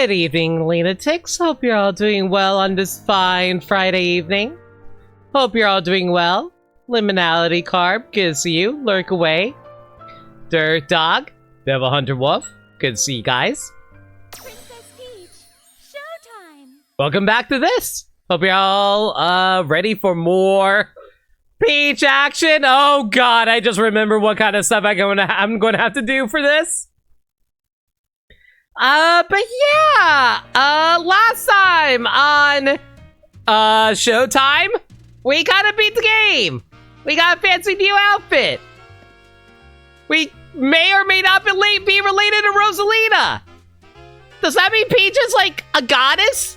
Good evening, lunatics. Hope you're all doing well on this fine Friday evening. Hope you're all doing well. Liminality Carb, good to see you. Lurk away. Dirt Dog, Devil Hunter Wolf, good to see you guys. Princess Peach, Showtime! Welcome back to this. Hope you're all ready for more Peach action. Oh god, I just remember what kind of stuff I'm going to have to do for this. But yeah, last time on Showtime, we gotta beat the game. We got a fancy new outfit. We may or may not be related to Rosalina. Does that mean Peach is like a goddess?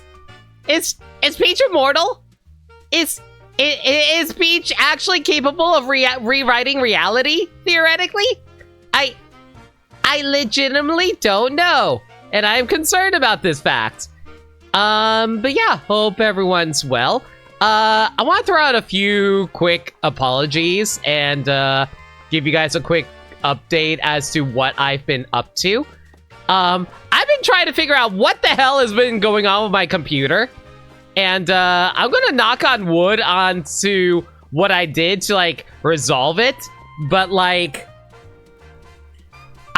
Is Peach immortal? Is Peach actually capable of rewriting reality, theoretically? I legitimately don't know, and I'm concerned about this fact. But yeah, hope everyone's well. I want to throw out a few quick apologies and give you guys a quick update as to what I've been up to. I've been trying to figure out what the hell has been going on with my computer, and I'm gonna knock on wood onto what I did to like resolve it, but like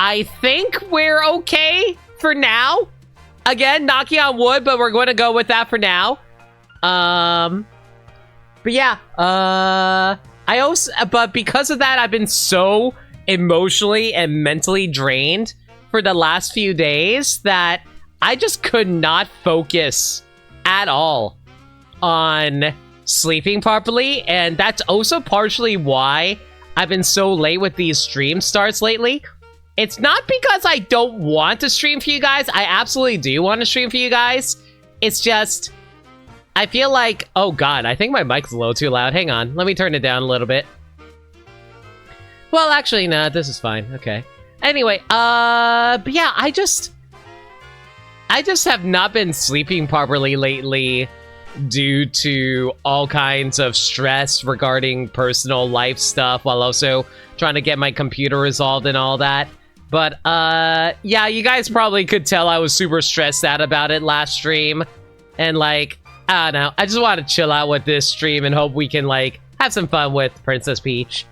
I think we're okay for now. Again, knocking on wood, but we're going to go with that for now. But yeah, but because of that, I've been so emotionally and mentally drained for the last few days that I just could not focus at all on sleeping properly. And that's also partially why I've been so late with these stream starts lately. It's not because I don't want to stream for you guys. I absolutely do want to stream for you guys. It's just, I feel like, oh god, I think my mic's a little too loud. Hang on, let me turn it down a little bit. Well, actually, no, this is fine. Okay. Anyway, but yeah, I just have not been sleeping properly lately due to all kinds of stress regarding personal life stuff while also trying to get my computer resolved and all that. But, yeah, you guys probably could tell I was super stressed out about it last stream. And, like, I don't know. I just want to chill out with this stream and hope we can, like, have some fun with Princess Peach.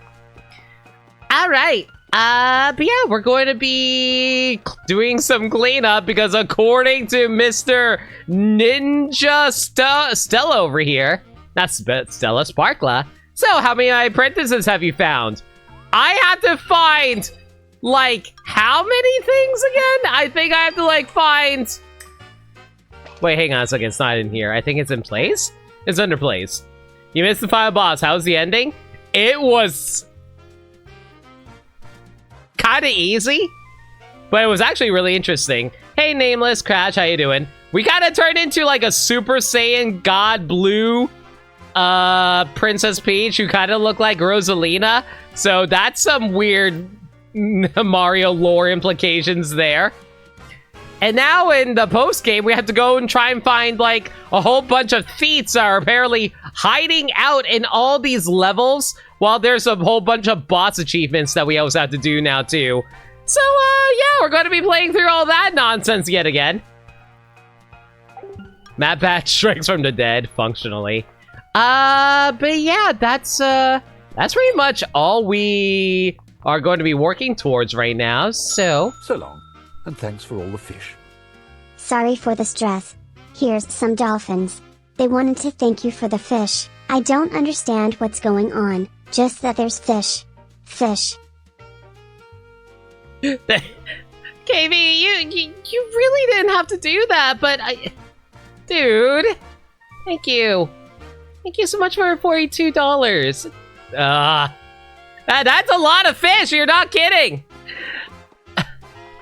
Alright. But yeah, we're going to be doing some cleanup because according to Mr. Ninja Stella over here, that's Stella Sparkla. So, how many apprentices have you found? I have to find... like, how many things again? I think I have to, like, find... Wait, hang on a second. It's not in here. I think it's in place? It's under place. You missed the final boss. How's the ending? It was... kind of easy. But it was actually really interesting. Hey, Nameless Crash. How you doing? We kind of turned into, like, a Super Saiyan God Blue... Princess Peach, who kind of looked like Rosalina. So that's some weird... Mario lore implications there. And now in the post game, we have to go and try and find like a whole bunch of feats that are apparently hiding out in all these levels, while there's a whole bunch of boss achievements that we also have to do now too. So yeah, we're going to be playing through all that nonsense yet again. Map Patch strikes from the dead, functionally. But yeah, that's pretty much all we are going to be working towards right now, so... So long, and thanks for all the fish. Sorry for the stress. Here's some dolphins. They wanted to thank you for the fish. I don't understand what's going on, just that there's fish. Fish. KV, you really didn't have to do that, but dude, thank you. Thank you so much for $42. That's a lot of fish, you're not kidding!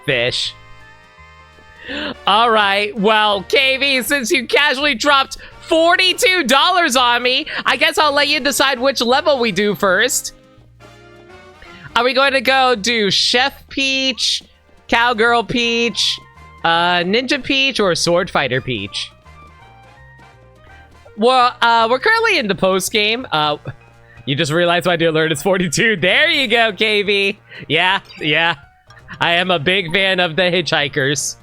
Fish. Alright, well, KV, since you casually dropped $42 on me, I guess I'll let you decide which level we do first. Are we going to go do Chef Peach, Cowgirl Peach, Ninja Peach, or Sword Fighter Peach? Well, we're currently in the post-game. You just realized my new alert is 42. There you go, KV. Yeah. I am a big fan of the Hitchhikers.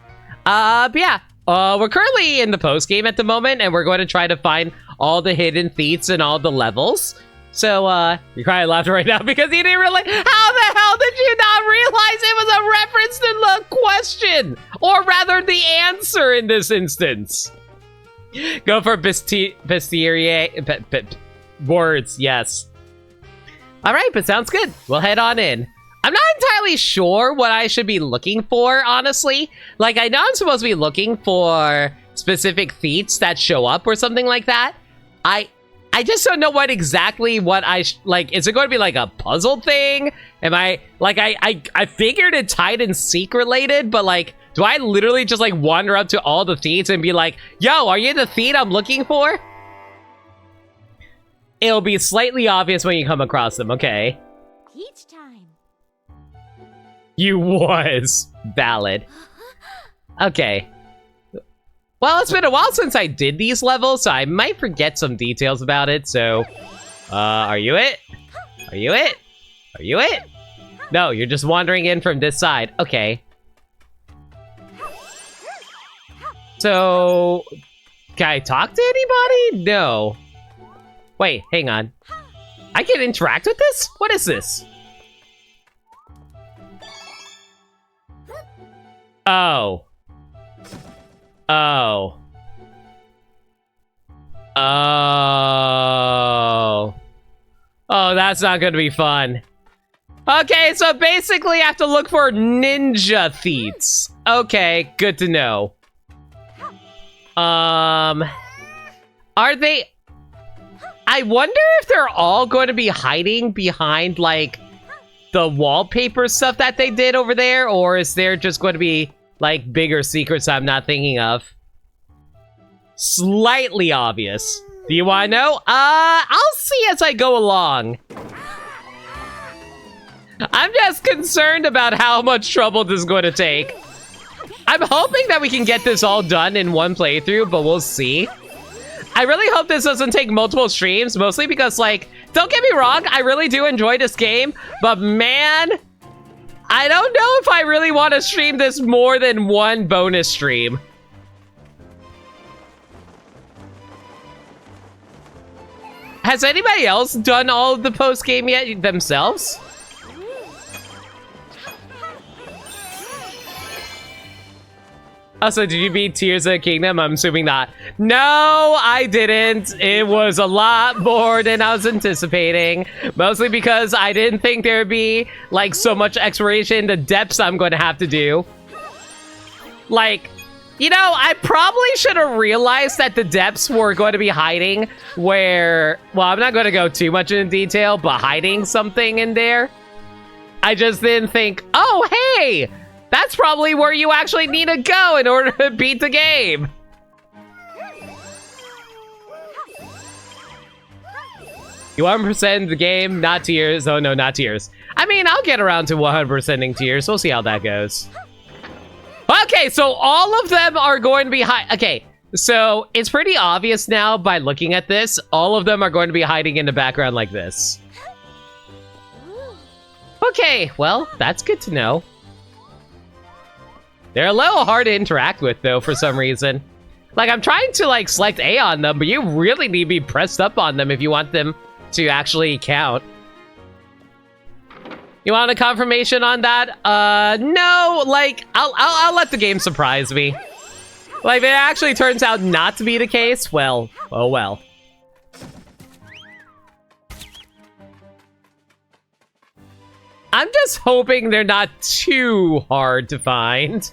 But yeah, We're currently in the post game at the moment, and we're going to try to find all the hidden thieves in all the levels. So, you're crying laughter right now because you didn't really. How the hell did you not realize it was a reference to the question, or rather, the answer in this instance? Go for bestiaria words. Yes. All right, but sounds good. We'll head on in. I'm not entirely sure what I should be looking for, honestly. Like, I know I'm supposed to be looking for specific thieves that show up or something like that. I just don't know what like, is it going to be like a puzzle thing? Am I, like, I figured it's hide and seek related, but like, do I literally just like wander up to all the thieves and be like, yo, are you the thief I'm looking for? It'll be slightly obvious when you come across them, okay? Each time. You was valid. Okay. Well, it's been a while since I did these levels, so I might forget some details about it, so... are you it? Are you it? Are you it? No, you're just wandering in from this side. Okay. So... Can I talk to anybody? No. Wait, hang on. I can interact with this? What is this? Oh. Oh. Oh. Oh, that's not gonna be fun. Okay, so basically I have to look for ninja thieves. Okay, good to know. Are they... I wonder if they're all going to be hiding behind, like, the wallpaper stuff that they did over there, or is there just going to be, like, bigger secrets I'm not thinking of? Slightly obvious. Do you want to know? I'll see as I go along. I'm just concerned about how much trouble this is going to take. I'm hoping that we can get this all done in one playthrough, but we'll see. I really hope this doesn't take multiple streams, mostly because, like, don't get me wrong, I really do enjoy this game, but man, I don't know if I really want to stream this more than one bonus stream. Has anybody else done all of the post-game yet themselves? Also, did you beat Tears of the Kingdom? I'm assuming not. No, I didn't. It was a lot more than I was anticipating. Mostly because I didn't think there would be, like, so much exploration, the depths I'm going to have to do. Like, you know, I probably should have realized that the depths were going to be hiding where... Well, I'm not going to go too much into detail, but hiding something in there. I just didn't think, oh, hey! That's probably where you actually need to go in order to beat the game. You 100% the game, not Tears. Oh no, not Tears. I mean, I'll get around to 100%ing Tears. We'll see how that goes. Okay, so all of them are going to be okay, so it's pretty obvious now by looking at this. All of them are going to be hiding in the background like this. Okay, well, that's good to know. They're a little hard to interact with, though, for some reason. Like, I'm trying to, like, select A on them, but you really need to be pressed up on them if you want them to actually count. You want a confirmation on that? No, like, I'll let the game surprise me. Like, if it actually turns out not to be the case, well, oh well. I'm just hoping they're not too hard to find.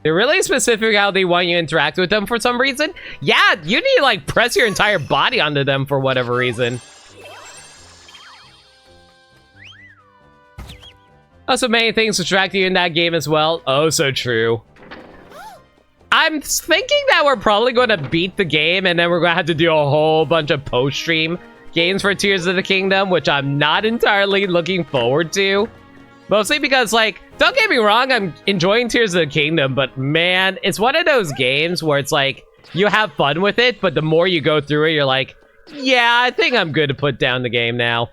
They're really specific how they want you to interact with them for some reason. Yeah, you need to, like, press your entire body onto them for whatever reason. Also, many things distract you in that game as well. Oh, so true. I'm thinking that we're probably going to beat the game, and then we're going to have to do a whole bunch of post-stream games for Tears of the Kingdom, which I'm not entirely looking forward to. Mostly because, like, don't get me wrong, I'm enjoying Tears of the Kingdom, but man, it's one of those games where it's like, you have fun with it, but the more you go through it, you're like, yeah, I think I'm good to put down the game now.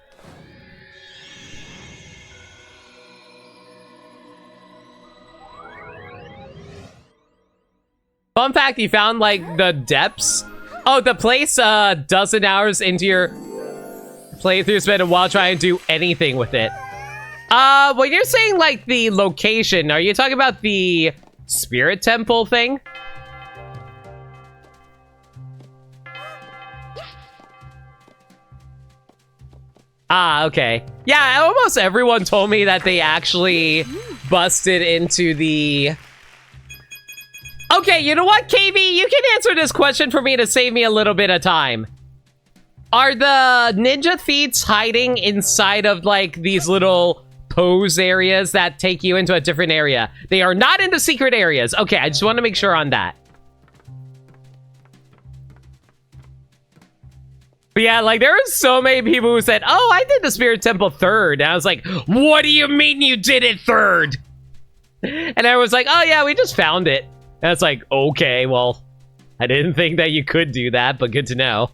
Fun fact, you found, like, the depths. Oh, the place, dozen hours into your playthrough, spend a while trying to do anything with it. When you're saying, like, the location, are you talking about the spirit temple thing? Ah, okay. Yeah, almost everyone told me that they actually busted into the... Okay, you know what, KB? You can answer this question for me to save me a little bit of time. Are the ninja feats hiding inside of, like, these little pose areas that take you into a different area? They are not in the secret areas. Okay, I just want to make sure on that. But yeah, like, there are so many people who said, oh, I did the Spirit Temple third. And I was like, what do you mean you did it third? And I was like, oh yeah, we just found it. And it's like, okay, well, I didn't think that you could do that, but good to know.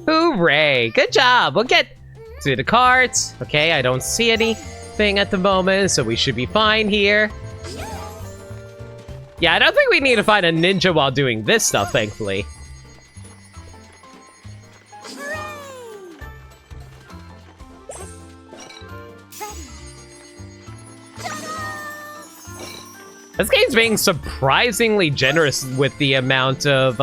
Hooray! Good job! We'll get to the carts. Okay, I don't see anything at the moment, so we should be fine here. Yeah, I don't think we need to find a ninja while doing this stuff, thankfully. This game's being surprisingly generous with the amount of,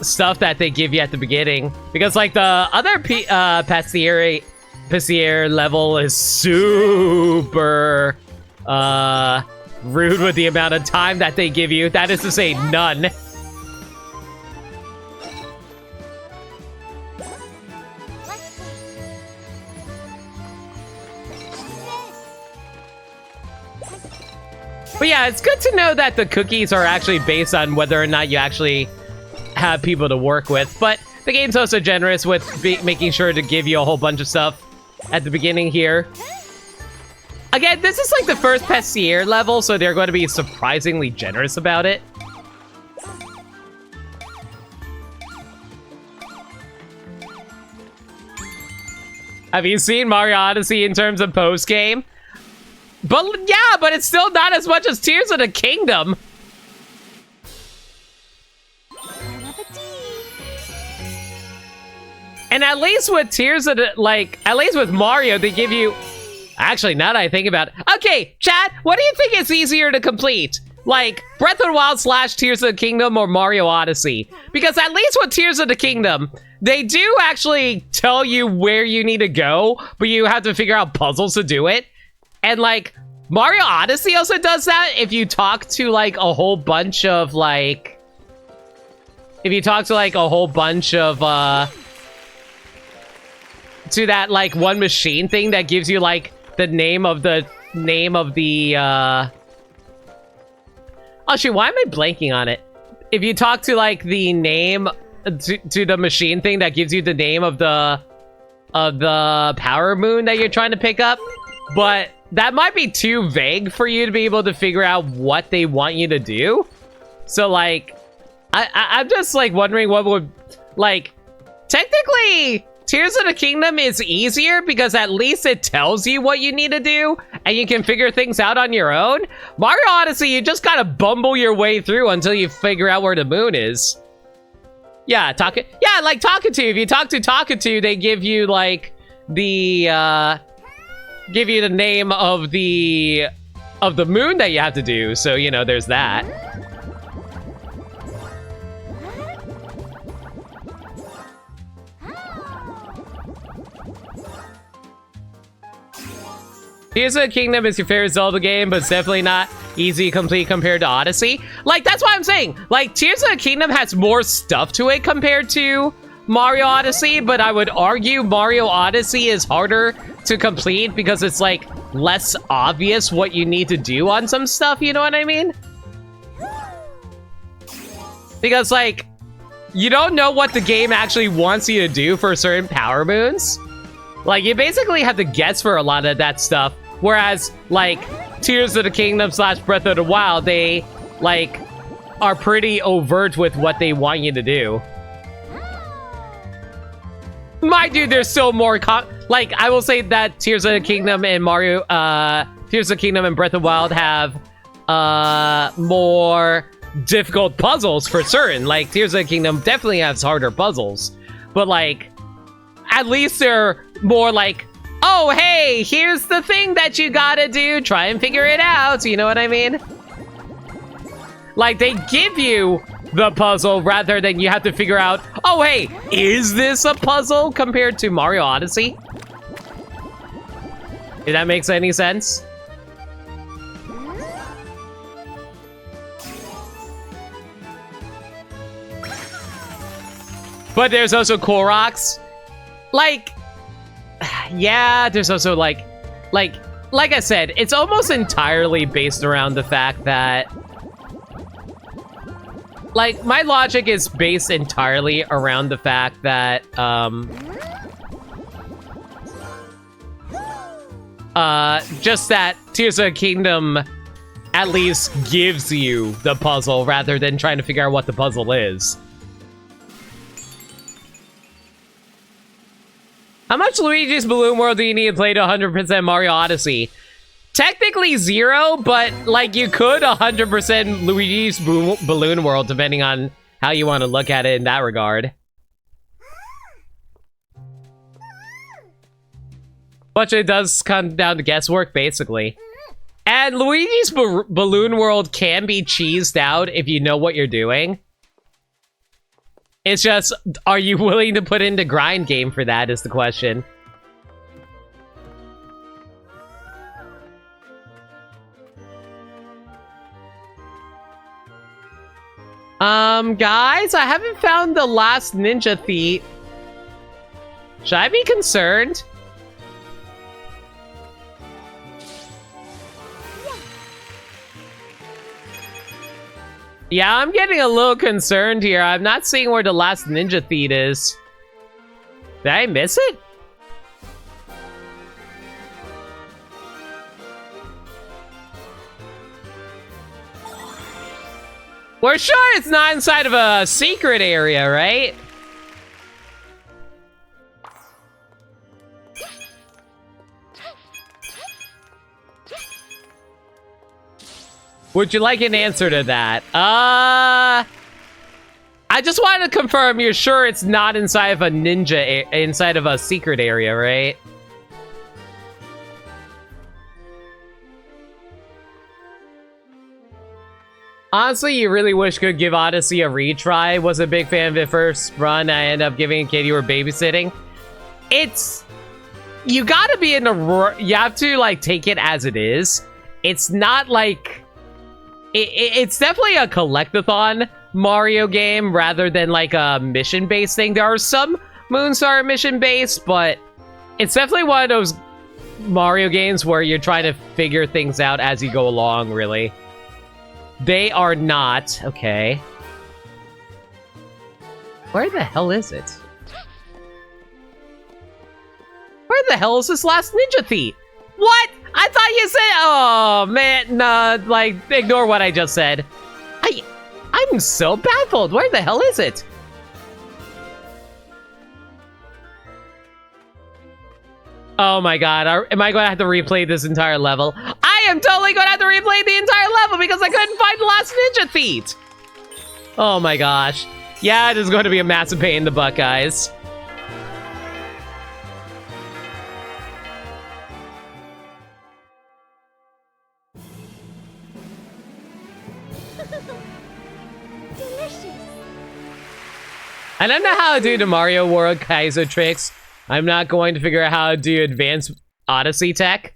stuff that they give you at the beginning. Because, like, the other Passier level is super, rude with the amount of time that they give you. That is to say, none. But yeah, it's good to know that the cookies are actually based on whether or not you actually have people to work with. But the game's also generous with making sure to give you a whole bunch of stuff at the beginning here. Again, this is like the first Passier level, so they're going to be surprisingly generous about it. Have you seen Mario Odyssey in terms of post-game? But yeah, but it's still not as much as Tears of the Kingdom. And at least with Tears of the, like, at least with Mario, they give you... Actually, now that I think about it... Okay, chat, what do you think is easier to complete? Like, Breath of the Wild / Tears of the Kingdom or Mario Odyssey? Because at least with Tears of the Kingdom, they do actually tell you where you need to go, but you have to figure out puzzles to do it. And, like, Mario Odyssey also does that if you talk to, like, a whole bunch of, like... If you talk to, like, a whole bunch of, to that, like, one machine thing that gives you, like, the name of the... Oh, shoot, why am I blanking on it? If you talk to, like, the name... To the machine thing that gives you the name of the power moon that you're trying to pick up. But that might be too vague for you to be able to figure out what they want you to do. So, like, I'm just, like, wondering what would, like, technically, Tears of the Kingdom is easier because at least it tells you what you need to do and you can figure things out on your own. Mario Odyssey, you just gotta bumble your way through until you figure out where the moon is. Yeah, like Talkatoo. If you talk to Talkatoo, they give you, like, the, give you the name of the moon that you have to do. So, you know, there's that. Tears of the Kingdom is your favorite Zelda game, but it's definitely not easy to complete compared to Odyssey. Like, that's what I'm saying. Like, Tears of the Kingdom has more stuff to it compared to Mario Odyssey, but I would argue Mario Odyssey is harder to complete because it's, like, less obvious what you need to do on some stuff, you know what I mean? Because, like, you don't know what the game actually wants you to do for certain power moons. Like, you basically have to guess for a lot of that stuff. Whereas, like, Tears of the Kingdom / Breath of the Wild, they, like, are pretty overt with what they want you to do. Mind you, there's still more like, I will say that Tears of the Kingdom and Tears of the Kingdom and Breath of the Wild have more difficult puzzles for certain. Like, Tears of the Kingdom definitely has harder puzzles. But, like, at least they're more like, oh, hey, here's the thing that you gotta do. Try and figure it out. You know what I mean? Like, they give you the puzzle rather than you have to figure out, oh, hey, is this a puzzle compared to Mario Odyssey? If that makes any sense? But there's also Koroks. Like, yeah, there's also like I said, it's almost entirely based around the fact that, like, my logic is based entirely around the fact that, just that Tears of the Kingdom at least gives you the puzzle rather than trying to figure out what the puzzle is. How much Luigi's Balloon World do you need to play to 100% Mario Odyssey? Technically 0, but, like, you could 100% Luigi's Balloon World, depending on how you want to look at it in that regard. But it does come down to guesswork, basically. And Luigi's Balloon World can be cheesed out if you know what you're doing. It's just, are you willing to put into grind game for that is the question. Guys, I haven't found the last ninja thief. Should I be concerned? Yeah, I'm getting a little concerned here. I'm not seeing where the last ninja thief is. Did I miss it? We're sure it's not inside of a secret area, right? Would you like an answer to that? I just wanted to confirm you're sure it's not inside of a ninja, inside of a secret area, right? Honestly, you really wish could give Odyssey a retry. Was a big fan of it first run. I ended up giving a kid you were babysitting. It's... You gotta be in the... You have to, like, take it as it is. It's not, like... It's definitely a collectathon Mario game rather than, like, a mission-based thing. There are some Moonstar mission-based, but it's definitely one of those Mario games where you're trying to figure things out as you go along, really. They are not. Okay. Where the hell is it? Where the hell is this last ninja thief? What? I thought you said... Oh, man. Nah, like, ignore what I just said. I'm so baffled. Where the hell is it? Oh my god. Am I going to have to replay this entire level? I am totally going to have to replay the entire level because I couldn't find the last ninja thief. Oh my gosh. Yeah, it is going to be a massive pain in the butt, guys. I don't know how to do the Mario World Kaizo tricks. I'm not going to figure out how to do advanced Odyssey tech.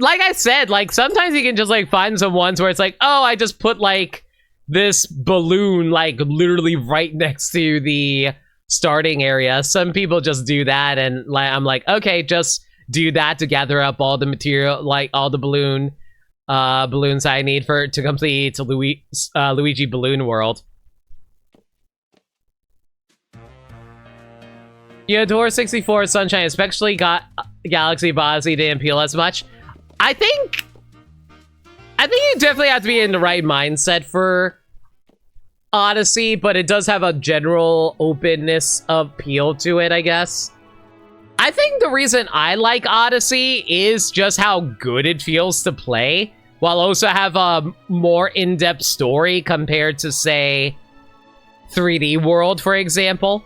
Like I said, like, sometimes you can just, like, find some ones where it's like, oh, I just put, like, this balloon, like, literally right next to the starting area. Some people just do that, and, like, I'm like, okay, just do that to gather up all the material, like, all the balloons I need to complete Luigi Balloon World. You adore 64 Sunshine, especially got Galaxy Odyssey didn't appeal as much. I think you definitely have to be in the right mindset for Odyssey, but it does have a general openness appeal to it, I guess. I think the reason I like Odyssey is just how good it feels to play, while also have a more in-depth story compared to, say, 3D World, for example.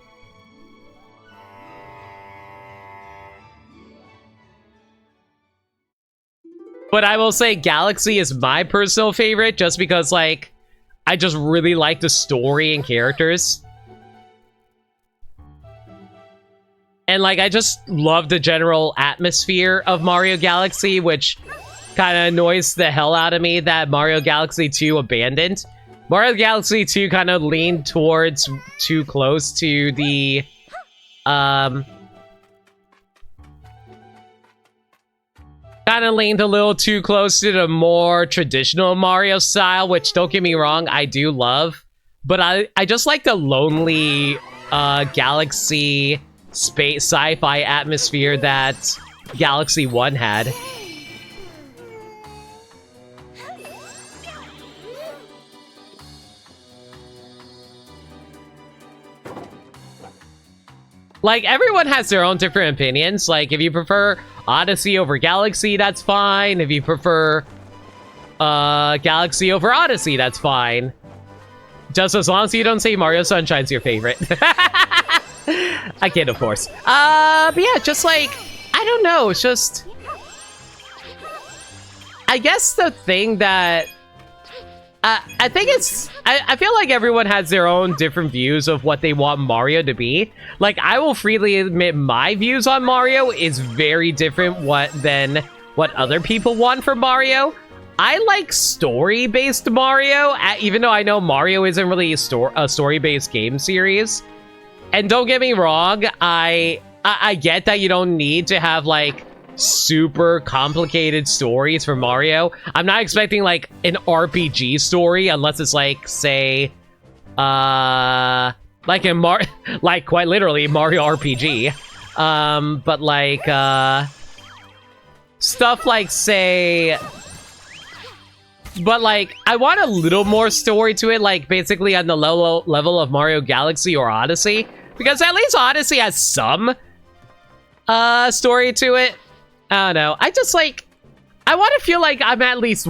But I will say Galaxy is my personal favorite, just because, like, I just really like the story and characters. And, like, I just love the general atmosphere of Mario Galaxy, which kind of annoys the hell out of me that Mario Galaxy 2 abandoned. Mario Galaxy 2 kind of leaned towards too close to the, kind of leaned a little too close to the more traditional Mario style, which, don't get me wrong, I do love. But I just like the lonely Galaxy space sci-fi atmosphere that Galaxy 1 had. Like, everyone has their own different opinions. Like, if you prefer Odyssey over Galaxy, that's fine. If you prefer Galaxy over Odyssey, that's fine. Just as long as you don't say Mario Sunshine's your favorite. I kid, of course. But yeah, just like, I don't know, it's just... I guess the thing that... I think it's... I feel like everyone has their own different views of what they want Mario to be. Like, I will freely admit my views on Mario is very different than what other people want for Mario. I like story-based Mario, even though I know Mario isn't really a story-based game series. And don't get me wrong, I get that you don't need to have, like, super complicated stories for Mario. I'm not expecting, like, an RPG story unless it's, like, say, like in like, quite literally, Mario RPG. But, like, stuff like, say... But, like, I want a little more story to it, like, basically on the level of Mario Galaxy or Odyssey. Because at least Odyssey has some story to it. I don't know. I just, like... I want to feel like I'm at least...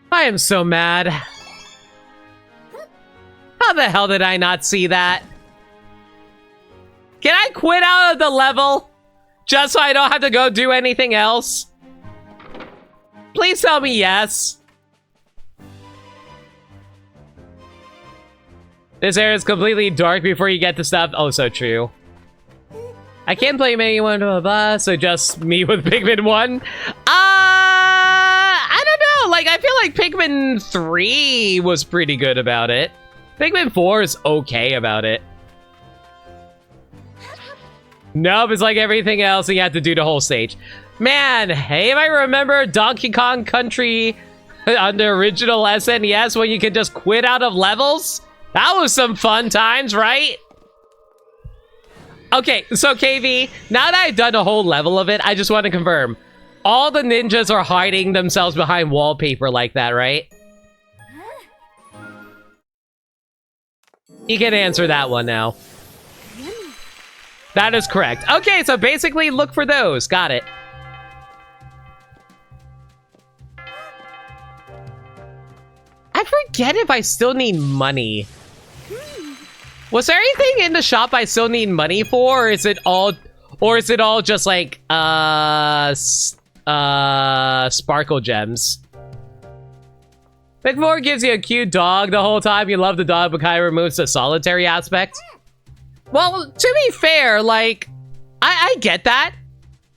I am so mad. How the hell did I not see that? Can I quit out of the level? Just so I don't have to go do anything else? Please tell me yes. This area is completely dark before you get to stuff. Oh, so true. I can't blame anyone, blah, blah, blah, so just me with Pikmin 1. I don't know. Like, I feel like Pikmin 3 was pretty good about it. Pikmin 4 is okay about it. Nope, it's like everything else, and you have to do the whole stage. Man, hey, if I remember Donkey Kong Country on the original SNES when you could just quit out of levels? That was some fun times, right? Okay, so KV, now that I've done a whole level of it, I just want to confirm. All the ninjas are hiding themselves behind wallpaper like that, right? You can answer that one now. That is correct. Okay, so basically look for those. Got it. I forget if I still need money. Was there anything in the shop I still need money for, or is it all just like sparkle gems? Pick 4 gives you a cute dog the whole time. You love the dog, but kind of removes the solitary aspect. Well, to be fair, like, I get that,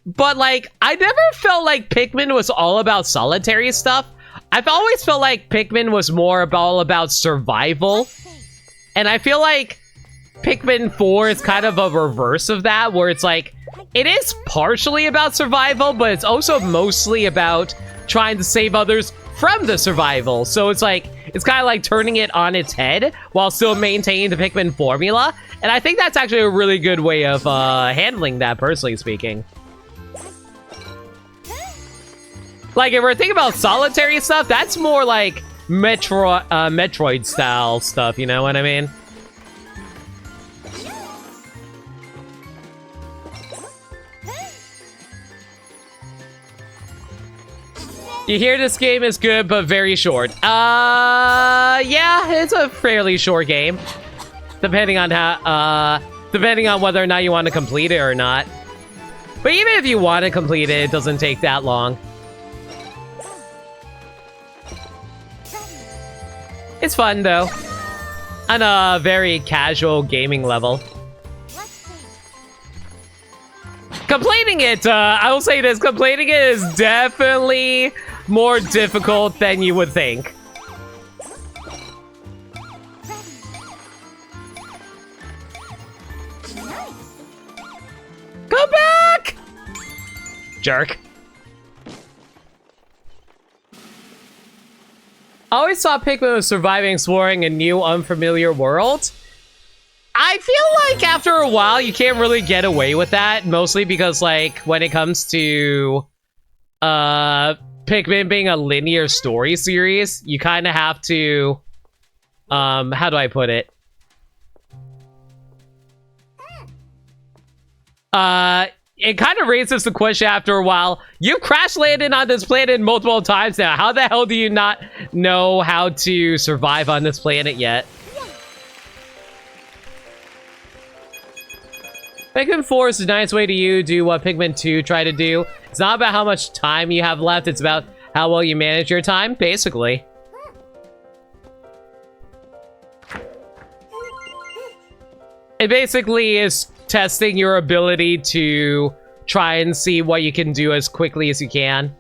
but, like, I never felt like Pikmin was all about solitary stuff. I've always felt like Pikmin was more all about survival, and I feel like Pikmin 4 is kind of a reverse of that, where it's like, it is partially about survival, but it's also mostly about trying to save others from the survival. So it's like, it's kind of like turning it on its head while still maintaining the Pikmin formula. And I think that's actually a really good way of handling that, personally speaking. Like, if we're thinking about solitary stuff, that's more like Metroid style stuff, you know what I mean? You hear this game is good, but very short. Yeah, it's a fairly short game. Depending on depending on whether or not you want to complete it or not. But even if you want to complete it, it doesn't take that long. It's fun, though. On a very casual gaming level. Completing it, I will say this, completing it is definitely more difficult than you would think. Come back! Jerk. I always thought Pikmin was surviving exploring a new, unfamiliar world. I feel like after a while, you can't really get away with that. Mostly because, like, when it comes to Pikmin being a linear story series, you kind of have to... how do I put it? It kind of raises the question after a while. You've crash landed on this planet multiple times now. How the hell do you not know how to survive on this planet yet? Pikmin 4 is a nice way to do what Pikmin 2 tried to do. It's not about how much time you have left, it's about how well you manage your time, basically. It basically is testing your ability to try and see what you can do as quickly as you can.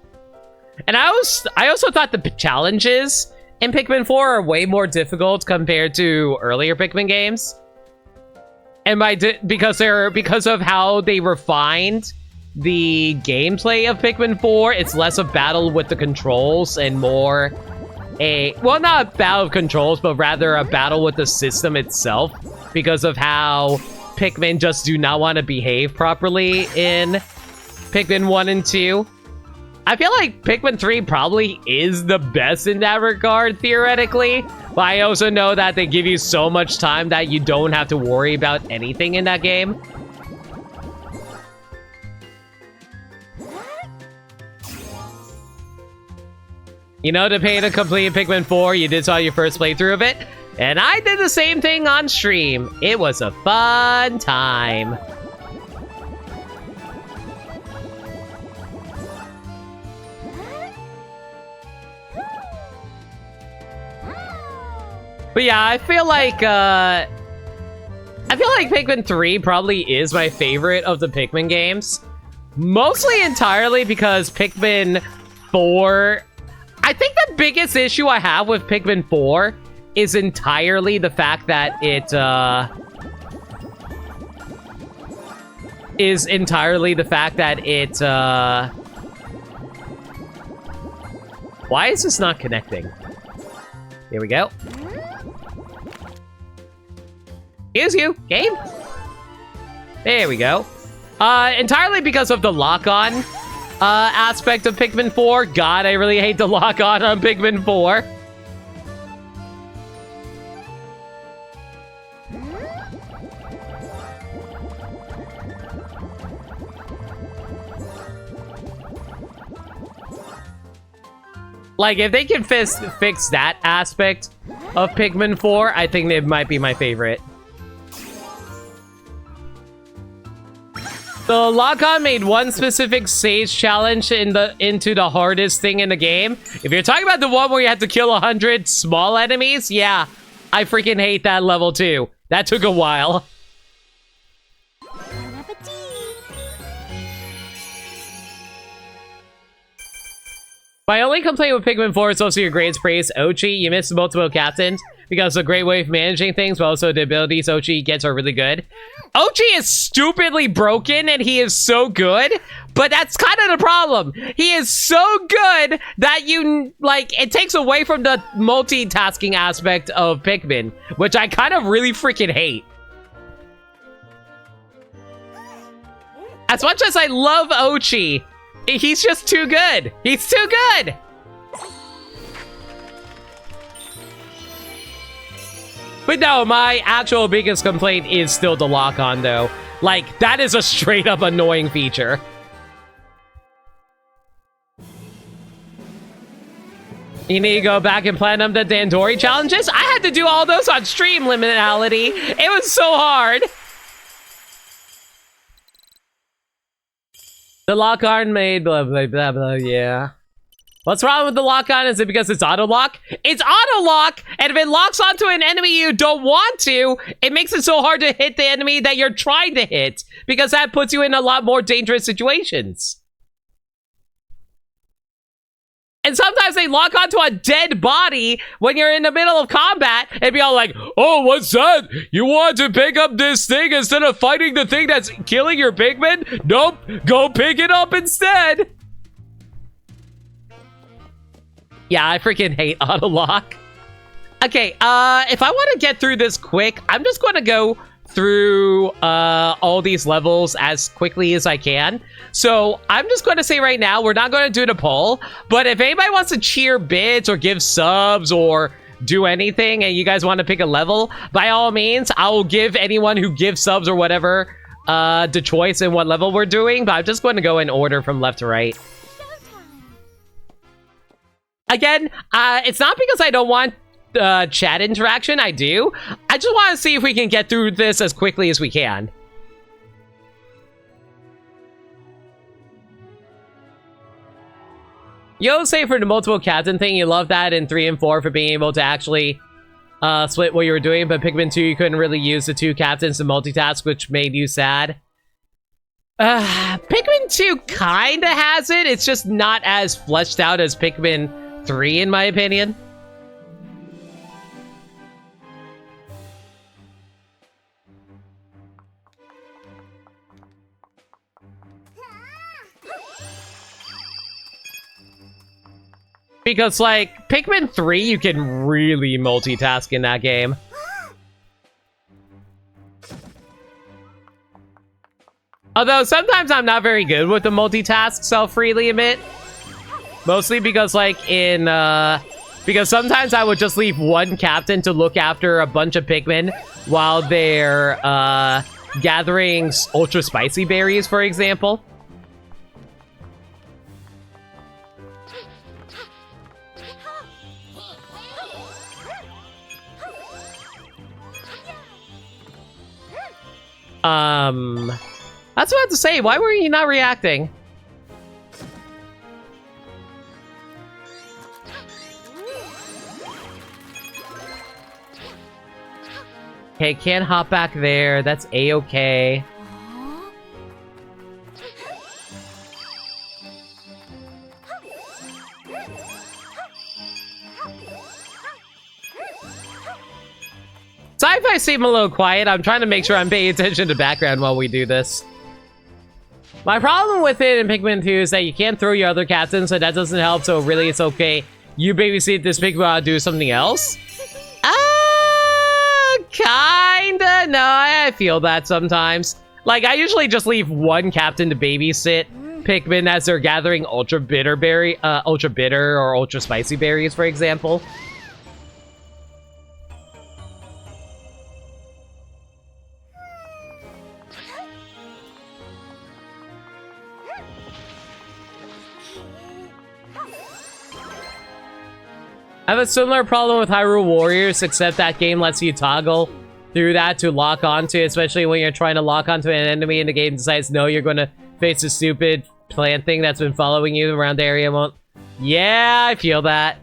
And I also thought the challenges in Pikmin 4 are way more difficult compared to earlier Pikmin games. And because of how they refined the gameplay of Pikmin 4, it's less a battle with the controls and more well, not a battle of controls, but rather a battle with the system itself, because of how Pikmin just do not want to behave properly in Pikmin 1 and 2. I feel like Pikmin 3 probably is the best in that regard, theoretically. But I also know that they give you so much time that you don't have to worry about anything in that game. You know, to pay to complete Pikmin 4, you did saw your first playthrough of it. And I did the same thing on stream. It was a fun time. But yeah, I feel like Pikmin 3 probably is my favorite of the Pikmin games. Mostly entirely because Pikmin 4... I think the biggest issue I have with Pikmin 4 is entirely the fact that it, why is this not connecting? Here we go. Excuse you, game. There we go. Entirely because of the lock-on aspect of Pikmin 4. God, I really hate the lock-on on Pikmin 4. Like, if they can fix that aspect of Pikmin 4, I think it might be my favorite. The lock-on made one specific stage challenge into the hardest thing in the game. If you're talking about the one where you have to kill 100 small enemies, yeah, I freaking hate that level too. That took a while. My only complaint with Pikmin 4 is also your grades praise. Ochi, you missed multiple captains because it's a great way of managing things, but also the abilities Ochi gets are really good. Ochi is stupidly broken and he is so good, but that's kind of the problem. He is so good that it takes away from the multitasking aspect of Pikmin, which I kind of really freaking hate. As much as I love Ochi, He's just too good. He's too good. But no, my actual biggest complaint is still the lock-on, though. Like, that is a straight-up annoying feature. You need to go back and plan them the Dandori challenges? I had to do all those on stream, Liminality. It was so hard. The lock-on made blah, blah, blah, blah, yeah. What's wrong with the lock-on? Is it because it's auto-lock? It's auto-lock, and if it locks onto an enemy you don't want to, it makes it so hard to hit the enemy that you're trying to hit, because that puts you in a lot more dangerous situations. And sometimes they lock onto a dead body when you're in the middle of combat and be all like, oh, what's that? You want to pick up this thing instead of fighting the thing that's killing your pigman? Nope, go pick it up instead. Yeah, I freaking hate auto-lock. Okay, if I want to get through this quick, I'm just going to go through all these levels as quickly as I can. So I'm just going to say right now, we're not going to do the poll, but if anybody wants to cheer bits or give subs or do anything and you guys want to pick a level, by all means, I will give anyone who gives subs or whatever the choice in what level we're doing, but I'm just going to go in order from left to right. Again, it's not because I don't want chat interaction. I do. I just want to see if we can get through this as quickly as we can. You'll say for the multiple captain thing, you love that in 3 and 4 for being able to actually split what you were doing, but Pikmin 2, you couldn't really use the 2 captains to multitask, which made you sad. Pikmin 2 kinda has it. It's just not as fleshed out as Pikmin 3, in my opinion. Because, like, Pikmin 3, you can really multitask in that game. Although, sometimes I'm not very good with the multitasks, I'll freely admit. Mostly because, like, in, because sometimes I would just leave one captain to look after a bunch of Pikmin while they're, gathering ultra spicy berries, for example. I was about to say, why were you not reacting? Okay, can't hop back there. That's a-okay. Sci-fi seem a little quiet. I'm trying to make sure I'm paying attention to background while we do this. My problem with it in Pikmin 2 is that you can't throw your other captain, so that doesn't help, so really it's okay. You babysit this Pikmin while I do something else? Kinda. No, I feel that sometimes. Like, I usually just leave one captain to babysit Pikmin as they're gathering ultra bitter or ultra spicy berries, for example. I have a similar problem with Hyrule Warriors, except that game lets you toggle through that to lock onto, especially when you're trying to lock onto an enemy and the game decides, no, you're going to face a stupid plant thing that's been following you around the area. Yeah, I feel that.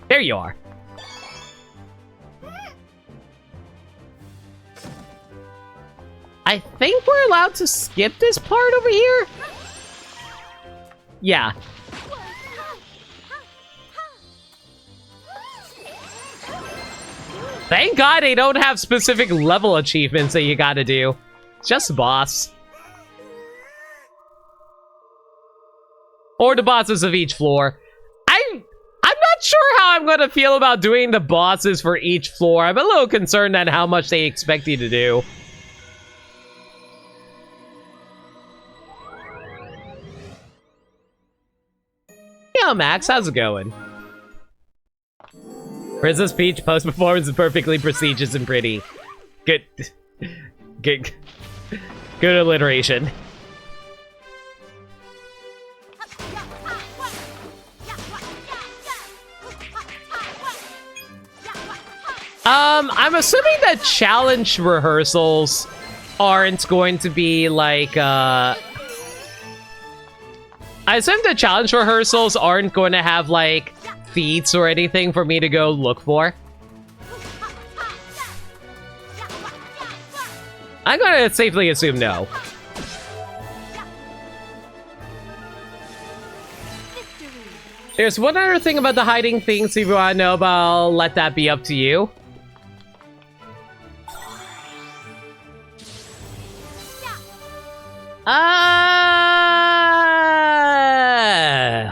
There you are. I think we're allowed to skip this part over here? Yeah. Thank God they don't have specific level achievements that you gotta do. It's just boss. Or the bosses of each floor. I'm not sure how I'm gonna feel about doing the bosses for each floor. I'm a little concerned at how much they expect you to do. Yeah, Max, how's it going? Princess Peach post-performance is perfectly prestigious and pretty. Good. Good alliteration. I'm assuming that challenge rehearsals aren't going to be like, I assume the challenge rehearsals aren't going to have, like, feats or anything for me to go look for. I'm gonna safely assume no. There's one other thing about the hiding things if you want to know about, I'll let that be up to you.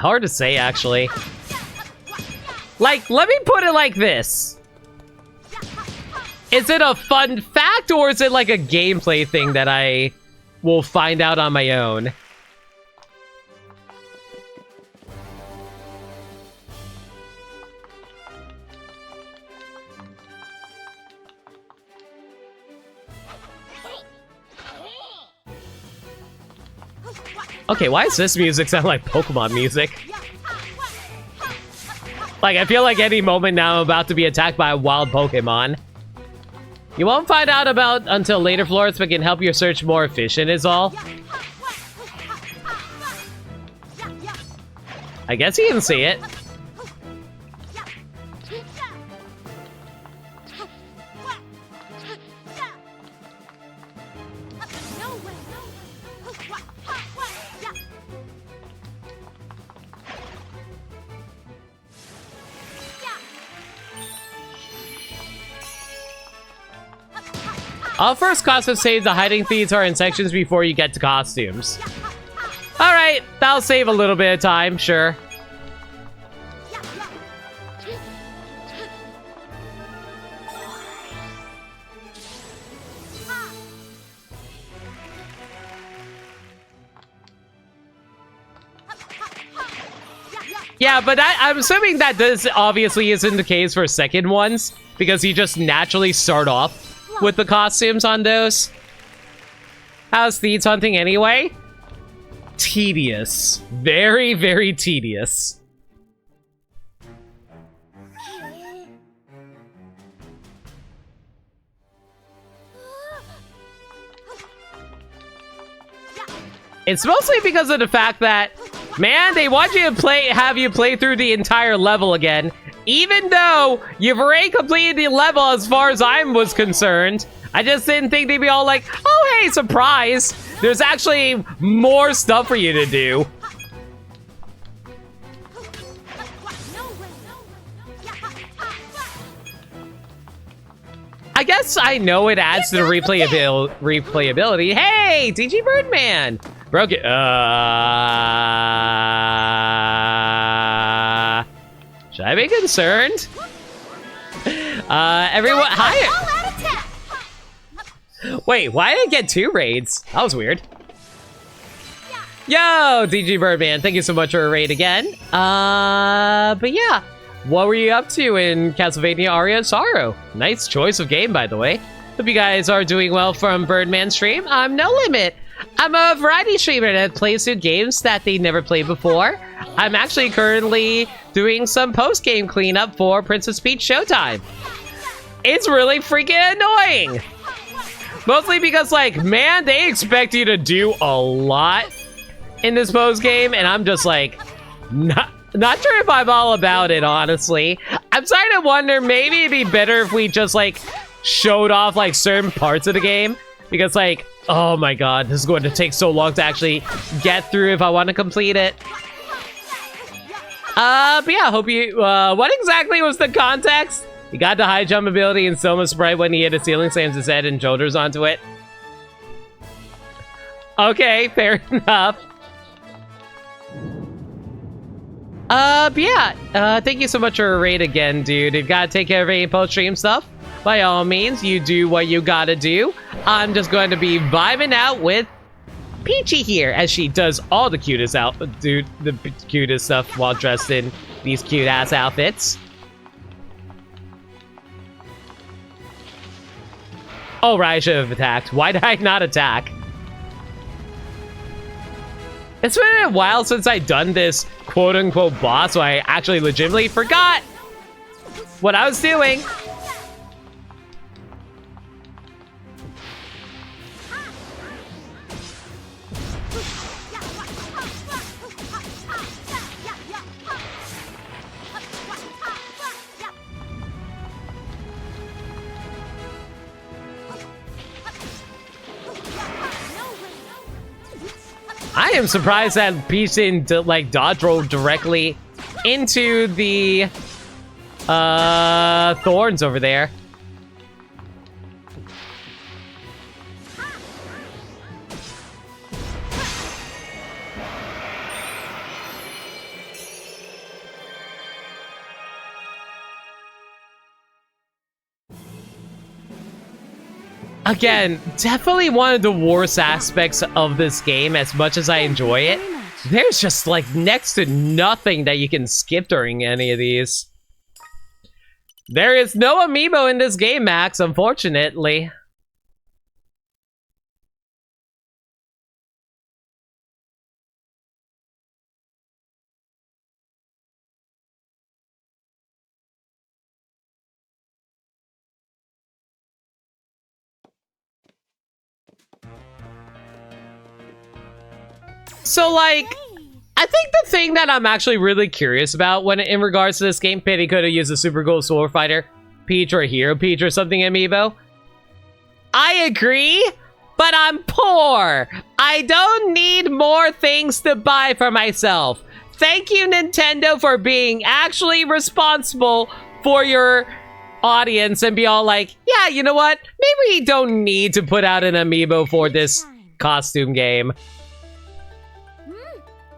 Hard to say, actually. Like, let me put it like this. Is it a fun fact, or is it like a gameplay thing that I will find out on my own? Okay, why does this music sound like Pokemon music? Like, I feel like any moment now I'm about to be attacked by a wild Pokemon. You won't find out about until later floors, but can help your search more efficient is all. I guess you can see it. I'll first costume save the hiding feeds are in sections before you get to costumes. Alright, that'll save a little bit of time, sure. Yeah, but I'm assuming that this obviously isn't the case for second ones, because you just naturally start off with the costumes on those. How's thieves hunting anyway? Tedious. Very, very tedious. It's mostly because of the fact that, man, they want you to have you play through the entire level again, even though you've already completed the level as far as I was concerned. I just didn't think they'd be all like, oh, hey, surprise. There's actually more stuff for you to do. I guess I know it adds to the replayability. Hey, DG Birdman! Broke it. Should I be concerned? Everyone, hi. Wait, why did I get 2 raids? That was weird. Yo, DG Birdman, thank you so much for a raid again. But yeah, what were you up to in Castlevania Aria of Sorrow? Nice choice of game, by the way. Hope you guys are doing well from Birdman stream. I'm No Limit. I'm a variety streamer that plays new games that they never played before. I'm actually currently doing some post-game cleanup for Princess Peach Showtime. It's really freaking annoying. Mostly because, like, man, they expect you to do a lot in this post-game, and I'm just like, not sure if I'm all about it, honestly. I'm starting to wonder, maybe it'd be better if we just, like, showed off, like, certain parts of the game. Because, like, oh my god, this is going to take so long to actually get through if I want to complete it. But yeah, hope you, what exactly was the context? He got the high jump ability and Soma Sprite when he hit a ceiling, slams his head and shoulders onto it. Okay, fair enough. But yeah, thank you so much for a raid again, dude. You gotta take care of any post-stream stuff. By all means, you do what you gotta do. I'm just going to be vibing out with Peachy here, as she does all the cutest the cutest stuff while dressed in these cute-ass outfits. Oh, right, I should have attacked. Why did I not attack? It's been a while since I've done this quote-unquote boss, so I actually legitimately forgot what I was doing. I am surprised that Peach didn't like dodge roll directly into the thorns over there. Again, definitely one of the worst aspects of this game, as much as I enjoy it. There's just like next to nothing that you can skip during any of these. There is no amiibo in this game, Max, unfortunately. So, like, I think the thing that I'm actually really curious about when in regards to this game, Pity could have used a Super Cool Sword Fighter Peach or a Hero Peach or something amiibo. I agree, but I'm poor. I don't need more things to buy for myself. Thank you, Nintendo, for being actually responsible for your audience and be all like, yeah, you know what? Maybe we don't need to put out an amiibo for this costume game.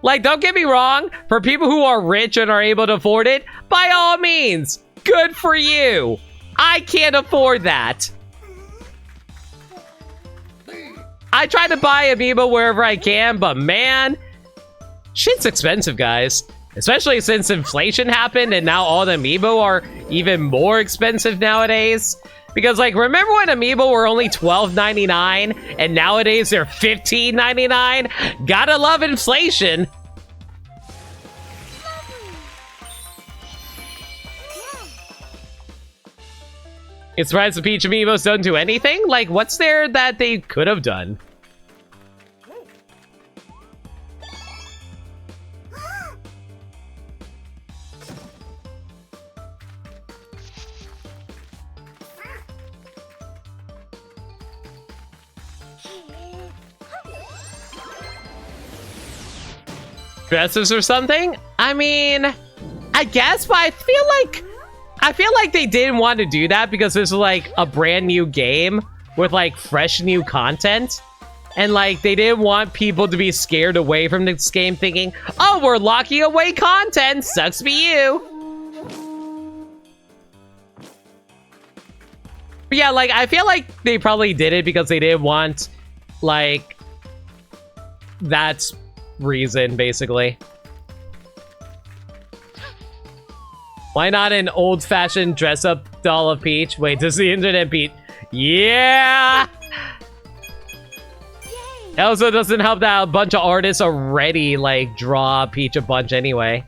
Like, don't get me wrong, for people who are rich and are able to afford it, by all means, good for you. I can't afford that. I try to buy amiibo wherever I can, but man, shit's expensive, guys. Especially since inflation happened and now all the amiibo are even more expensive nowadays. Because, like, remember when amiibo were only $12.99 and nowadays they're $15.99? Gotta love inflation. It's surprised the Peach amiibos don't do anything? Like, what's there that they could have done? Dresses or something? I mean, I guess, but I feel like they didn't want to do that because this was like a brand new game with like fresh new content. And like they didn't want people to be scared away from this game thinking, oh, we're locking away content, sucks to be you. But yeah, like I feel like they probably did it because they didn't want like that reason, basically. Why not an old-fashioned dress-up doll of Peach? Wait, does the internet beat? Yeah! It also doesn't help that a bunch of artists already, like, draw Peach a bunch anyway.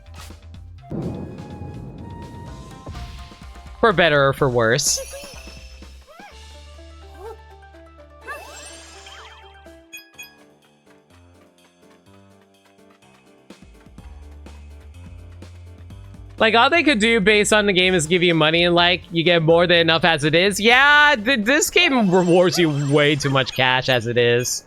For better or for worse. Like, all they could do based on the game is give you money and, like, you get more than enough as it is. Yeah, this game rewards you way too much cash as it is.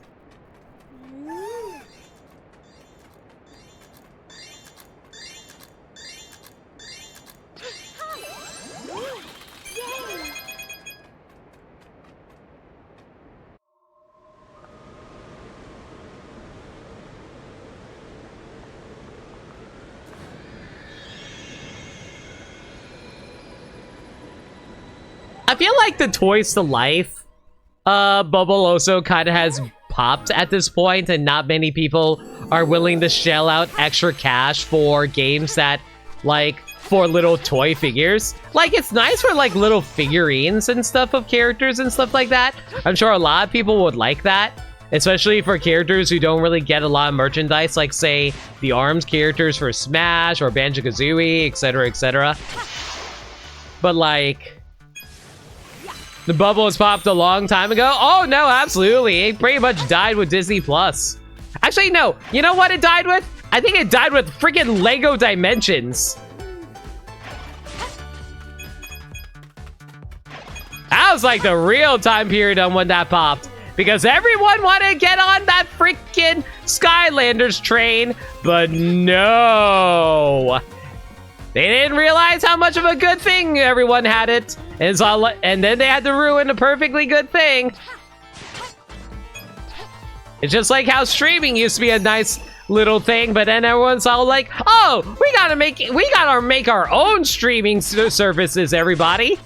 I feel like the Toys to Life bubble also kind of has popped at this point, and not many people are willing to shell out extra cash for games that, like, for little toy figures. Like, it's nice for, like, little figurines and stuff of characters and stuff like that. I'm sure a lot of people would like that, especially for characters who don't really get a lot of merchandise, like, say, the ARMS characters for Smash or Banjo-Kazooie, etc., etc. But, like, the bubble was popped a long time ago. Oh, no, absolutely. It pretty much died with Disney Plus. Actually, no. You know what it died with? I think it died with freaking Lego Dimensions. That was like the real time period on when that popped. Because everyone wanted to get on that freaking Skylanders train. But no. They didn't realize how much of a good thing everyone had it. And then they had to ruin a perfectly good thing. It's just like how streaming used to be a nice little thing, but then everyone's all like, "Oh, we gotta make our own streaming services, everybody."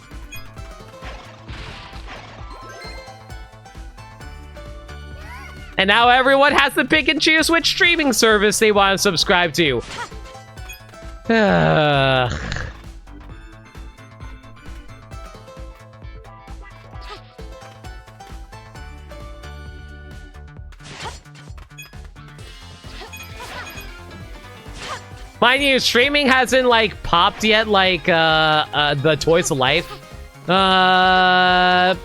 And now everyone has to pick and choose which streaming service they want to subscribe to. Mind you, streaming hasn't, like, popped yet like the Toys to Life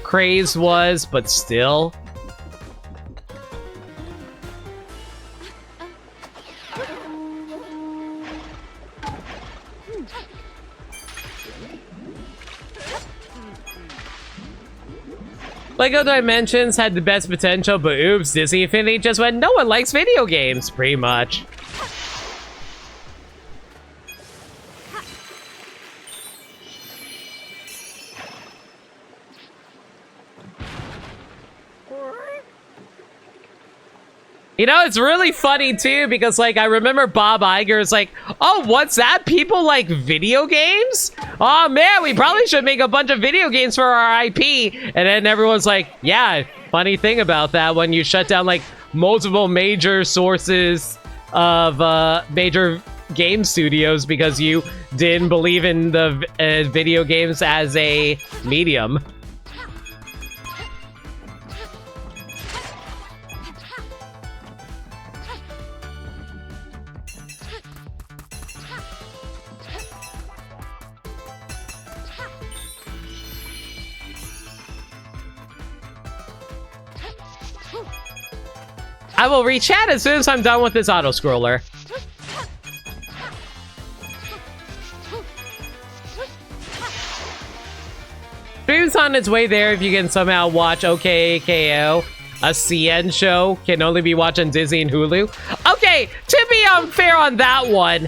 craze was, but still. Lego Dimensions had the best potential, but oops, Disney Infinity just went, no one likes video games, pretty much. You know, it's really funny, too, because, like, I remember Bob Iger's like, oh, what's that? People like video games? Oh, man, we probably should make a bunch of video games for our IP. And then everyone's like, yeah, funny thing about that, when you shut down, like, multiple major sources of major game studios because you didn't believe in the video games as a medium. I will re-chat as soon as I'm done with this auto-scroller. Stream's on its way there if you can somehow watch OKKO. A CN show can only be watched on Disney and Hulu. Okay, to be unfair on that one,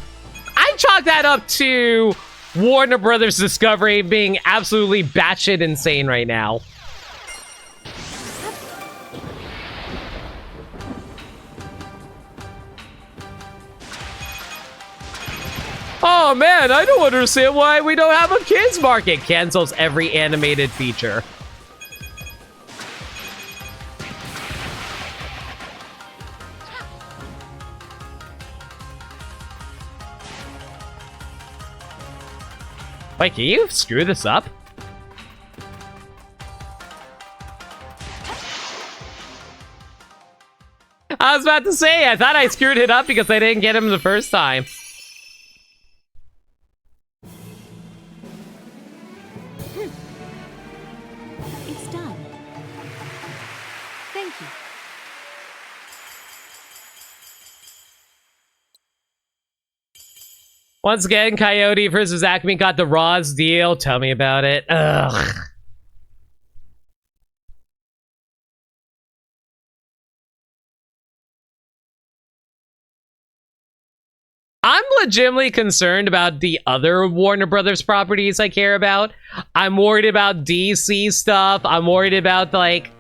I chalk that up to Warner Brothers Discovery being absolutely batshit insane right now. Oh man, I don't understand why we don't have a kids market. Cancels every animated feature. Wait, can you screw this up? I was about to say, I thought I screwed it up because I didn't get him the first time. It's done. Thank you. Once again, Coyote versus Acme got the Roz deal. Tell me about it. Ugh. I'm legitimately concerned about the other Warner Brothers properties I care about. I'm worried about DC stuff. I'm worried about, like,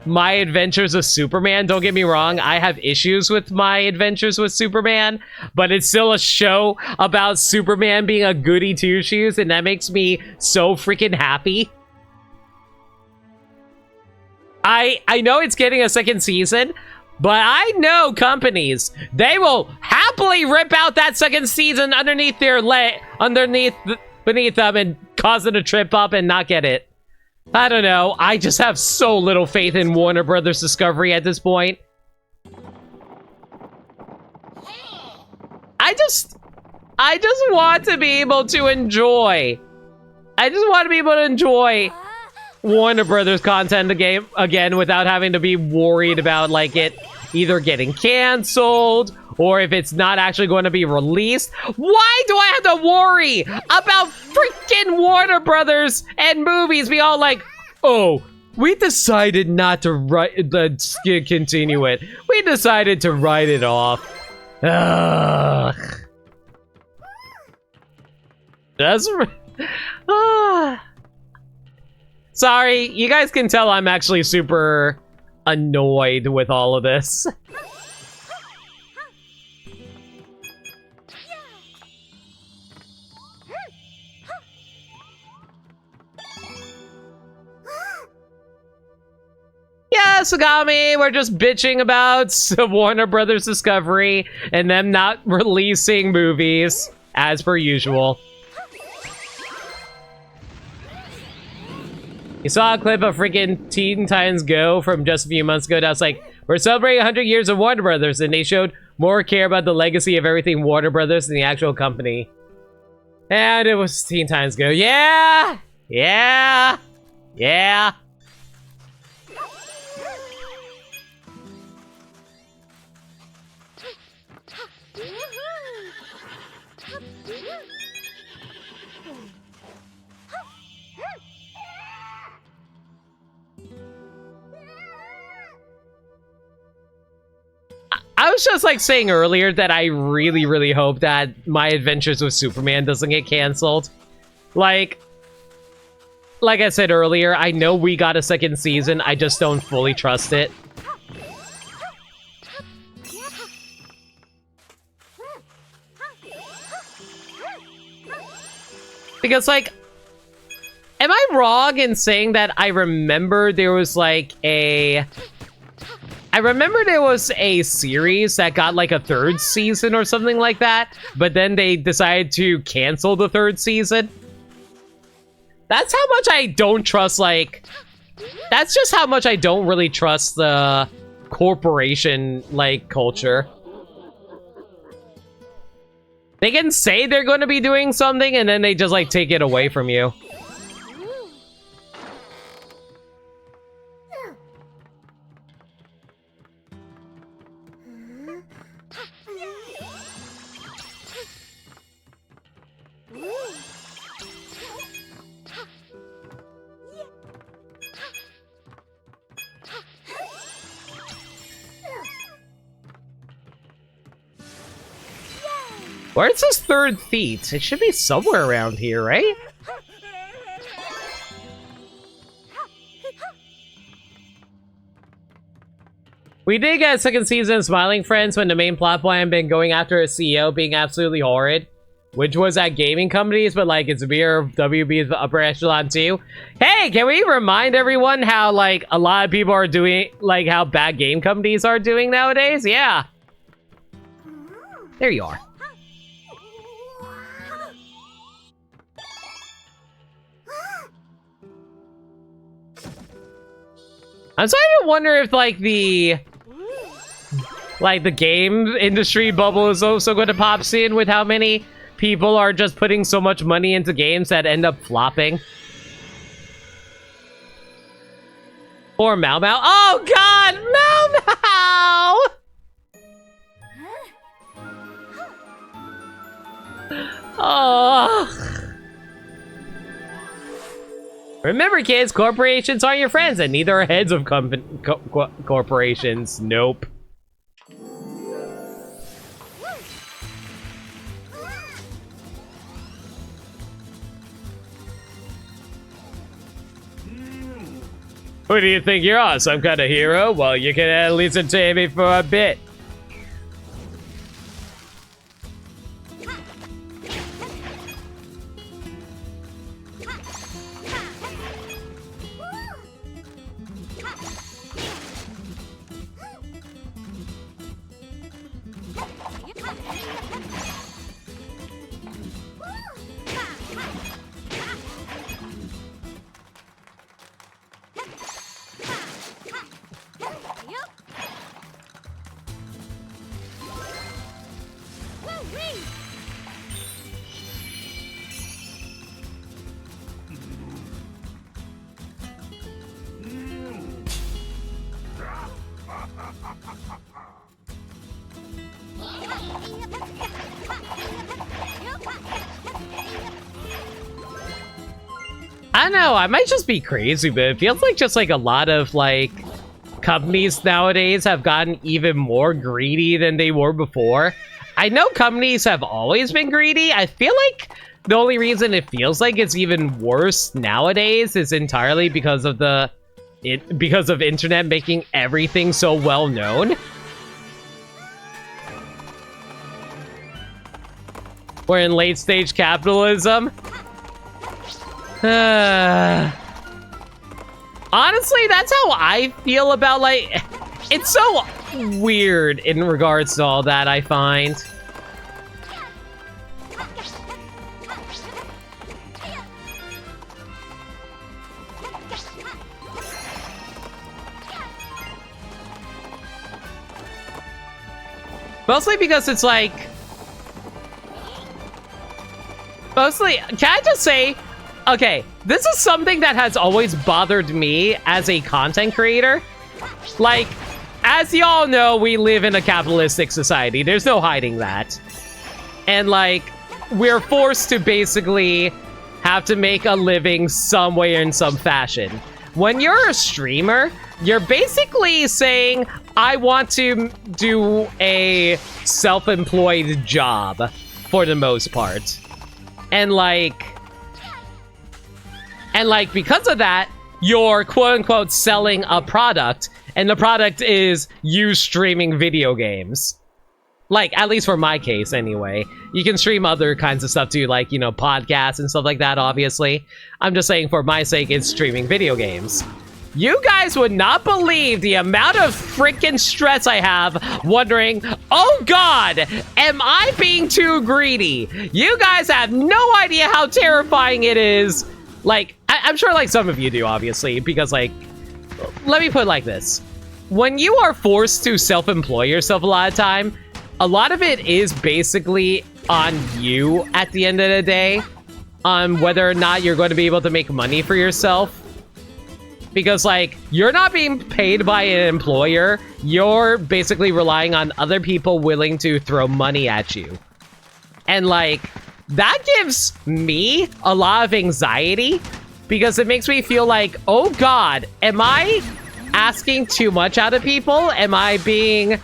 My Adventures with Superman. Don't get me wrong, I have issues with My Adventures with Superman, but it's still a show about Superman being a goody two-shoes, and that makes me so freaking happy. I know it's getting a second season, but I know companies, they will happily rip out that second season underneath their beneath them and cause it to trip up and not get it. I don't know. I just have so little faith in Warner Brothers Discovery at this point. I just want to be able to enjoy. I just want to be able to enjoy Warner Brothers content again without having to be worried about like it either getting canceled or if it's not actually going to be released. Why do I have to worry about freaking Warner Brothers and movies? Be all like, oh, we decided not to continue it. We decided to write it off. Ugh. That's sorry, you guys can tell I'm actually super annoyed with all of this. Yeah, Sagami, we're just bitching about Warner Brothers Discovery and them not releasing movies, as per usual. You saw a clip of freaking Teen Titans Go from just a few months ago. That's like, we're celebrating 100 years of Warner Brothers, and they showed more care about the legacy of everything Warner Brothers than the actual company. And it was Teen Titans Go. Yeah! Yeah! Yeah! I was just like saying earlier that I really, really hope that My Adventures with Superman doesn't get canceled. Like I said earlier, I know we got a second season, I just don't fully trust it. Because like, am I wrong in saying that I remember there was like a... I remember there was a series that got like a third season or something like that, but then they decided to cancel the third season. That's how much I don't trust, like... That's just how much I don't really trust the corporation, like, culture. They can say they're going to be doing something, and then they just, like, take it away from you. Where's his third feet? It should be somewhere around here, right? We did get a second season of Smiling Friends when the main plot point had been going after a CEO being absolutely horrid, which was at gaming companies, but like it's mere WB's upper echelon too. Hey, can we remind everyone how like a lot of people are doing, like how bad game companies are doing nowadays? Yeah. There you are. I'm starting to wonder if, like, the game industry bubble is also going to pop soon with how many people are just putting so much money into games that end up flopping. Or Mau Mau. Oh, God! Mau Mau! Oh... Remember, kids, corporations aren't your friends, and neither are heads of corporations. Nope. Who do you think you are? Some kind of hero? Well, you can at least entertain me for a bit. I don't know, I might just be crazy, but it feels like just like a lot of like companies nowadays have gotten even more greedy than they were before. I know companies have always been greedy. I feel like the only reason it feels like it's even worse nowadays is entirely because of because of internet making everything so well known. We're in late stage capitalism. Honestly, that's how I feel about, like, it's so weird in regards to all that, I find. Mostly because it's like... Mostly, can I just say... Okay, this is something that has always bothered me as a content creator. Like, as y'all know, we live in a capitalistic society. There's no hiding that. And, like, we're forced to basically have to make a living some way or in some fashion. When you're a streamer, you're basically saying, I want to do a self-employed job, for the most part. And, like, because of that, you're quote-unquote selling a product, and the product is you streaming video games. Like, at least for my case, anyway. You can stream other kinds of stuff too, like, you know, podcasts and stuff like that, obviously. I'm just saying, for my sake, it's streaming video games. You guys would not believe the amount of freaking stress I have wondering, oh god, am I being too greedy? You guys have no idea how terrifying it is. Like, I'm sure, like, some of you do, obviously, because, like, let me put it like this. When you are forced to self-employ yourself a lot of time, a lot of it is basically on you at the end of the day, on whether or not you're going to be able to make money for yourself. Because, like, you're not being paid by an employer, you're basically relying on other people willing to throw money at you. And, like... that gives me a lot of anxiety because it makes me feel like, oh god, am I asking too much out of people? Am I being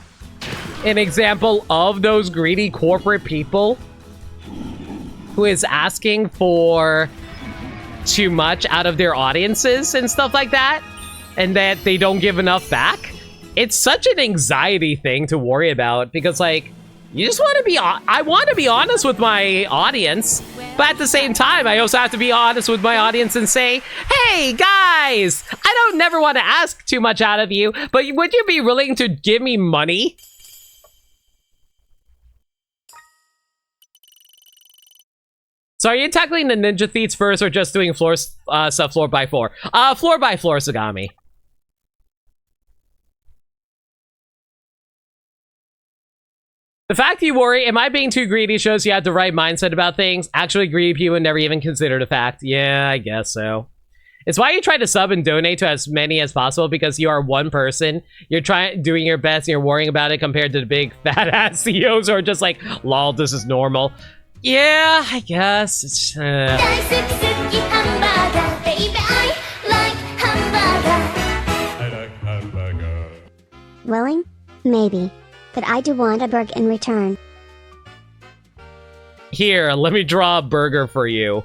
an example of those greedy corporate people who is asking for too much out of their audiences and stuff like that, and that they don't give enough back? It's such an anxiety thing to worry about because, like, you just want to be... I want to be honest with my audience, but at the same time, I also have to be honest with my audience and say, hey, guys, I don't never want to ask too much out of you, but would you be willing to give me money? So are you tackling the ninja thieves first or just doing floor stuff floor by floor? Floor by floor, Sagami. The fact you worry, am I being too greedy, shows you have the right mindset about things. Actually, greedy people never even consider the fact. Yeah, I guess so. It's why you try to sub and donate to as many as possible, because you are one person. You're doing your best and you're worrying about it compared to the big fat ass CEOs who are just like, lol, this is normal. Yeah, I guess. It's, Willing? Maybe. But I do want a burger in return. Here, let me draw a burger for you.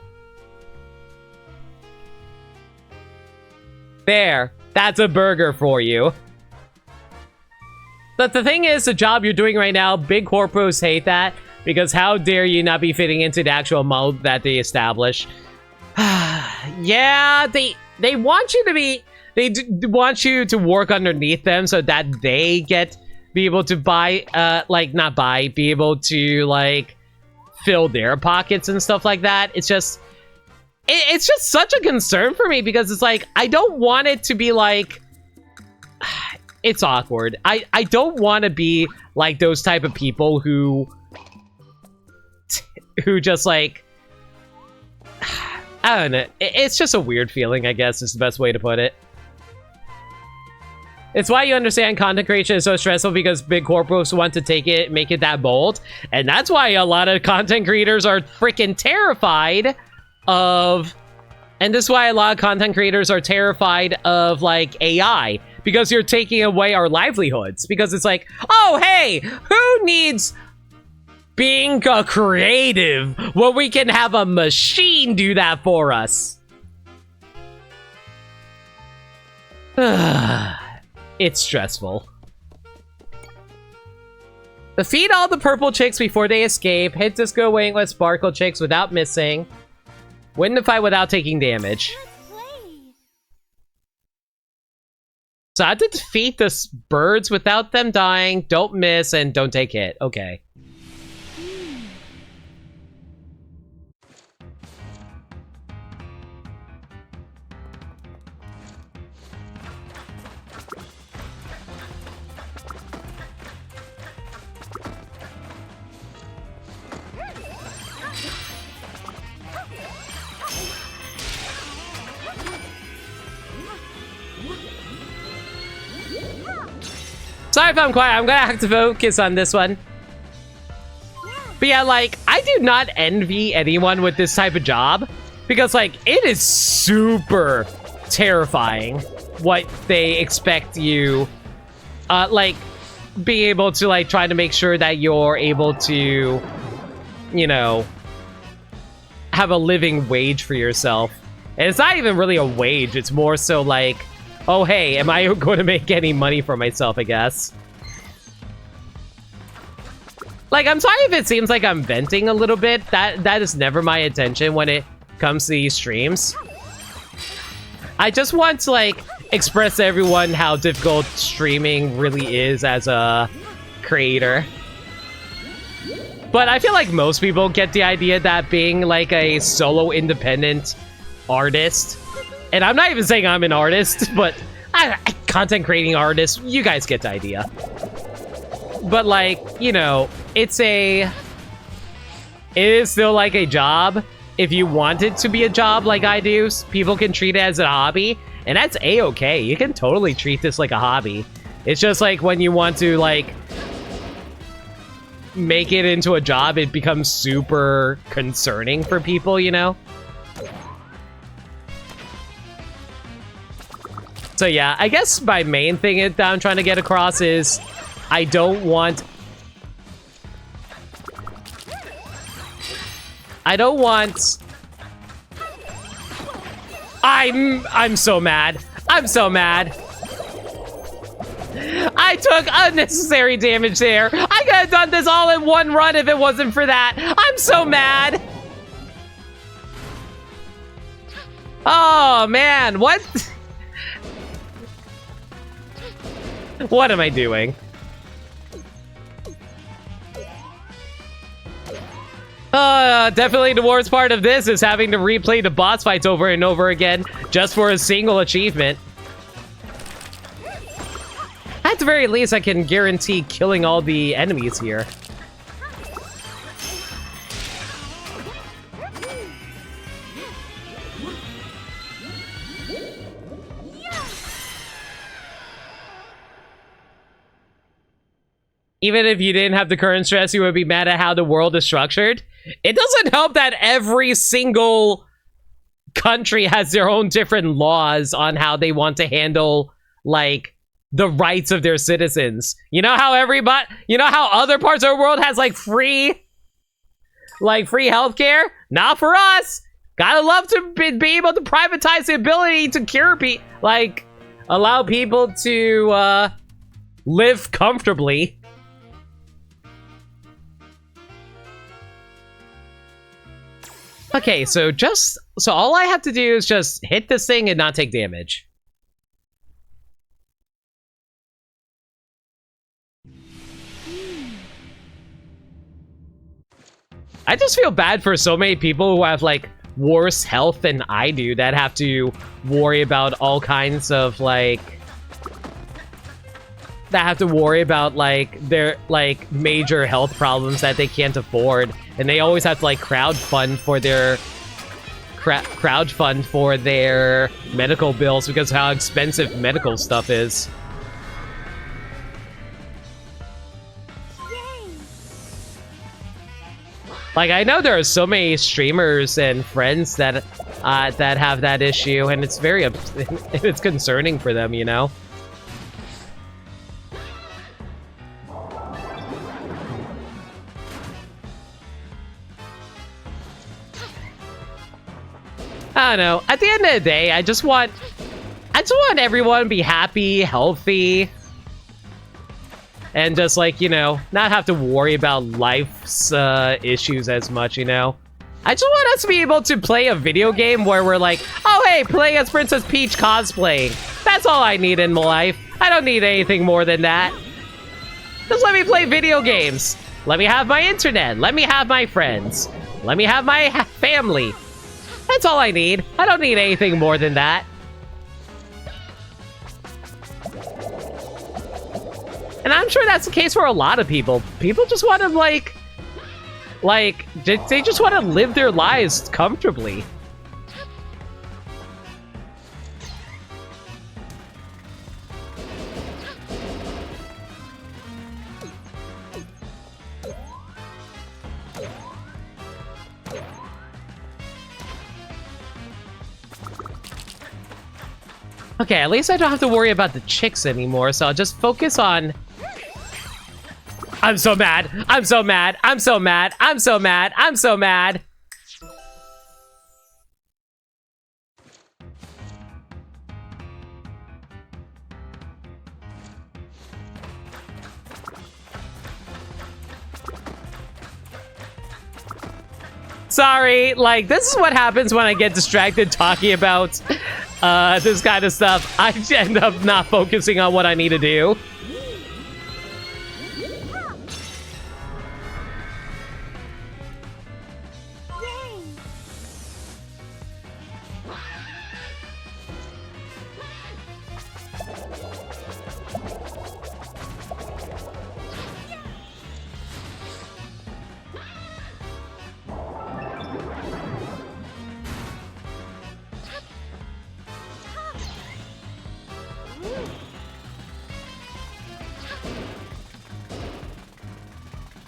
There, that's a burger for you. But the thing is, the job you're doing right now, big corporates hate that, because how dare you not be fitting into the actual mold that they establish. Yeah, they want you to be... They want you to work underneath them so that they get be able to buy, like, not buy, be able to, like, fill their pockets and stuff like that. It's just, it's just such a concern for me because it's like, I don't want it to be like, it's awkward. I don't want to be like those type of people who just like, I don't know. It's just a weird feeling, I guess, is the best way to put it. It's why you understand content creation is so stressful because big corporates want to make it that bold. And that's why a lot of content creators are freaking terrified of, and this is why a lot of content creators are terrified of like AI, because you're taking away our livelihoods. Because it's like, oh, hey, who needs being a creative when we can have a machine do that for us? It's stressful. Defeat all the purple chicks before they escape. Hit disco wing with sparkle chicks without missing. Win the fight without taking damage. So I have to defeat the birds without them dying. Don't miss and don't take hit. Okay. Sorry if I'm quiet, I'm gonna have to focus on this one. But yeah, like, I do not envy anyone with this type of job. Because, like, it is super terrifying what they expect you, like, be able to, like, try to make sure that you're able to, you know, have a living wage for yourself. And it's not even really a wage, it's more so like, oh, hey, am I going to make any money for myself, I guess? Like, I'm sorry if it seems like I'm venting a little bit. That is never my intention when it comes to these streams. I just want to, like, express to everyone how difficult streaming really is as a creator. But I feel like most people get the idea that being, like, a solo independent artist, and I'm not even saying I'm an artist, but content creating artist, you guys get the idea. But like, you know, it is still like a job. If you want it to be a job like I do, people can treat it as a hobby, and that's a-okay. You can totally treat this like a hobby. It's just like when you want to like make it into a job, it becomes super concerning for people, you know? So yeah, I guess my main thing that I'm trying to get across is I don't want... I'm so mad. I'm so mad. I took unnecessary damage there. I could have done this all in one run if it wasn't for that. I'm so mad. Oh, man. What? What am I doing? Definitely the worst part of this is having to replay the boss fights over and over again just for a single achievement. At the very least, I can guarantee killing all the enemies here. Even if you didn't have the current stress, you would be mad at how the world is structured. It doesn't help that every single country has their own different laws on how they want to handle, like, the rights of their citizens. You know how other parts of the world has, like, free healthcare? Not for us. Gotta love to be able to privatize the ability to cure people, like, allow people to, live comfortably. Okay, so all I have to do is just hit this thing and not take damage. I just feel bad for so many people who have, like, worse health than I do that have to worry about all kinds of, like... That have to worry about, like, their, like, major health problems that they can't afford. And they always have to, like, crowdfund for their medical bills because of how expensive medical stuff is. Like, I know there are so many streamers and friends that that have that issue, and it's very it's concerning for them, you know. I don't know. At the end of the day, I just want everyone to be happy, healthy, and just, like, you know, not have to worry about life's issues as much, you know? I just want us to be able to play a video game where we're like, oh, hey, playing as Princess Peach cosplaying. That's all I need in my life. I don't need anything more than that. Just let me play video games. Let me have my internet. Let me have my friends. Let me have my family. That's all I need. I don't need anything more than that. And I'm sure that's the case for a lot of people. People just want to, they just want to live their lives comfortably. Okay, at least I don't have to worry about the chicks anymore, so I'll just focus on... I'm so mad! I'm so mad! I'm so mad! I'm so mad! I'm so mad! Sorry, like, this is what happens when I get distracted talking about this kind of stuff. I end up not focusing on what I need to do.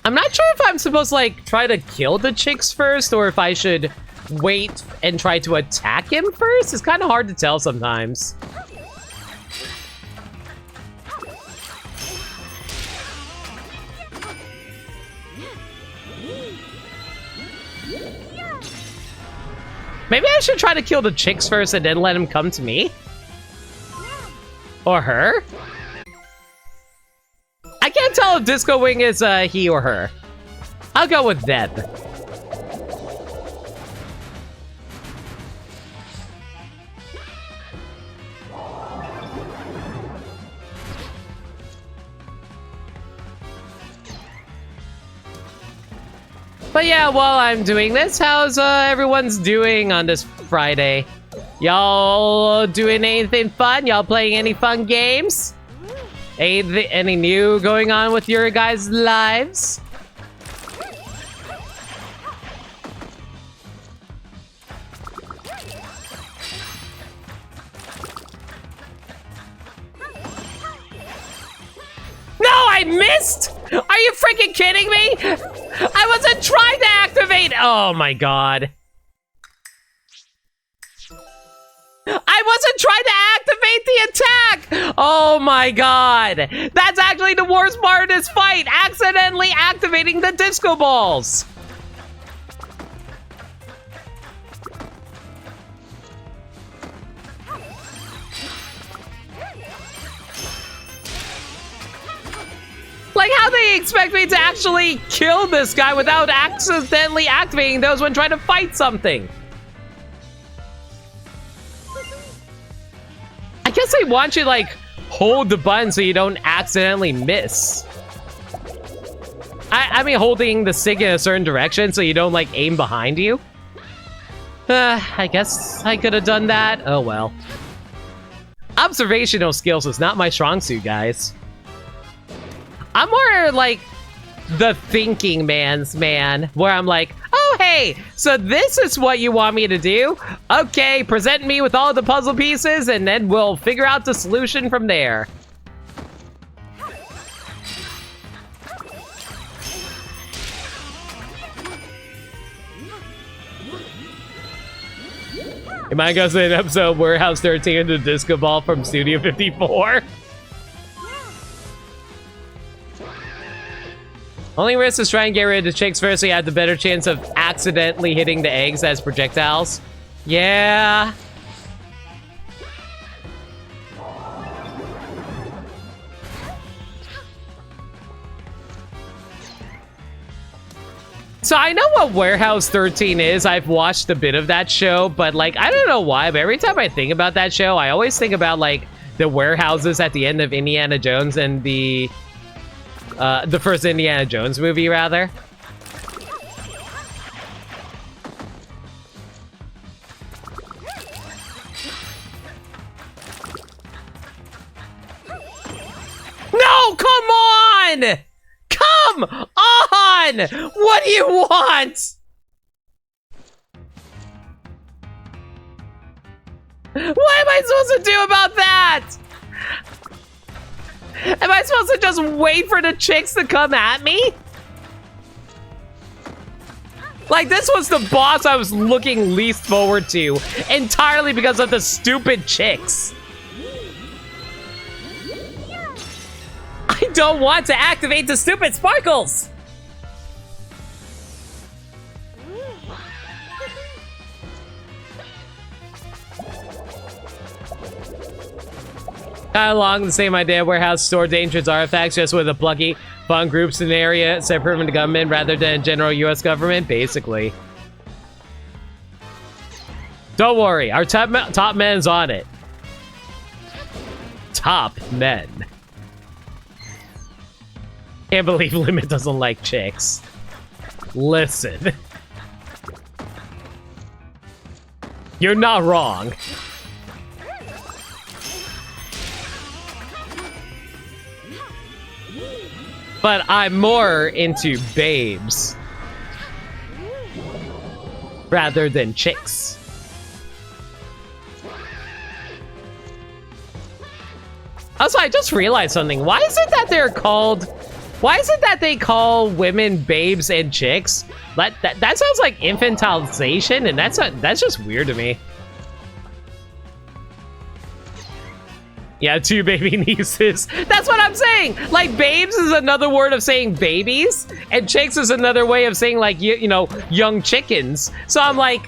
I'm not sure if I'm supposed to, like, try to kill the chicks first, or if I should wait and try to attack him first. It's kind of hard to tell sometimes. Maybe I should try to kill the chicks first and then let him come to me? Or her? I can't tell if Disco Wing is he or her. I'll go with them. But yeah, while I'm doing this, how's everyone's doing on this Friday? Y'all doing anything fun? Y'all playing any fun games? Any new going on with your guys' lives? No, I missed! Are you freaking kidding me? I wasn't trying to activate. Oh my god. I wasn't trying to activate the attack! Oh my god! That's actually the worst part of this fight! Accidentally activating the disco balls! Like, how they expect me to actually kill this guy without accidentally activating those when trying to fight something? I guess they want you to, like, hold the button so you don't accidentally miss. I mean, holding the stick in a certain direction so you don't, like, aim behind you. I guess I could have done that. Oh, well. Observational skills is not my strong suit, guys. I'm more, like, the thinking man's man, where I'm like, oh, hey, so this is what you want me to do? Okay, present me with all the puzzle pieces, and then we'll figure out the solution from there. It might go to an episode Warehouse 13 into Disco Ball from Studio 54. Only risk is trying to get rid of the chicks first so you have the better chance of accidentally hitting the eggs as projectiles. Yeah. So I know what Warehouse 13 is. I've watched a bit of that show, but like, I don't know why, but every time I think about that show, I always think about like the warehouses at the end of Indiana Jones and the first Indiana Jones movie, rather. No, come on! Come on! What do you want? What am I supposed to do about that? Am I supposed to just wait for the chicks to come at me? Like, this was the boss I was looking least forward to, entirely because of the stupid chicks. I don't want to activate the stupid sparkles! Kind of along the same idea, warehouse store dangerous artifacts just with a plucky fun groups in the area separate from the government rather than general US government, basically. Don't worry, our top men's on it. Top men. Can't believe Limit doesn't like chicks. Listen. You're not wrong. But I'm more into babes rather than chicks. Also, I just realized something. Why is it that they call women babes and chicks? That sounds like infantilization, and that's just weird to me. Yeah, 2 baby nieces. That's what I'm saying. Like, babes is another word of saying babies, and chicks is another way of saying, like, you know, young chickens. So I'm like,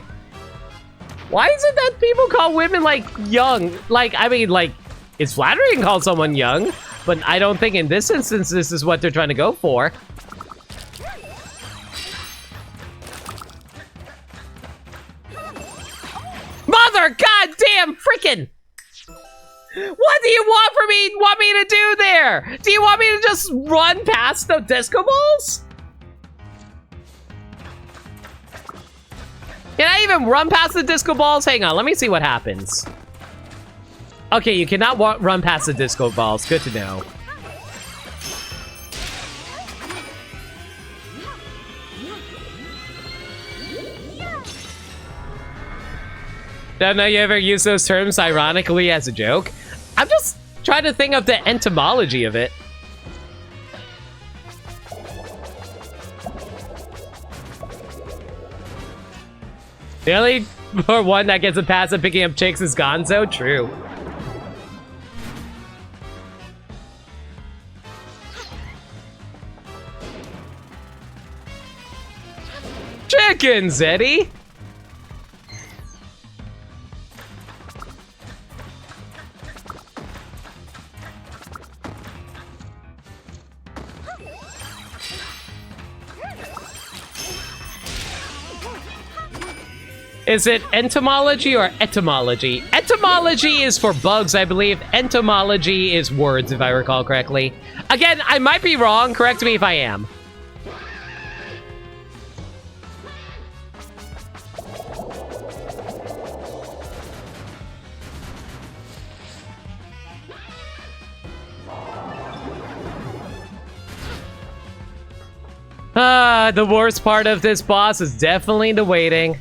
why is it that people call women, like, young? Like, I mean, like, it's flattering to call someone young, but I don't think in this instance this is what they're trying to go for. Mother goddamn frickin'! What do you want me to do there? Do you want me to just run past the disco balls? Can I even run past the disco balls? Hang on, let me see what happens. Okay, you cannot run past the disco balls. Good to know. Don't know you ever use those terms ironically as a joke? I'm just trying to think of the etymology of it. The only one that gets a pass at picking up chicks is Gonzo. True. Chickens, Eddie! Is it entomology or etymology? Etymology is for bugs, I believe. Entomology is words, if I recall correctly. Again, I might be wrong. Correct me if I am. The worst part of this boss is definitely the waiting.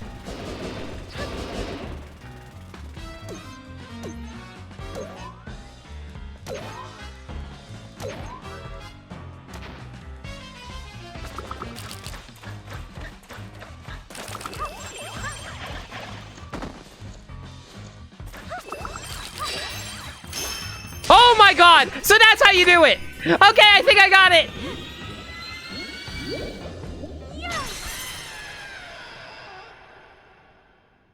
Oh my god! So that's how you do it! Okay, I think I got it!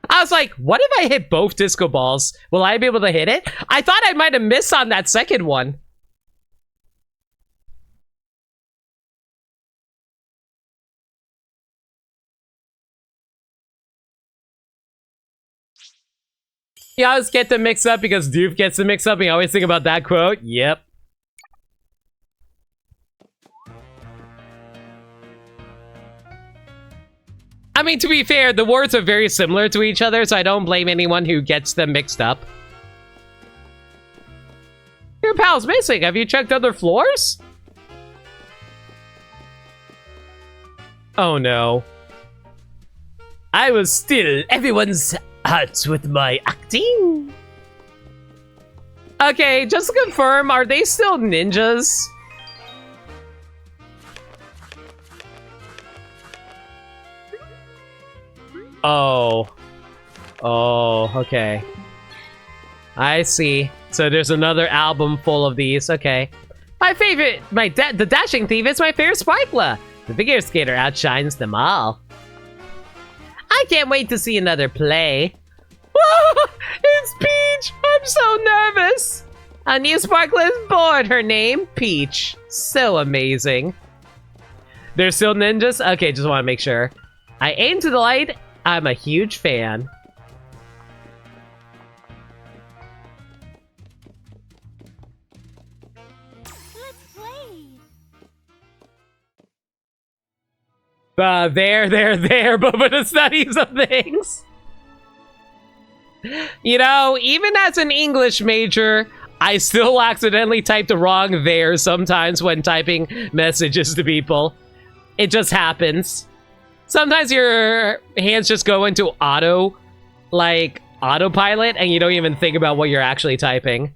I was like, what if I hit both disco balls? Will I be able to hit it? I thought I might have missed on that second one. You always get them mixed up because Doof gets them mixed up and you always think about that quote. Yep. I mean, to be fair, the words are very similar to each other, so I don't blame anyone who gets them mixed up. Your pal's missing. Have you checked other floors? Oh no. I was still everyone's hearts with my acting. Okay, just to confirm, are they still ninjas? Oh. Oh, okay. I see. So there's another album full of these. Okay. My favorite, the Dashing Thief is my favorite sparkler. The figure skater outshines them all. I can't wait to see another play. It's Peach! I'm so nervous! A new sparkler is born, her name, Peach. So amazing. They're still ninjas? Okay, just want to make sure. I aim to the light. I'm a huge fan. Let's play. There, but for the studies of things. You know, even as an English major, I still accidentally type the wrong there sometimes when typing messages to people. It just happens. Sometimes your hands just go into autopilot and you don't even think about what you're actually typing.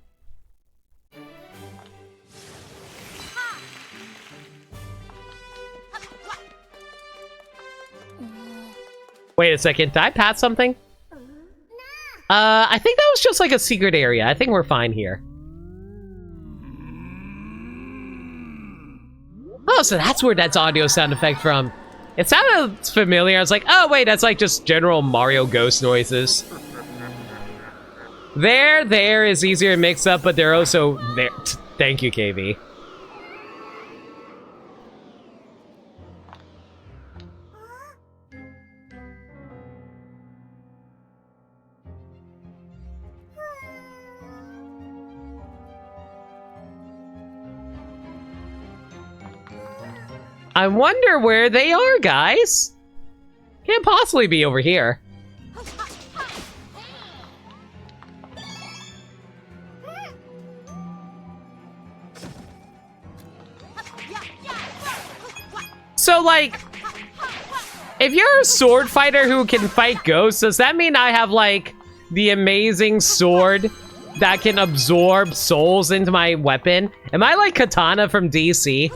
Wait a second, did I pass something? I think that was just like a secret area. I think we're fine here. Oh, so that's where that's audio sound effect from. It sounded familiar. I was like, oh wait, that's like just general Mario ghost noises. There is easier to mix up, but they're also there. Thank you, KV. I wonder where they are, guys. Can't possibly be over here. So, like, if you're a sword fighter who can fight ghosts, does that mean I have, like, the amazing sword that can absorb souls into my weapon? Am I like Katana from DC?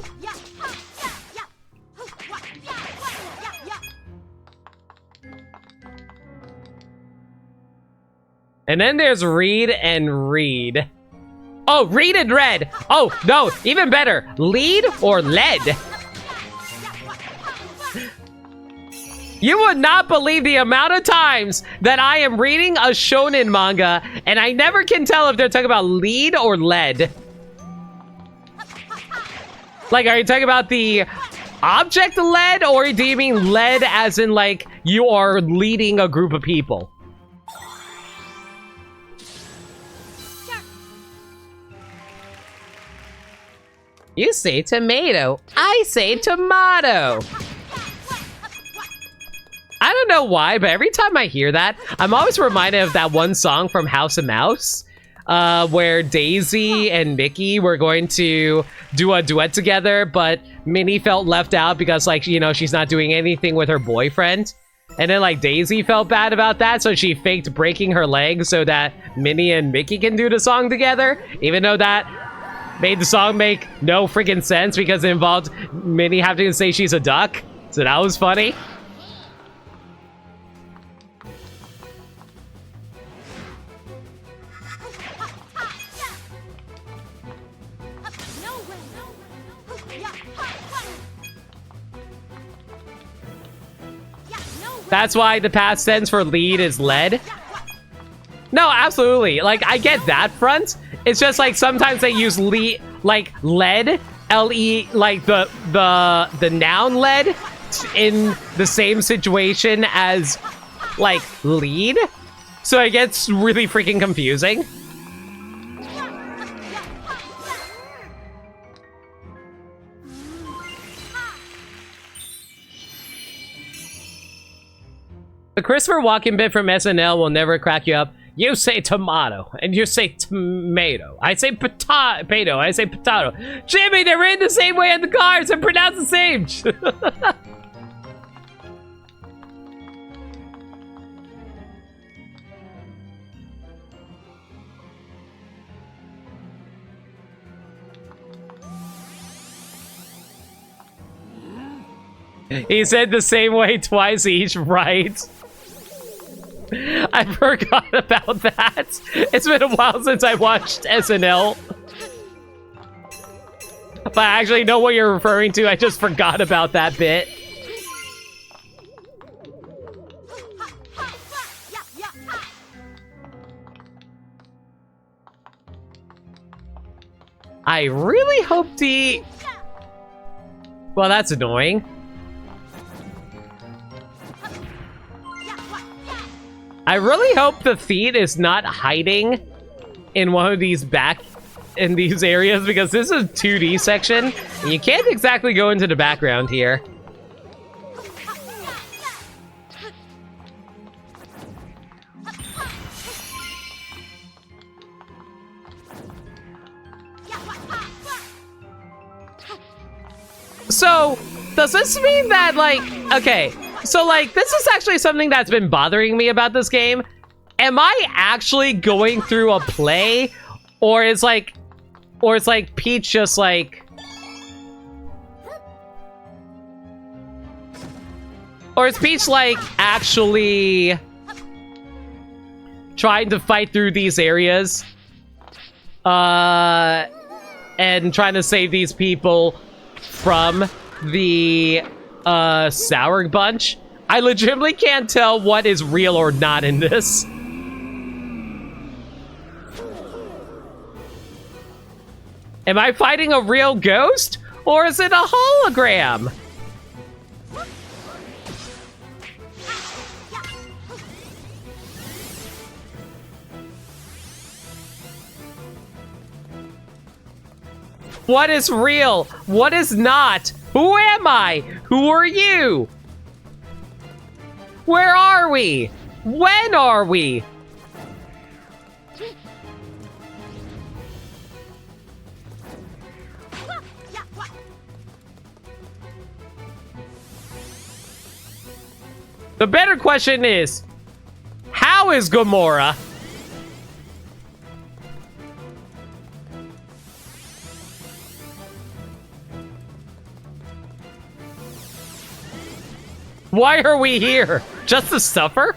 And then there's Reed and Reed. Oh, Reed and Red. Oh, no, even better. Lead or lead? You would not believe the amount of times that I am reading a shonen manga and I never can tell if they're talking about lead or lead. Like, are you talking about the object lead, or do you mean lead as in, like, you are leading a group of people? You say tomato, I say tomato. I don't know why, but every time I hear that, I'm always reminded of that one song from House of Mouse. where Daisy and Mickey were going to do a duet together, but Minnie felt left out because, like, you know, she's not doing anything with her boyfriend. And then, like, Daisy felt bad about that, so she faked breaking her leg so that Minnie and Mickey can do the song together, even though that made the song make no freaking sense because it involved Minnie having to say she's a duck. So that was funny. That's why the past tense for lead is led. No, absolutely. Like, I get that front. It's just like sometimes they use lead, like lead, L-E, like the noun lead in the same situation as like lead. So it gets really freaking confusing. The Christopher Walken bit from SNL will never crack you up. You say tomato, and you say tomato. I say potato, I say potato. Jimmy, they're in the same way in the cars and pronounce the same. He said the same way twice each, right? I forgot about that. It's been a while since I watched SNL. But I actually know what you're referring to. I just forgot about that bit. I really hope the... Well, that's annoying. I really hope the feed is not hiding in one of these in these areas, because this is a 2D section and you can't exactly go into the background here. So, does this mean that, like, okay, so, like, this is actually something that's been bothering me about this game. Am I actually going through a play? Or is, like, Peach just, like... Or is Peach, like, actually trying to fight through these areas? And trying to save these people from the... Sour Bunch? I legitimately can't tell what is real or not in this. Am I fighting a real ghost? Or is it a hologram? What is real? What is not? Who am I? Who are you? Where are we? When are we? The better question is, how is Gamora? Why are we here? Just to suffer?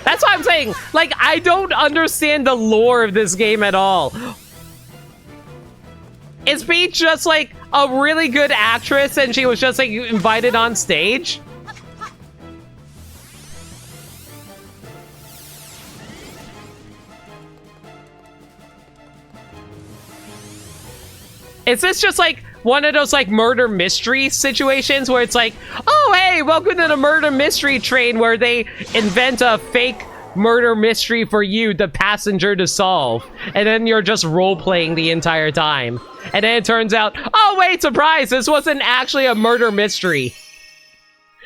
That's what I'm saying. Like, I don't understand the lore of this game at all. Is Peach just, like, a really good actress and she was just, like, invited on stage? Is this just like one of those like murder mystery situations where it's like, oh hey, welcome to the murder mystery train where they invent a fake murder mystery for you, the passenger, to solve. And then you're just role-playing the entire time. And then it turns out, oh wait, surprise, this wasn't actually a murder mystery.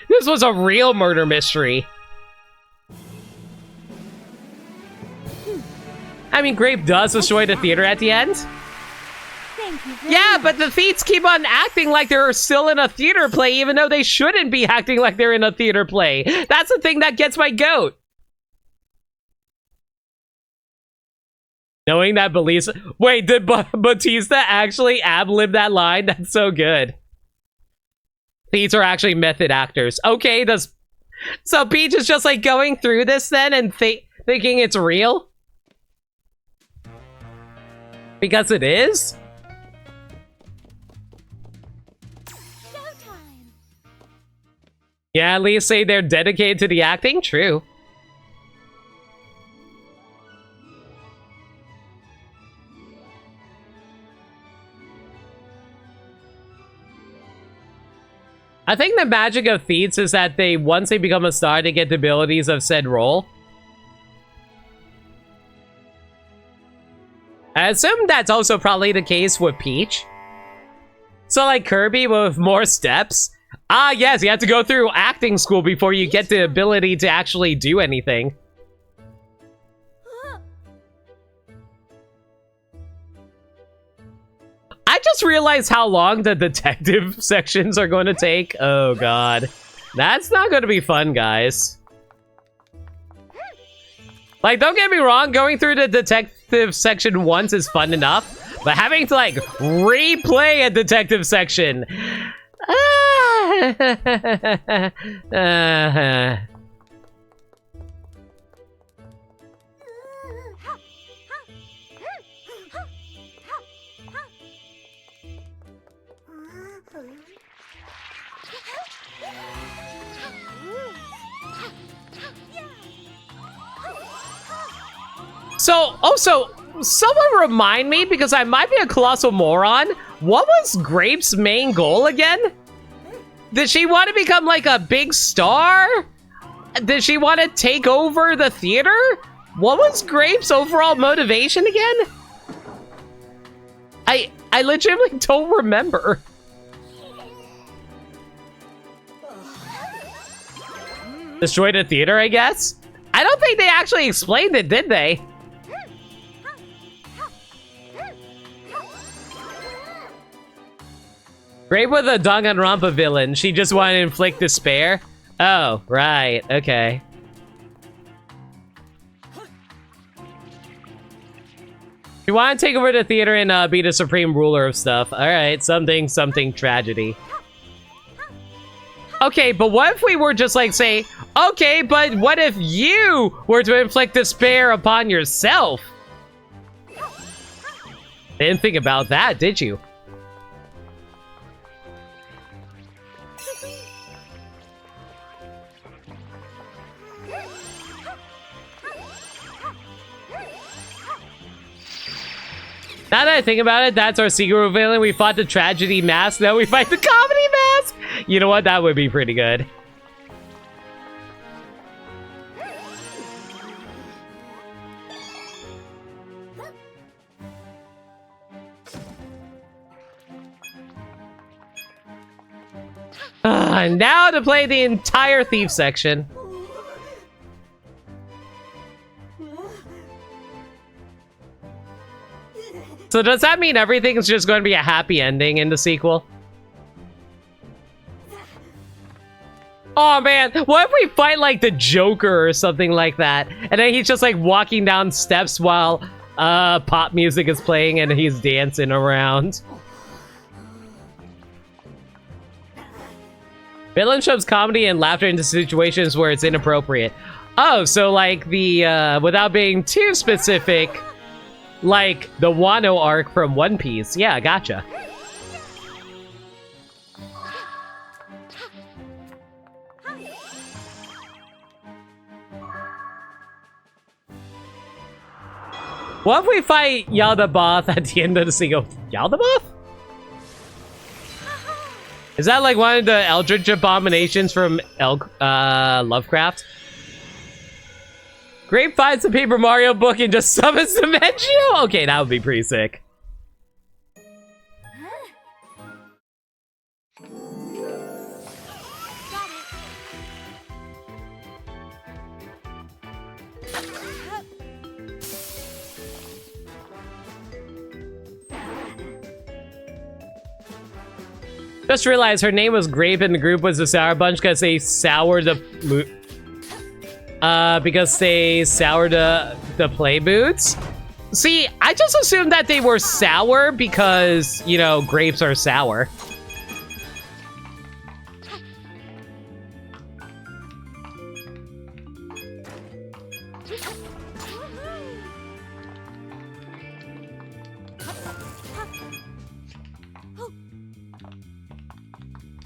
This was a real murder mystery. I mean, Grape does destroy the theater at the end. Thank you very Yeah, much. but the Thieves keep on acting like they're still in a theater play, even though they shouldn't be acting like they're in a theater play. That's the thing that gets my goat. Knowing that wait, did Batista actually ad-lib that line? That's so good. These are actually method actors. Okay, so Peach is just like going through this then and thinking it's real? Because it is? Showtime. Yeah, at least say they're dedicated to the acting? True. I think the magic of Thieves is that once they become a star, they get the abilities of said role. I assume that's also probably the case with Peach. So like Kirby with more steps. Ah, yes, you have to go through acting school before you get the ability to actually do anything. I just realized how long the detective sections are going to take. Oh god. That's not going to be fun, guys. Like, don't get me wrong, going through the detective section once is fun enough, but having to, like, replay a detective section... So, also, someone remind me, because I might be a colossal moron, what was Grape's main goal again? Did she want to become, like, a big star? Did she want to take over the theater? What was Grape's overall motivation again? I legitimately don't remember. Destroy the theater, I guess? I don't think they actually explained it, did they? Grape was a Danganronpa villain. She just wanted to inflict despair. Oh, right. Okay. You want to take over the theater and be the supreme ruler of stuff. Alright, something tragedy. Okay, but what if we were just like say, okay, but what if you were to inflict despair upon yourself? Didn't think about that, did you? Now that I think about it, that's our secret villain. We fought the tragedy mask, now we fight the comedy mask! You know what? That would be pretty good. Now to play the entire thief section. So does that mean everything's just going to be a happy ending in the sequel? Oh man, what if we fight like the Joker or something like that? And then he's just like walking down steps while pop music is playing and he's dancing around. Villain shoves comedy and laughter into situations where it's inappropriate. Oh, so like the, without being too specific, like the Wano arc from One Piece. Yeah, gotcha. What if we fight Yaldabaoth at the end of the single? Yaldabaoth? Is that like one of the Eldritch abominations from Lovecraft? Grape finds the Paper Mario book and just summons the Menchu? Okay, that would be pretty sick. Just realized her name was Grape and the group was the Sour Bunch because they soured the play boots. See, I just assumed that they were sour because, you know, grapes are sour.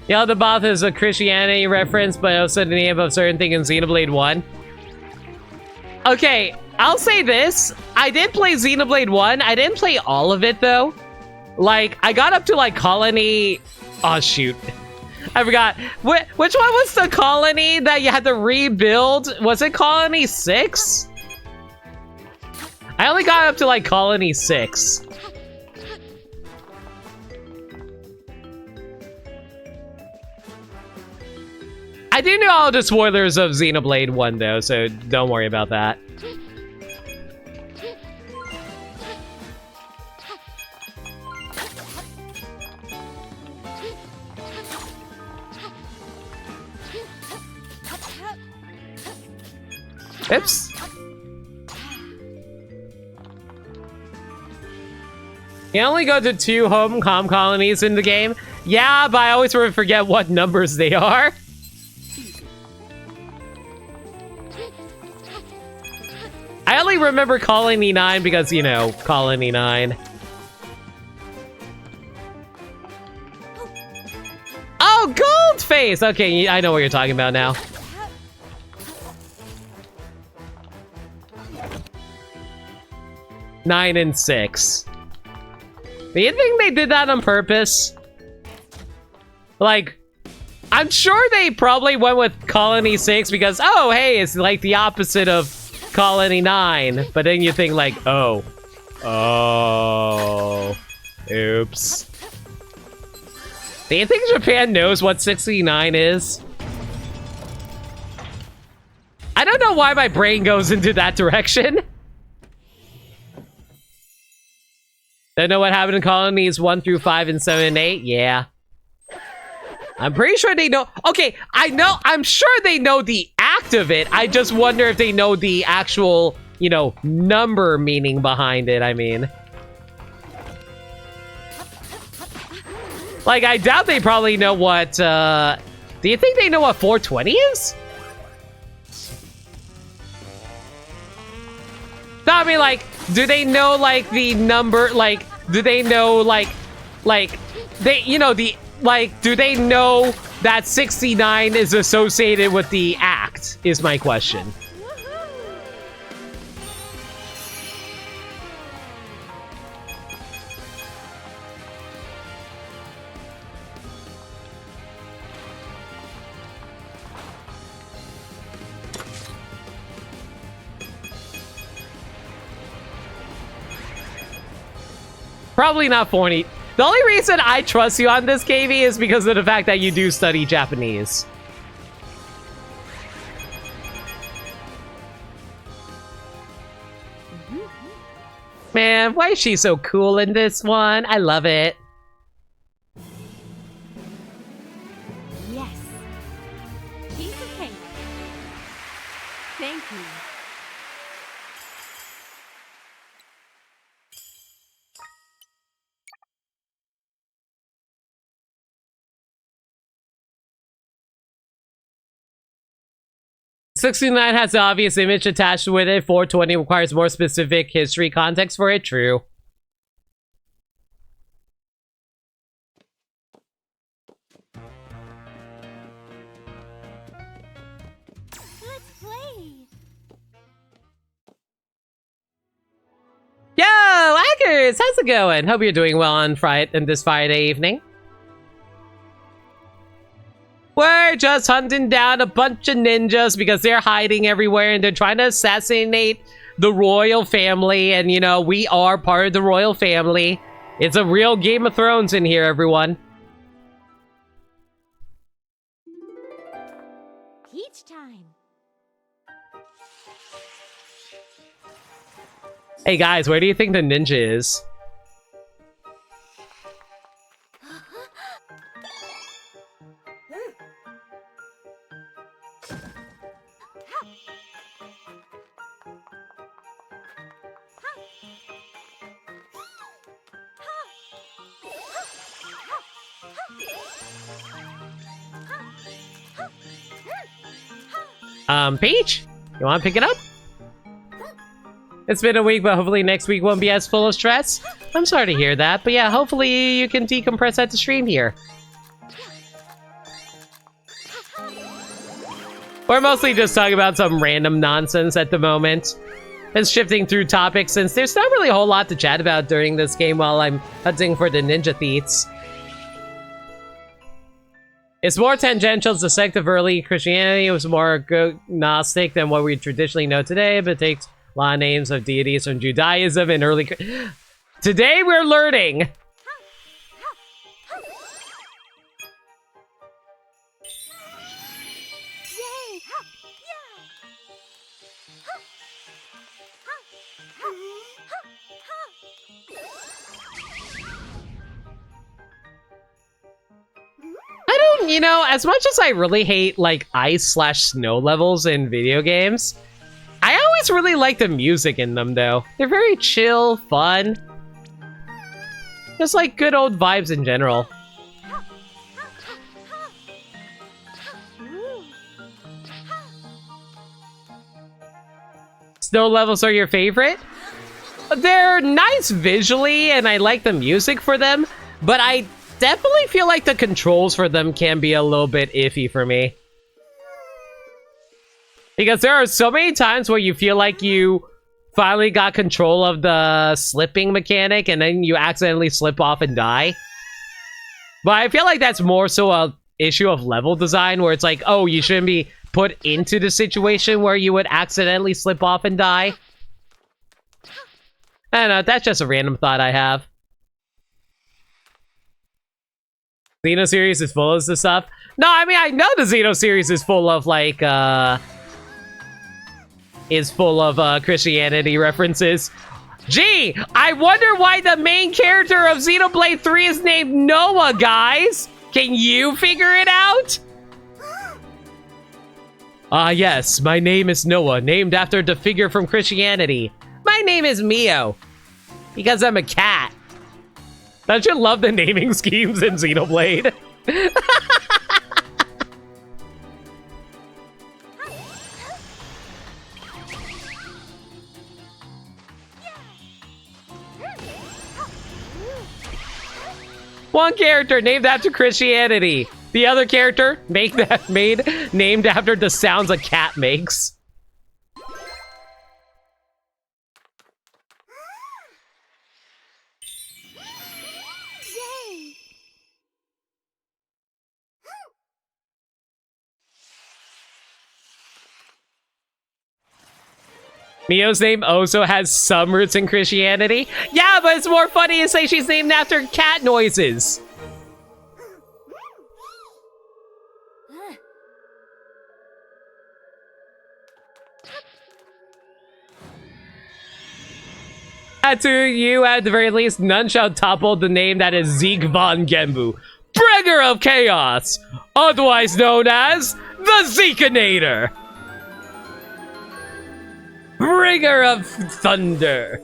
Yaldabaoth is a Christianity reference, but also the name of a certain thing in Xenoblade 1. Okay, I'll say this. I did play Xenoblade 1. I didn't play all of it, though. Like, I got up to, like, Colony... Oh, shoot. I forgot. Which one was the colony that you had to rebuild? Was it Colony 6? I only got up to, like, Colony 6. I do know all the spoilers of Xenoblade 1, though, so don't worry about that. Oops. You only go to 2 home com colonies in the game. Yeah, but I always forget what numbers they are. I only remember Colony 9 because, you know, Colony 9. Oh, Goldface! Okay, I know what you're talking about now. Nine and 6. Do you think they did that on purpose? Like, I'm sure they probably went with Colony 6 because, oh, hey, it's like the opposite of Colony 9, but then you think like, oh, oops. Do you think Japan knows what 69 is? I don't know why my brain goes into that direction. Don't know what happened in colonies 1 through 5 and 7 and 8? Yeah. I'm pretty sure they know. Okay, I'm sure they know the act of it. I just wonder if they know the actual, you know, number meaning behind it, I mean. Like, I doubt they probably know what, do you think they know what 420 is? No, I mean, like, do they know, like, the number, like, do they know, like, they, you know, the... Like, do they know that 69 is associated with the act, is my question. Probably not 40. The only reason I trust you on this, KV, is because of the fact that you do study Japanese. Man, why is she so cool in this one? I love it. Yes. Piece of cake. Thank you. 69 has the obvious image attached with it. 420 requires more specific history context for it. True. Let's play. Yo, Hackers! How's it going? Hope you're doing well on this Friday evening. We're just hunting down a bunch of ninjas because they're hiding everywhere and they're trying to assassinate the royal family. And, you know, we are part of the royal family. It's a real Game of Thrones in here, everyone. Peach time. Hey guys, where do you think the ninja is? Peach? You want to pick it up? It's been a week, but hopefully next week won't be as full of stress. I'm sorry to hear that, but yeah, hopefully you can decompress at the stream here. We're mostly just talking about some random nonsense at the moment. And shifting through topics since there's not really a whole lot to chat about during this game while I'm hunting for the ninja thieves. It's more tangential to the sect of early Christianity. It was more Gnostic than what we traditionally know today, but it takes a lot of names of deities from Judaism and early... Today we're learning! You know, as much as I really hate, like, ice/snow levels in video games, I always really like the music in them, though. They're very chill, fun. Just like good old vibes in general. Snow levels are your favorite? They're nice visually, and I like the music for them, but I definitely feel like the controls for them can be a little bit iffy for me. Because there are so many times where you feel like you finally got control of the slipping mechanic and then you accidentally slip off and die. But I feel like that's more so a issue of level design where it's like, oh, you shouldn't be put into the situation where you would accidentally slip off and die. I don't know, that's just a random thought I have. Xeno series is full of this stuff. No, I mean, I know the Xeno series is full of, like, Christianity references. Gee, I wonder why the main character of Xenoblade 3 is named Noah, guys! Can you figure it out? Ah, yes, my name is Noah, named after the figure from Christianity. My name is Mio, because I'm a cat. Don't you love the naming schemes in Xenoblade? One character named after Christianity. The other character named after the sounds a cat makes. Mio's name also has some roots in Christianity. Yeah, but it's more funny to say she's named after cat noises. To you, at the very least, none shall topple the name that is Zeke von Genbu, bringer of chaos, otherwise known as the Zekinator. Bringer of thunder.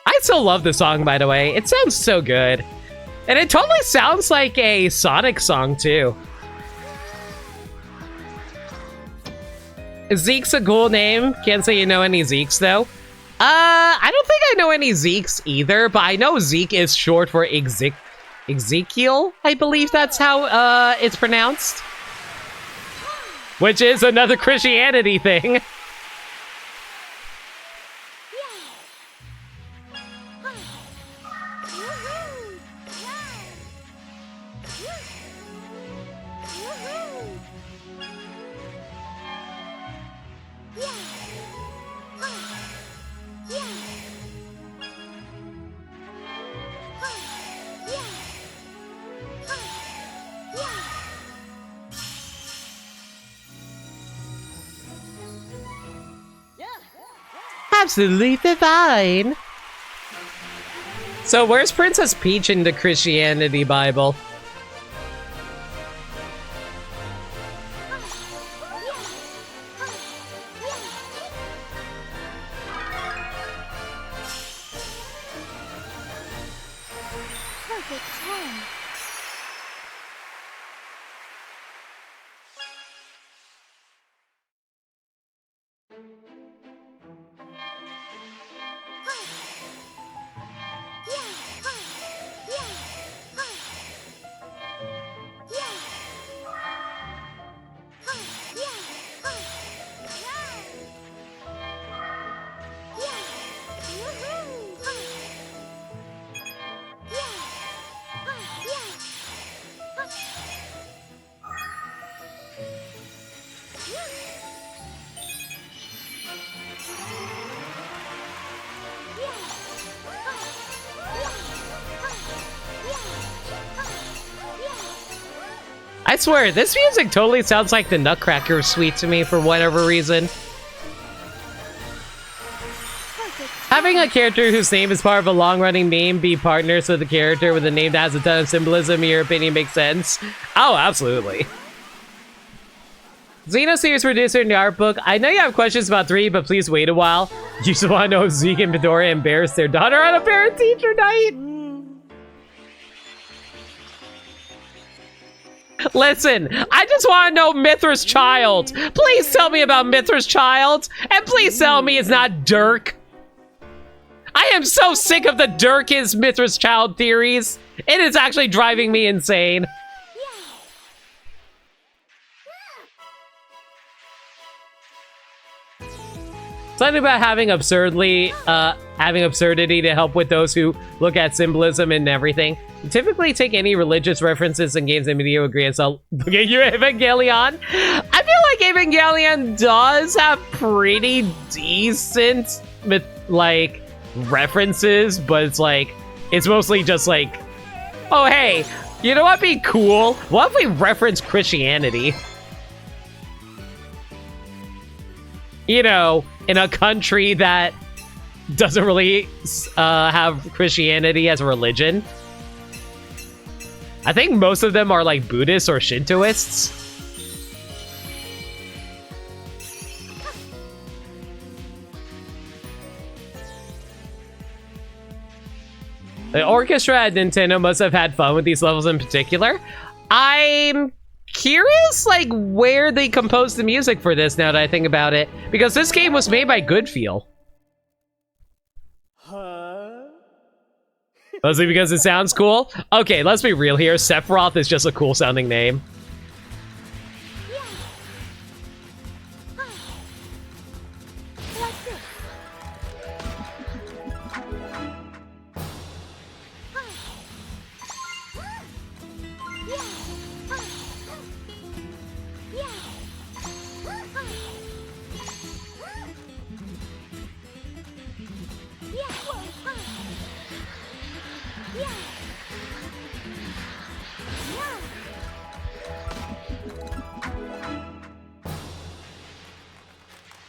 I still love the song, by the way. It sounds so good. And it totally sounds like a Sonic song, too. Zeke's a cool name. Can't say you know any Zekes, though. I don't think I know any Zekes either, but I know Zeke is short for Ezekiel. I believe that's how it's pronounced. Which is another Christianity thing. absolutely fine. So where's Princess Peach in the Christianity Bible? Perfect 10. I swear, this music totally sounds like the Nutcracker Suite to me for whatever reason. Having a character whose name is part of a long-running meme be partners with a character with a name that has a ton of symbolism, in your opinion, makes sense? Oh, absolutely. Xeno series producer in the art book. I know you have questions about 3, but please wait a while. You just want to know if Zeke and Midoriya embarrassed their daughter on a parent-teacher night? Listen, I just want to know Mithra's child. Please tell me about Mithra's child. And please tell me it's not Dirk. I am so sick of the Dirk is Mithra's child theories. It is actually driving me insane. Something about having absurdity to help with those who look at symbolism and everything. Typically take any religious references in games and media agree and so look at you, Evangelion. I feel like Evangelion does have pretty decent like references, but it's mostly just like, oh hey, you know what'd be cool? What if we reference Christianity? You know, in a country that doesn't really have Christianity as a religion. I think most of them are like Buddhists or Shintoists. The orchestra at Nintendo must have had fun with these levels in particular. I'm curious, like, where they composed the music for this now that I think about it. Because this game was made by Goodfeel. Mostly because it sounds cool? Okay, let's be real here. Sephiroth is just a cool sounding name.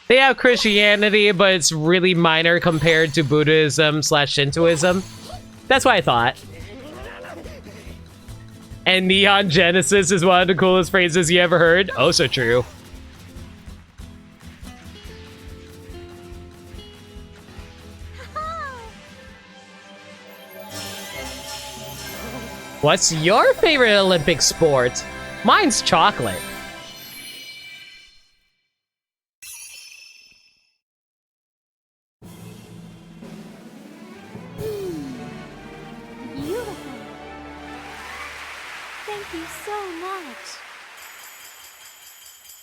They have Christianity, but it's really minor compared to Buddhism / Shintoism. That's what I thought. And Neon Genesis is one of the coolest phrases you ever heard. Oh, so true. What's your favorite Olympic sport? Mine's chocolate.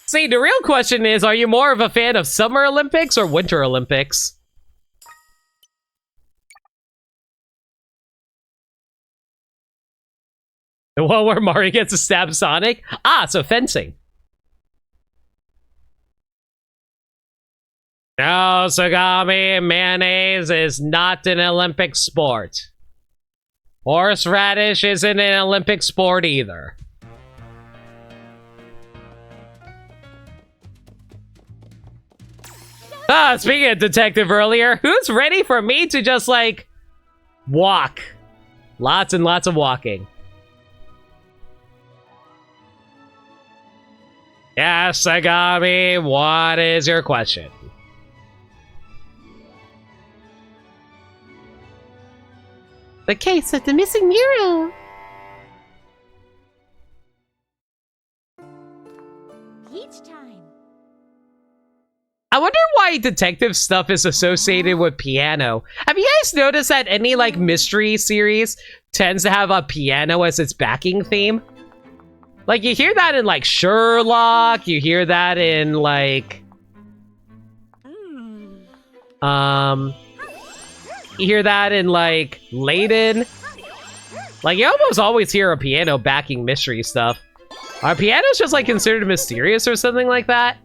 See, the real question is, are you more of a fan of Summer Olympics or Winter Olympics? The one where Mario gets to stab Sonic? Ah, so fencing. No, Sagami, mayonnaise is not an Olympic sport. Horseradish isn't an Olympic sport either. Ah, speaking of detective earlier, who's ready for me to just, like, walk? Lots and lots of walking. Yes, Sagami, what is your question? The case of the missing mural. Peach time. I wonder why detective stuff is associated with piano. Have you guys noticed that any, like, mystery series tends to have a piano as its backing theme? Like, you hear that in, like, Sherlock, you hear that in, like... You hear that in, like, Layden. Like, you almost always hear a piano backing mystery stuff. Are pianos just, like, considered mysterious or something like that?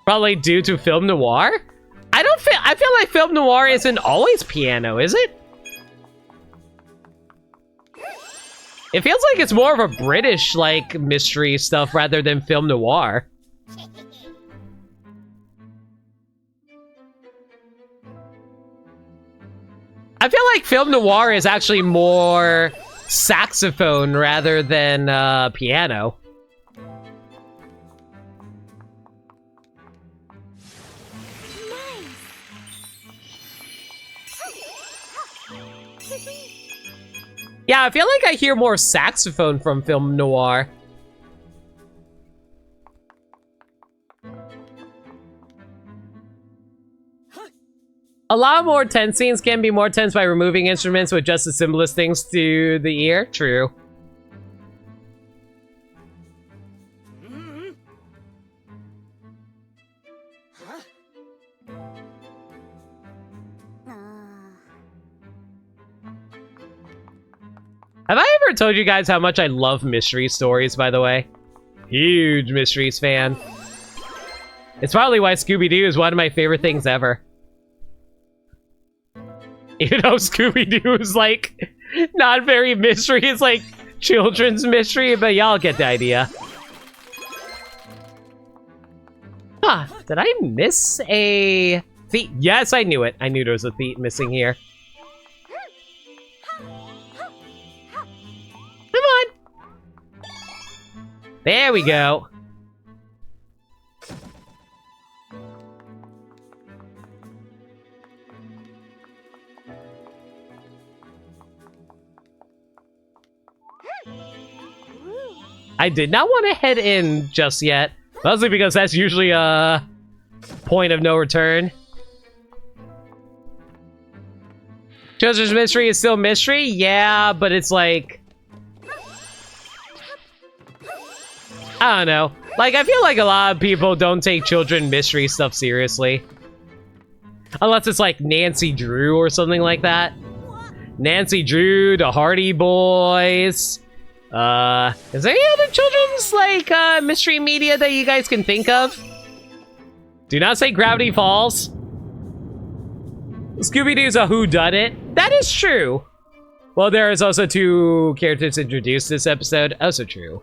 Probably due to film noir? I feel like film noir isn't always piano, is it? It feels like it's more of a British, like, mystery stuff rather than film noir. I feel like film noir is actually more saxophone rather than piano. Yeah, I feel like I hear more saxophone from film noir. A lot more tense scenes can be more tense by removing instruments with just the simplest things to the ear. True. Have I ever told you guys how much I love mystery stories, by the way? Huge mysteries fan. It's probably why Scooby-Doo is one of my favorite things ever. Even though Scooby-Doo is, like, not very mystery, it's like children's mystery, but y'all get the idea. Huh, did I miss a thief? Yes, I knew it. I knew there was a thief missing here. Come on. There we go. I did not want to head in just yet, mostly because that's usually a point of no return. Children's mystery is still mystery? Yeah, but it's like... I don't know. Like, I feel like a lot of people don't take children mystery stuff seriously. Unless it's like Nancy Drew or something like that. Nancy Drew, the Hardy Boys... is there any other children's, like, mystery media that you guys can think of? Do not say Gravity Falls. Scooby-Doo's a whodunit. That is true. Well, there is also 2 characters introduced this episode. Also true.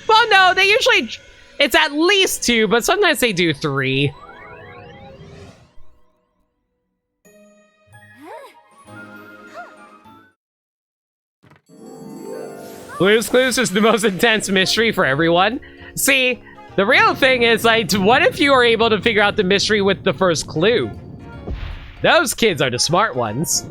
Well, no, they usually... It's at least 2, but sometimes they do 3. Blue's Clues is the most intense mystery for everyone. See, the real thing is, like, what if you are able to figure out the mystery with the first clue? Those kids are the smart ones.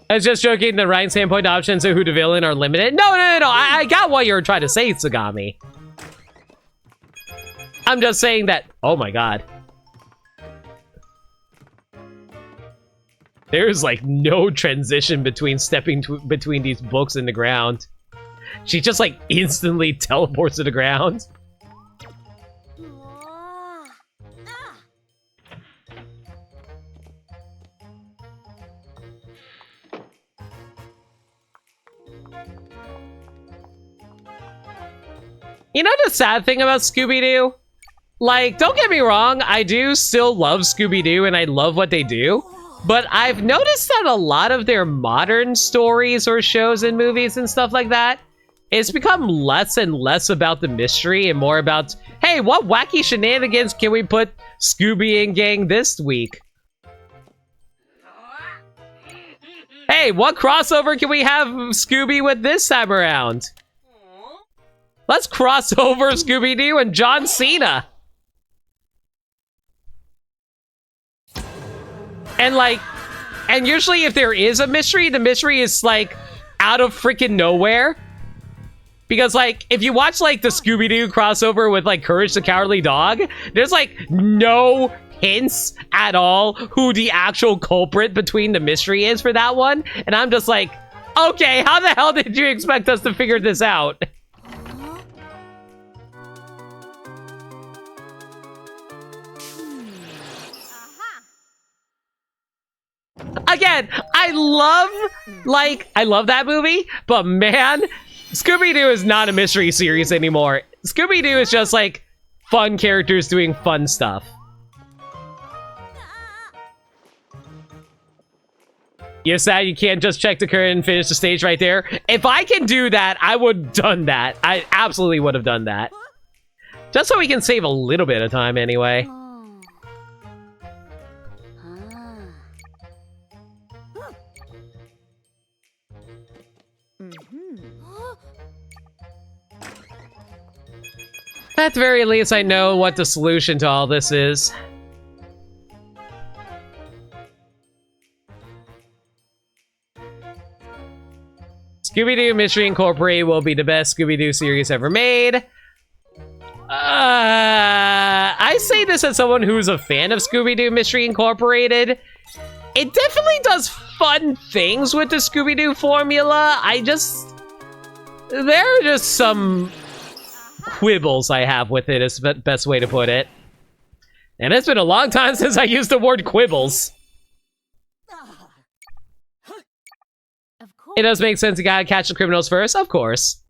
I was just joking, the right standpoint options of who the villain are limited. No, I got what you were trying to say, Tsugami. I'm just saying that, oh my god. There's like no transition between stepping between these books and the ground. She just like instantly teleports to the ground. You know the sad thing about Scooby-Doo? Like, don't get me wrong, I do still love Scooby-Doo and I love what they do, but I've noticed that a lot of their modern stories or shows and movies and stuff like that, it's become less and less about the mystery and more about, hey, what wacky shenanigans can we put Scooby and gang this week? Hey, what crossover can we have Scooby with this time around? Let's cross over Scooby-Doo and John Cena. And like, and usually if there is a mystery, the mystery is like out of freaking nowhere. Because like, if you watch like the Scooby-Doo crossover with like Courage the Cowardly Dog, there's like no hints at all who the actual culprit between the mystery is for that one. And I'm just like, okay, how the hell did you expect us to figure this out? Again, I love that movie, but man, Scooby-Doo is not a mystery series anymore. Scooby-Doo is just like fun characters doing fun stuff. You're sad you can't just check the current and finish the stage right there? If I can do that, I would have done that. I absolutely would have done that. Just so we can save a little bit of time anyway. At the very least, I know what the solution to all this is. Scooby-Doo Mystery Incorporated will be the best Scooby-Doo series ever made. I say this as someone who's a fan of Scooby-Doo Mystery Incorporated. It definitely does fun things with the Scooby-Doo formula. There are just some quibbles I have with it, is the best way to put it. And it's been a long time since I used the word quibbles. It does make sense, you gotta catch the criminals first, of course.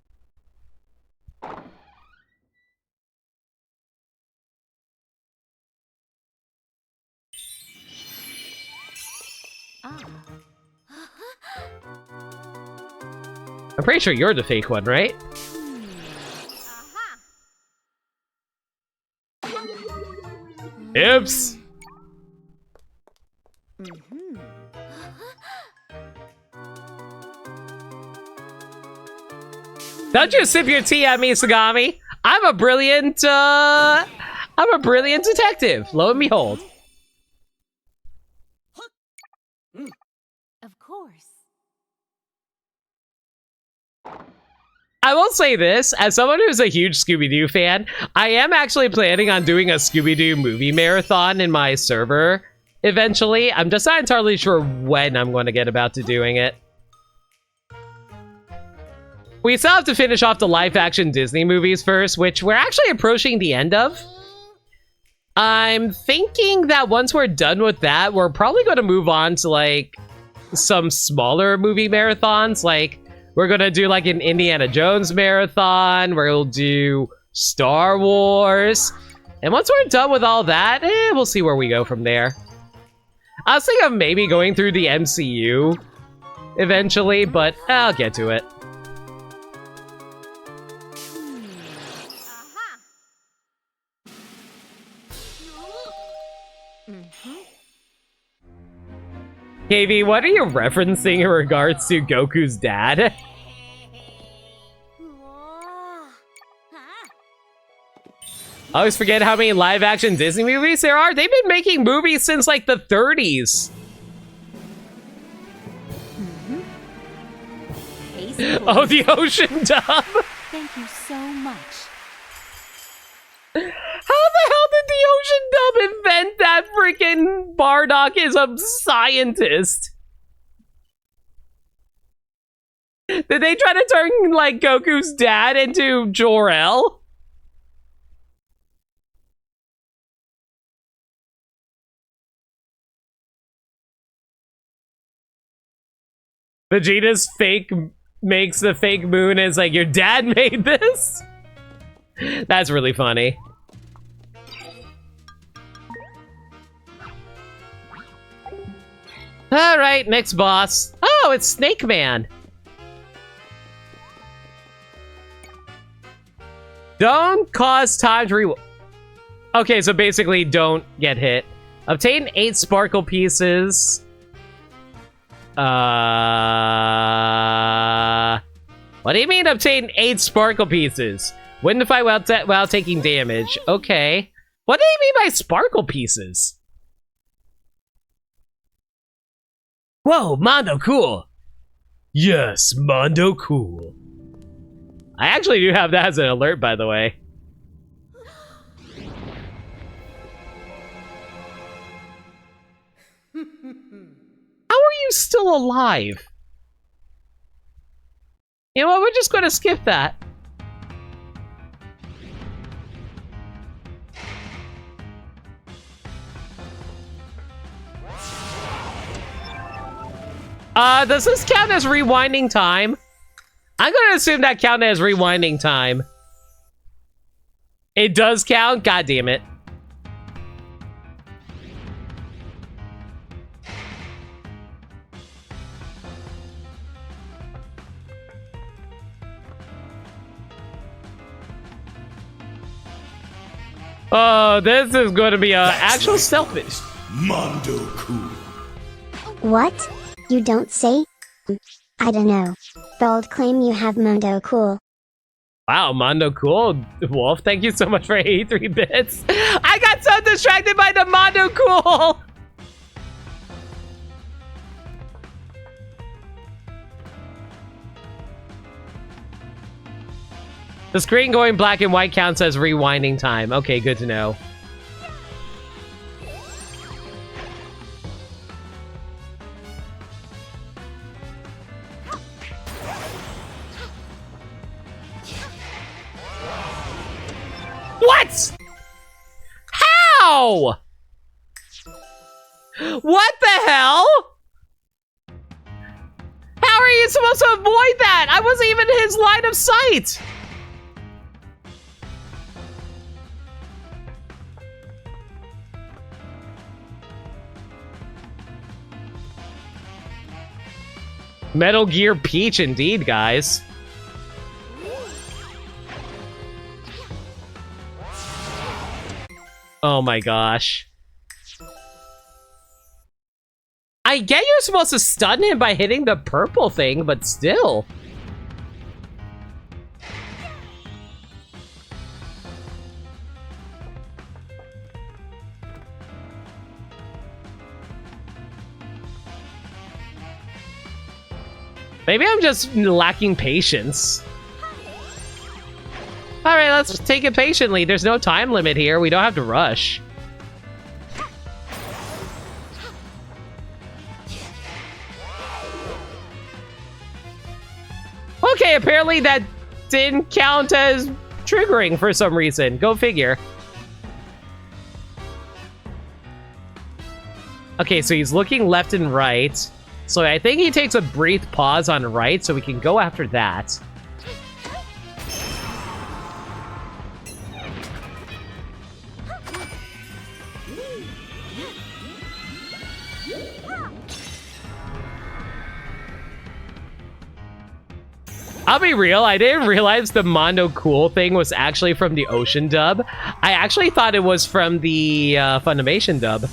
I'm pretty sure you're the fake one, right? Oops! Don't you sip your tea at me, Sagami. I'm a brilliant detective, lo and behold. Of course. I will say this, as someone who's a huge Scooby-Doo fan, I am actually planning on doing a Scooby-Doo movie marathon in my server eventually. I'm just not entirely sure when I'm going to get about to doing it. We still have to finish off the live-action Disney movies first, which we're actually approaching the end of. I'm thinking that once we're done with that, we're probably going to move on to, like, some smaller movie marathons. Like, we're going to do, like, an Indiana Jones marathon. We'll do Star Wars. And once we're done with all that, we'll see where we go from there. I was thinking of maybe going through the MCU eventually, but I'll get to it. KV, what are you referencing in regards to Goku's dad? I always forget how many live-action Disney movies there are. They've been making movies since, like, the 30s. Oh, the ocean dub! Thank you so much. How the hell did the ocean dub invent that freaking Bardock is a scientist? Did they try to turn, like, Goku's dad into Jor-El? Vegeta's fake makes the fake moon as like, your dad made this? That's really funny. Alright, next boss. Oh, it's Snake Man. Don't cause time to re... Okay, so basically don't get hit. Obtain 8 sparkle pieces. What do you mean obtain 8 sparkle pieces? Win the fight while taking damage. Okay. What do you mean by sparkle pieces? Whoa, Mondo cool. Yes, Mondo cool. I actually do have that as an alert, by the way. How are you still alive? You know what, we're just gonna skip that. Does this count as rewinding time? I'm gonna assume that counts as rewinding time. It does count? God damn it. Oh, this is going to be a actual selfish. Mondo cool. What? You don't say? I don't know. Bold claim you have Mondo cool. Wow, Mondo cool. Wolf, thank you so much for 83 bits. I got so distracted by the Mondo cool. The screen going black and white counts as rewinding time. Okay, good to know. What? How? What the hell? How are you supposed to avoid that? I wasn't even in his line of sight. Metal Gear Peach indeed, guys. Oh my gosh. I get you're supposed to stun him by hitting the purple thing, but still. Maybe I'm just lacking patience. Alright, let's take it patiently. There's no time limit here. We don't have to rush. Okay, apparently that didn't count as triggering for some reason. Go figure. Okay, so he's looking left and right. So I think he takes a brief pause on right, so we can go after that. I'll be real, I didn't realize the Mondo Cool thing was actually from the Ocean dub. I actually thought it was from the Funimation dub.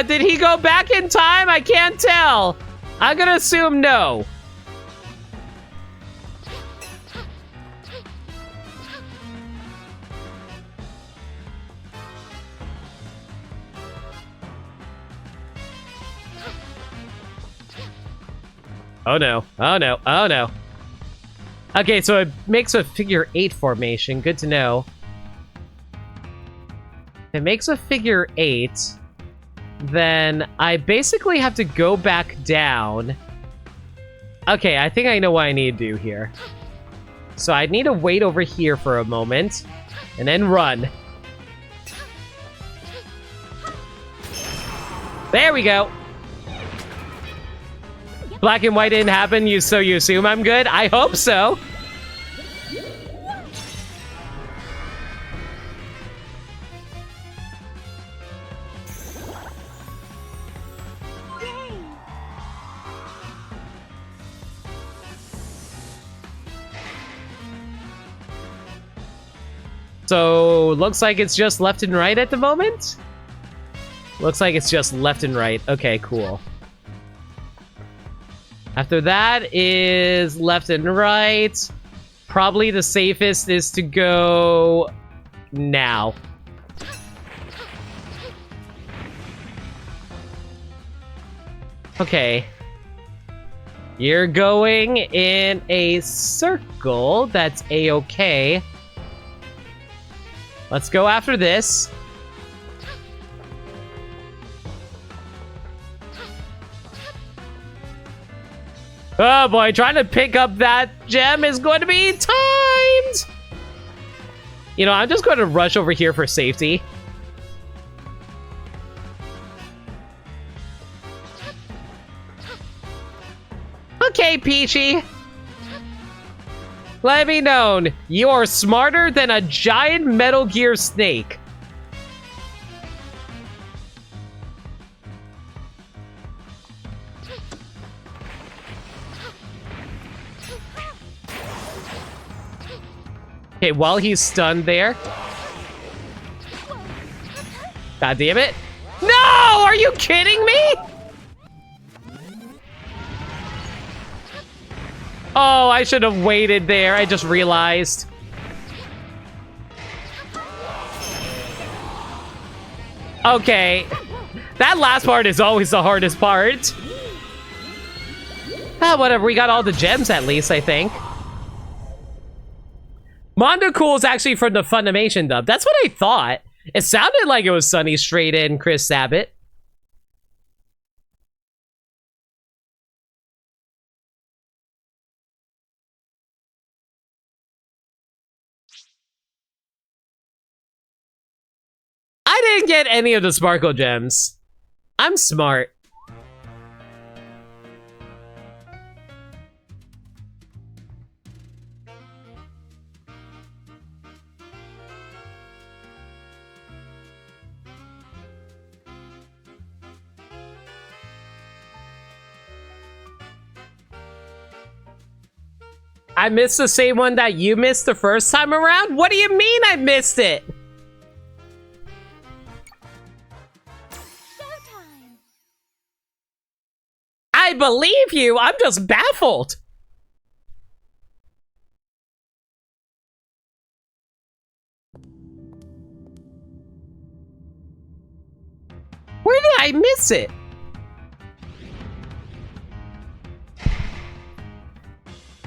Did he go back in time? I can't tell. I'm gonna assume no. Oh no, oh no, oh no. Okay, so it makes a figure 8 formation. Good to know. If it makes a figure 8, then I basically have to go back down Okay, I think I know what I need to do here. So I need to wait over here for a moment, and then run. There we go. Black and white didn't happen, so you assume I'm good? I hope so. So, looks like it's just left and right at the moment? Looks like it's just left and right. Okay, cool. After that is left and right. Probably the safest is to go now. Okay. You're going in a circle. That's a-okay. Let's go after this. Oh boy, trying to pick up that gem is going to be timed! You know, I'm just going to rush over here for safety. Okay, Peachy. Let it be known, you are smarter than a giant Metal Gear snake. Okay, while he's stunned there. God damn it. No! Are you kidding me? Oh, I should have waited there. I just realized. Okay. That last part is always the hardest part. Ah, whatever. We got all the gems at least, I think. Mondo Cool is actually from the Funimation dub. That's what I thought. It sounded like it was Sunny straight in Chris Sabat. I didn't get any of the sparkle gems. I'm smart. I missed the same one that you missed the first time around? What do you mean I missed it? Showtime! I believe you. I'm just baffled. Where did I miss it?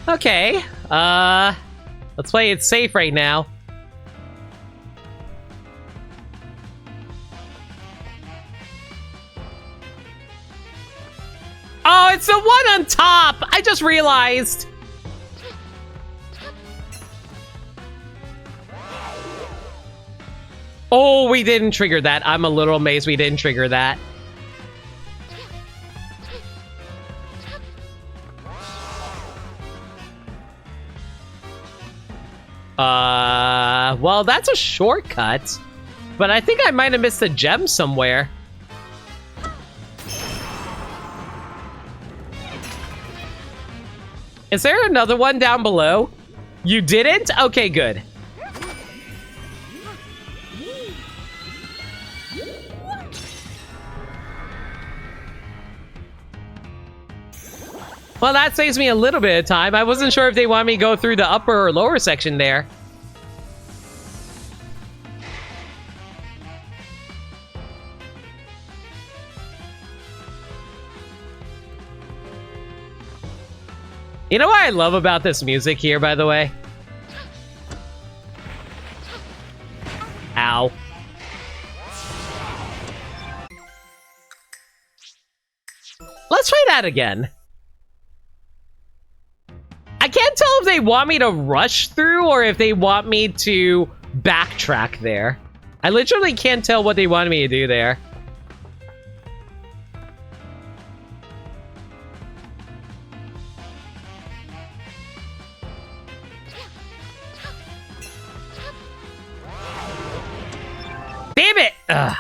Okay, let's play it safe right now. Oh, it's the one on top! I just realized! Oh, we didn't trigger that. I'm a little amazed we didn't trigger that. Well, that's a shortcut. But I think I might have missed a gem somewhere. Is there another one down below? You didn't? Okay, good. Well, that saves me a little bit of time. I wasn't sure if they want me to go through the upper or lower section there. You know what I love about this music here, by the way? Ow. Let's try that again. I can't tell if they want me to rush through or if they want me to backtrack there. I literally can't tell what they wanted me to do there. Damn it! Ugh.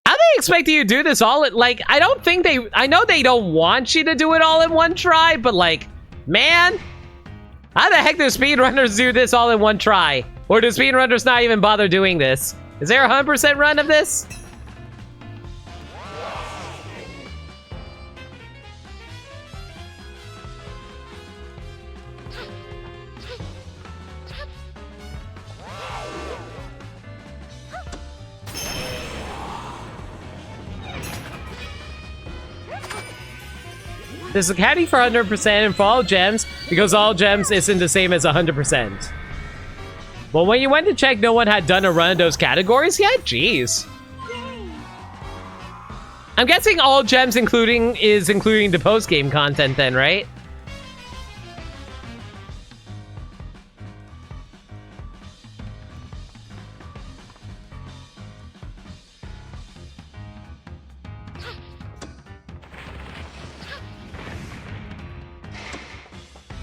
How do they expect you to do this all at, like, I don't think they, I know they don't want you to do it all in one try, but like, man, how the heck do speedrunners do this all in one try? Or do speedrunners not even bother doing this? Is there a 100% run of this? There's a caddy for 100% and for all gems, because all gems isn't the same as 100%. Well, when you went to check, no one had done a run of those categories yet? Jeez. I'm guessing all gems including the post-game content then, right?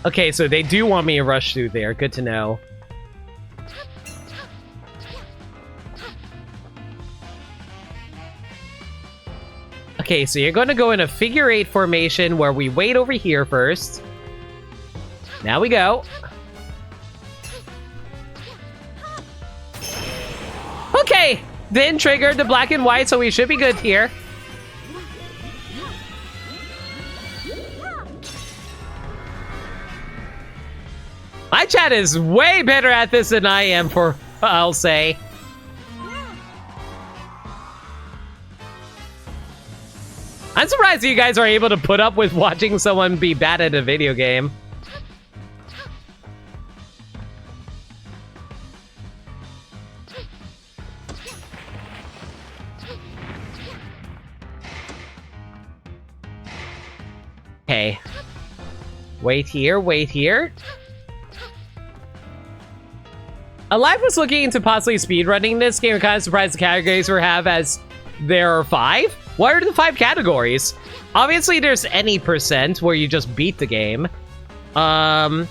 Okay, so they do want me to rush through there. Good to know. Okay, so you're going to go in a figure 8 formation where we wait over here first. Now we go. Okay, then triggered the black and white, so we should be good here. My chat is way better at this than I am, for I'll say. I'm surprised you guys are able to put up with watching someone be bad at a video game. Okay. Wait here, wait here. Alive was looking into possibly speedrunning this game. I'm kind of surprised the categories we have as there are 5. What are the 5 categories? Obviously, there's any percent where you just beat the game. There's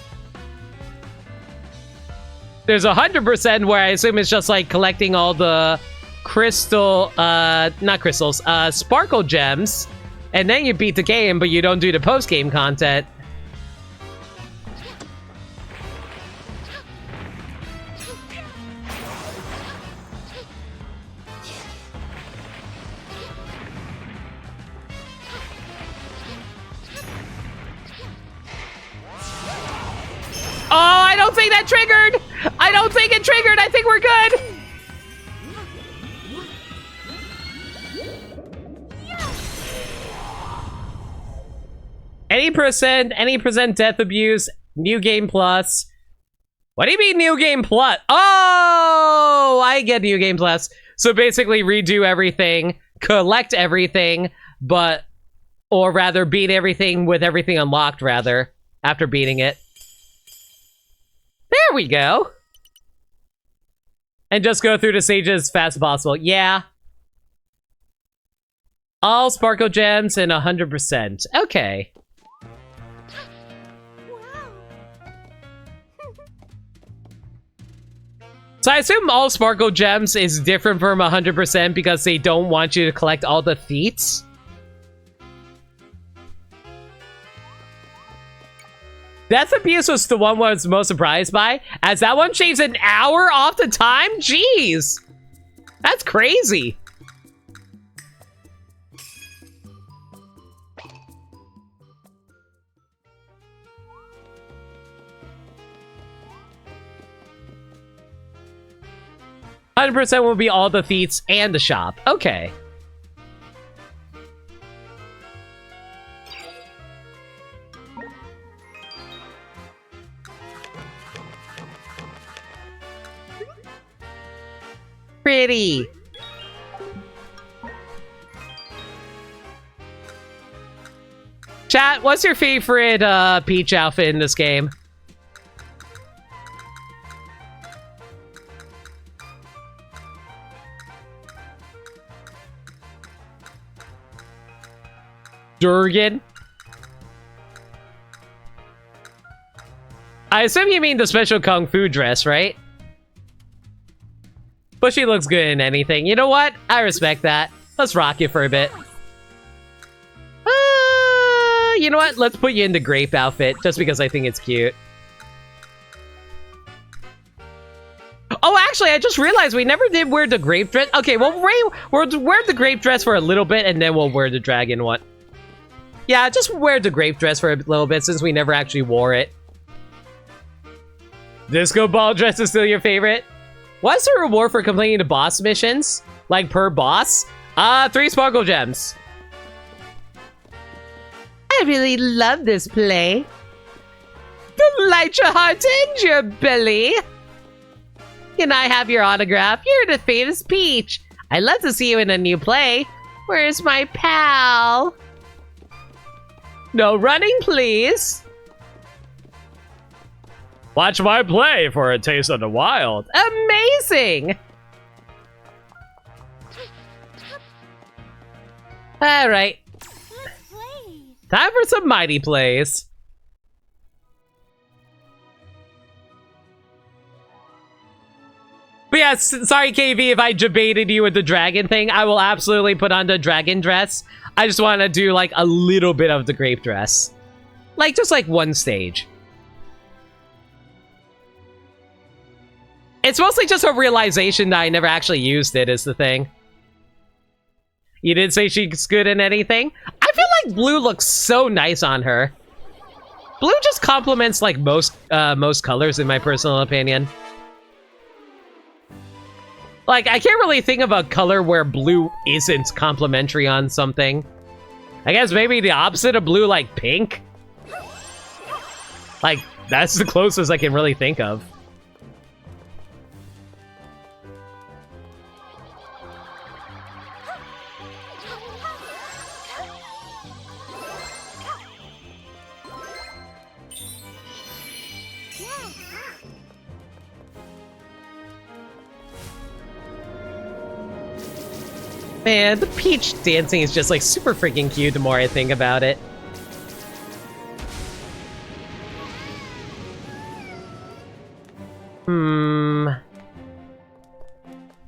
100% where I assume it's just like collecting all the crystal, not crystals, sparkle gems, and then you beat the game, but you don't do the post-game content. Oh, I don't think that triggered! I don't think it triggered! I think we're good! Any percent death abuse, new game plus. What do you mean new game plus? Oh, I get new game plus. So basically redo everything, collect everything, but, or rather beat everything with everything unlocked rather, after beating it. There we go. And just go through the stages as fast as possible. Yeah. All sparkle gems and 100%. Okay. So I assume all sparkle gems is different from 100% because they don't want you to collect all the feats. Death Abuse was the one I was most surprised by, as that one shaves an hour off the time? Jeez! That's crazy! %100% will be all the feats and the shop. Okay. Pretty. Chat, what's your favorite Peach outfit in this game? Durgan? I assume you mean the special Kung Fu dress, right? But she looks good in anything. You know what? I respect that. Let's rock it for a bit. You know what? Let's put you in the grape outfit, just because I think it's cute. Oh, actually, I just realized we never did wear the grape dress. Okay, well, we'll wear the grape dress for a little bit, and then we'll wear the dragon one. Yeah, just wear the grape dress for a little bit, since we never actually wore it. Disco ball dress is still your favorite? What's the reward for completing the boss missions? Like, per boss? 3 sparkle gems. I really love this play. Delight your heart and your belly. Can I have your autograph? You're the famous Peach. I'd love to see you in a new play. Where's my pal? No running, please. Watch my play for a taste of the wild. Amazing! Alright. Time for some mighty plays. But yeah, sorry KV if I debated you with the dragon thing. I will absolutely put on the dragon dress. I just want to do like a little bit of the grape dress. Like just like one stage. It's mostly just a realization that I never actually used it is the thing. You didn't say she's good in anything? I feel like blue looks so nice on her. Blue just complements like most colors in my personal opinion. Like, I can't really think of a color where blue isn't complementary on something. I guess maybe the opposite of blue, like pink? Like, that's the closest I can really think of. Man, the Peach dancing is just like super freaking cute the more I think about it.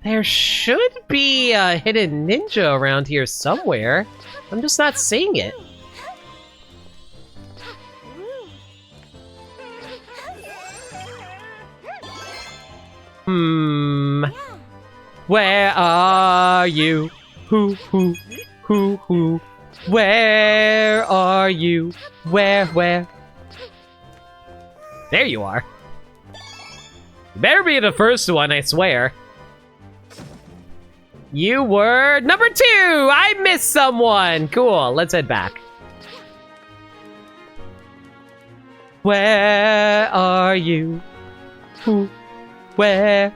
There should be a hidden ninja around here somewhere. I'm just not seeing it. Where are you? Who? Where are you? Where? There you are. You better be the first one, I swear. You were number 2! I missed someone! Cool, let's head back. Where are you? Who? Where?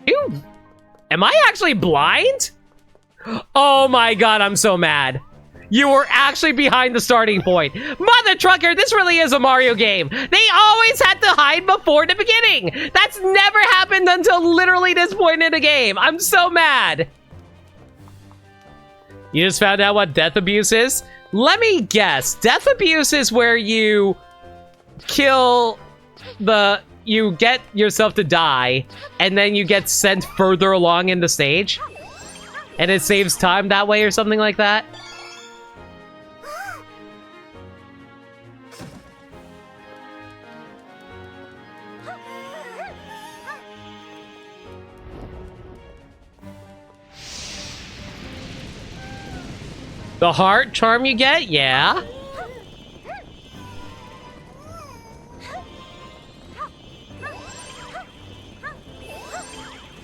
Dude, am I actually blind? Oh my god, I'm so mad. You were actually behind the starting point. Mother trucker, this really is a Mario game. They always had to hide before the beginning. That's never happened until literally this point in the game. I'm so mad. You just found out what death abuse is? Let me guess. Death abuse is where you kill the... You get yourself to die, and then you get sent further along in the stage. And it saves time that way or something like that. The heart charm you get? Yeah.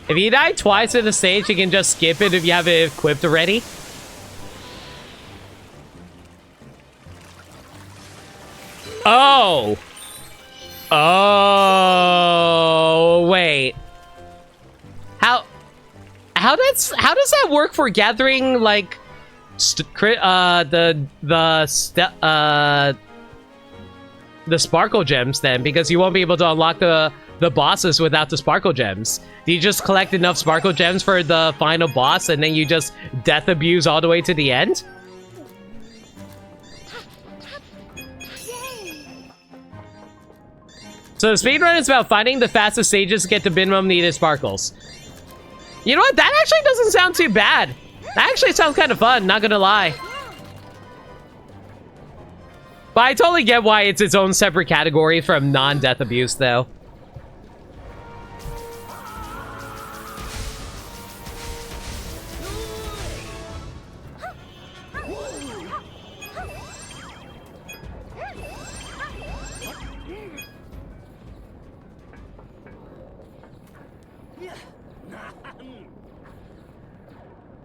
If you die twice in the stage, you can just skip it if you have it equipped already. Oh. Oh, wait. How how does that work for gathering like the sparkle gems then? Because you won't be able to unlock the bosses without the sparkle gems. Do you just collect enough sparkle gems for the final boss and then you just death abuse all the way to the end? So the speedrun is about finding the fastest stages to get the minimum needed sparkles. You know what? That actually doesn't sound too bad. That actually sounds kind of fun, not gonna lie. But I totally get why it's its own separate category from non-death abuse, though.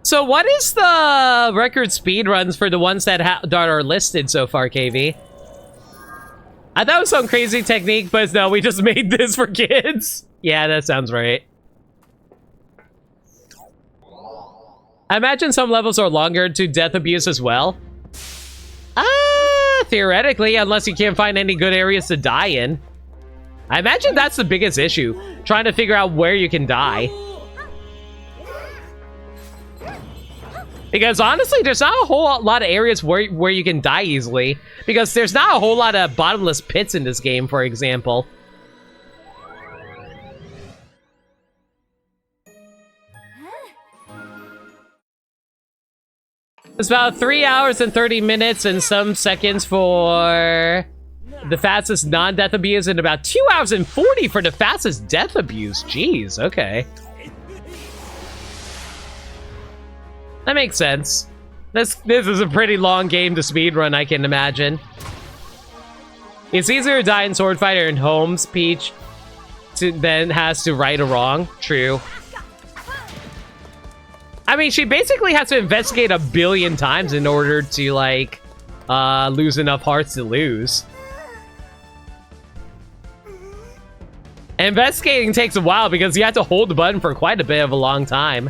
So what is the record speed runs for the ones that are listed so far, KV? I thought it was some crazy technique, but no, we just made this for kids. Yeah, that sounds right. I imagine some levels are longer to death abuse as well. Theoretically, unless you can't find any good areas to die in. I imagine that's the biggest issue, trying to figure out where you can die. Because honestly, there's not a whole lot of areas where you can die easily. Because there's not a whole lot of bottomless pits in this game, for example. It's about 3 hours and 30 minutes and some seconds for the fastest non-death abuse, and about 2 hours and 40 for the fastest death abuse. Jeez, okay. That makes sense. This is a pretty long game to speedrun, I can imagine. It's easier to die in Sword Fighter and Homes, Peach, than has to right or wrong. True. I mean, she basically has to investigate 1 billion times in order to, like, lose enough hearts to lose. Investigating takes a while because you have to hold the button for quite a bit of a long time.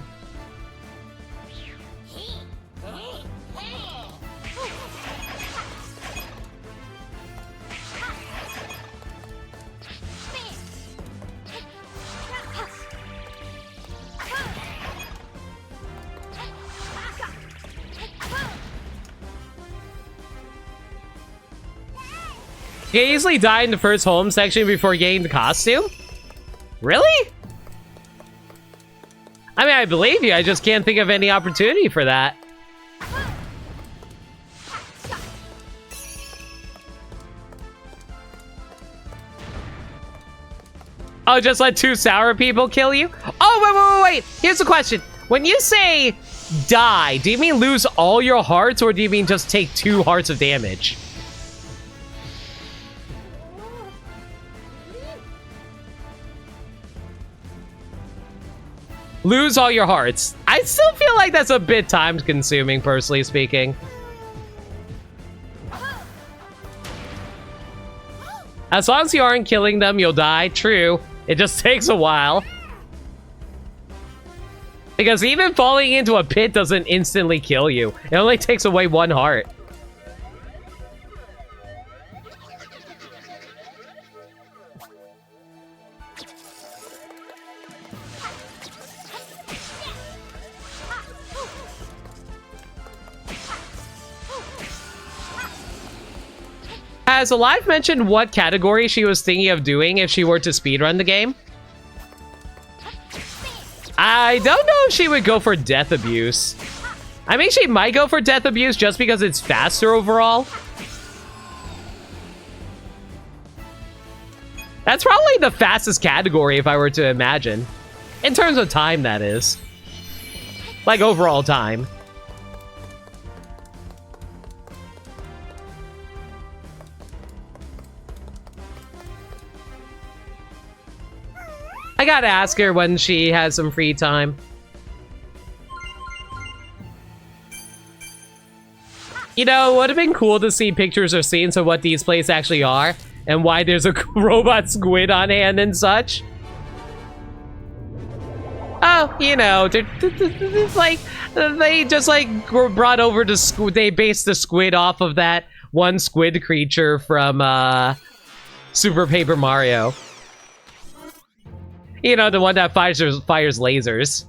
You can easily die in the first home section before getting the costume? Really? I mean, I believe you. I just can't think of any opportunity for that. Oh, just let 2 sour people kill you? Oh, wait. Here's the question. When you say die, do you mean lose all your hearts, or do you mean just take 2 hearts of damage? Lose all your hearts. I still feel like that's a bit time-consuming, personally speaking. As long as you aren't killing them, you'll die. True. It just takes a while. Because even falling into a pit doesn't instantly kill you. It only takes away 1 heart. Has Alive mentioned what category she was thinking of doing if she were to speedrun the game? I don't know if she would go for death abuse. I mean, she might go for death abuse just because it's faster overall. That's probably the fastest category if I were to imagine. In terms of time, that is. Like, overall time. I gotta ask her when she has some free time. You know, it would have been cool to see pictures or scenes of what these plays actually are, and why there's a robot squid on hand and such. oh, you know, like, they just, like, were brought over to squid. They based the squid off of that one squid creature from, Super Paper Mario. You know, the one that fires lasers.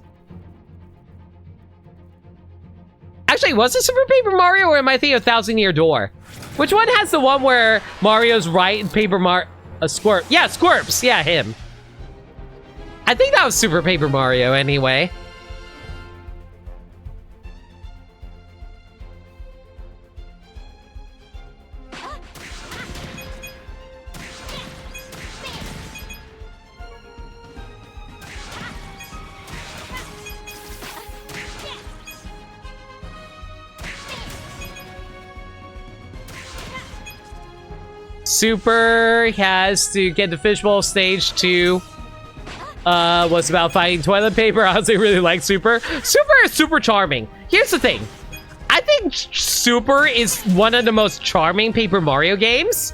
Actually, was it Super Paper Mario, or am I thinking of Thousand Year Door? Which one has the one where Mario's right and Paper Mario... Squirp. Yeah, Squirps. Yeah, him. I think that was Super Paper Mario, anyway. Super has to get the fishbowl stage 2. Was about finding toilet paper. I honestly really like Super. Super is super charming. Here's the thing. I think Super is one of the most charming Paper Mario games.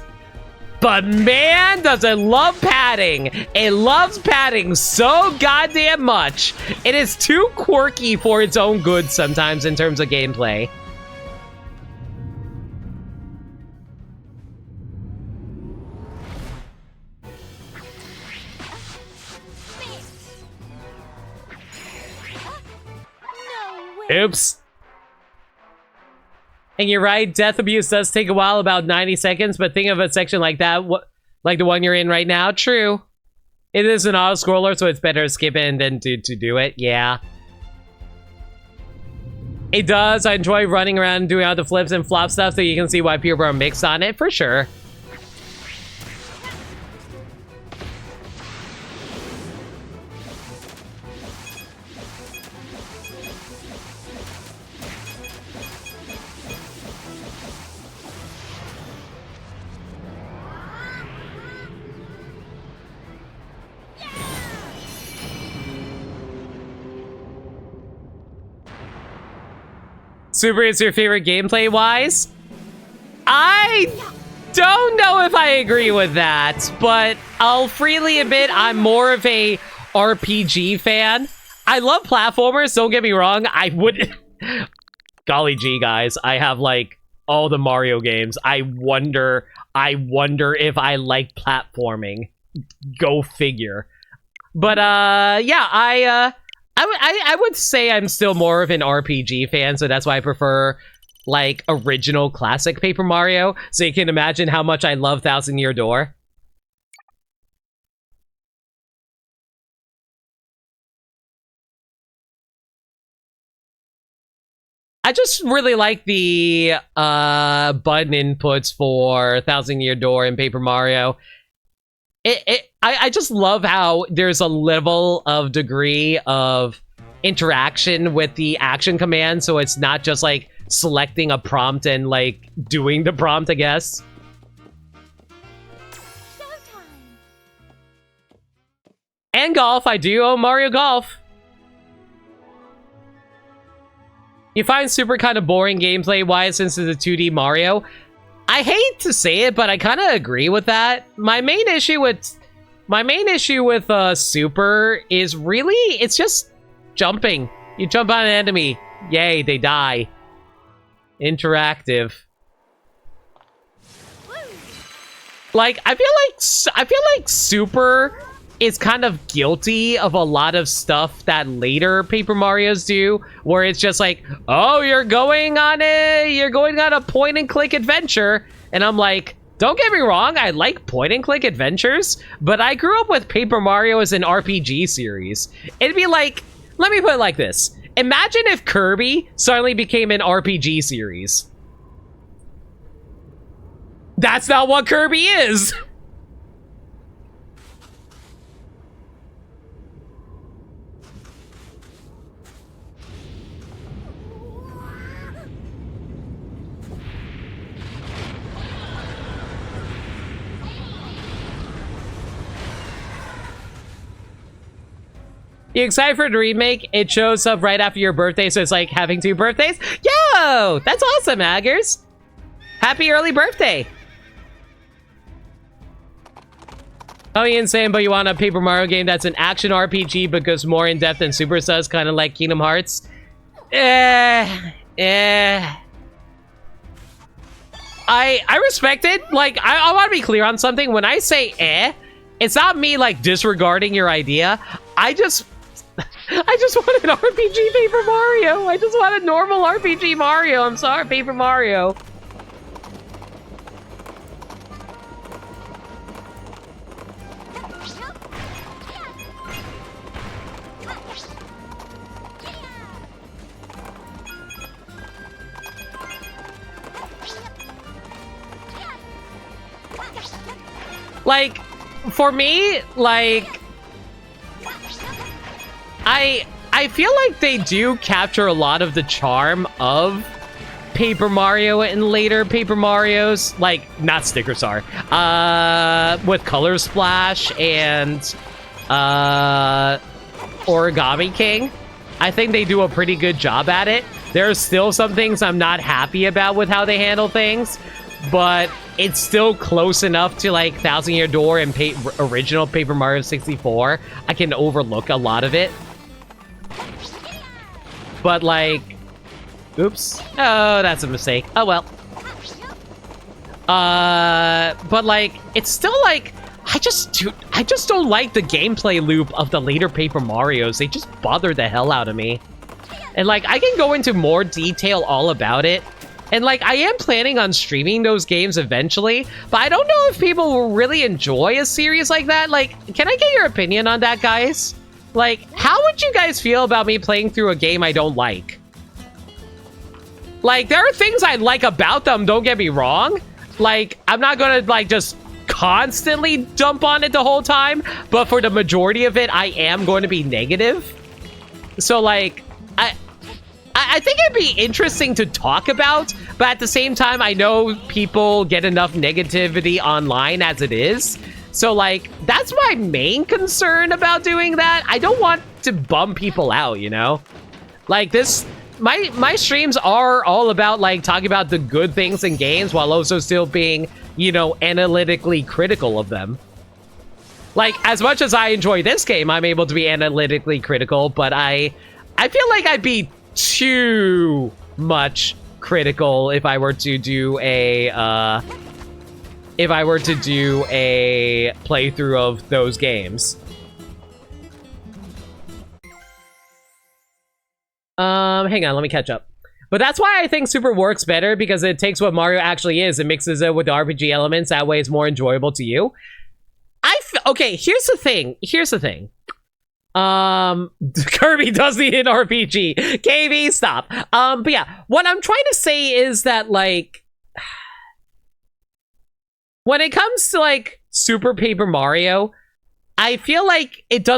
But man, does it love padding. It loves padding so goddamn much. It is too quirky for its own good sometimes in terms of gameplay. Oops. And you're right, death abuse does take a while, about 90 seconds, but think of a section like that, like the one you're in right now. True. It is an auto-scroller, so it's better to skip it than to do it. Yeah. It does. I enjoy running around and doing all the flips and flop stuff, so you can see why people are mixed on it, for sure. Super is your favorite gameplay-wise? I don't know if I agree with that, but I'll freely admit I'm more of a RPG fan. I love platformers, don't get me wrong. I would... Golly gee, guys. I have, like, all the Mario games. I wonder if I like platforming. Go figure. But, yeah, I would say I'm still more of an RPG fan, so that's why I prefer, like, original classic Paper Mario. So you can imagine how much I love Thousand Year Door. I just really like the button inputs for Thousand Year Door and Paper Mario. I just love how there's a level of degree of interaction with the action command, so it's not just like selecting a prompt and like doing the prompt, I guess. Showtime. And golf, I do own Mario Golf. You find Super kind of boring gameplay-wise since it's a 2D Mario. I hate to say it, but I kind of agree with that. My main issue with Super is really, it's just jumping. You jump on an enemy, yay, they die. Interactive. Like, I feel like Super is kind of guilty of a lot of stuff that later Paper Marios do, where it's just like, oh, you're going on a point and click adventure, and I'm like, don't get me wrong, I like point and click adventures, but I grew up with Paper Mario as an RPG series. It'd be like, let me put it like this. Imagine if Kirby suddenly became an RPG series. That's not what Kirby is! You excited for the remake? It shows up right after your birthday, so it's like having 2 birthdays? Yo! That's awesome, Aggers! Happy early birthday! Oh, you insane, but you want a Paper Mario game that's an action RPG because more in-depth than Super Sus, kind of like Kingdom Hearts? I respect it. Like, I want to be clear on something. When I say it's not me, like, disregarding your idea. I just want an RPG Paper Mario. I just want a normal RPG Mario. I'm sorry, Paper Mario. Like, for me, like, I feel like they do capture a lot of the charm of Paper Mario and later Paper Marios, like, not Sticker Star, with Color Splash and Origami King. I think they do a pretty good job at it. There are still some things I'm not happy about with how they handle things, but it's still close enough to, like, Thousand Year Door and original Paper Mario 64. I can overlook a lot of it. But, like... Oops. Oh, that's a mistake. Oh, well. But, like, it's still, like... I just don't like the gameplay loop of the later Paper Marios. They just bother the hell out of me. And, like, I can go into more detail all about it. And, like, I am planning on streaming those games eventually, but I don't know if people will really enjoy a series like that. Like, can I get your opinion on that, guys? Like, how would you guys feel about me playing through a game I don't like? Like, there are things I like about them, don't get me wrong. Like, I'm not gonna, like, just constantly dump on it the whole time, but for the majority of it, I am going to be negative. So, like, I think it'd be interesting to talk about, but at the same time, I know people get enough negativity online as it is. So, like, that's my main concern about doing that. I don't want to bum people out, you know? Like, this... My streams are all about, like, talking about the good things in games while also still being, you know, analytically critical of them. Like, as much as I enjoy this game, I'm able to be analytically critical, but I feel like I'd be too much critical if I were to do a playthrough of those games. Hang on, let me catch up. But that's why I think Super works better, because it takes what Mario actually is and mixes it with the RPG elements. That way it's more enjoyable to you. Okay, here's the thing. Kirby does need an RPG. KB, stop. But yeah, what I'm trying to say is that, like, when it comes to, like, Super Paper Mario, I feel like it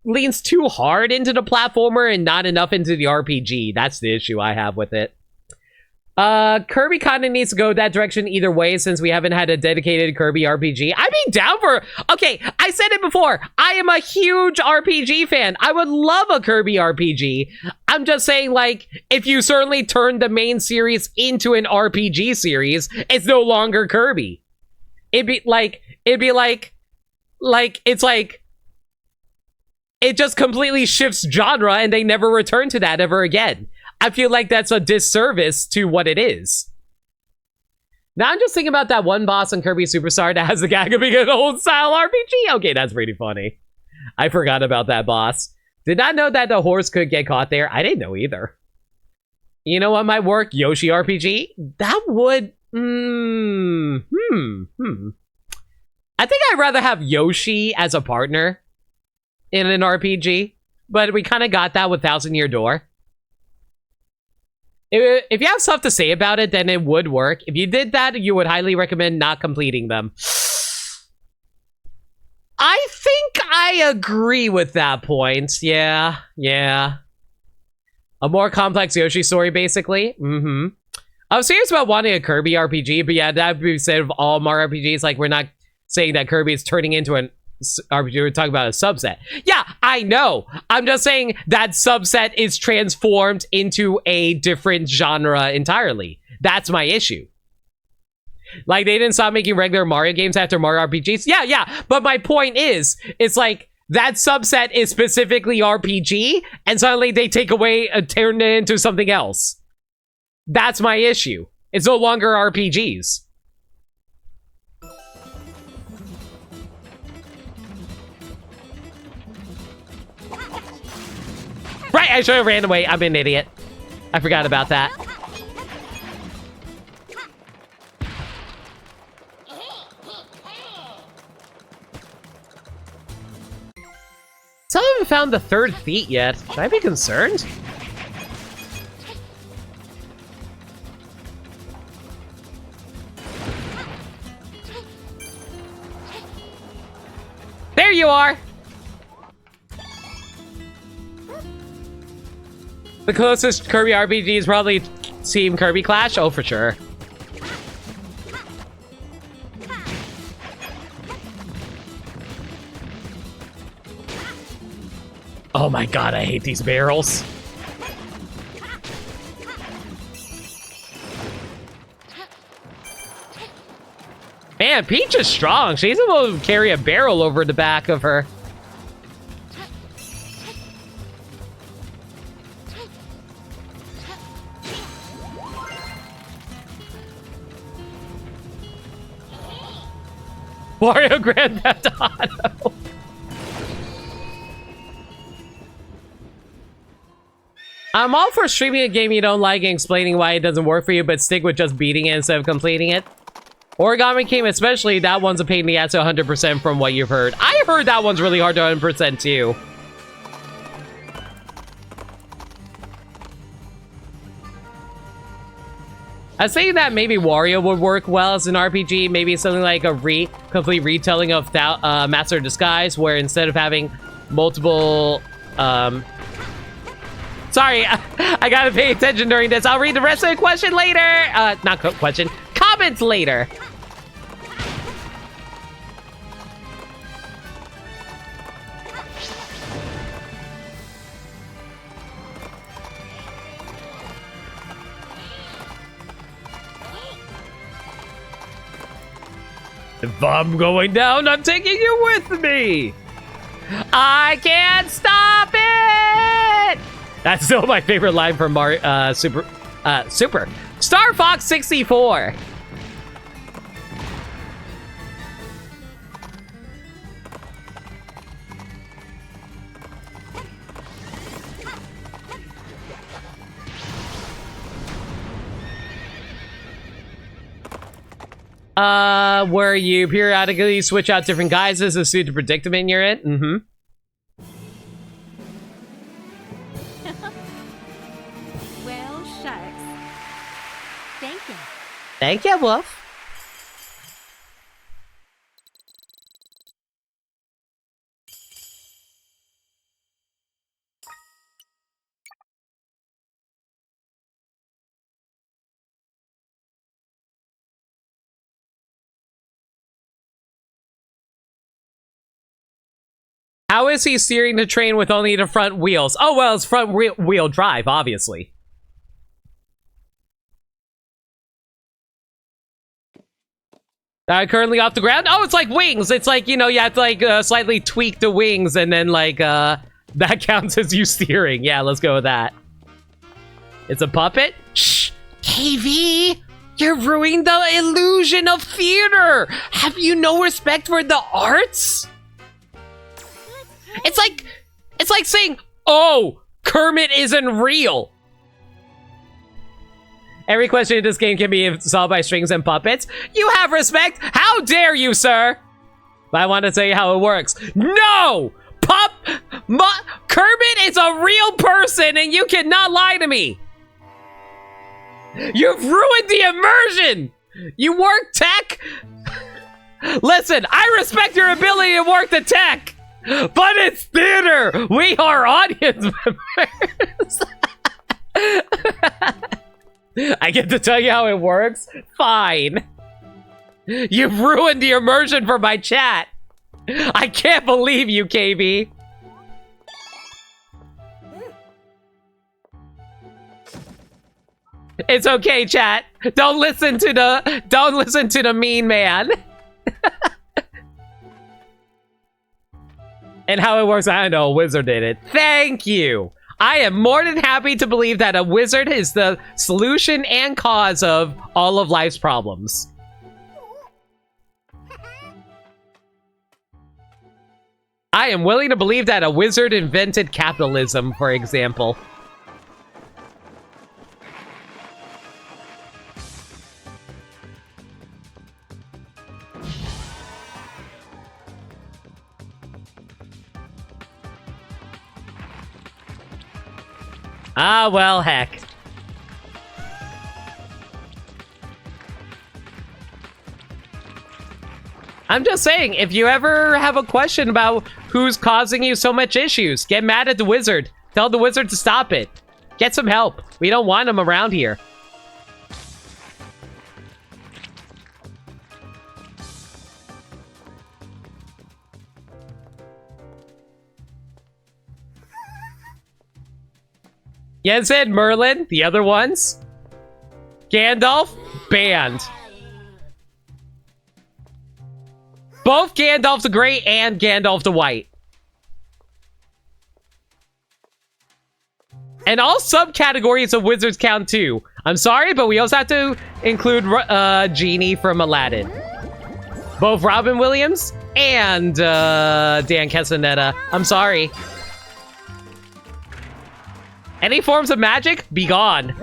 leans too hard into the platformer and not enough into the RPG. That's the issue I have with it. Kirby kind of needs to go that direction either way, since we haven't had a dedicated Kirby RPG. I'd be down for... Okay, I said it before. I am a huge RPG fan. I would love a Kirby RPG. I'm just saying, like, if you certainly turn the main series into an RPG series, it's no longer Kirby. It just completely shifts genre and they never return to that ever again. I feel like that's a disservice to what it is. Now I'm just thinking about that one boss in Kirby Superstar that has the gag of being an old style RPG. Okay, that's pretty funny. I forgot about that boss. Did not know that the horse could get caught there. I didn't know either. You know what might work? Yoshi RPG? That would... I think I'd rather have Yoshi as a partner in an RPG, but we kind of got that with Thousand Year Door. If you have stuff to say about it, then it would work. If you did that, you would highly recommend not completing them. I think I agree with that point. Yeah. A more complex Yoshi story, basically. I was serious about wanting a Kirby RPG, but yeah, that would be said of all Mario RPGs. Like, we're not saying that Kirby is turning into an RPG, we're talking about a subset. Yeah, I know. I'm just saying that subset is transformed into a different genre entirely. That's my issue. Like, they didn't stop making regular Mario games after Mario RPGs. Yeah. But my point is, it's like, that subset is specifically RPG, and suddenly they take away and turn it into something else. That's my issue. It's no longer RPGs. Right, I should have ran away. I'm an idiot. I forgot about that. Still haven't found the third feat yet. Should I be concerned? There you are! The closest Kirby RPG is probably Team Kirby Clash? Oh, for sure. Oh my god, I hate these barrels. Man, Peach is strong. She's able to carry a barrel over the back of her. Wario Grand Theft Auto. I'm all for streaming a game you don't like and explaining why it doesn't work for you, but stick with just beating it instead of completing it. Origami King especially, that one's a pain in the ass to 100% from what you've heard. I heard that one's really hard to 100% too. I was saying that maybe Wario would work well as an RPG, maybe something like a complete retelling of Master of Disguise, where instead of having multiple, sorry, I gotta pay attention during this. I'll read the rest of the question later. Not question, comments later. If I'm going down, I'm taking you with me. I can't stop it. That's still my favorite line from Super Star Fox 64. Where you periodically switch out different guises to suit the predicament you're in. Mm-hmm. Well, shucks. Thank you. Thank you, Wolf. How is he steering the train with only the front wheels? Oh, well, it's front wheel drive, obviously. Currently off the ground? Oh, it's like wings. It's like, you know, you have to like slightly tweak the wings and then like that counts as you steering. Yeah, let's go with that. It's a puppet? Shh! KV! You're ruining the illusion of theater! Have you no respect for the arts? It's like saying, oh, Kermit isn't real. Every question in this game can be solved by strings and puppets. You have respect? How dare you, sir? But I want to tell you how it works. No! Kermit is a real person and you cannot lie to me. You've ruined the immersion. You work tech? Listen, I respect your ability to work the tech. But it's theater! We are audience members! I get to tell you how it works? Fine. You've ruined the immersion for my chat. I can't believe you, KB. It's okay, chat. Don't listen to the mean man. And how it works, I don't know, a wizard did it. Thank you! I am more than happy to believe that a wizard is the solution and cause of all of life's problems. I am willing to believe that a wizard invented capitalism, for example. Ah, well, heck. I'm just saying, if you ever have a question about who's causing you so much issues, get mad at the wizard. Tell the wizard to stop it. Get some help. We don't want him around here. Yensid, Merlin, the other ones. Gandalf, banned. Both Gandalf the Great and Gandalf the White. And all subcategories of wizards count too. I'm sorry, but we also have to include Genie from Aladdin. Both Robin Williams and Dan Castaneda. I'm sorry. Any forms of magic, be gone.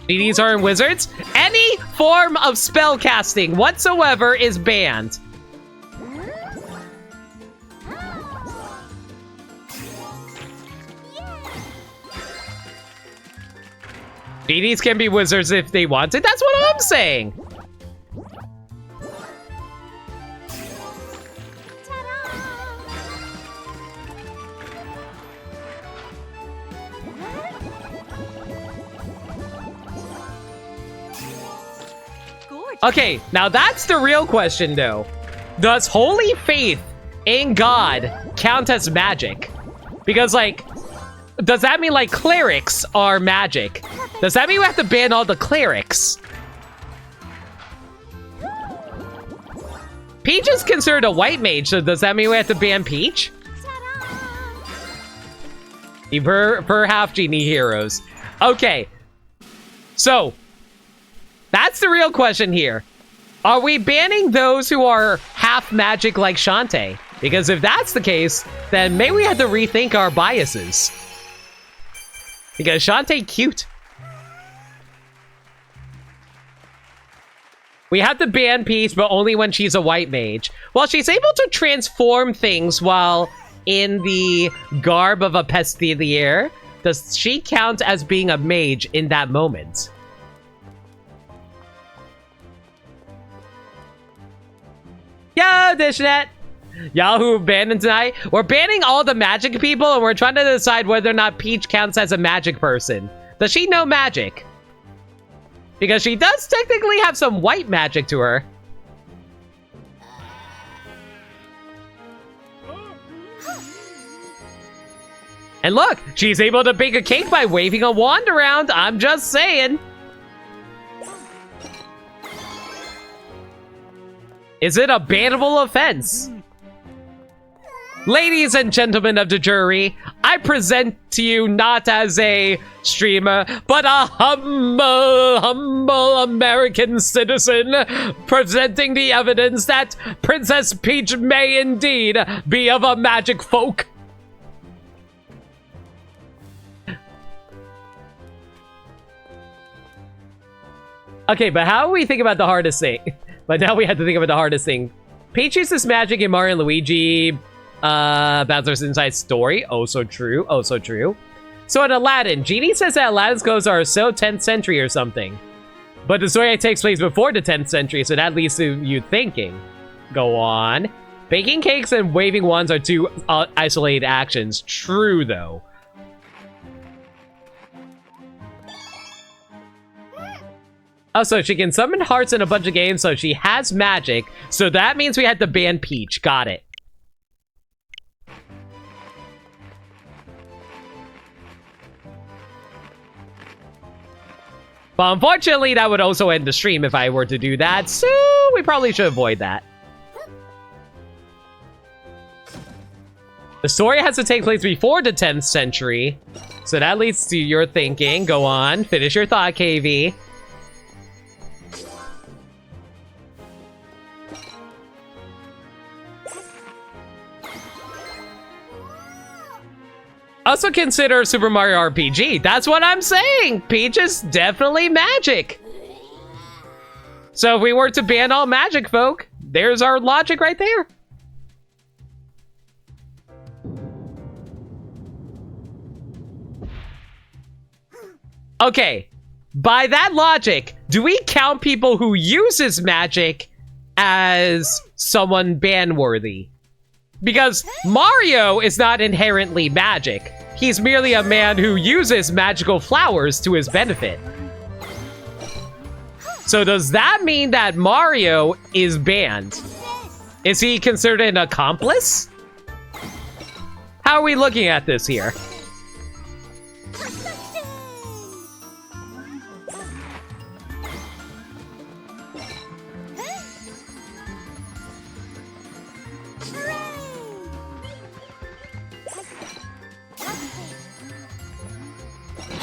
Genies aren't wizards. Any form of spell casting whatsoever is banned. Genies can be wizards if they wanted. That's what I'm saying. Okay, now that's the real question, though. Does holy faith in God count as magic? Because, like, does that mean, like, clerics are magic? Does that mean we have to ban all the clerics? Peach is considered a white mage, so does that mean we have to ban Peach? Per half genie heroes. Okay. So, that's the real question here. Are we banning those who are half magic like Shantae? Because if that's the case, then maybe we have to rethink our biases. Because Shantae cute. We have to ban Peach, but only when she's a white mage. Well, she's able to transform things while in the garb of a Pestilier. Does she count as being a mage in that moment? Yo, Dishnet! Y'all who abandoned tonight? We're banning all the magic people and we're trying to decide whether or not Peach counts as a magic person. Does she know magic? Because she does technically have some white magic to her. And look, she's able to bake a cake by waving a wand around. I'm just saying. Is it a bannable offense? Ladies and gentlemen of the jury, I present to you not as a streamer, but a humble American citizen presenting the evidence that Princess Peach may indeed be of a magic folk. Okay, but how do we think about the hardest thing? But now we have to think about the hardest thing. Peach uses magic in Mario and Luigi, Bowser's Inside Story. Oh, so true. Oh, so true. So in Aladdin, Genie says that Aladdin's clothes are so 10th century or something. But the story takes place before the 10th century, so that leads to you thinking. Go on. Baking cakes and waving wands are two isolated actions. True, though. Oh, so she can summon hearts in a bunch of games, so she has magic. So that means we had to ban Peach. Got it. But unfortunately, that would also end the stream if I were to do that, so we probably should avoid that. The story has to take place before the 10th century, so that leads to your thinking. Go on, finish your thought, KV. Also consider Super Mario RPG. That's what I'm saying. Peach is definitely magic. So if we were to ban all magic folk, there's our logic right there. Okay, by that logic, do we count people who uses magic as someone ban-worthy? Because Mario is not inherently magic. He's merely a man who uses magical flowers to his benefit. So does that mean that Mario is banned? Is he considered an accomplice? How are we looking at this here?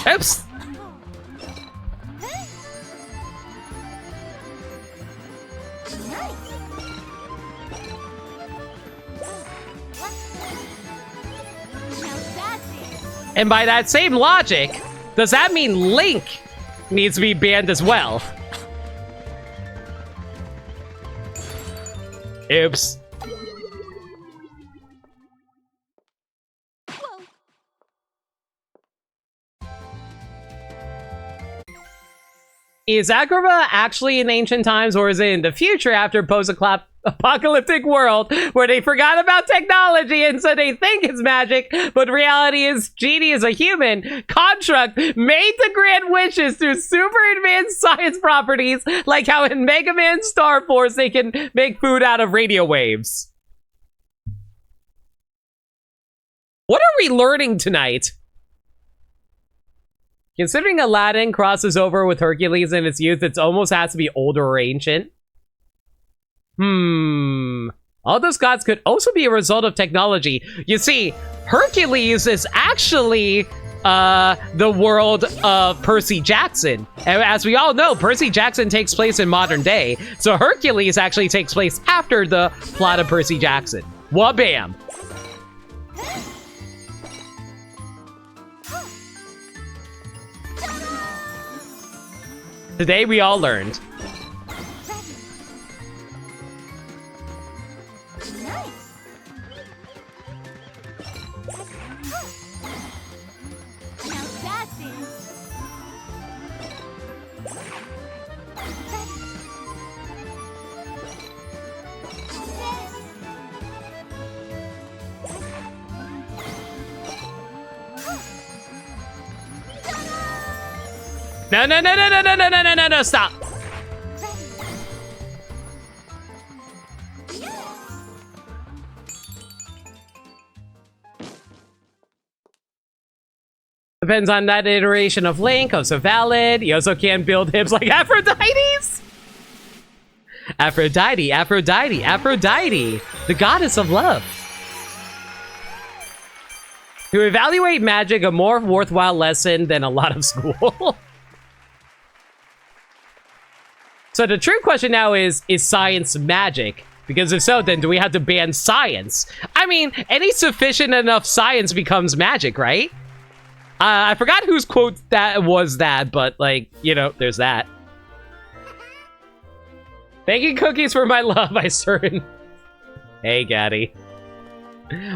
Oops! And by that same logic, does that mean Link needs to be banned as well? Oops. Is Agrabah actually in ancient times, or is it in the future after post-apocalyptic world where they forgot about technology and so they think it's magic, but reality is Genie is a human construct made to grant wishes through super advanced science properties, like how in Mega Man Star Force they can make food out of radio waves? What are we learning tonight? Considering Aladdin crosses over with Hercules in its youth, it almost has to be older or ancient. All those gods could also be a result of technology. You see, Hercules is actually the world of Percy Jackson. And as we all know, Percy Jackson takes place in modern day. So Hercules actually takes place after the plot of Percy Jackson. Wabam! Today we all learned. No, no, no, no, no, no, no, no, no, no, no, stop. Depends on that iteration of Link. Also valid. You also can't build hips like Aphrodite's. Aphrodite, Aphrodite, Aphrodite, the goddess of love. To evaluate magic, a more worthwhile lesson than a lot of school. So the true question now is science magic? Because if so, then do we have to ban science? I mean, any sufficient enough science becomes magic, right? I forgot whose quote that was that, but like, you know, there's that. Baking cookies for my love, I certain. Hey, Gaddy.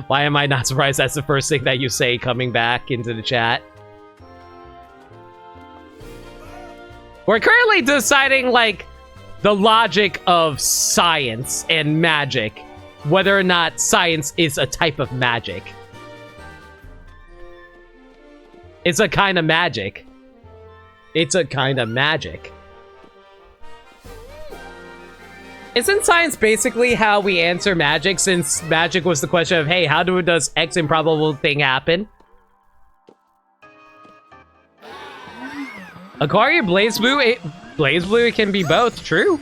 Why am I not surprised that's the first thing that you say coming back into the chat? We're currently deciding, like, the logic of science and magic. Whether or not science is a type of magic. It's a kind of magic. It's a kind of magic. Isn't science basically how we answer magic, since magic was the question of, hey, how does X improbable thing happen? Aquarium Blaze Blue, Blaze Blue can be both, true.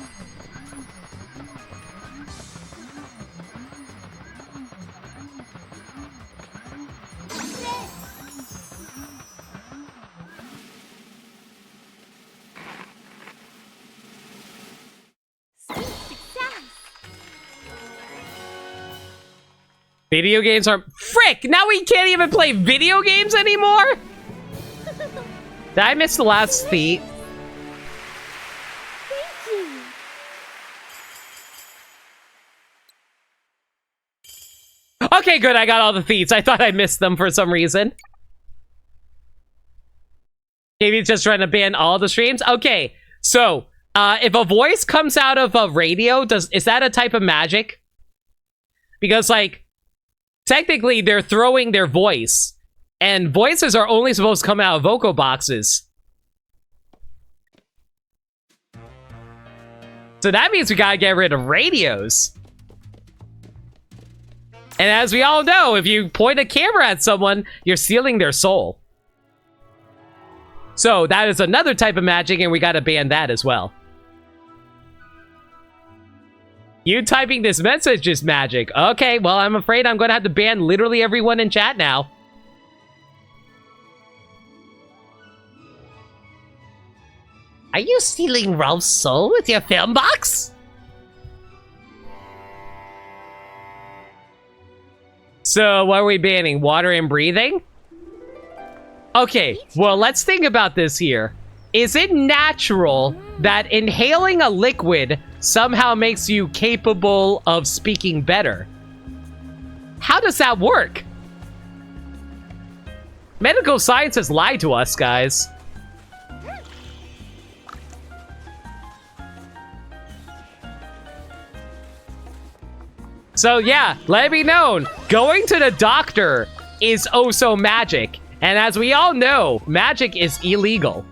Video games are... Frick! Now we can't even play video games anymore? Did I miss the last feat? Okay, good. I got all the feats. I thought I missed them for some reason. Maybe it's just trying to ban all the streams. Okay, so if a voice comes out of a radio, is that a type of magic? Because, like, technically they're throwing their voice, and voices are only supposed to come out of vocal boxes. So that means we gotta get rid of radios. And as we all know, if you point a camera at someone, you're stealing their soul. So that is another type of magic, and we gotta ban that as well. You typing this message is magic. Okay, well, I'm afraid I'm gonna have to ban literally everyone in chat now. Are you stealing Ralph's soul with your film box? So, what are we banning? Water and breathing? Okay, well, let's think about this here. Is it natural that inhaling a liquid somehow makes you capable of speaking better? How does that work? Medical science has lied to us, guys. So yeah, let it be known, going to the doctor is also magic. And as we all know, magic is illegal.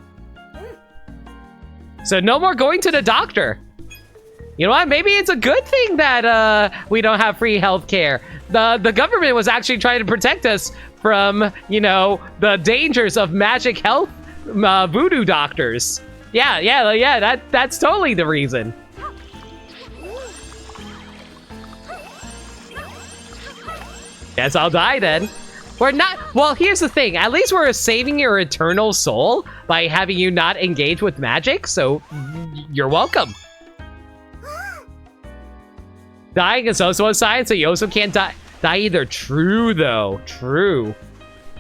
So no more going to the doctor. You know what? Maybe it's a good thing that we don't have free healthcare. The government was actually trying to protect us from, you know, the dangers of magic health voodoo doctors. Yeah, that's totally the reason. Guess I'll die then. We're not... Well, here's the thing. At least we're saving your eternal soul by having you not engage with magic, so you're welcome. Dying is also a sign, so you also can't die either. True, though. True.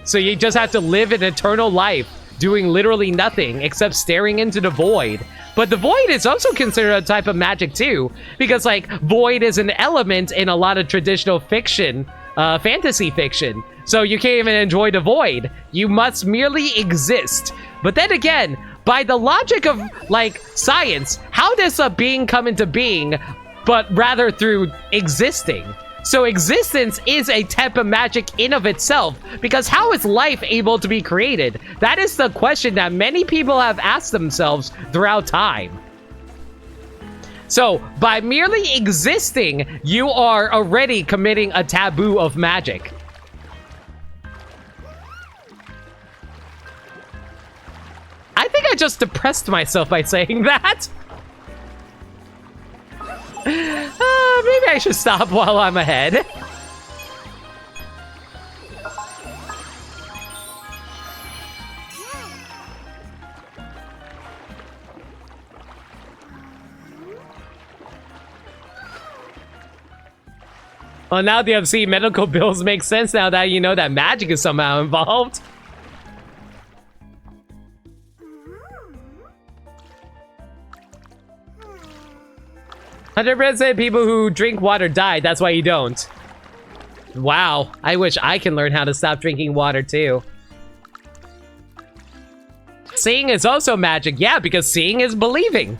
So you just have to live an eternal life, doing literally nothing except staring into the void. But the void is also considered a type of magic, too, because, like, void is an element in a lot of traditional fiction, fantasy fiction. So you can't even enjoy the void. You must merely exist. But then again, by the logic of, like, science, how does a being come into being, but rather through existing? So existence is a type of magic in of itself, because how is life able to be created? That is the question that many people have asked themselves throughout time. So, by merely existing, you are already committing a taboo of magic. I think I just depressed myself by saying that. Maybe I should stop while I'm ahead. Well, now the obscene medical bills make sense now that you know that magic is somehow involved. "100% people who drink water die, that's why you don't." Wow, I wish I can learn how to stop drinking water too. Seeing is also magic, yeah, because seeing is believing.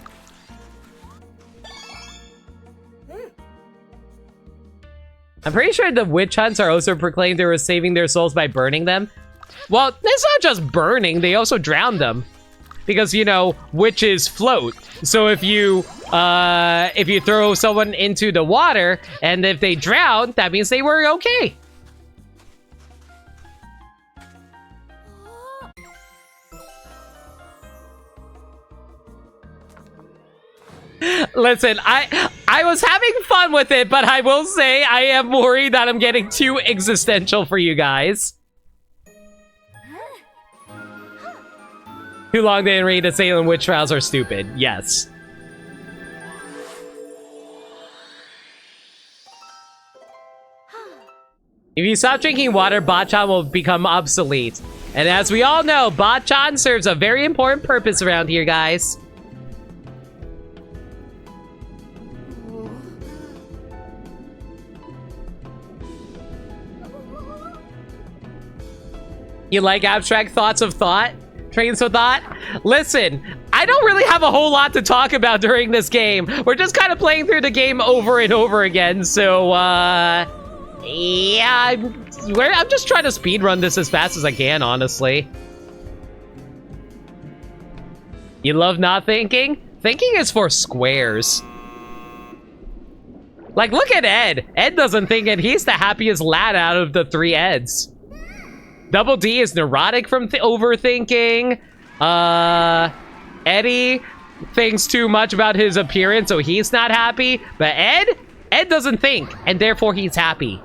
I'm pretty sure the witch hunts are also proclaimed they were saving their souls by burning them. Well, it's not just burning, they also drown them. Because, you know, witches float. So if you throw someone into the water, and if they drown, that means they were okay. Listen, I was having fun with it, but I will say I am worried that I'm getting too existential for you guys. Too long didn't read that Salem witch trials are stupid. Yes. If you stop drinking water, Bachan will become obsolete. And as we all know, Bachan serves a very important purpose around here, guys. You like abstract thoughts of thought? Trains of thought? Listen, I don't really have a whole lot to talk about during this game. We're just kind of playing through the game over and over again, so, yeah, I'm just trying to speedrun this as fast as I can, honestly. You love not thinking? Thinking is for squares. Like, look at Ed. Ed doesn't think, and he's the happiest lad out of the 3 Eds. Double D is neurotic from overthinking. Eddie thinks too much about his appearance, so he's not happy. But Ed doesn't think, and therefore he's happy.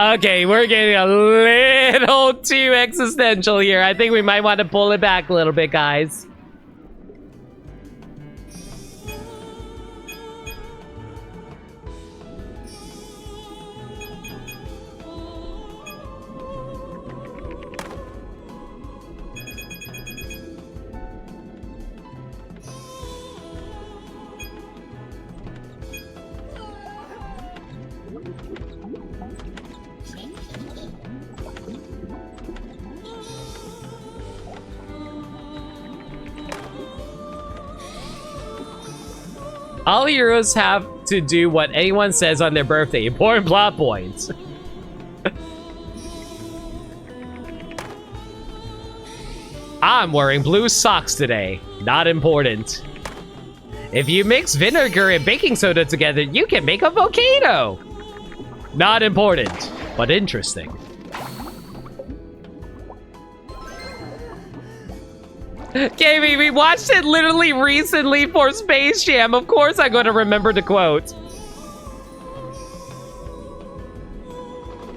Okay, we're getting a little too existential here. I think we might want to pull it back a little bit, guys. All heroes have to do what anyone says on their birthday. Important plot points. I'm wearing blue socks today. Not important. If you mix vinegar and baking soda together, you can make a volcano. Not important, but interesting. Gamey, we watched it literally recently for Space Jam. Of course I'm going to remember the quote.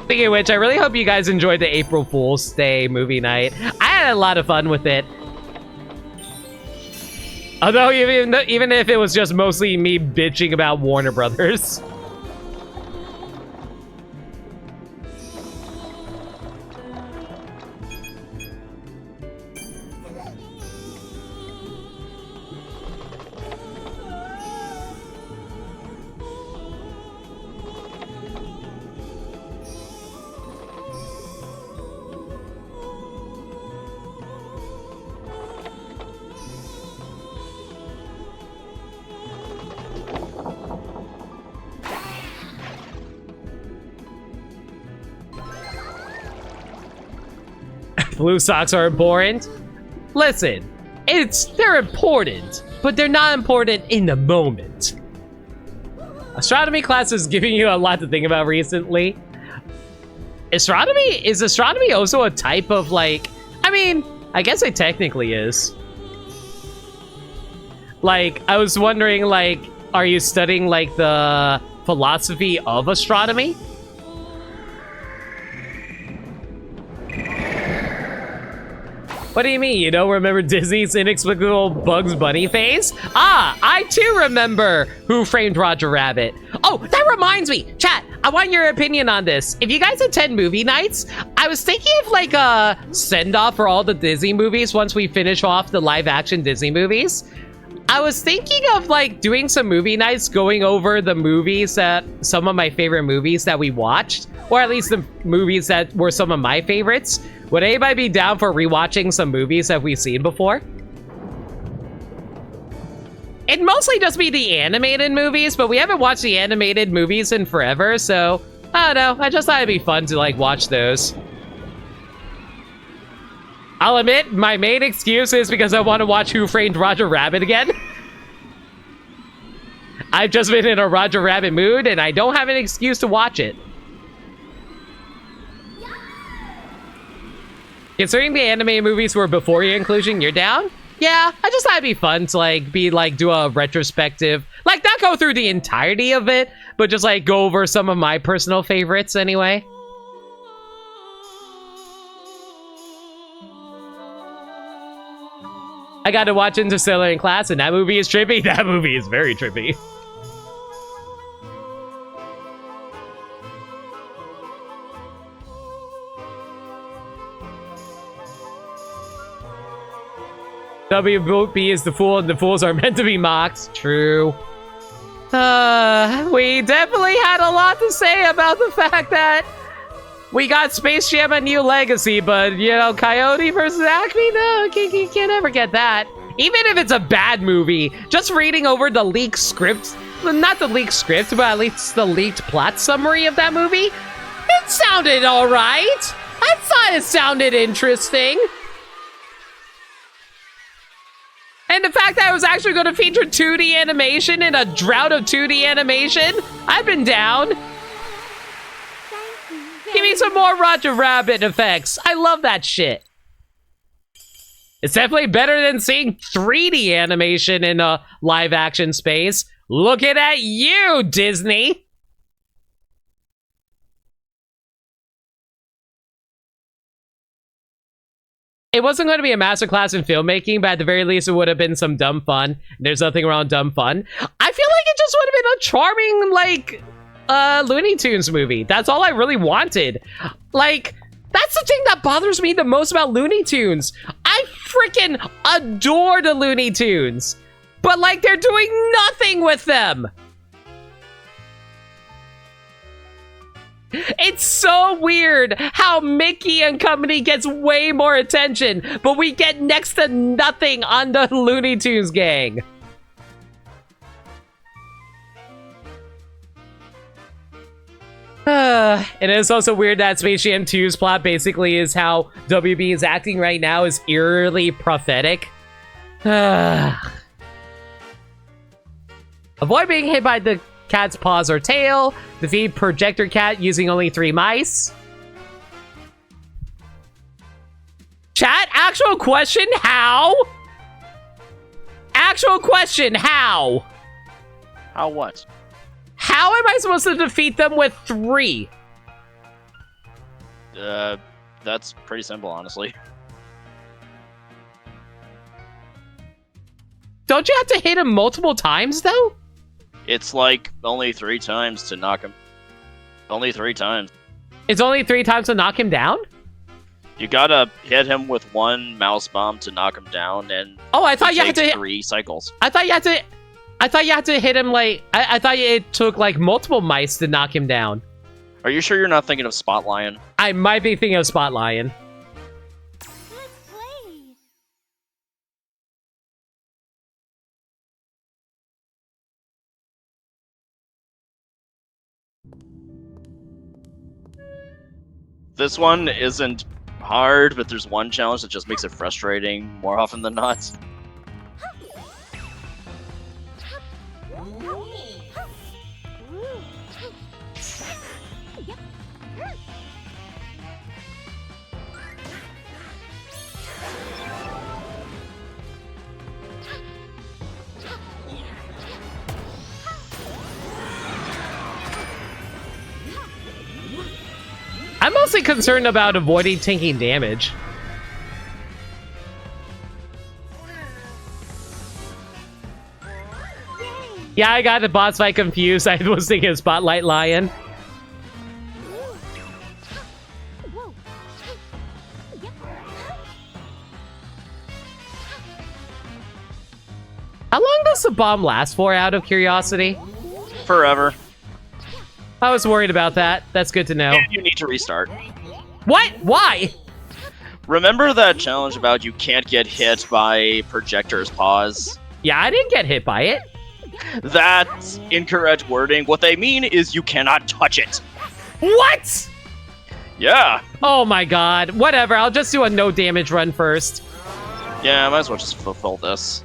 Speaking of which, I really hope you guys enjoyed the April Fool's Day movie night. I had a lot of fun with it. Although, even if it was just mostly me bitching about Warner Brothers. Blue socks are important. Listen, they're important, but they're not important in the moment. Astronomy class is giving you a lot to think about recently. Is astronomy also a type of, like, I mean, I guess it technically is. Like, I was wondering, like, are you studying, like, the philosophy of astronomy? What do you mean? You don't remember Disney's inexplicable Bugs Bunny phase? Ah, I too remember Who Framed Roger Rabbit. Oh, that reminds me. Chat, I want your opinion on this. If you guys attend movie nights, I was thinking of like a send-off for all the Disney movies once we finish off the live-action Disney movies. I was thinking of like doing some movie nights, going over the movies that, some of my favorite movies that we watched, or at least the movies that were some of my favorites. Would anybody be down for rewatching some movies that we've seen before? It'd mostly just be the animated movies, but we haven't watched the animated movies in forever, so I don't know. I just thought it'd be fun to like watch those. I'll admit, my main excuse is because I want to watch Who Framed Roger Rabbit again. I've just been in a Roger Rabbit mood, and I don't have an excuse to watch it. Considering the anime movies were before your inclusion, you're down? Yeah, I just thought it'd be fun to do a retrospective, not go through the entirety of it, but just go over some of my personal favorites anyway. I got to watch Interstellar in class, and that movie is trippy. That movie is very trippy. WB is the fool, and the fools are meant to be mocked. True. We definitely had a lot to say about the fact that we got Space Jam: A New Legacy, but, Coyote versus Acme? No, you can't ever get that. Even if it's a bad movie, just reading over the leaked script, not the leaked script, but at least the leaked plot summary of that movie, it sounded alright. I thought it sounded interesting. And the fact that I was actually going to feature 2D animation in a drought of 2D animation, I've been down. Give me some more Roger Rabbit effects. I love that shit. It's definitely better than seeing 3D animation in a live action space. Looking at you, Disney. It wasn't going to be a masterclass in filmmaking, but at the very least, it would have been some dumb fun. There's nothing wrong with dumb fun. I feel like it just would have been a charming, Looney Tunes movie. That's all I really wanted. That's the thing that bothers me the most about Looney Tunes. I freaking adore the Looney Tunes. But, they're doing nothing with them. It's so weird how Mickey and company gets way more attention, but we get next to nothing on the Looney Tunes gang. And it's also weird that Space Jam 2's plot basically is how WB is acting right now is eerily prophetic. Avoid being hit by the cat's paws or tail. Defeat Projector Cat using only 3 mice. Chat, actual question, how? Actual question, how? How what? How am I supposed to defeat them with 3? That's pretty simple, honestly. Don't you have to hit him multiple times, though? It's only 3 times to knock him. Only 3 times. It's only 3 times to knock him down? You gotta hit him with 1 mouse bomb to knock him down, and I thought you had to 3 cycles. I thought you had to hit him I thought it took multiple mice to knock him down. Are you sure you're not thinking of Spot Lion? I might be thinking of Spot Lion. Let's play. This one isn't hard, but there's one challenge that just makes it frustrating more often than not. I'm mostly concerned about avoiding taking damage. Yeah, I got the boss fight confused. I was thinking of Spotlight Lion. How long does the bomb last for, out of curiosity? Forever. I was worried about that. That's good to know. And you need to restart. What? Why? Remember that challenge about you can't get hit by Projector's paws? Yeah, I didn't get hit by it. That's incorrect wording. What they mean is you cannot touch it. What? Yeah! Oh my god. Whatever, I'll just do a no damage run first. Yeah, I might as well just fulfill this.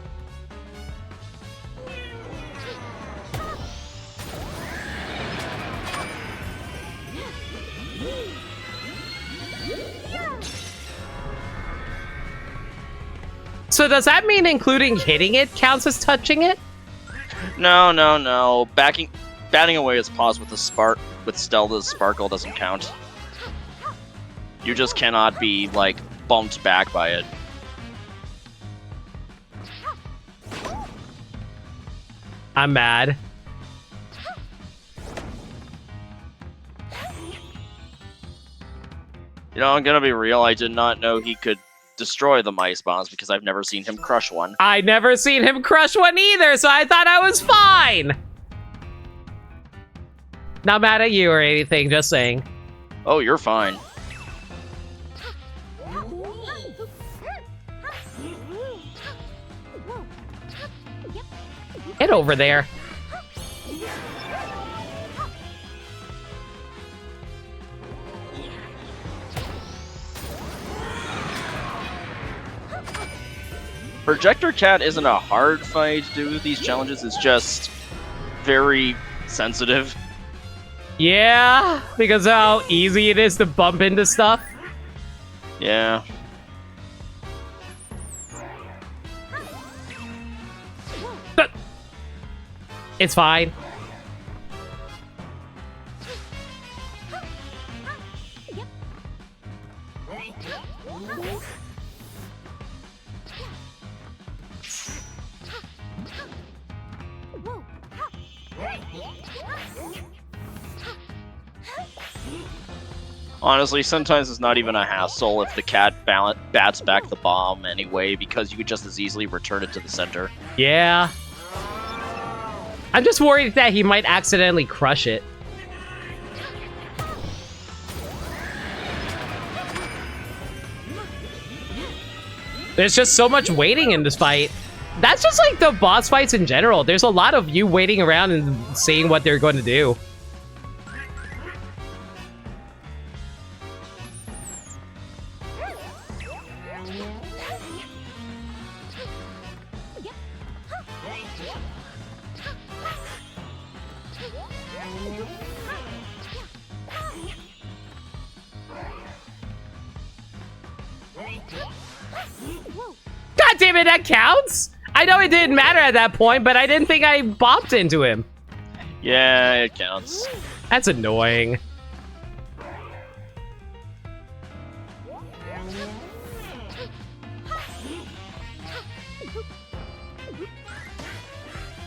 So does that mean including hitting it counts as touching it? No, no, no. Batting away its paws with the spark with Stella's sparkle doesn't count. You just cannot be like bumped back by it. I'm mad. You know, I'm gonna be real, I did not know he could destroy the mice bombs because I've never seen him crush one. I never seen him crush one either, so I thought I was fine. Not mad at you or anything, just saying. Oh, you're fine. Get over there. Projector Cat isn't a hard fight to do these challenges, it's just very sensitive. Yeah, because of how easy it is to bump into stuff. Yeah. It's fine. Honestly, sometimes it's not even a hassle if the cat bats back the bomb anyway, because you could just as easily return it to the center. Yeah. I'm just worried that he might accidentally crush it. There's just so much waiting in this fight. That's just like the boss fights in general. There's a lot of you waiting around and seeing what they're going to do. God damn it, that counts? I know it didn't matter at that point, but I didn't think I bopped into him. Yeah, it counts. That's annoying.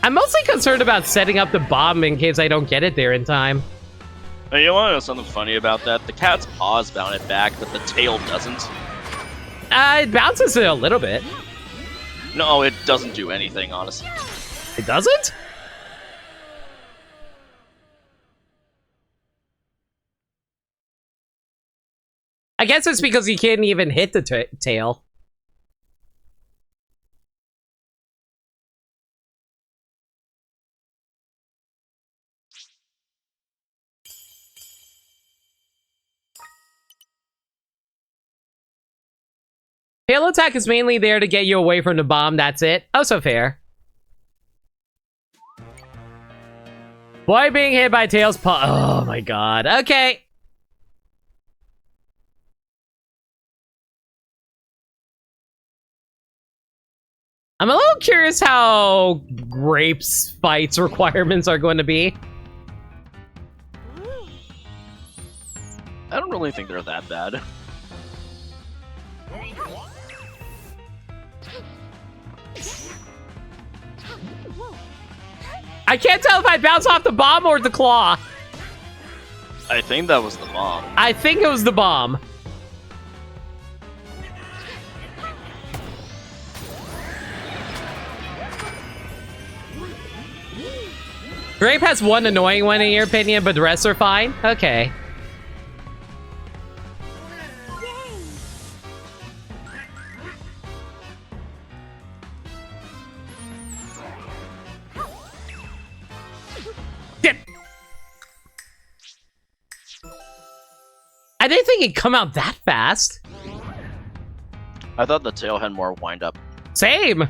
I'm mostly concerned about setting up the bomb in case I don't get it there in time. Hey, you want to know something funny about that? The cat's paws bound it back, but the tail doesn't. It bounces it a little bit. No, it doesn't do anything, honestly. It doesn't? I guess it's because you can't even hit the tail. Tail attack is mainly there to get you away from the bomb, that's it. Oh, so fair. Boy being hit by Tail's paw. Oh my god. Okay. I'm a little curious how Grape's fights requirements are going to be. I don't really think they're that bad. I can't tell if I bounce off the bomb or the claw. I think that was the bomb. I think it was the bomb. Grape has one annoying one in your opinion, but the rest are fine? Okay. I didn't think it'd come out that fast. I thought the tail had more wind up. Same.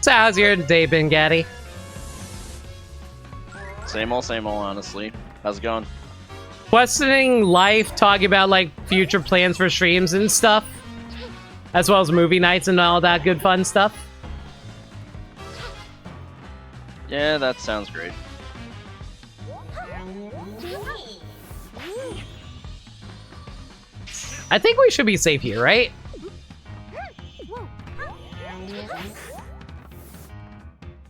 So how's your day been, Gaddy? Same old, honestly. How's it going? Questioning life, talking about like future plans for streams and stuff, as well as movie nights and all that good fun stuff. Yeah, that sounds great. I think we should be safe here, right?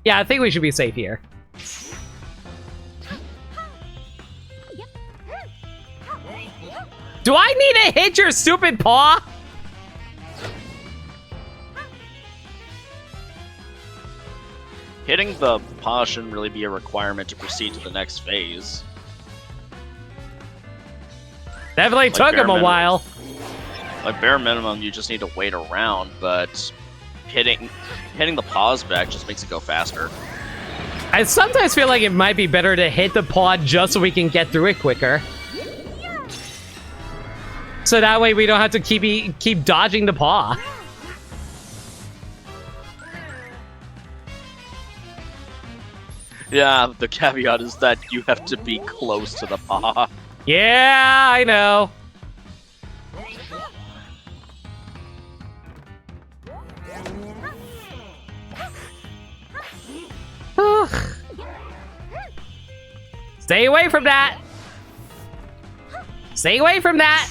Yeah, I think we should be safe here. Do I need to hit your stupid paw? Hitting the paw shouldn't really be a requirement to proceed to the next phase. Definitely Like took bare him a minimum. while. Like bare minimum, you just need to wait around, but hitting the paws back just makes it go faster. I sometimes feel like it might be better to hit the paw just so we can get through it quicker. So that way we don't have to keep dodging the paw. Yeah, the caveat is that you have to be close to the paw. Yeah, I know. Ugh. Stay away from that. Stay away from that.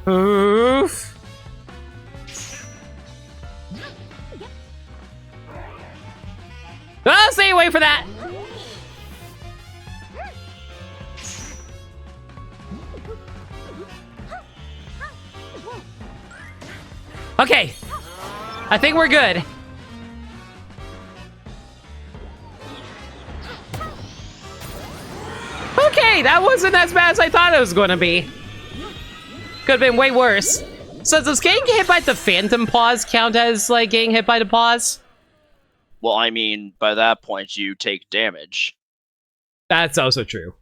Oof. Oh, stay away from that. Okay. I think we're good. Okay, that wasn't as bad as I thought it was going to be. Could have been way worse. So does getting hit by the phantom paws count as, like, getting hit by the paws? Well, I mean, by that point, you take damage. That's also true.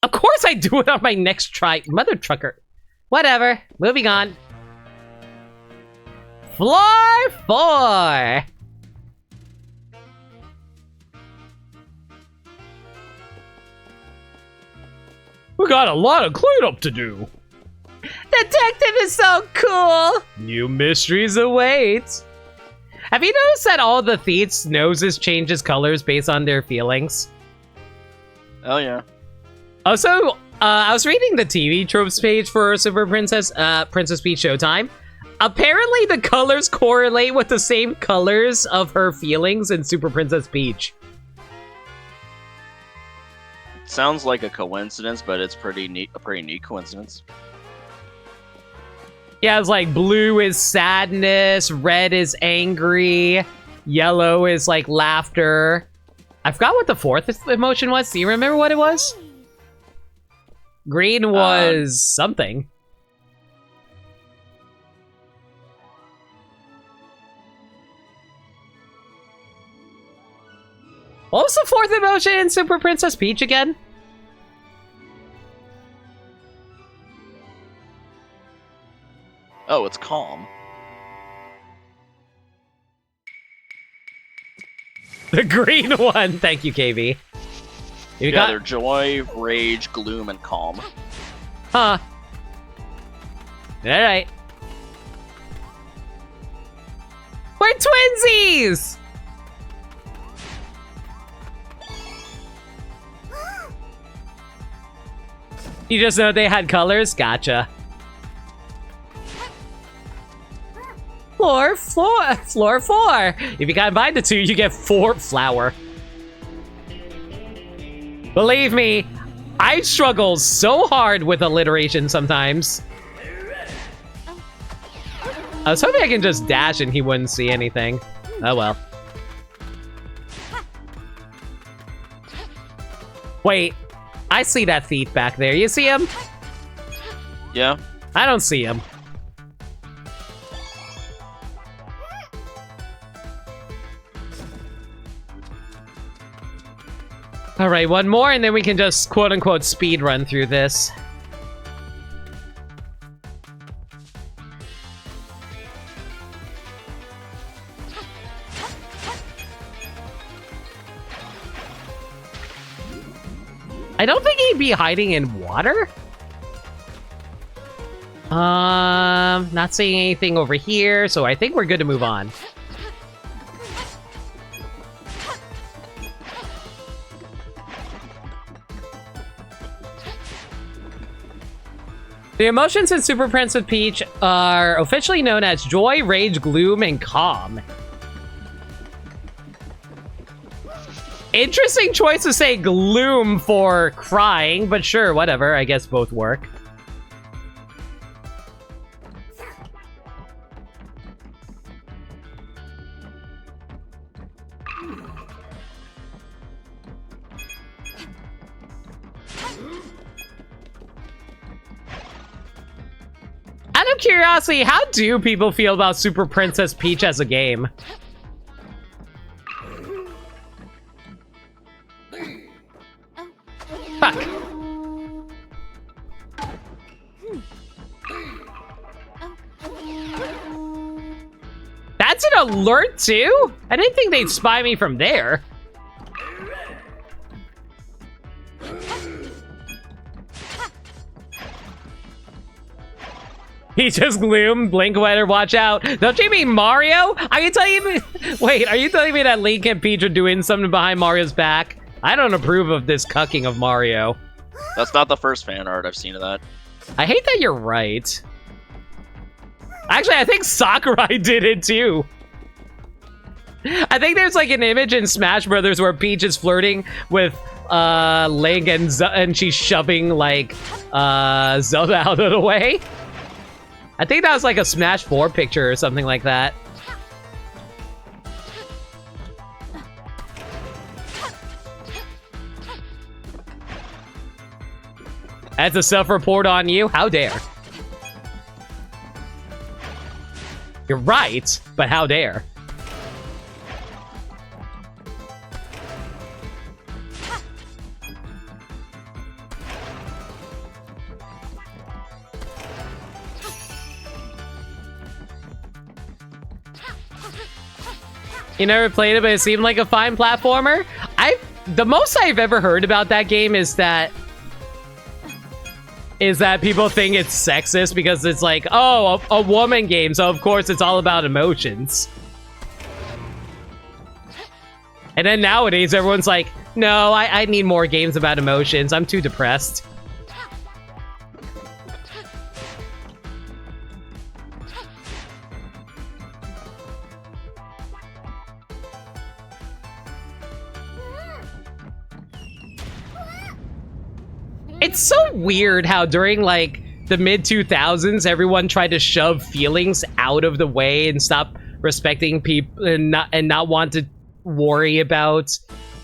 Of course I do it on my next try. Mother trucker. Whatever. Moving on. Floor 4. We got a lot of cleanup to do. Detective is so cool. New mysteries await. Have you noticed that all the thieves' noses changes colors based on their feelings? Oh yeah. Also, I was reading the TV tropes page for Super Princess Peach Showtime. Apparently, the colors correlate with the same colors of her feelings in Super Princess Peach. Sounds like a coincidence, but it's pretty neat. A pretty neat coincidence. Yeah, it's like blue is sadness, red is angry, yellow is like laughter. I forgot what the fourth emotion was. Do you remember what it was? Green was something. What was the fourth emotion in Super Princess Peach again? Oh, it's calm. The green one. Thank you, KB. You Yeah, they're joy, rage, gloom, and calm. Huh. Alright. We're twinsies! You just know they had colors? Gotcha. Floor 4. If you combine the two, you get 4 flower. Believe me, I struggle so hard with alliteration sometimes. I was hoping I can just dash and he wouldn't see anything. Oh well. Wait, I see that thief back there. You see him? Yeah. I don't see him. Alright, one more and then we can just quote-unquote speed run through this. I don't think he'd be hiding in water. Not seeing anything over here, so I think we're good to move on. The emotions in Super Princess Peach are officially known as joy, rage, gloom, and calm. Interesting choice to say gloom for crying, but sure, whatever. I guess both work. Out of curiosity, how do people feel about Super Princess Peach as a game? Fuck. That's an alert too? I didn't think they'd spy me from there. He just gloom, blink, weather, watch out. Don't you mean Mario? Are you telling me? Wait, are you telling me that Link and Peach are doing something behind Mario's back? I don't approve of this cucking of Mario. That's not the first fan art I've seen of that. I hate that you're right. Actually, I think Sakurai did it too. I think there's like an image in Smash Brothers where Peach is flirting with Link and she's shoving like Zelda out of the way. I think that was like a Smash 4 picture or something like that. That's a self-report on you? How dare. You're right, but how dare. You never played it, but it seemed like a fine platformer? The most I've ever heard about that game is that people think it's sexist because it's like, oh, a woman game, so of course it's all about emotions. And then nowadays everyone's like, no, I need more games about emotions. I'm too depressed. It's so weird how during like the mid-2000s everyone tried to shove feelings out of the way and stop respecting people and not want to worry about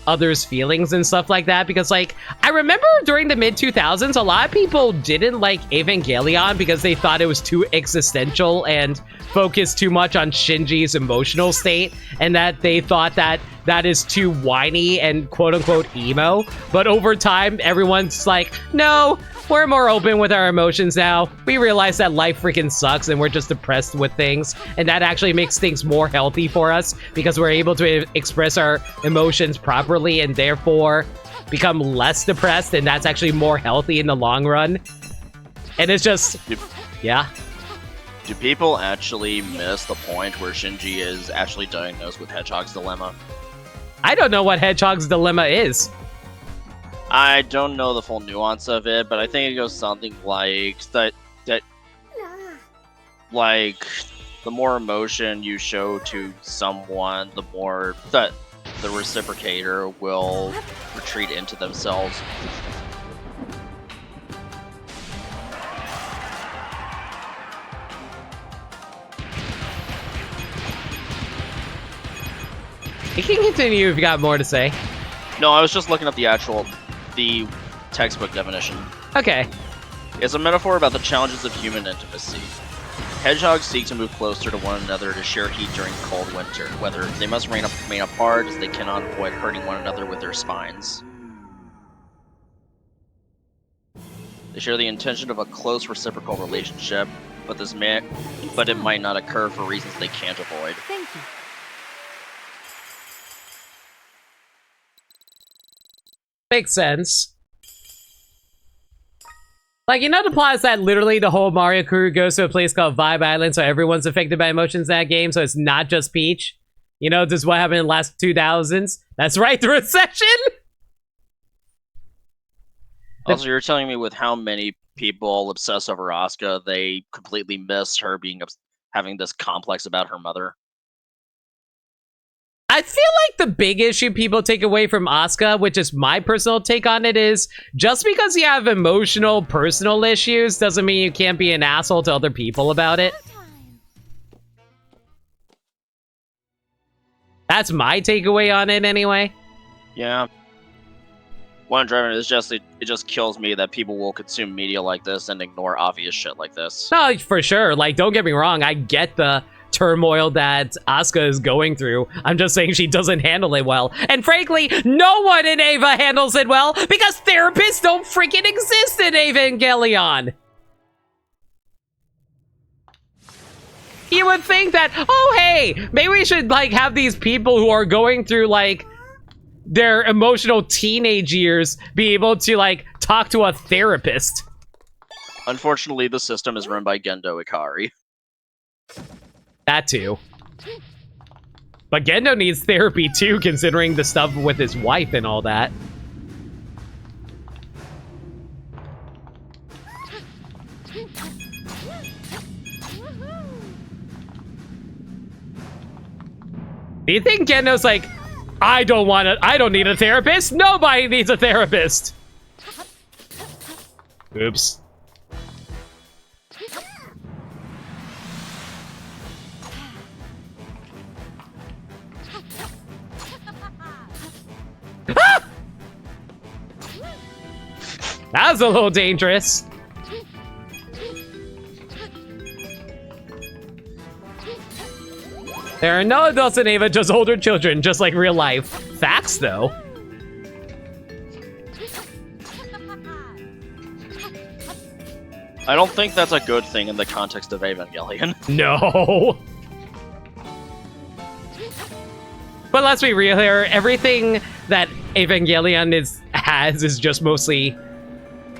others' feelings and stuff like that, because like I remember during the mid-2000s a lot of people didn't like Evangelion because they thought it was too existential and focused too much on Shinji's emotional state, and that they thought that that is too whiny and quote-unquote emo. But over time everyone's like, no, we're more open with our emotions now. We realize that life freaking sucks and we're just depressed with things, and that actually makes things more healthy for us because we're able to express our emotions properly and therefore become less depressed, and that's actually more healthy in the long run. And it's just, yeah. Do people actually miss the point where Shinji is actually diagnosed with Hedgehog's Dilemma? I don't know what Hedgehog's Dilemma is. I don't know the full nuance of it, but I think it goes something like that. Like, the more emotion you show to someone, the more that the reciprocator will retreat into themselves. You can continue if you got more to say. No, I was just looking up the textbook definition. Okay. It's a metaphor about the challenges of human intimacy. Hedgehogs seek to move closer to one another to share heat during cold winter. Whether they must remain apart, as they cannot avoid hurting one another with their spines. They share the intention of a close reciprocal relationship, but it might not occur for reasons they can't avoid. Thank you. Makes sense. Like, it implies that literally the whole Mario crew goes to a place called Vibe Island, so everyone's affected by emotions in that game, so it's not just Peach. You know, this is what happened in the last 2000s. That's right, the recession! Also, you're telling me with how many people obsess over Asuka, they completely miss her having this complex about her mother. I feel like the big issue people take away from Asuka, which is my personal take on it, is just because you have emotional, personal issues doesn't mean you can't be an asshole to other people about it. That's my takeaway on it anyway. Yeah. One driver is just it just kills me that people will consume media like this and ignore obvious shit like this. No, for sure. Like, don't get me wrong, I get the turmoil that Asuka is going through. I'm just saying she doesn't handle it well. And frankly, no one in Eva handles it well because therapists don't freaking exist in Evangelion. You would think that, oh hey, maybe we should like have these people who are going through like their emotional teenage years be able to like talk to a therapist. Unfortunately, the system is run by Gendo Ikari. That too. But Gendo needs therapy too, considering the stuff with his wife and all that. Do you think Gendo's like, I don't need a therapist. Nobody needs a therapist. Oops. Ah! That was a little dangerous. There are no adults in Ava, just older children, just like real life. Facts, though. I don't think that's a good thing in the context of Evangelion. No. But let's be real here. Everything that Evangelion has is just mostly...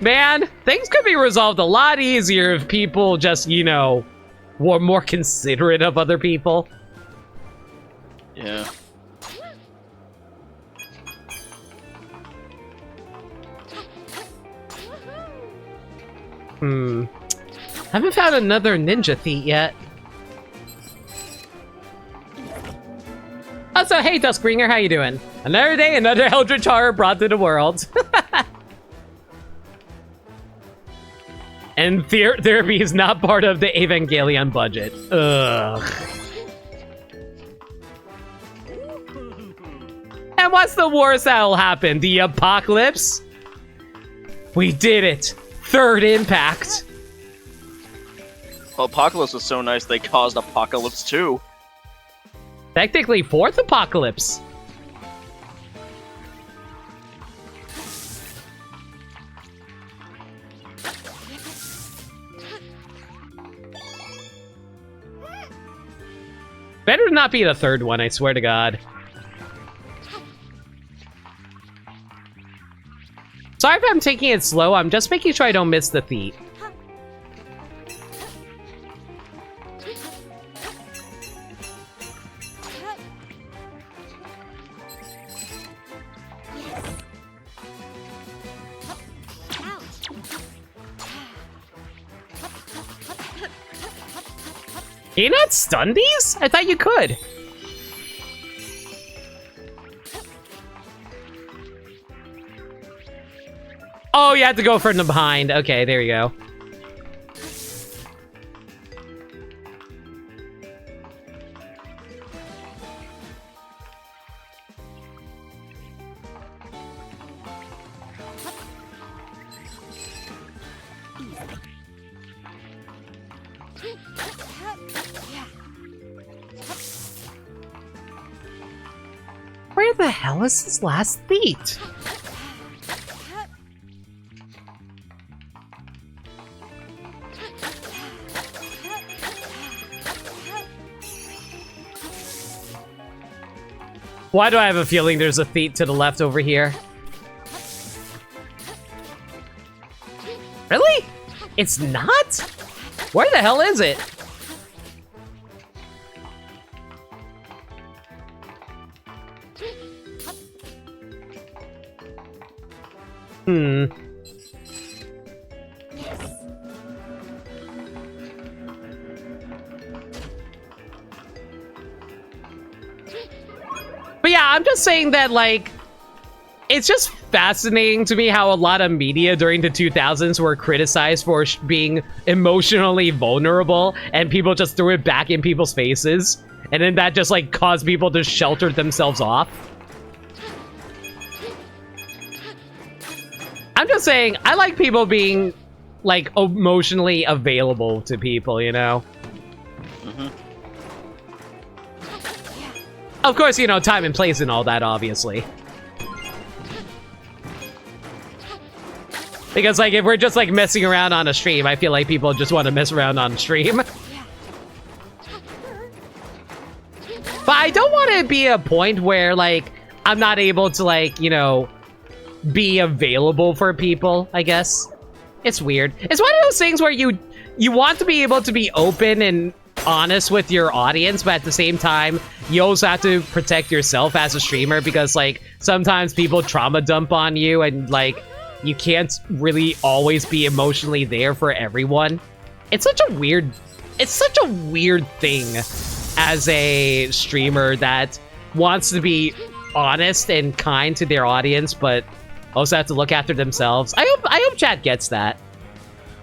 Man, things could be resolved a lot easier if people just, you know, were more considerate of other people. Yeah. Haven't found another ninja thief yet. Also, hey Duskbringer, how you doing? Another day, another Eldritch horror brought to the world. And therapy is not part of the Evangelion budget. Ugh. And what's the worst that'll happen? The apocalypse? We did it. Third impact. Well, Apocalypse was so nice they caused Apocalypse 2. Technically, fourth apocalypse. Better not be the third one, I swear to God. Sorry if I'm taking it slow, I'm just making sure I don't miss the thief. Can you not stun these? I thought you could. Oh, you have to go from the behind. Okay, there you go. Where the hell is his last feat? Why do I have a feeling there's a feat to the left over here? Really? It's not? Where the hell is it? But yeah, I'm just saying that, like, it's just fascinating to me how a lot of media during the 2000s were criticized for being emotionally vulnerable, and people just threw it back in people's faces. And then that just, like, caused people to shelter themselves off. I'm just saying, I like people being, like, emotionally available to people, you know? Of course, you know, time and place and all that, obviously. Because, like, if we're just, like, messing around on a stream, I feel like people just want to mess around on stream. But I don't want to be a point where, like, I'm not able to, like, you know, be available for people, I guess. It's weird. It's one of those things where you want to be able to be open and honest with your audience, but at the same time, you also have to protect yourself as a streamer, because, like, sometimes people trauma dump on you, and, like, you can't really always be emotionally there for everyone. It's such a weird thing as a streamer that wants to be honest and kind to their audience, but also have to look after themselves. I hope chat gets that.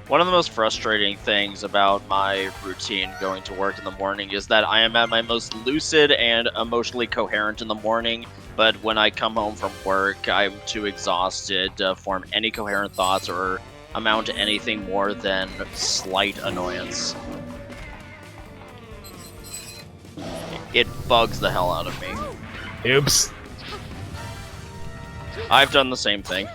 One of the most frustrating things about my routine going to work in the morning is that I am at my most lucid and emotionally coherent in the morning, but when I come home from work, I'm too exhausted to form any coherent thoughts or amount to anything more than slight annoyance. It bugs the hell out of me. Oops. I've done the same thing.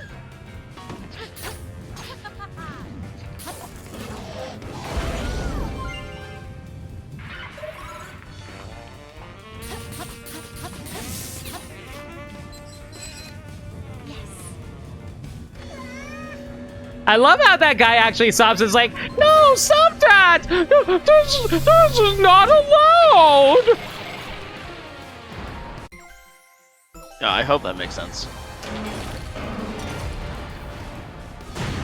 I love how that guy actually stops and is like, no, stop that! This is not allowed! Yeah, I hope that makes sense.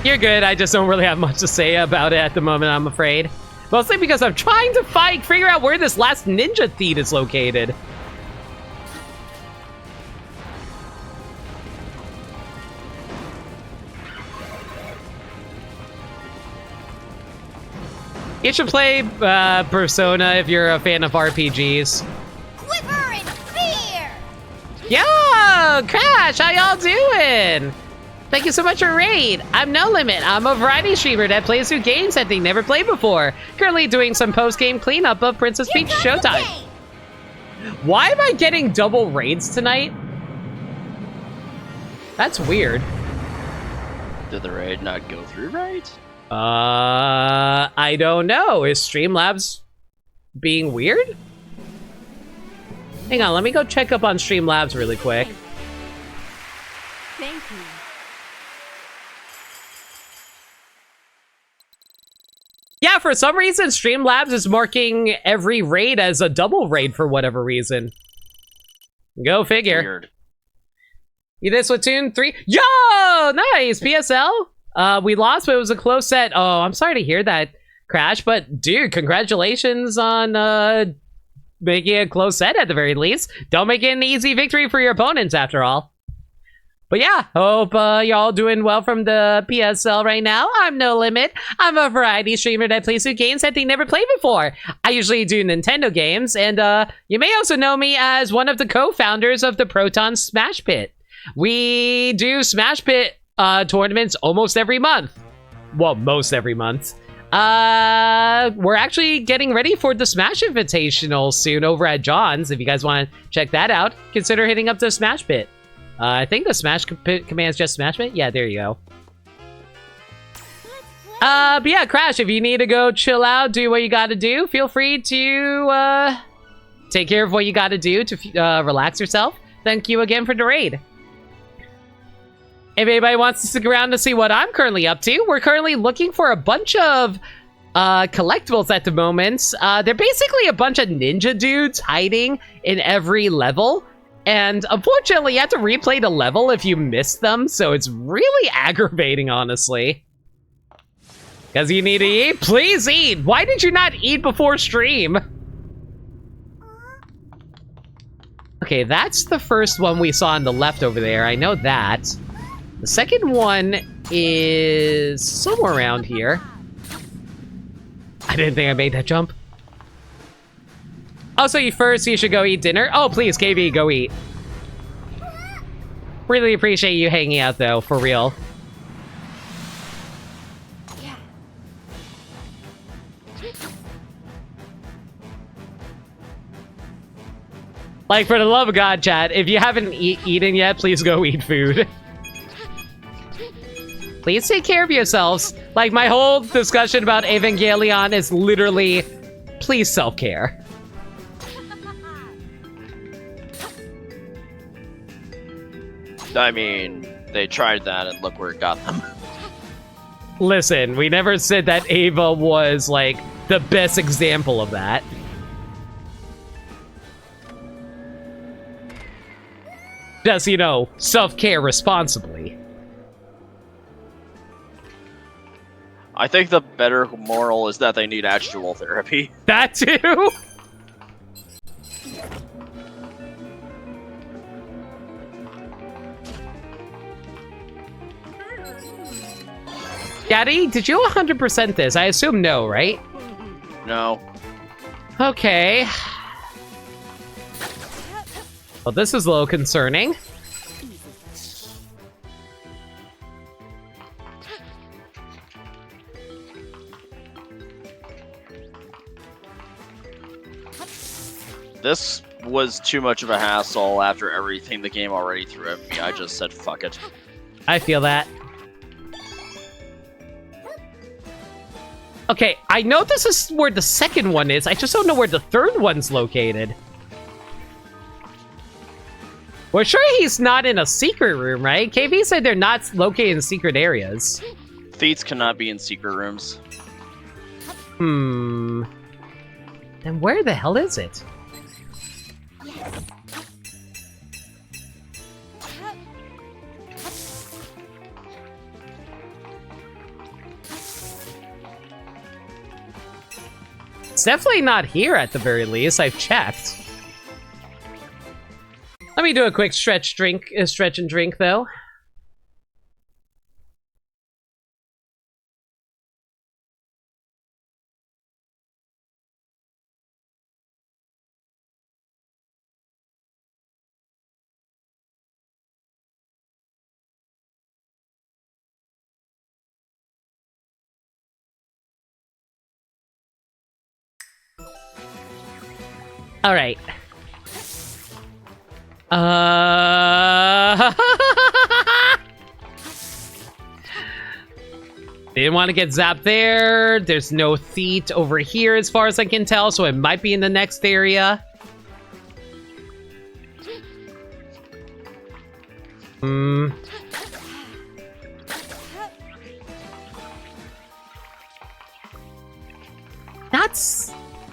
You're good, I just don't really have much to say about it at the moment, I'm afraid. Mostly because I'm trying to figure out where this last ninja thief is located. You should play Persona if you're a fan of RPGs. Quiver in fear! Yo, Crash, how y'all doing? Thank you so much for raid. I'm No Limit. I'm a variety streamer that plays through games that they never played before. Currently doing some post-game cleanup of Princess Peach Showtime. Why am I getting double raids tonight? That's weird. Did the raid not go through right? I don't know. Is Streamlabs being weird? Hang on, let me go check up on Streamlabs really quick. Thank you. Yeah, for some reason, Streamlabs is marking every raid as a double raid for whatever reason. Go figure. Weird. You did Splatoon 3? Yo! Nice! PSL? We lost, but it was a close set. Oh, I'm sorry to hear that. Crash. But dude, congratulations on making a close set at the very least. Don't make it an easy victory for your opponents after all. But yeah, hope y'all doing well from the PSL right now. I'm No Limit. I'm a variety streamer that plays new games that they never played before. I usually do Nintendo games, and you may also know me as one of the co-founders of the Proton Smash Pit. We do Smash Pit tournaments almost every month. Well, most every month. We're actually getting ready for the Smash Invitational soon over at John's. If you guys want to check that out, consider hitting up the Smash Pit. I think the Smash command's just Smash Pit. Yeah, there you go. But yeah, Crash, if you need to go chill out, do what you gotta do, feel free to take care of what you gotta do to relax yourself. Thank you again for the raid. If anybody wants to stick around to see what I'm currently up to, we're currently looking for a bunch of collectibles at the moment. They're basically a bunch of ninja dudes hiding in every level. And unfortunately, you have to replay the level if you miss them, so it's really aggravating, honestly. Because you need to eat? Please eat! Why did you not eat before stream? Okay, that's the first one we saw on the left over there. I know that. The second one is somewhere around here. I didn't think I made that jump. Also, you should go eat dinner. Oh, please, KB, go eat. Really appreciate you hanging out, though, for real. Like, for the love of God, chat, if you haven't eaten yet, please go eat food. Please take care of yourselves. Like, my whole discussion about Evangelion is literally, please self-care. I mean, they tried that and look where it got them. Listen, we never said that Ava was, like, the best example of that. Just, you know, self-care responsibly. I think the better moral is that they need actual therapy. That too? Daddy, did you 100% this? I assume no, right? No. Okay. Well, this is a little concerning. This was too much of a hassle after everything the game already threw at me. I just said fuck it. I feel that. Okay, I know this is where the second one is. I just don't know where the third one's located. We're sure he's not in a secret room, right? KV said they're not located in secret areas. Feats cannot be in secret rooms. Then where the hell is it? It's definitely not here at the very least. I've checked. Let me do a quick stretch and drink though. All right. Didn't want to get zapped there. There's no Theat over here as far as I can tell, so it might be in the next area.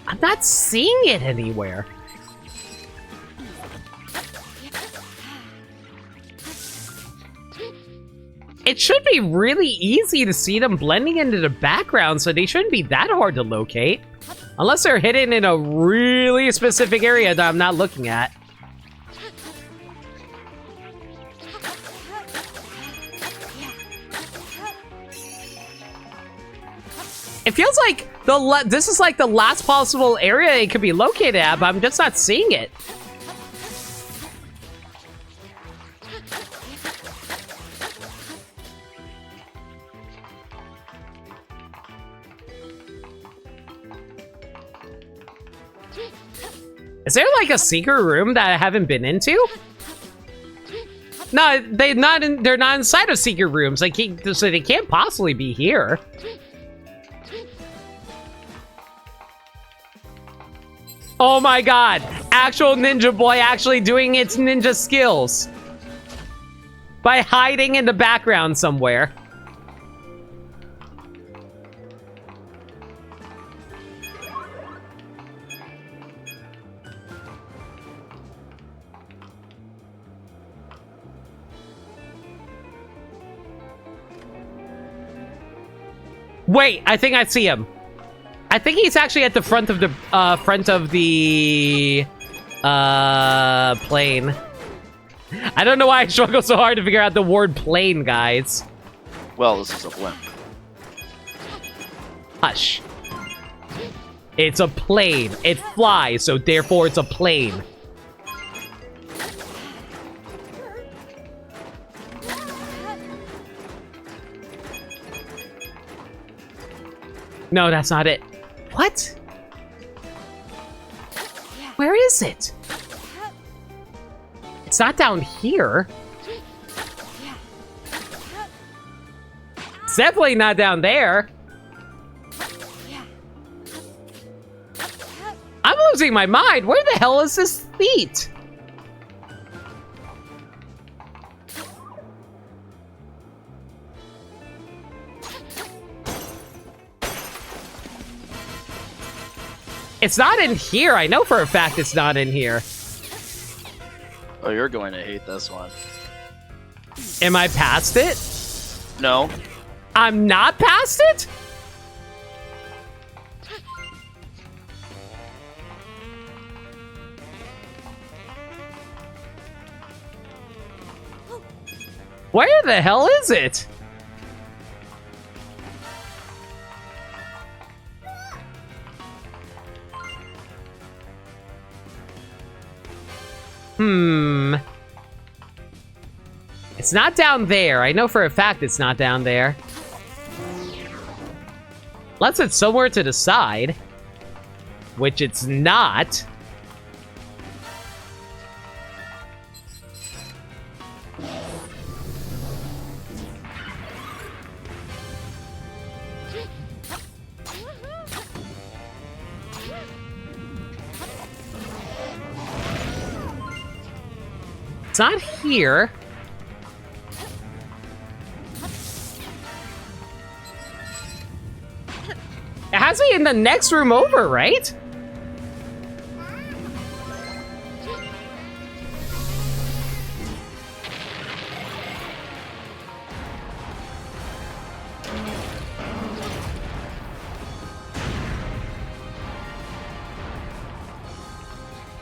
I'm not seeing it anywhere. it should be really easy to see them blending into the background, so they shouldn't be that hard to locate. Unless they're hidden in a really specific area that I'm not looking at. It feels like this is like the last possible area it could be located at, but I'm just not seeing it. Is there like a secret room that I haven't been into? No, they're not inside of secret rooms. Like, so they can't possibly be here. Oh my god! Actual Ninja Boy actually doing its ninja skills by hiding in the background somewhere. Wait, I think I see him. I think he's actually at the front of the plane. I don't know why I struggle so hard to figure out the word plane, guys. Well, this is a blimp. Hush. It's a plane. It flies, so therefore it's a plane. No, that's not it. What? Where is it? It's not down here. It's definitely not down there. I'm losing my mind. Where the hell is this feet? It's not in here. I know for a fact it's not in here. Oh, you're going to hate this one. Am I past it? No. I'm not past it? Where the hell is it? It's not down there. I know for a fact it's not down there. Unless it's somewhere to the side. Which it's not. It's not here. It has to be in the next room over, right?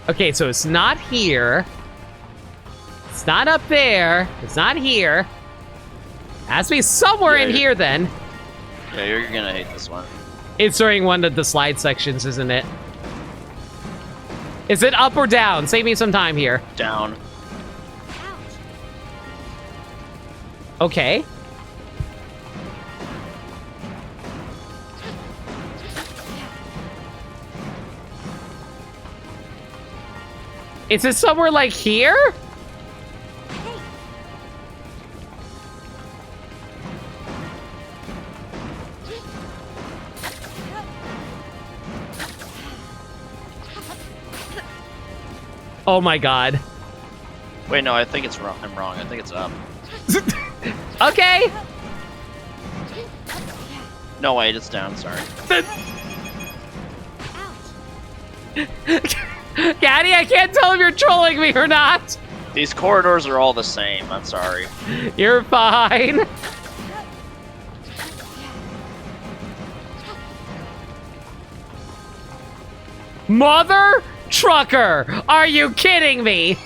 Okay, so it's not here. It's not up there. It's not here. It has to be somewhere in here then. Yeah, you're gonna hate this one. It's during one of the slide sections, isn't it? Is it up or down? Save me some time here. Down. Okay. Is it somewhere like here? Oh my god. Wait, no, I think it's wrong. I'm wrong. I think it's up. Okay. No, wait, it's down. Sorry. Gaddy, I can't tell if you're trolling me or not. These corridors are all the same. I'm sorry. You're fine. Mother trucker! Are you kidding me?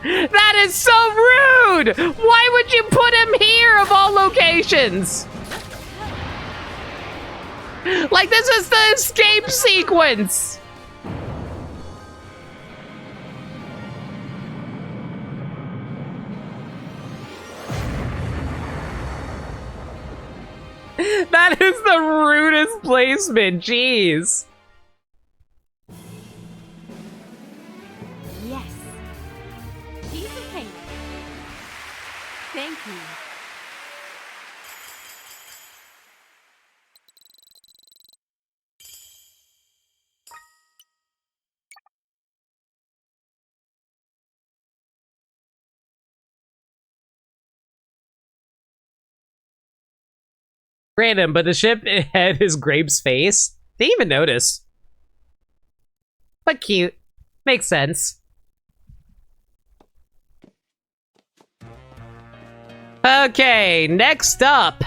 That is so rude! Why would you put him here of all locations? Like, this is the escape sequence! That is the rudest placement, jeez. Yes. Piece of cake. Thank you. Random, but the ship had his Grape's face. Didn't even notice. But cute. Makes sense. Okay, next up.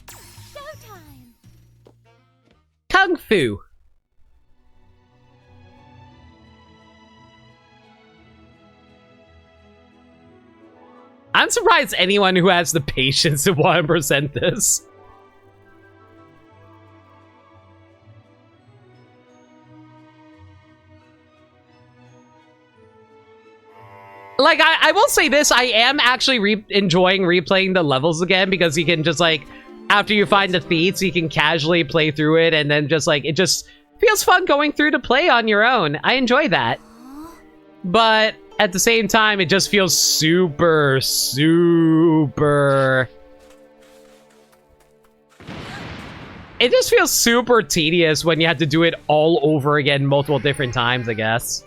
Showtime. Kung Fu. I'm surprised anyone who has the patience to want to present this. Like, I will say this, I am actually enjoying replaying the levels again, because you can just, like, after you find the feats, you can casually play through it, and then just, like, it just feels fun going through to play on your own. I enjoy that. But at the same time, it just feels super... It just feels super tedious when you have to do it all over again multiple different times, I guess.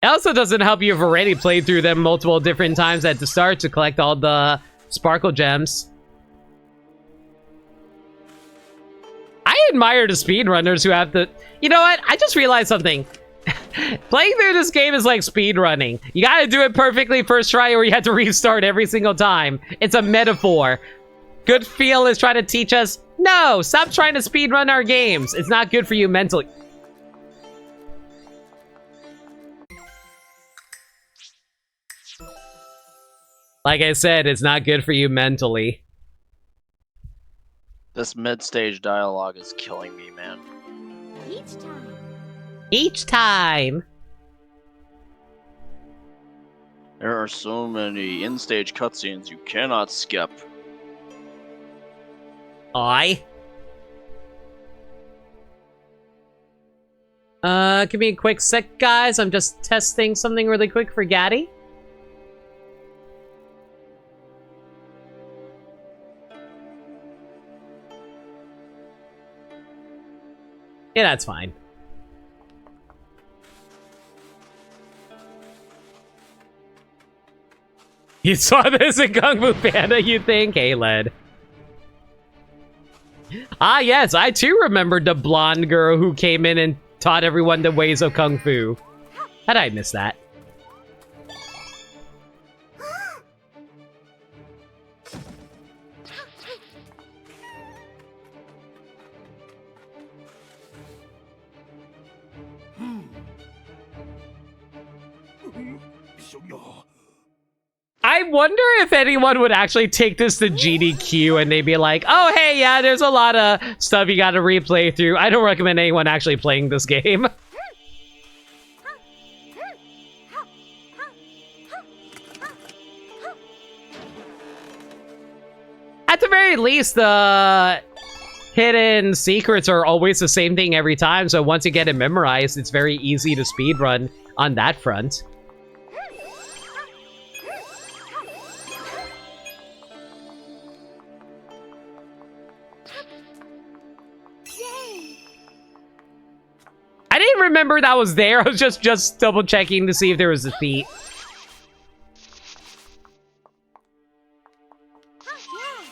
It also doesn't help you've already played through them multiple different times at the start to collect all the sparkle gems. I admire the speedrunners who have the... You know what? I just realized something. Playing through this game is like speedrunning. You gotta do it perfectly first try, or you have to restart every single time. It's a metaphor. Good Feel is trying to teach us, no, stop trying to speedrun our games. It's not good for you mentally. Like I said, it's not good for you mentally. This mid-stage dialogue is killing me, man. Each time. Each time. There are so many in-stage cutscenes you cannot skip. Give me a quick sec, guys. I'm just testing something really quick for Gaddy. Yeah, that's fine. You saw this in Kung Fu Panda, you think? Hey, Led. Ah, yes, I too remembered the blonde girl who came in and taught everyone the ways of Kung Fu. How'd I miss that? I wonder if anyone would actually take this to GDQ and they'd be like, oh, hey, yeah, there's a lot of stuff you gotta replay through. I don't recommend anyone actually playing this game. At the very least, the hidden secrets are always the same thing every time, so once you get it memorized, it's very easy to speedrun on that front. I didn't remember that was there. I was just double checking to see if there was a feat.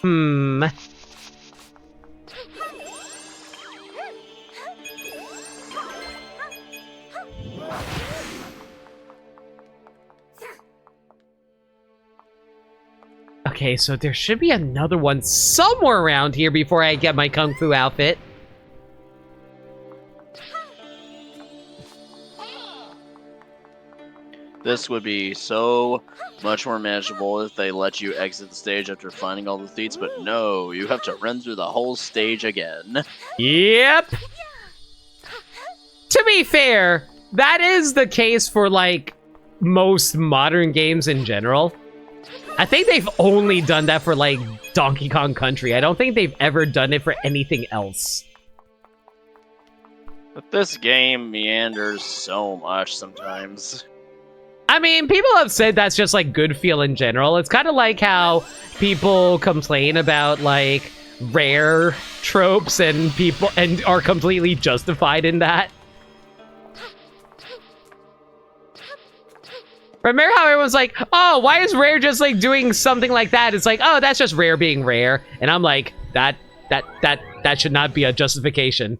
Hmm. Okay, so there should be another one somewhere around here before I get my Kung Fu outfit. This would be so much more manageable if they let you exit the stage after finding all the thieves, but no, you have to run through the whole stage again. Yep. To be fair, that is the case for, like, most modern games in general. I think they've only done that for, like, Donkey Kong Country. I don't think they've ever done it for anything else. But this game meanders so much sometimes. I mean, people have said that's just, like, good feel in general. It's kind of like how people complain about, like, rare tropes and are completely justified in that. Remember how everyone's like, oh, why is Rare just, like, doing something like that? It's like, oh, that's just Rare being Rare. And I'm like, that should not be a justification.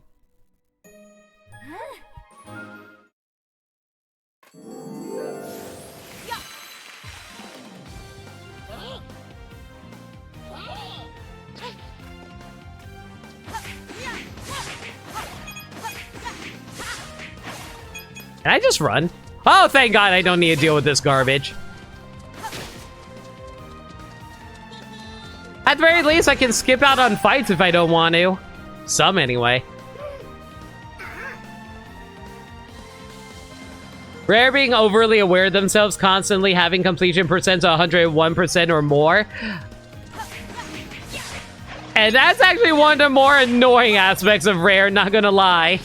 Can I just run? Oh, thank God I don't need to deal with this garbage. At the very least, I can skip out on fights if I don't want to. Some, anyway. Rare being overly aware of themselves, constantly having completion percent to 101% or more. And that's actually one of the more annoying aspects of Rare, not gonna lie.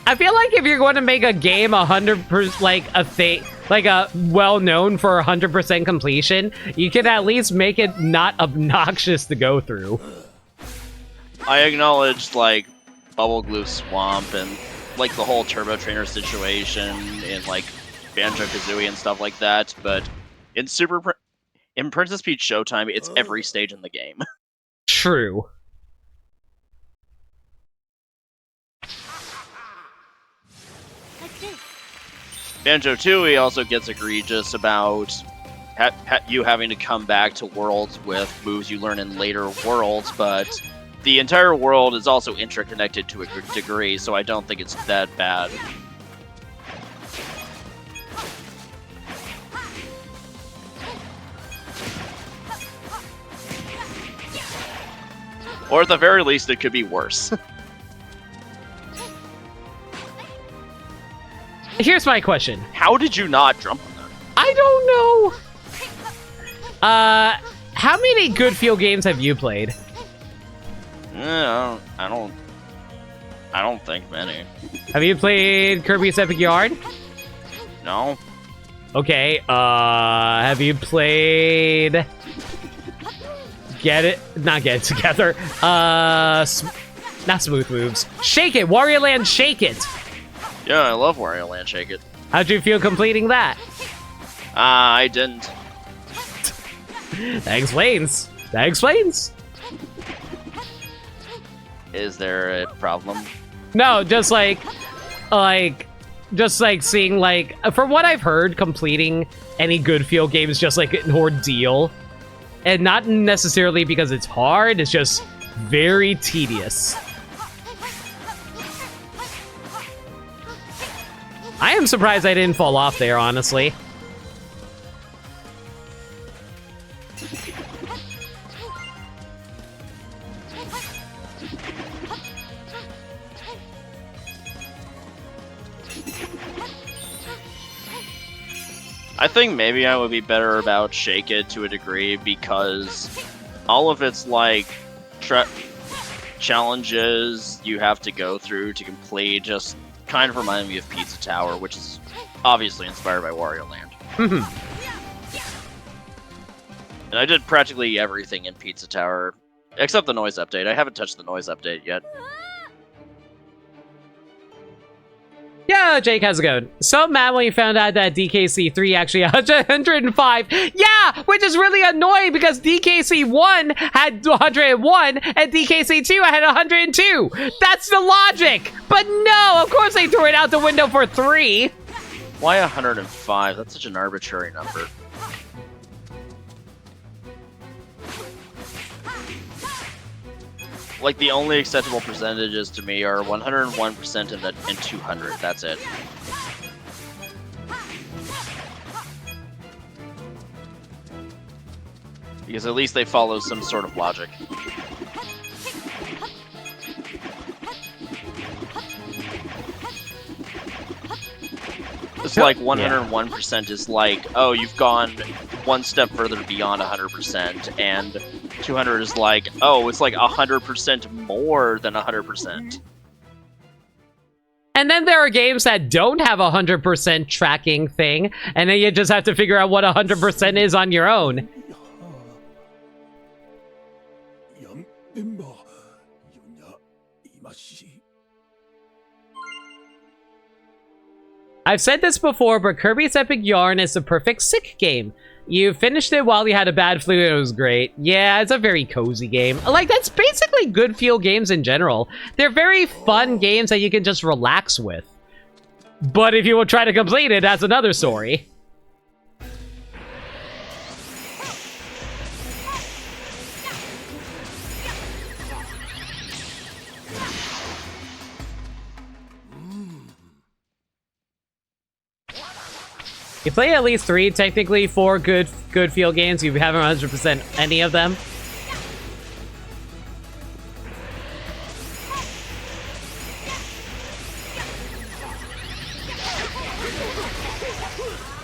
I feel like if you're going to make a game 100%, like a well-known for 100% completion, you can at least make it not obnoxious to go through. I acknowledge, like, Bubble Glue Swamp and, like, the whole Turbo Trainer situation in, like, Banjo-Kazooie and stuff like that, but in Princess Peach Showtime, it's every stage in the game. True. Banjo-Tooie also gets egregious about you having to come back to worlds with moves you learn in later worlds, but the entire world is also interconnected to a degree, so I don't think it's that bad. Or at the very least, it could be worse. Here's my question. How did you not jump on that? I don't know. How many Good Feel games have you played? I don't think many. Have you played Kirby's Epic Yarn? No. Okay, have you played... Not Get It Together. Not Smooth Moves. Shake It! Wario Land Shake It! Yeah, I love Wario Land Shake It. How'd you feel completing that? I didn't. That explains. That explains. Is there a problem? No, just like seeing, like, from what I've heard, completing any Good Feel game is just like an ordeal. And not necessarily because it's hard, it's just very tedious. I am surprised I didn't fall off there, honestly. I think maybe I would be better about Shake It to a degree because all of its, like, challenges you have to go through to complete just kind of remind me of Pizza Tower, which is obviously inspired by Wario Land. And I did practically everything in Pizza Tower, except the noise update. I haven't touched the noise update yet. Yeah, Jake, how's it going? So mad when you found out that DKC3 actually had 105. Yeah, which is really annoying because DKC1 had 101 and DKC2 had 102. That's the logic. But no, of course they threw it out the window for 3. Why 105? That's such an arbitrary number. Like, the only acceptable percentages to me are 101% and 200. That's it. Because at least they follow some sort of logic. It's like 101% is like, oh, you've gone one step further beyond 100%, and 200 is like, oh, it's like 100% more than 100%. And then there are games that don't have a 100% tracking thing, and then you just have to figure out what 100% is on your own. I've said this before, but Kirby's Epic Yarn is the perfect sick game. You finished it while you had a bad flu and it was great. Yeah, it's a very cozy game. Like, that's basically good feel games in general. They're very fun games that you can just relax with. But if you will try to complete it, that's another story. You play at least 3, technically 4 good feel games. You haven't 100% any of them.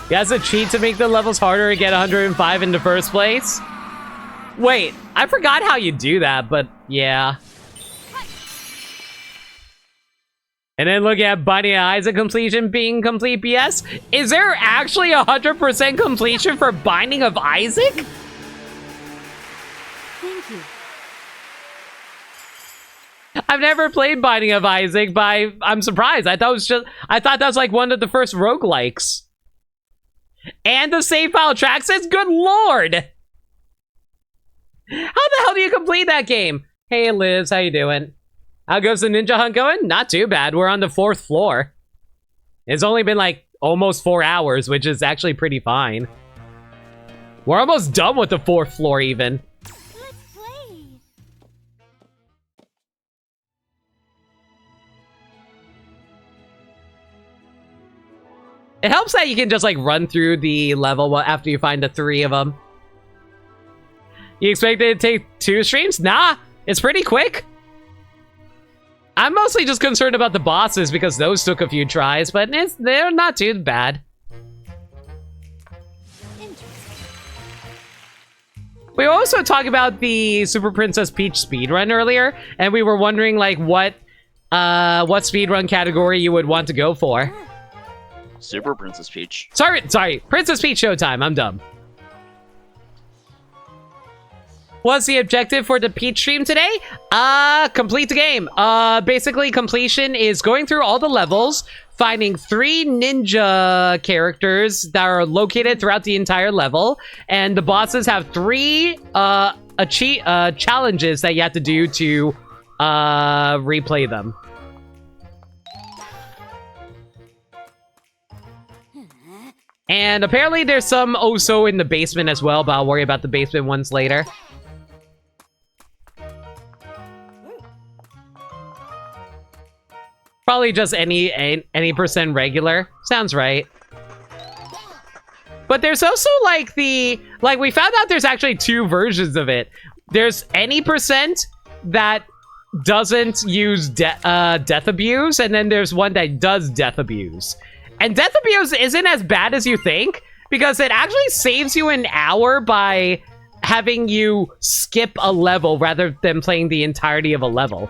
You have to cheat to make the levels harder and get 105 in the first place. Wait, I forgot how you do that, but yeah. And then look at Binding of Isaac completion being complete BS. Is there actually 100% completion for Binding of Isaac? Thank you. I've never played Binding of Isaac, but I'm surprised. I thought that was like one of the first roguelikes. And the save file track says, good lord! How the hell do you complete that game? Hey Liz, how you doing? How goes the ninja hunt going? Not too bad. We're on the 4th floor. It's only been like almost 4 hours, which is actually pretty fine. We're almost done with the 4th floor even. Let's play. It helps that you can just like run through the level after you find the 3 of them. You expect it to take 2 streams? Nah, it's pretty quick. I'm mostly just concerned about the bosses because those took a few tries, but they're not too bad. We also talked about the Super Princess Peach speedrun earlier, and we were wondering like what speedrun category you would want to go for. Super Princess Peach. Sorry, Princess Peach Showtime, I'm dumb. What's the objective for the Peach stream today? Complete the game. Basically, completion is going through all the levels, finding 3 ninja characters that are located throughout the entire level, and the bosses have 3 challenges that you have to do to replay them. And apparently there's some Oso in the basement as well, but I'll worry about the basement ones later. Probably just any percent regular. Sounds right. But there's also like we found out there's actually 2 versions of it. There's any percent that doesn't use death abuse, and then there's one that does death abuse. And death abuse isn't as bad as you think, because it actually saves you an hour by having you skip a level rather than playing the entirety of a level.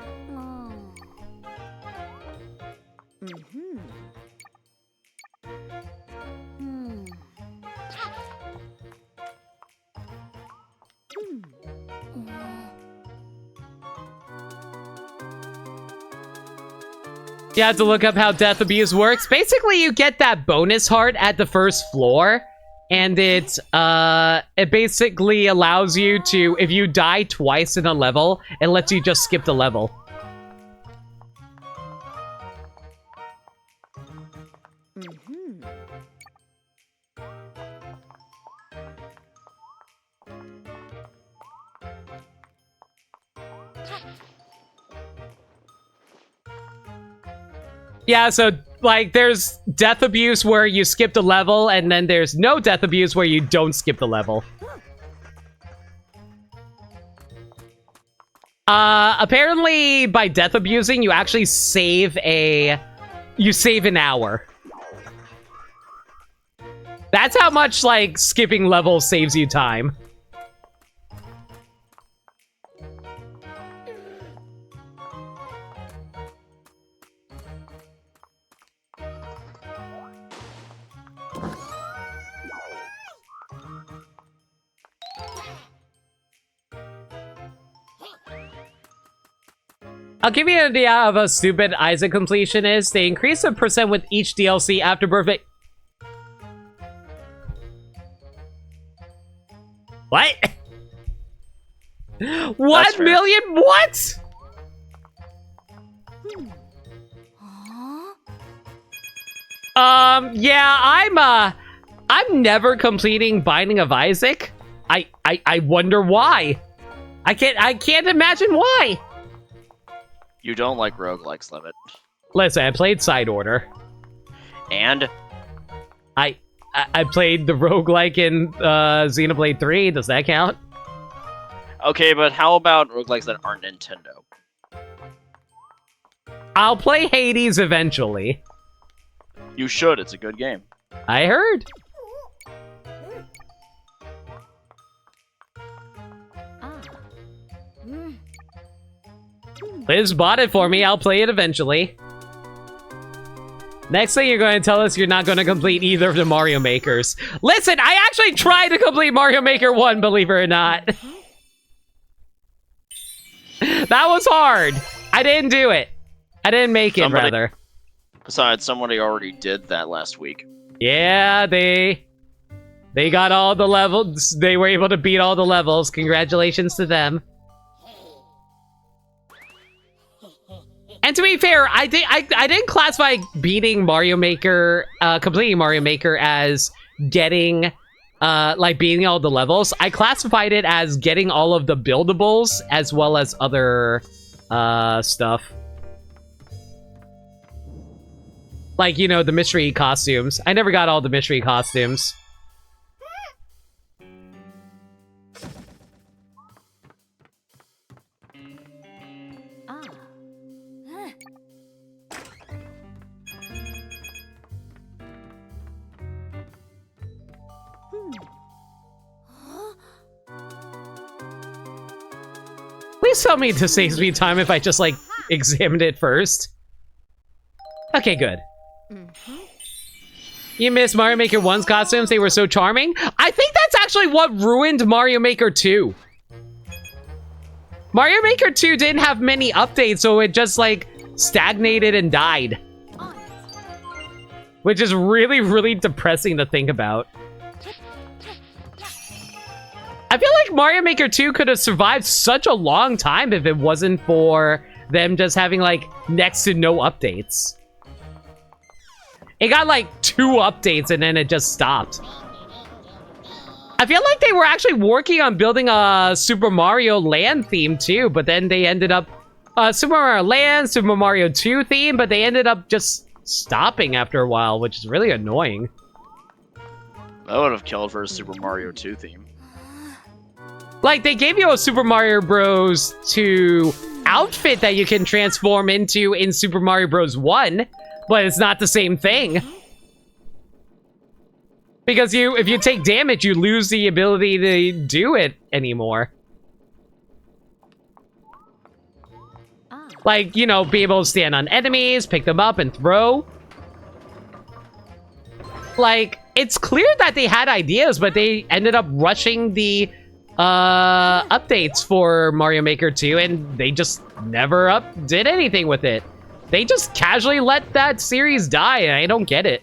You have to look up how death abuse works. Basically, you get that bonus heart at the first floor, and it basically allows you to, if you die twice in a level, it lets you just skip the level. Yeah, so, like, there's death abuse where you skip the level, and then there's no death abuse where you don't skip the level. Apparently, by death abusing, you actually save an hour. That's how much, like, skipping levels saves you time. I'll give you an idea of how stupid Isaac completion is. They increase the percent with each DLC after birthday. What? 1 million? What? Yeah, I'm never completing Binding of Isaac. I wonder why. I can't imagine why. You don't like roguelikes, Limit. Listen, I played Side Order. And? I played the roguelike in Xenoblade 3. Does that count? Okay, but how about roguelikes that aren't Nintendo? I'll play Hades eventually. You should. It's a good game. I heard. Liz bought it for me. I'll play it eventually. Next thing you're going to tell us you're not going to complete either of the Mario Makers. Listen, I actually tried to complete Mario Maker 1, believe it or not. That was hard. I didn't do it. I didn't make it, rather. Besides, somebody already did that last week. Yeah, they got all the levels. They were able to beat all the levels. Congratulations to them. And to be fair, I didn't classify beating Mario Maker, completing Mario Maker as getting, like beating all the levels. I classified it as getting all of the buildables as well as other, stuff. Like, you know, the mystery costumes. I never got all the mystery costumes. Please tell me this saves me time if I just, like, examined it first. Okay, good. You missed Mario Maker 1's costumes? They were so charming? I think that's actually what ruined Mario Maker 2. Mario Maker 2 didn't have many updates, so it just, like, stagnated and died. Which is really, really depressing to think about. I feel like Mario Maker 2 could have survived such a long time if it wasn't for them just having, like, next to no updates. It got, like, 2 updates and then it just stopped. I feel like they were actually working on building a Super Mario Land theme, too, but then they ended up... Super Mario Land, Super Mario 2 theme, but they ended up just stopping after a while, which is really annoying. I would have killed for a Super Mario 2 theme. Like, they gave you a Super Mario Bros. 2 outfit that you can transform into in Super Mario Bros. 1, but it's not the same thing. Because if you take damage, you lose the ability to do it anymore. Like, you know, be able to stand on enemies, pick them up, and throw. Like, it's clear that they had ideas, but they ended up rushing the updates for Mario Maker 2, and they just never did anything with it. They just casually let that series die, and I don't get it.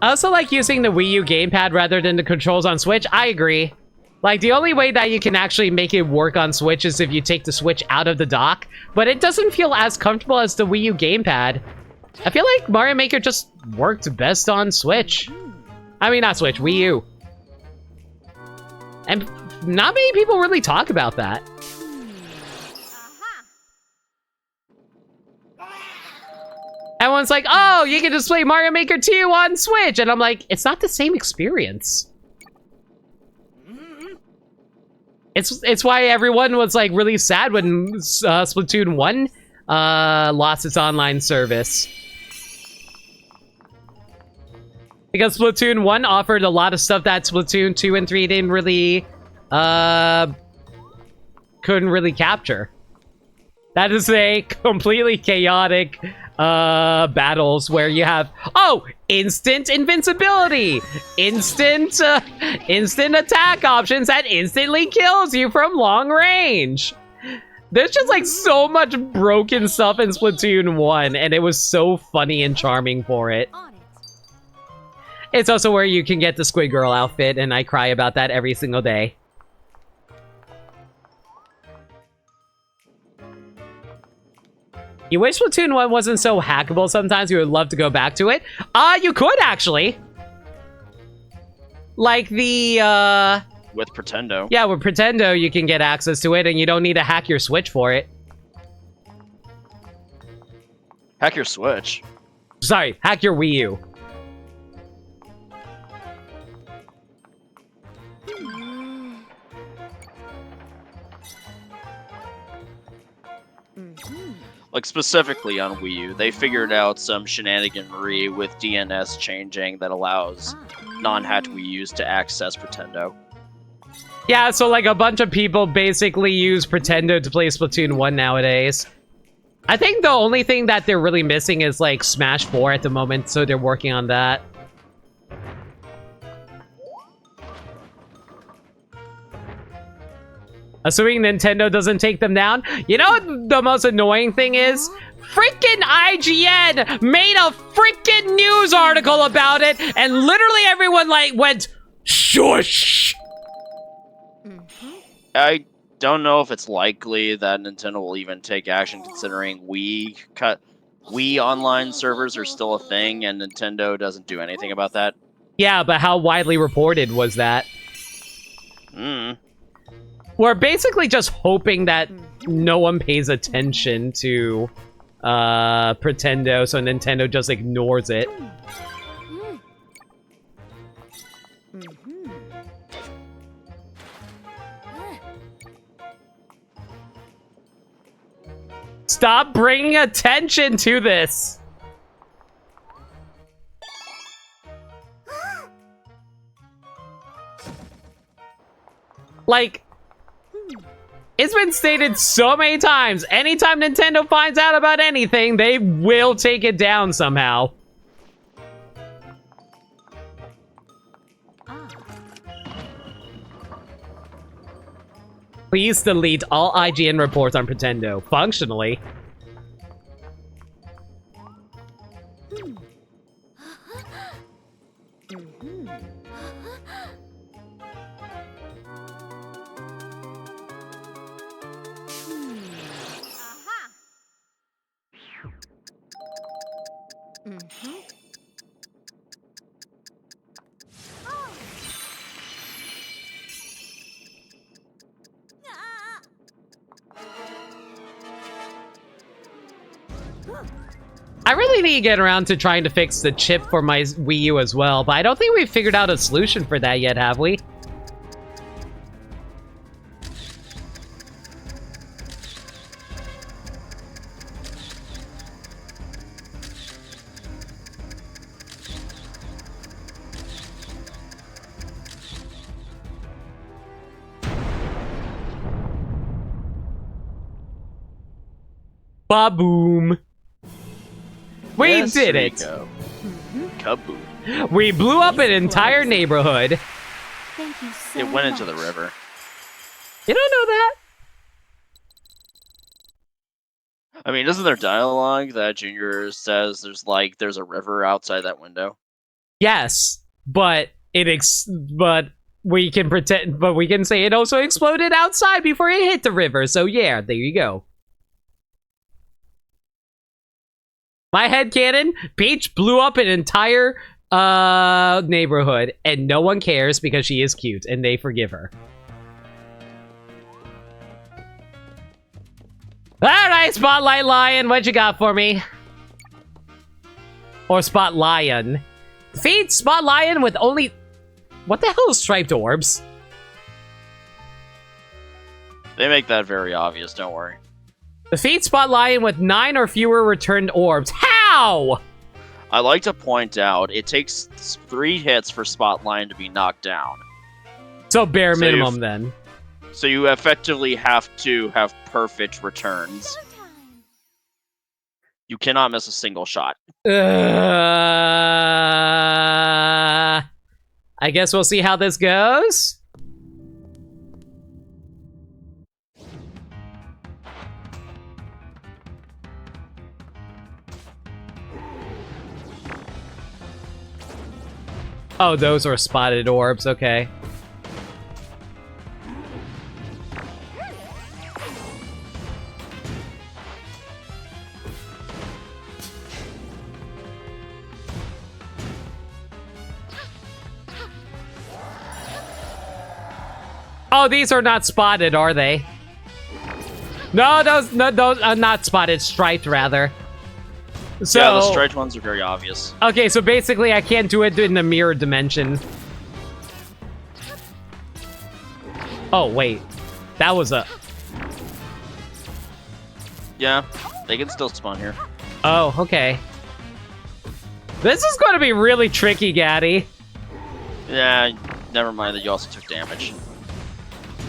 I also like using the Wii U gamepad rather than the controls on Switch. I agree. Like, the only way that you can actually make it work on Switch is if you take the Switch out of the dock, but it doesn't feel as comfortable as the Wii U gamepad. I feel like Mario Maker just worked best on Switch. I mean, not Switch, Wii U. And not many people really talk about that. Everyone's like, oh, you can just play Mario Maker 2 on Switch. And I'm like, it's not the same experience. It's why everyone was like really sad when Splatoon 1 lost its online service. Because Splatoon 1 offered a lot of stuff that Splatoon 2 and 3 didn't really, couldn't really capture. That is a completely chaotic, battles where you have, oh, instant invincibility, instant attack options that instantly kills you from long range. There's just like so much broken stuff in Splatoon 1, and it was so funny and charming for it. It's also where you can get the Squid Girl outfit, and I cry about that every single day. You wish Splatoon 1 wasn't so hackable sometimes. You would love to go back to it. You could, actually. Like the, With Pretendo. yeah, with Pretendo, you can get access to it, and you don't need to hack your Switch for it. Hack your Switch. Sorry, hack your Wii U. Like, specifically on Wii U, they figured out some shenaniganry with DNS changing that allows non-hacked Wii U's to access Pretendo. Yeah, so like a bunch of people basically use Pretendo to play Splatoon 1 nowadays. I think the only thing that they're really missing is like Smash 4 at the moment, so they're working on that. Assuming Nintendo doesn't take them down. You know what the most annoying thing is? Freaking IGN made a freaking news article about it, and literally everyone like went, shush! I don't know if it's likely that Nintendo will even take action, considering Wii online servers are still a thing, and Nintendo doesn't do anything about that. Yeah, but how widely reported was that? We're basically just hoping that no one pays attention to Pretendo, so Nintendo just ignores it. Stop bringing attention to this! Like, it's been stated so many times, anytime Nintendo finds out about anything, they will take it down somehow. Please delete all IGN reports on Pretendo, functionally. I really need to get around to trying to fix the chip for my Wii U as well, but I don't think we've figured out a solution for that yet, have we? Ba-boom. We Yes, did there it! you go. Kaboom. We blew up an entire neighborhood. Thank you so It went into the much. river. You don't know that? I mean, isn't there dialogue that Junior says there's a river outside that window? Yes, but but we can pretend, but we can say it also exploded outside before it hit the river. So yeah, there you go. My headcanon, Peach blew up an entire neighborhood, and no one cares because she is cute, and they forgive her. Alright, Spotlight Lion, what you got for me? Or Spot Lion. Defeat Spot Lion with only... What the hell is striped orbs? They make that very obvious, don't worry. Defeat Spot Lion with 9 or fewer returned orbs. How? I like to point out, it takes 3 hits for Spot Lion to be knocked down. So bare minimum, then. So you effectively have to have perfect returns. Showtime. You cannot miss a single shot. I guess we'll see how this goes. Oh, those are spotted orbs, okay. Oh, these are not spotted, are they? No, those are not spotted, striped rather. So, yeah, the striped ones are very obvious. Okay, so basically I can't do it in the mirror dimension. Oh, wait. That was a... Yeah, they can still spawn here. Oh, okay. This is going to be really tricky, Gaddy. Yeah, never mind that you also took damage.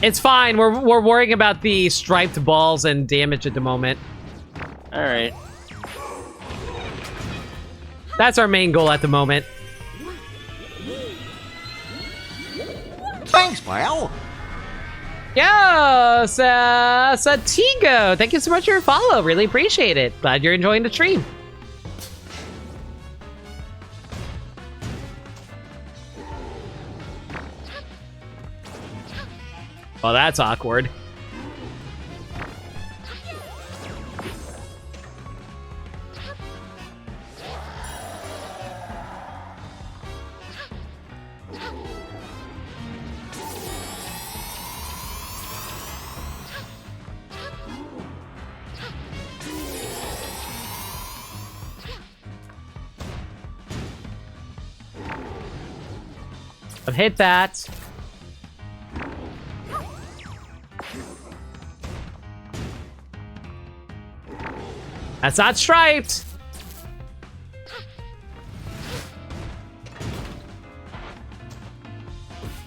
It's fine. We're worrying about the striped balls and damage at the moment. Alright. That's our main goal at the moment. Thanks, pal. Yo, Satigo, thank you so much for your follow. Really appreciate it. Glad you're enjoying the stream. Well, that's awkward. I've hit that. That's not striped.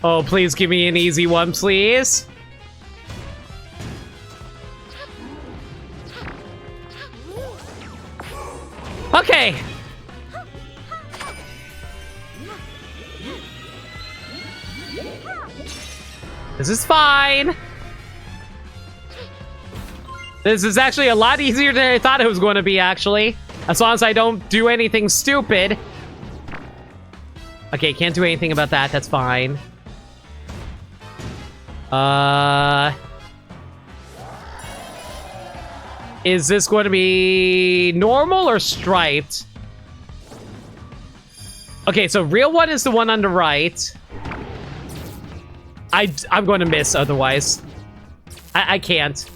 Oh, please give me an easy one, please. Okay. This is fine. This is actually a lot easier than I thought it was going to be, actually. As long as I don't do anything stupid. Okay, can't do anything about that. That's fine. Is this going to be normal or striped? Okay, so real one is the one on the right. I'm going to miss otherwise. I can't.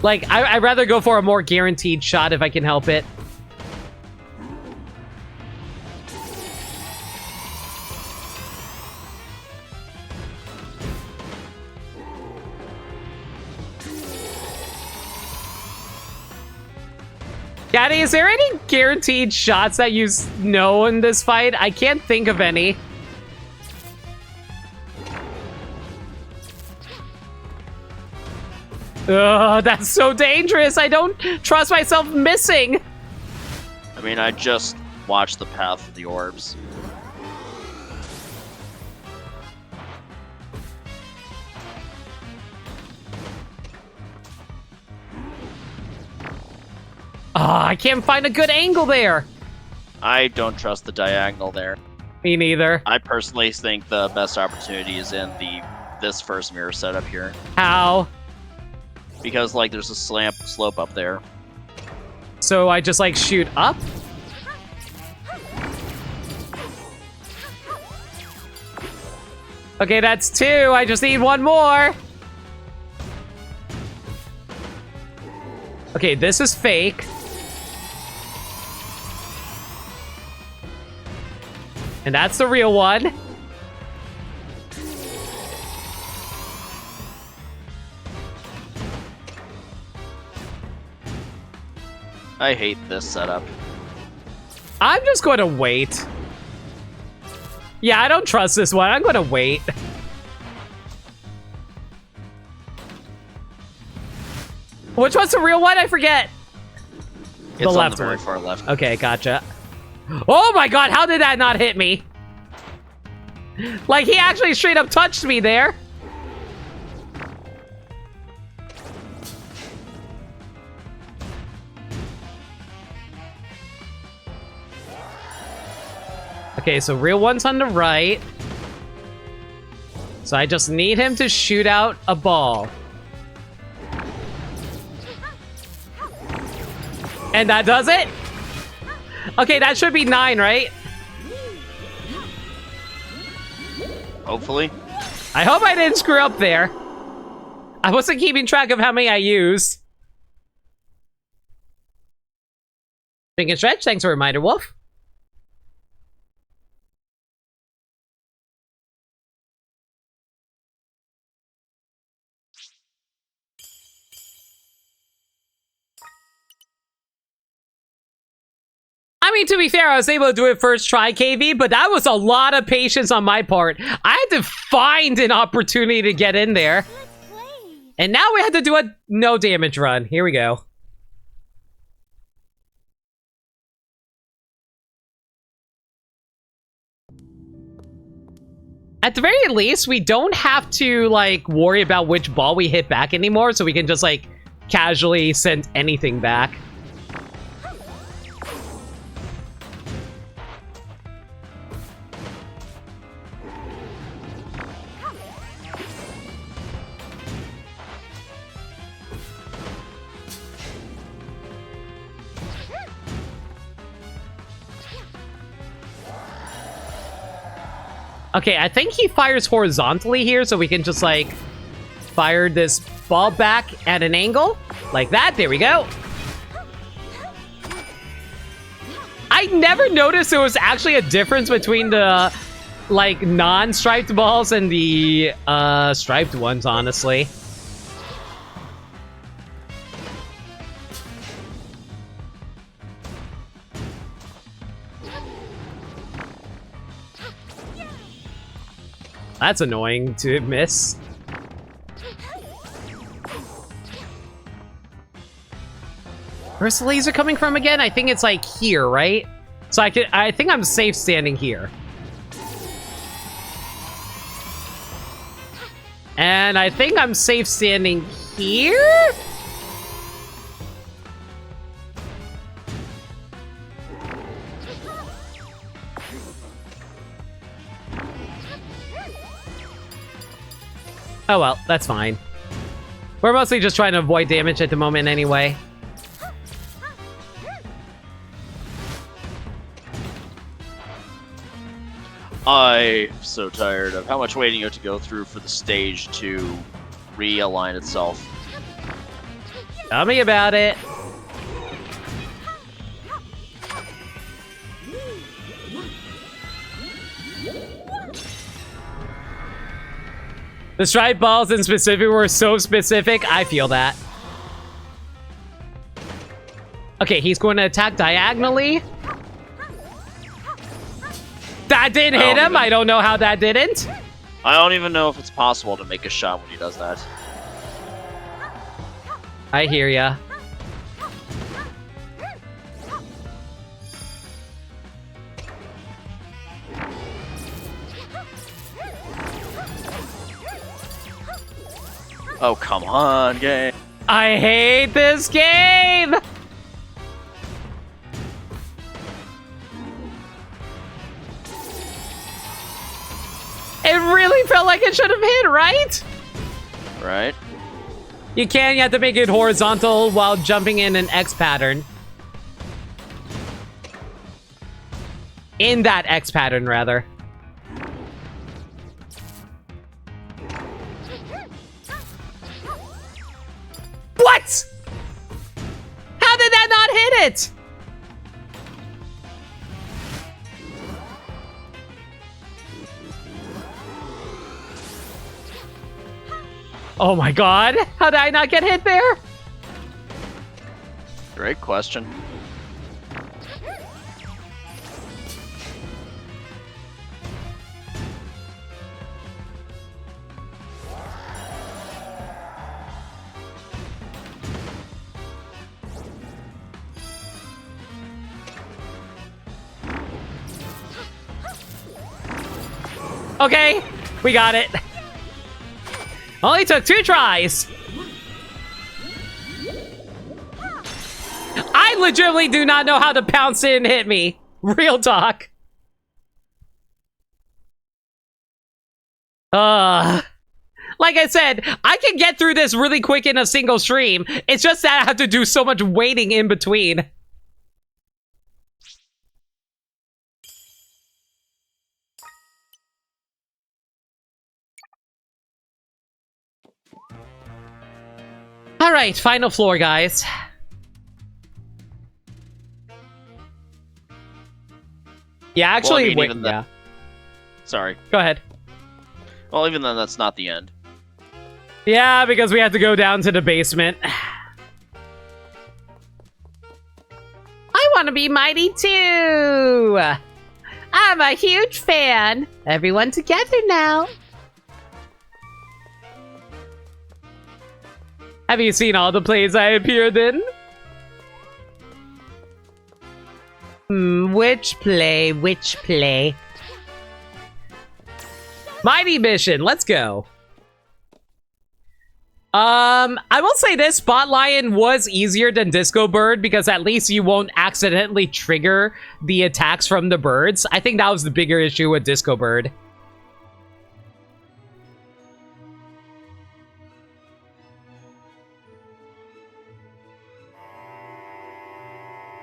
Like, I'd rather go for a more guaranteed shot if I can help it. Gaddy, is there any guaranteed shots that you know in this fight? I can't think of any. Ugh, that's so dangerous. I don't trust myself missing. I mean, I just watched the path of the orbs. I can't find a good angle there. I don't trust the diagonal there. Me neither. I personally think the best opportunity is in this first mirror setup here. How? Because, like, there's a slope up there. So I just like shoot up. Okay, that's 2. I just need 1 more. Okay, this is fake. And that's the real one. I hate this setup. I'm just going to wait. Yeah, I don't trust this one. I'm going to wait. Which one's the real one? I forget. It's The on left the very one. far left. Okay, gotcha. Oh my god, how did that not hit me? Like, he actually straight up touched me there. Okay, so real one's on the right. So I just need him to shoot out a ball. And that does it? Okay, that should be 9, right? Hopefully. I hope I didn't screw up there. I wasn't keeping track of how many I used. Think and stretch, thanks for a reminder, Wolf. I mean, to be fair, I was able to do it first try, KV, but that was a lot of patience on my part. I had to find an opportunity to get in there. Let's play. And now we have to do a no damage run. Here we go. At the very least, we don't have to, like, worry about which ball we hit back anymore, so we can just, like, casually send anything back. Okay, I think he fires horizontally here, so we can just, like, fire this ball back at an angle. Like that. There we go. I never noticed there was actually a difference between the, like, non-striped balls and the, striped ones, honestly. That's annoying to miss. Where's the laser coming from again? I think it's like here, right? So I think I'm safe standing here. And I think I'm safe standing here? Oh well, that's fine. We're mostly just trying to avoid damage at the moment anyway. I'm so tired of how much waiting you have to go through for the stage to realign itself. Tell me about it. The striped balls in specific were so specific, I feel that. Okay, he's going to attack diagonally. That didn't hit him. I don't know how that didn't. I don't even know if it's possible to make a shot when he does that. I hear ya. Oh, come on, game. I hate this game! It really felt like it should have hit, right? Right? You have to make it horizontal while jumping in an X pattern. In that X pattern, rather. What? How did that not hit it? Oh my god. How did I not get hit there? Great question. Okay, we got it. Only took 2 tries. I legitimately do not know how to pounce in and hit me. Real talk. Like I said, I can get through this really quick in a single stream. It's just that I have to do so much waiting in between. All right, final floor, guys. Yeah, actually, Well, I mean, wait, even then- yeah. Sorry. Go ahead. Well, even then, that's not the end. Yeah, because we have to go down to the basement. I want to be mighty too! I'm a huge fan! Everyone together now! Have you seen all the plays I appeared in? Which play? Which play? Mighty Mission, let's go. I will say this, Spot Lion was easier than Disco Bird because at least you won't accidentally trigger the attacks from the birds. I think that was the bigger issue with Disco Bird.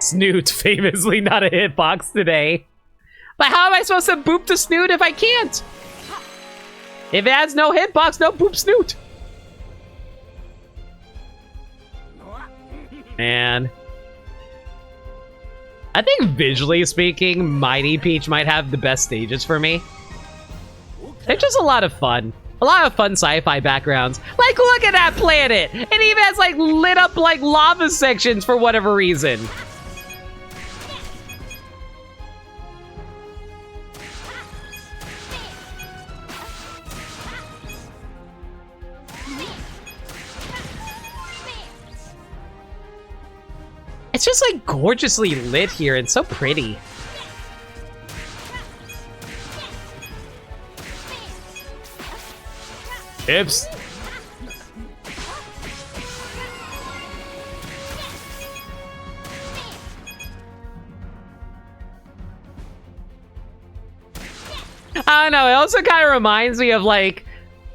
Snoot, famously not a hitbox today. But how am I supposed to boop the Snoot if I can't? If it has no hitbox, no boop Snoot. Man. I think visually speaking, Mighty Peach might have the best stages for me. They're just a lot of fun. A lot of fun sci-fi backgrounds. Like, look at that planet! It even has, like, lit up, like, lava sections for whatever reason. It's just, like, gorgeously lit here and so pretty. Tips. I don't know, it also kind of reminds me of, like,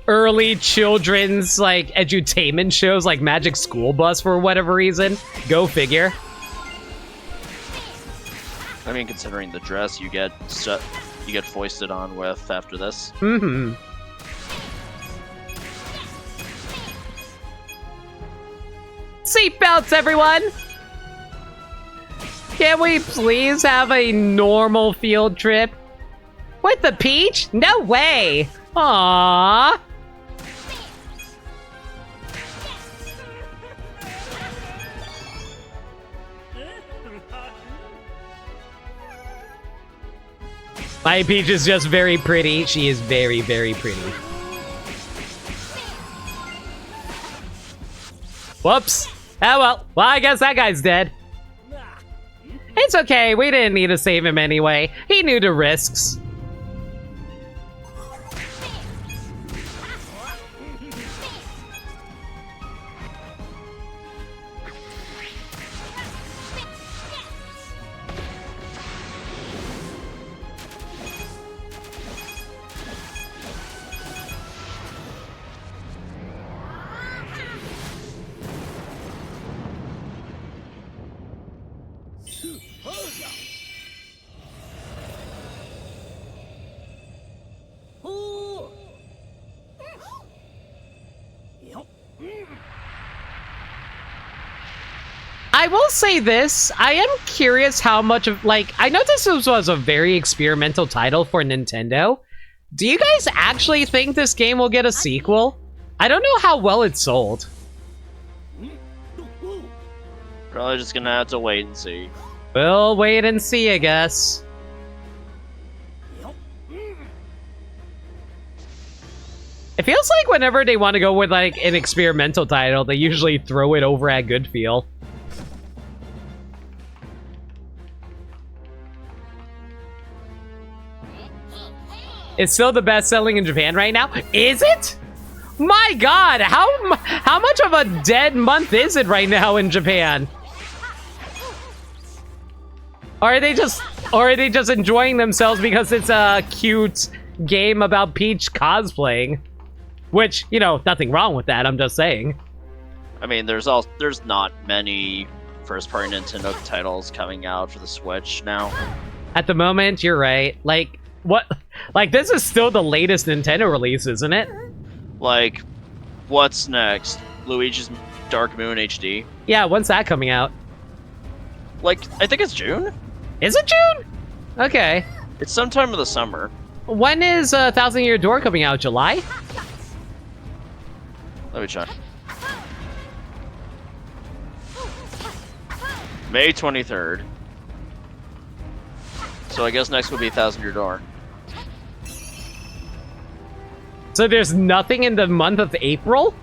early children's, like, edutainment shows like Magic School Bus for whatever reason. Go figure. I mean, considering the dress you get foisted on with after this. Mm-hmm. Seatbelts, everyone! Can we please have a normal field trip? With the Peach? No way! Aww! My Peach is just very pretty. She is very, very pretty. Whoops. Oh well. Well, I guess that guy's dead. It's okay. We didn't need to save him anyway. He knew the risks. I will say this. I am curious how much of, like, I know this was a very experimental title for Nintendo. Do you guys actually think this game will get a sequel? I don't know how well it sold. Probably just gonna have to wait and see. We'll wait and see, I guess. It feels like whenever they want to go with, like, an experimental title, they usually throw it over at Goodfeel. It's still the best selling in Japan right now? Is it? My god, how much of a dead month is it right now in Japan? Or are they just enjoying themselves because it's a cute game about Peach cosplaying? Which, you know, nothing wrong with that, I'm just saying. I mean, there's not many first-party Nintendo titles coming out for the Switch now. At the moment, you're right. Like, what? Like, this is still the latest Nintendo release, isn't it? Like, what's next? Luigi's Dark Moon HD? Yeah, when's that coming out? Like, I think it's June? Is it June? Okay. It's sometime in the summer. When is Thousand Year Door coming out? July? Let me check. May 23rd. So I guess next would be Thousand Year Door. So there's nothing in the month of April?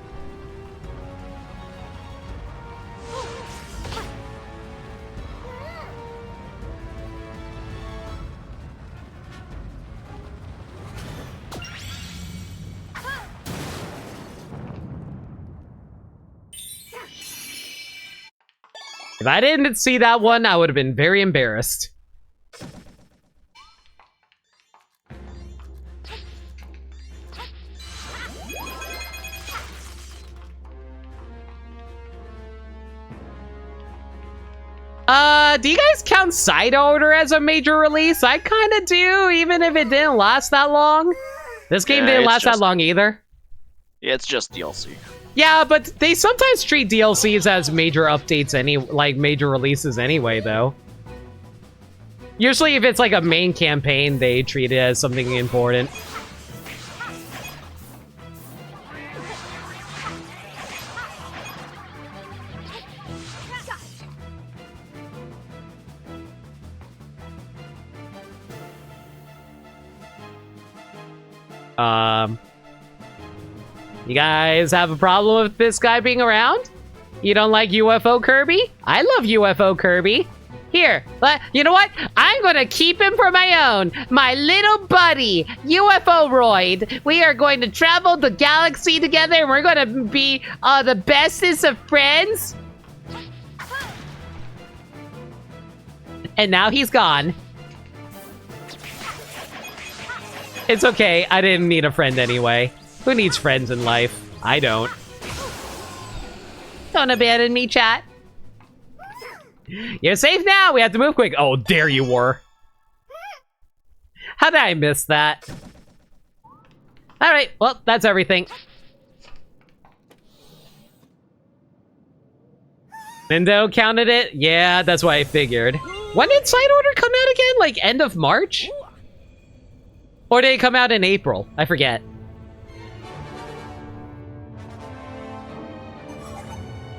If I didn't see that one, I would have been very embarrassed. Do you guys count Side Order as a major release? I kind of do, even if it didn't last that long. This game didn't last that long either. Yeah, it's just DLC. Yeah, but they sometimes treat DLCs as major updates, like major releases anyway, though. Usually if it's like a main campaign, they treat it as something important. You guys have a problem with this guy being around? You don't like UFO Kirby? I love UFO Kirby. Here, you know what? I'm gonna keep him for my own. My little buddy, UFO Roid. We are going to travel the galaxy together and we're gonna be the bestest of friends. And now he's gone. It's okay, I didn't need a friend anyway. Who needs friends in life? I don't. Don't abandon me, chat. You're safe now, we have to move quick. Oh, there you were. How did I miss that? Alright, well, that's everything. Nintendo counted it? Yeah, that's what I figured. When did Side Order come out again? Like, end of March? Or did it come out in April? I forget.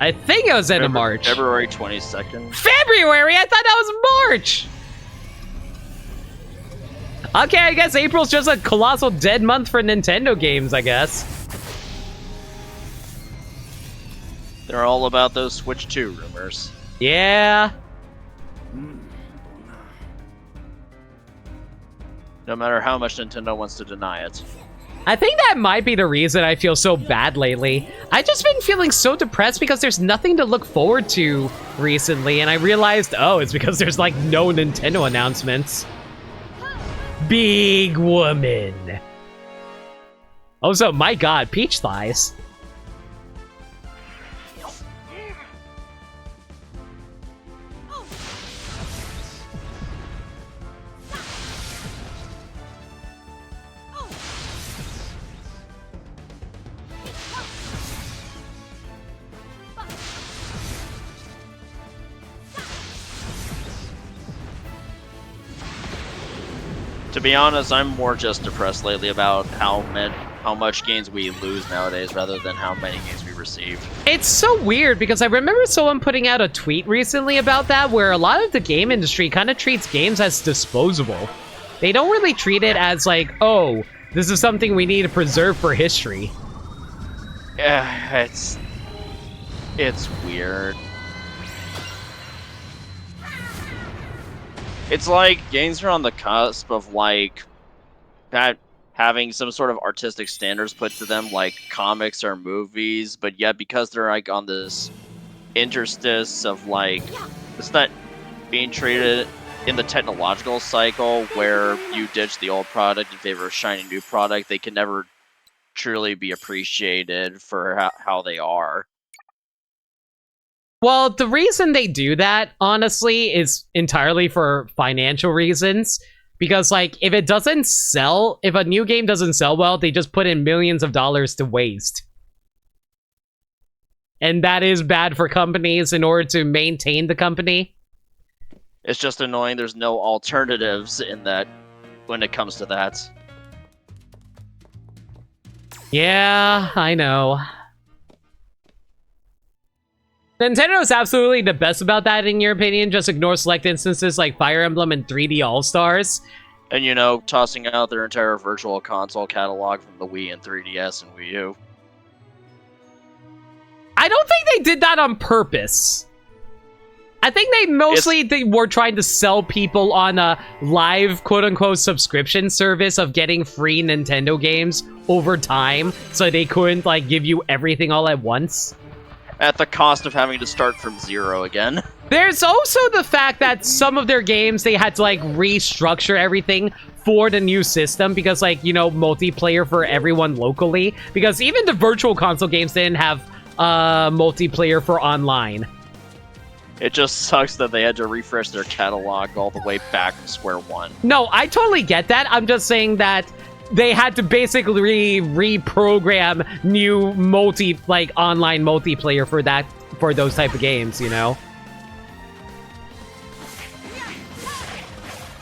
I think it was end of March. February 22nd. February? I thought that was March! Okay, I guess April's just a colossal dead month for Nintendo games, I guess. They're all about those Switch 2 rumors. Yeah. No matter how much Nintendo wants to deny it. I think that might be the reason I feel so bad lately. I've just been feeling so depressed because there's nothing to look forward to recently, and I realized, oh, it's because there's like no Nintendo announcements. Big woman. Oh, so my god, Peach thighs. To be honest, I'm more just depressed lately about how much games we lose nowadays rather than how many games we receive. It's so weird because I remember someone putting out a tweet recently about that where a lot of the game industry kind of treats games as disposable. They don't really treat it as like, oh, this is something we need to preserve for history. Yeah, it's weird. It's like games are on the cusp of like having some sort of artistic standards put to them, like comics or movies, but yet because they're like on this interstice of like it's not being treated in the technological cycle where you ditch the old product in favor of shiny new product, they can never truly be appreciated for how they are. Well, the reason they do that, honestly, is entirely for financial reasons. Because, like, if it doesn't sell, if a new game doesn't sell well, they just put in millions of dollars to waste. And that is bad for companies in order to maintain the company. It's just annoying there's no alternatives in that when it comes to that. Yeah, I know. Nintendo is absolutely the best about that, in your opinion. Just ignore select instances like Fire Emblem and 3D All-Stars. And, you know, tossing out their entire virtual console catalog from the Wii and 3DS and Wii U. I don't think they did that on purpose. I think they mostly were trying to sell people on a live, quote-unquote, subscription service of getting free Nintendo games over time, so they couldn't, like, give you everything all at once. At the cost of having to start from zero again. There's also the fact that some of their games, they had to, like, restructure everything for the new system because, like, you know, multiplayer for everyone locally. Because even the virtual console games didn't have multiplayer for online. It just sucks that they had to refresh their catalog all the way back to square one. No, I totally get that. I'm just saying that they had to basically reprogram new online multiplayer for those type of games, you know?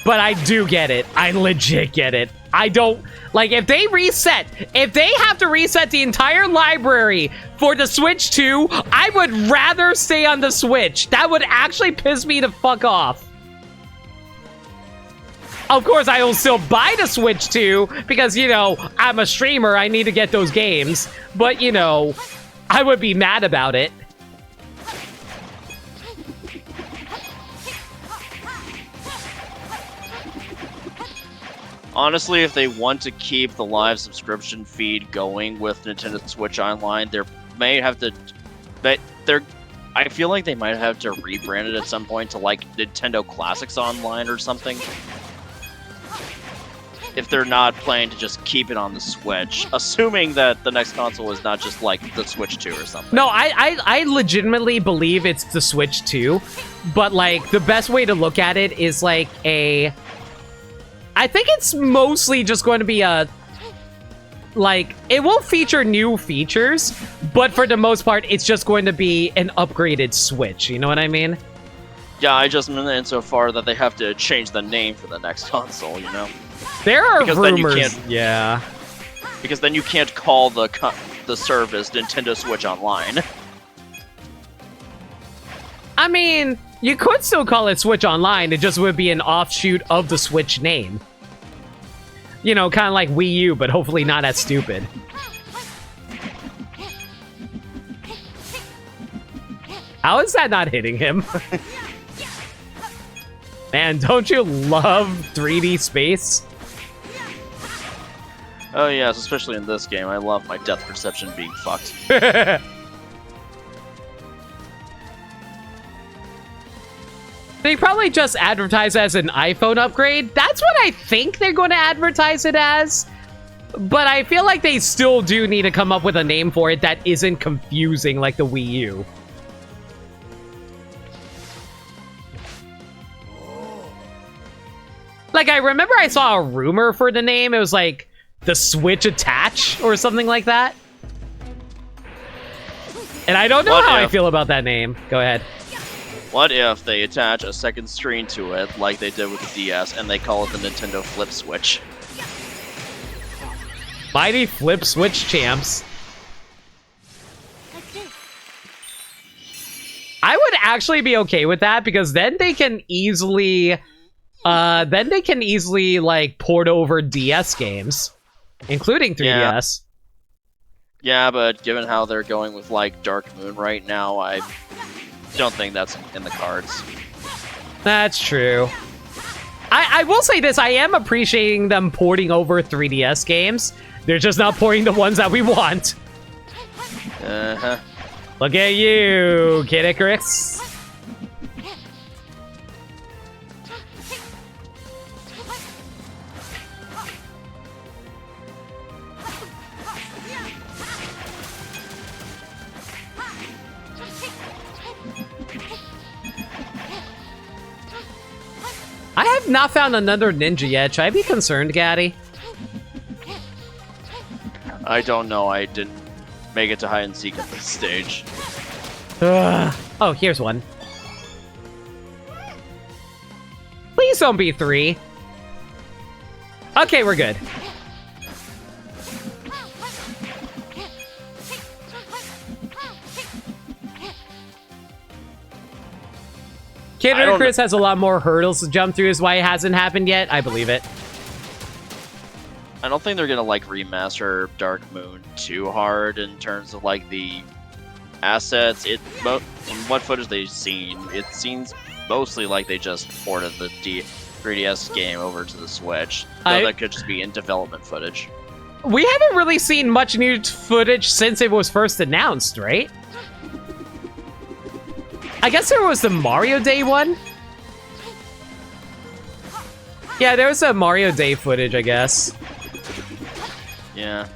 But I do get it. I legit get it. I don't... Like, if they have to reset the entire library for the Switch 2, I would rather stay on the Switch. That would actually piss me the fuck off. Of course, I will still buy the Switch 2 because, you know, I'm a streamer. I need to get those games. But, you know, I would be mad about it. Honestly, if they want to keep the live subscription feed going with Nintendo Switch Online, they may have to... I feel like they might have to rebrand it at some point to, like, Nintendo Classics Online or something. If they're not planning to just keep it on the Switch, assuming that the next console is not just like the Switch 2 or something. No, I legitimately believe it's the Switch 2, but like the best way to look at it is like I think it's mostly just going to be like, it will feature new features, but for the most part, it's just going to be an upgraded Switch, you know what I mean? Yeah, I just meant insofar that they have to change the name for the next console, you know? There are because rumors, yeah. Because then you can't call the service Nintendo Switch Online. I mean, you could still call it Switch Online, it just would be an offshoot of the Switch name. You know, kind of like Wii U, but hopefully not as stupid. How is that not hitting him? Man, don't you love 3D space? Oh yes, especially in this game. I love my depth perception being fucked. They probably just advertise it as an iPhone upgrade. That's what I think they're going to advertise it as. But I feel like they still do need to come up with a name for it that isn't confusing like the Wii U. Like, I remember I saw a rumor for the name. It was like the Switch Attach or something like that. And I don't know how I feel about that name. Go ahead. What if they attach a second screen to it, like they did with the DS, and they call it the Nintendo Flip Switch? Mighty Flip Switch champs. Like this. I would actually be okay with that because then they can easily like port over DS games, including 3DS. Yeah, but given how they're going with like Dark Moon right now, I don't think that's in the cards. That's true. I will say this, I am appreciating them porting over 3DS games. They're just not porting the ones that we want. Uh-huh. Look at you, Kid Icarus. I have not found another ninja yet. Should I be concerned, Gaddy? I don't know, I didn't make it to hide and seek at this stage. Oh, here's one. Please don't be 3. Okay, we're good. Kid Icarus has a lot more hurdles to jump through, is why it hasn't happened yet. I believe it. I don't think they're gonna like remaster Dark Moon too hard in terms of like the assets. From what footage they've seen, it seems mostly like they just ported the 3DS game over to the Switch. So that could just be in development footage. We haven't really seen much new footage since it was first announced, right? I guess there was the Mario Day one. Yeah, there was a Mario Day footage, I guess. Yeah.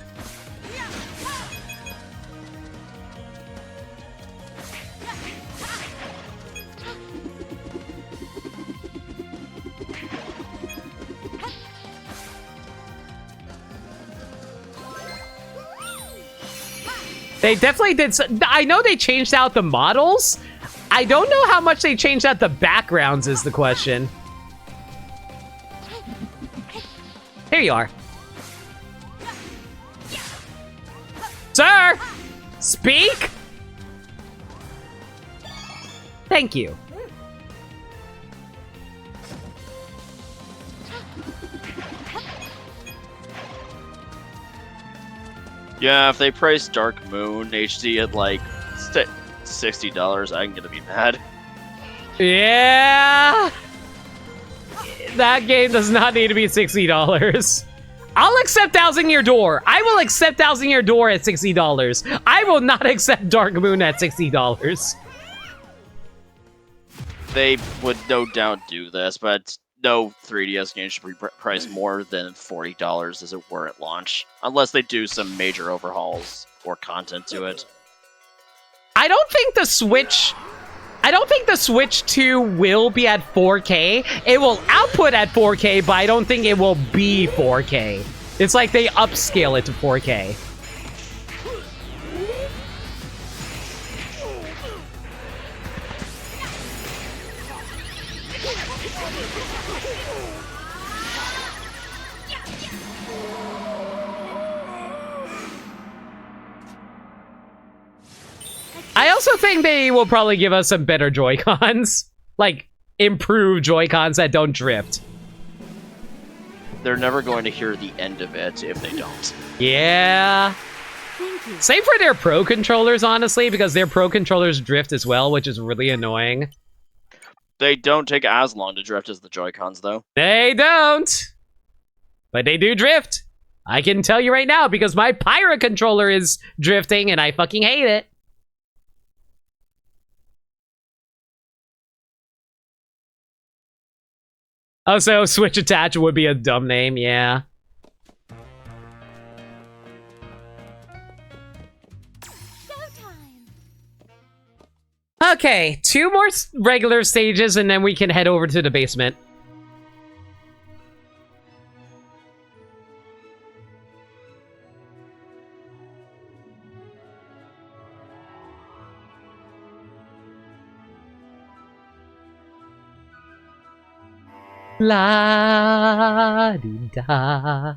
They definitely did. I know they changed out the models. I don't know how much they changed out the backgrounds is the question. Here you are. Sir! Speak? Thank you. Yeah, if they price Dark Moon HD at like $60, I'm gonna be mad. Yeah! That game does not need to be $60. I'll accept Thousand Year Door. I will accept Thousand Year Door at $60. I will not accept Dark Moon at $60. They would no doubt do this, but no 3DS game should be priced more than $40 as it were at launch, unless they do some major overhauls or content to it. I don't think the Switch 2 will be at 4K. It will output at 4K, but I don't think it will be 4K. It's like they upscale it to 4K. I also think they will probably give us some better Joy-Cons. Like, improved Joy-Cons that don't drift. They're never going to hear the end of it if they don't. Yeah. Thank you. Same for their Pro controllers, honestly, because their Pro controllers drift as well, which is really annoying. They don't take as long to drift as the Joy-Cons, though. They don't. But they do drift. I can tell you right now, because my Pyra controller is drifting, and I fucking hate it. Also, Switch Attach would be a dumb name, yeah. Showtime. Okay, 2 more regular stages, and then we can head over to the basement. La di da.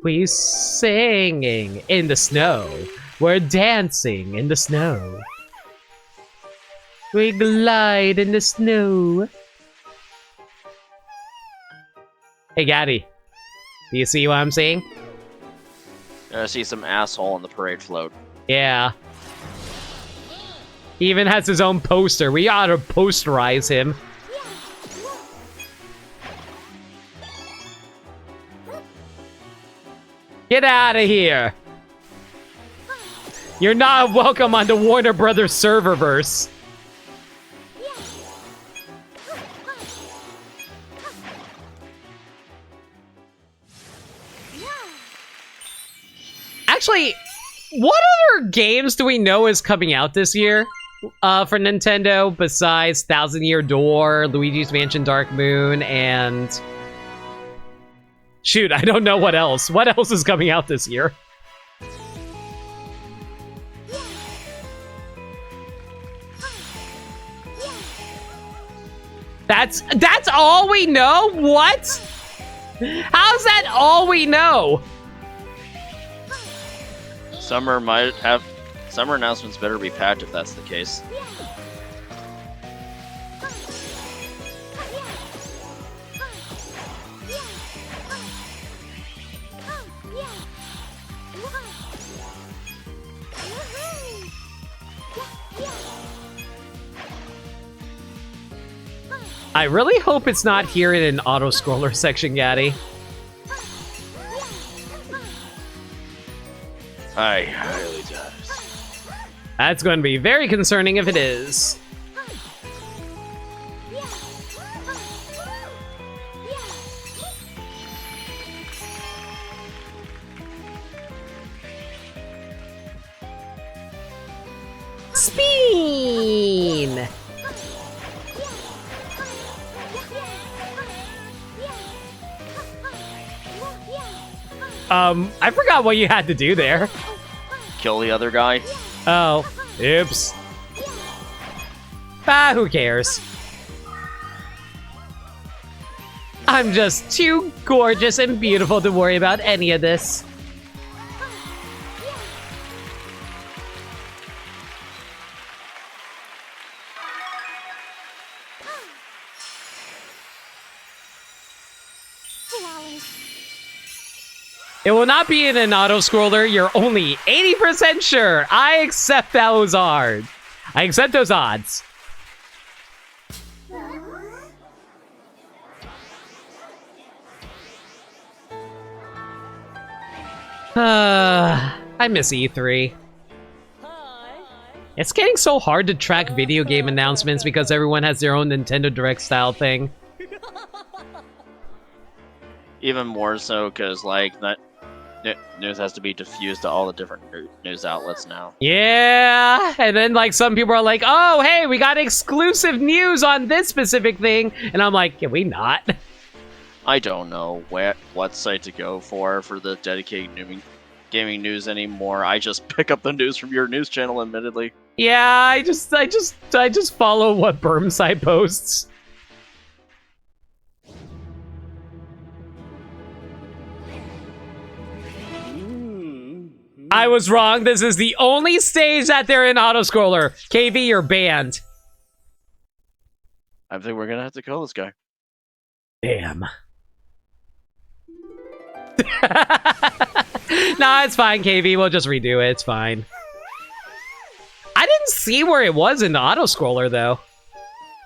We singing in the snow. We're dancing in the snow. We glide in the snow. Hey, Gaddy. Do you see what I'm saying? I see some asshole on the parade float. Yeah. He even has his own poster. We ought to posterize him. Get out of here! You're not welcome on the Warner Brothers serververse. Actually, what other games do we know is coming out this year for Nintendo besides Thousand Year Door, Luigi's Mansion Dark Moon, and... Shoot, I don't know what else. What else is coming out this year? That's all we know? What? How's that all we know? Summer announcements better be packed if that's the case. I really hope it's not here in an auto-scroller section, Gaddy. I highly doubt it. That's going to be very concerning if it is. Spin! I forgot what you had to do there. Kill the other guy? Oh, oops. Ah, who cares? I'm just too gorgeous and beautiful to worry about any of this. It will not be in an auto-scroller. You're only 80% sure. I accept those odds. I accept those odds. I miss E3. It's getting so hard to track video game announcements because everyone has their own Nintendo Direct style thing. Even more so because, like, that news has to be diffused to all the different news outlets now. Yeah, and then like some people are like, oh, hey, we got exclusive news on this specific thing. And I'm like, can we not? I don't know what site to go for the dedicated gaming news anymore. I just pick up the news from your news channel, admittedly. Yeah, I just follow what Berm site posts. I was wrong. This is the only stage that they're in autoscroller. KV, you're banned. I think we're gonna have to kill this guy. Damn. Nah, it's fine, KV. We'll just redo it. It's fine. I didn't see where it was in the autoscroller, though.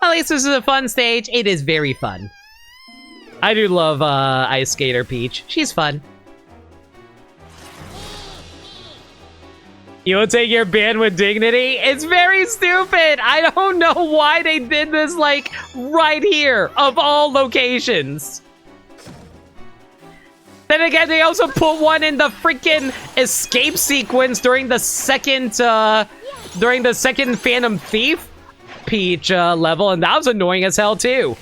At least this is a fun stage. It is very fun. I do love Ice Skater Peach. She's fun. You'll take your ban with dignity? It's very stupid! I don't know why they did this, like, right here, of all locations. Then again, they also put one in the freaking escape sequence during the second Phantom Thief Peach level, and that was annoying as hell, too.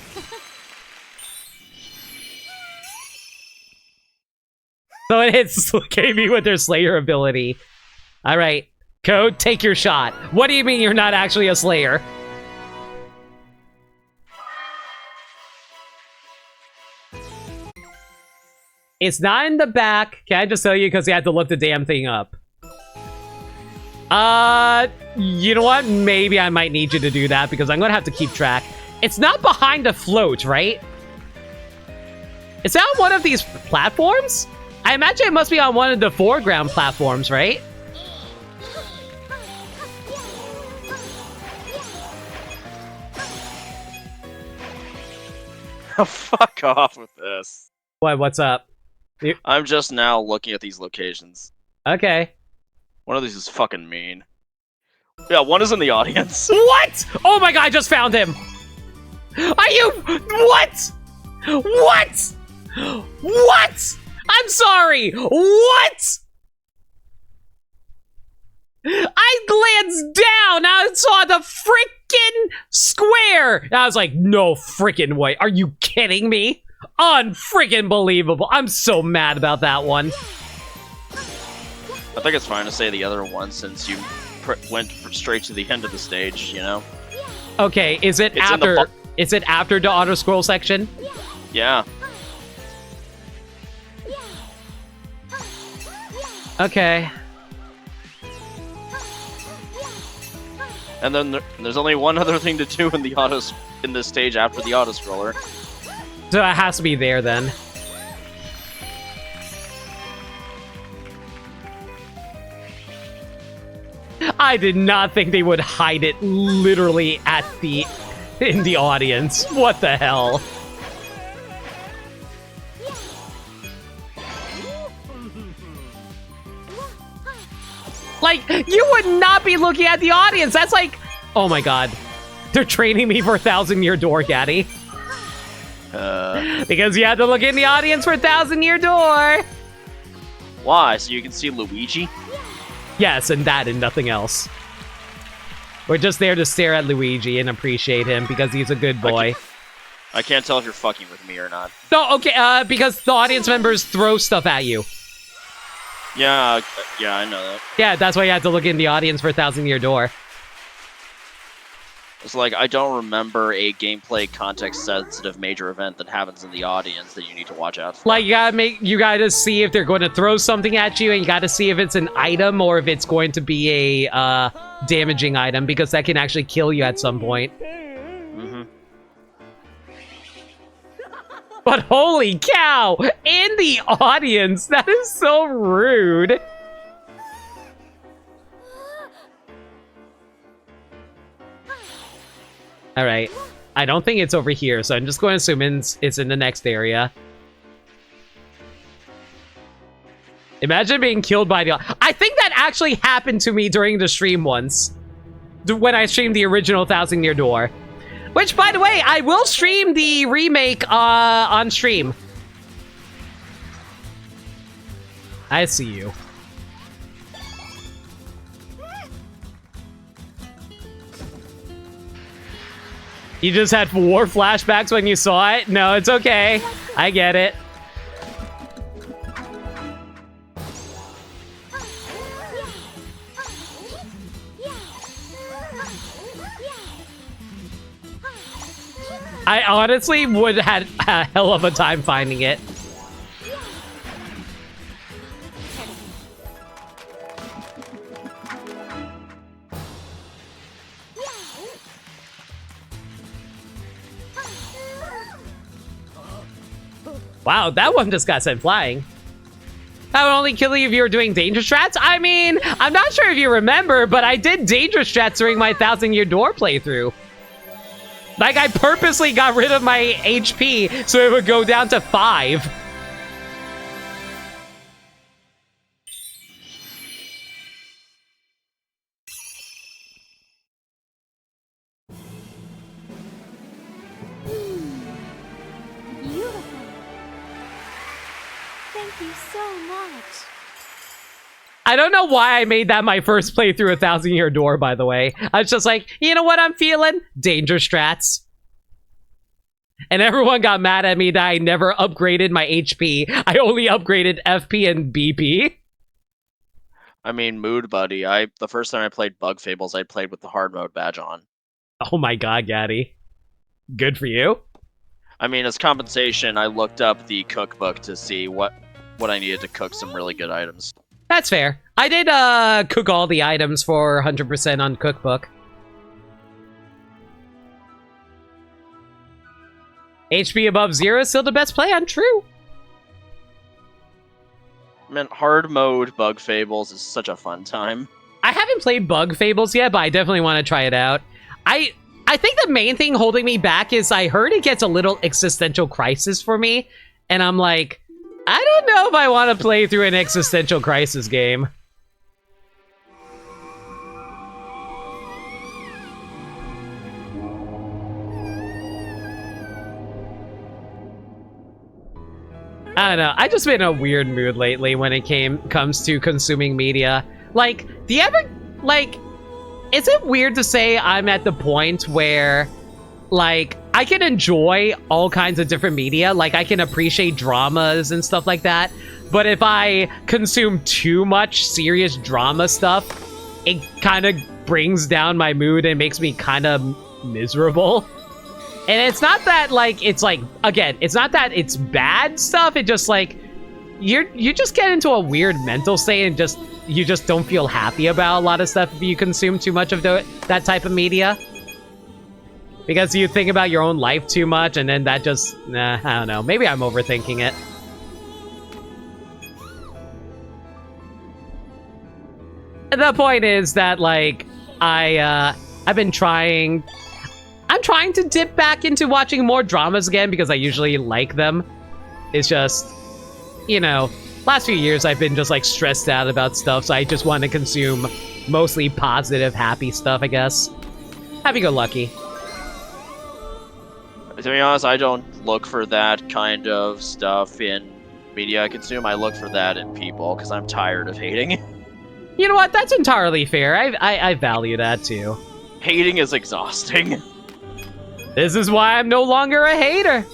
So it hits KB with their Slayer ability. All right, Code, take your shot. What do you mean you're not actually a Slayer? It's not in the back. Can I just tell you? Because you had to look the damn thing up. You know what? Maybe I might need you to do that because I'm gonna have to keep track. It's not behind the float, right? Is that on one of these platforms? I imagine it must be on one of the foreground platforms, right? Fuck off with this. What's up? I'm just now looking at these locations. Okay. One of these is fucking mean. Yeah, one is in the audience. What? Oh my god, I just found him! Are you... What? What? What? I'm sorry! What? I glanced down, I saw the freaking square! And I was like, no freaking way. Are you kidding me? Unfreaking believable. I'm so mad about that one. I think it's fine to say the other one since you went straight to the end of the stage, you know? Okay, is it after... Is it after the auto scroll section? Yeah. Okay. And then there's only one other thing to do in this stage after the auto scroller. So it has to be there then. I did not think they would hide it literally in the audience. What the hell? Like, you would not be looking at the audience. That's like, oh my god. They're training me for 1,000-Year Door, Gaddy. Because you had to look in the audience for 1,000-Year Door. Why? So you can see Luigi? Yes, and that and nothing else. We're just there to stare at Luigi and appreciate him because he's a good boy. I can't tell if you're fucking with me or not. No, okay, because the audience members throw stuff at you. Yeah, I know that. Yeah, that's why you had to look in the audience for 1,000-Year Door. It's like, I don't remember a gameplay context-sensitive major event that happens in the audience that you need to watch out for. Like, you gotta see if they're going to throw something at you, and you gotta see if it's an item or if it's going to be a damaging item, because that can actually kill you at some point. Mm-hmm. But holy cow! In the audience! That is so rude! Alright. I don't think it's over here, so I'm just going to assume it's in the next area. Imagine being killed by the... I think that actually happened to me during the stream once. When I streamed the original 1,000-Year Door. Which, by the way, I will stream the remake on stream. I see you. You just had war flashbacks when you saw it? No, it's okay. I get it. I honestly would have had a hell of a time finding it. Wow, that one just got sent flying. That would only kill you if you were doing danger strats? I mean, I'm not sure if you remember, but I did danger strats during my 1,000-Year Door playthrough. Like, I purposely got rid of my HP so it would go down to 5. Beautiful. Thank you so much. I don't know why I made that my first playthrough of 1,000-Year Door, by the way. I was just like, you know what I'm feeling? Danger strats. And everyone got mad at me that I never upgraded my HP. I only upgraded FP and BP. I mean, mood buddy. The first time I played Bug Fables, I played with the hard mode badge on. Oh my god, Gaddy. Good for you. I mean, as compensation, I looked up the cookbook to see what what I needed to cook some really good items. That's fair. I did cook all the items for 100% on Cookbook. HP above 0 is still the best play on True. Man, hard mode Bug Fables is such a fun time. I haven't played Bug Fables yet, but I definitely want to try it out. I think the main thing holding me back is I heard it gets a little existential crisis for me, and I'm like, I don't know if I want to play through an existential crisis game. I don't know. I just been in a weird mood lately when it comes to consuming media. Like, do you ever, like, is it weird to say I'm at the point where, like, I can enjoy all kinds of different media, like I can appreciate dramas and stuff like that, but if I consume too much serious drama stuff, it kind of brings down my mood and makes me kind of miserable. And it's not that, like, it's like, again, it's not that it's bad stuff, it just, like, you just get into a weird mental state and you just don't feel happy about a lot of stuff if you consume too much of that type of media. Because you think about your own life too much, and then that just, I don't know. Maybe I'm overthinking it. The point is that, like, I've been trying... I'm trying to dip back into watching more dramas again because I usually like them. It's just, you know, last few years I've been just, like, stressed out about stuff, so I just want to consume mostly positive, happy stuff, I guess. Happy-go-lucky. To be honest, I don't look for that kind of stuff in media I consume. I look for that in people, because I'm tired of hating. You know what? That's entirely fair. I value that, too. Hating is exhausting. This is why I'm no longer a hater.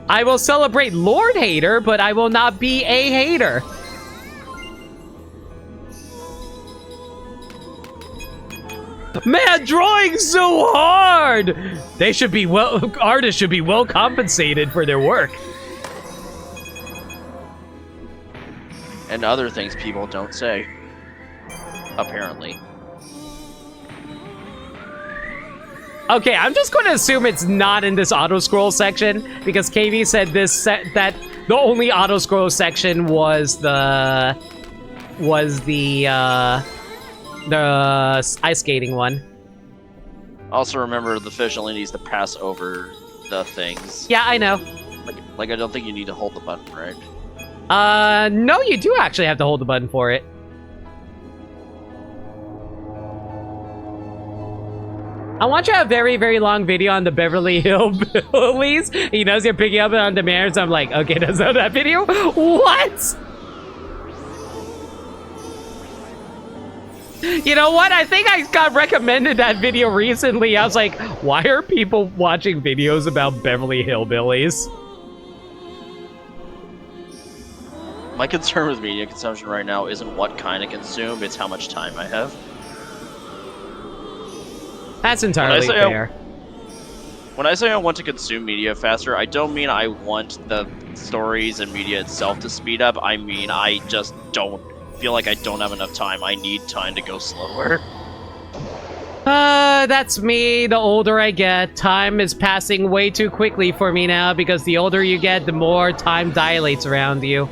I will celebrate Lord Hater, but I will not be a hater. Man, drawing's so hard! Artists should be well compensated for their work. And other things people don't say. Apparently. Okay, I'm just going to assume it's not in this auto-scroll section, because KV said that the only auto-scroll section was the ice skating one. Also remember, the fish only needs to pass over the things. Yeah, I know. Like I don't think you need to hold the button, right? No, you do actually have to hold the button for it. I want you to have a very, very long video on the Beverly Hillbillies. He knows you're picking up on demand, so I'm like, okay, that's not that video? What? You know what? I think I got recommended that video recently. I was like, why are people watching videos about Beverly Hillbillies? My concern with media consumption right now isn't what kind of consume, it's how much time I have. That's entirely fair. When I say I want to consume media faster, I don't mean I want the stories and media itself to speed up. I mean, I just don't feel like I don't have enough time. I need time to go slower. That's me. The older I get, time is passing way too quickly for me now, because the older you get, the more time dilates around you.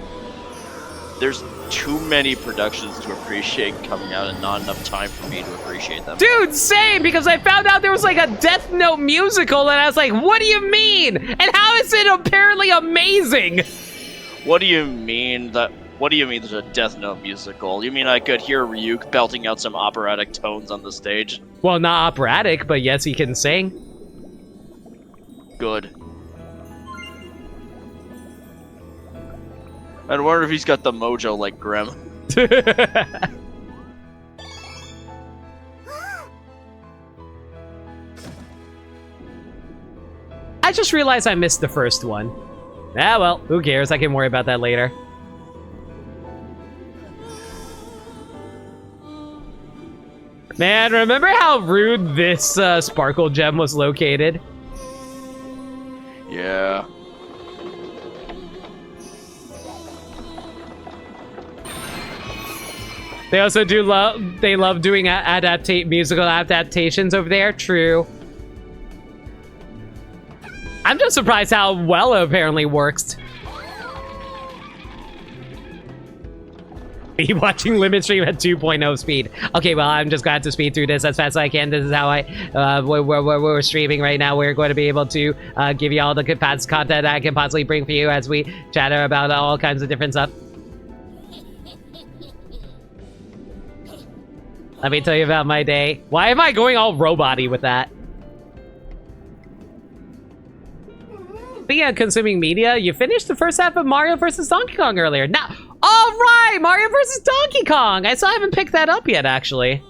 There's too many productions to appreciate coming out and not enough time for me to appreciate them. Dude, same, because I found out there was like a Death Note musical, and I was like, what do you mean? And how is it apparently amazing? What do you mean there's a Death Note musical? You mean I could hear Ryuk belting out some operatic tones on the stage? Well, not operatic, but yes, he can sing. Good. I wonder if he's got the mojo like Grim. I just realized I missed the first one. Ah, well, who cares? I can worry about that later. Man, remember how rude this sparkle gem was located? They also do love. They love doing musical adaptations over there. True. I'm just surprised how well it apparently works. Be watching limit stream at 2.0 speed. Okay, well, I'm just going to have to speed through this as fast as I can. This is how we're streaming right now. We're going to be able to give you all the content that I can possibly bring for you as we chatter about all kinds of different stuff. Let me tell you about my day. Why am I going all robot-y with that? Speaking of consuming media, you finished the first half of Mario vs. Donkey Kong earlier. Now, all right, Mario vs. Donkey Kong. I still haven't picked that up yet, actually.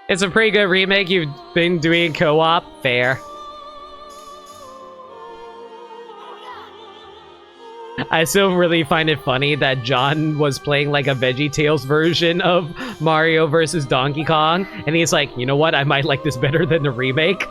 It's a pretty good remake. You've been doing co-op. Fair. I still really find it funny that John was playing like a VeggieTales version of Mario vs. Donkey Kong, and he's like, you know what? I might like this better than the remake.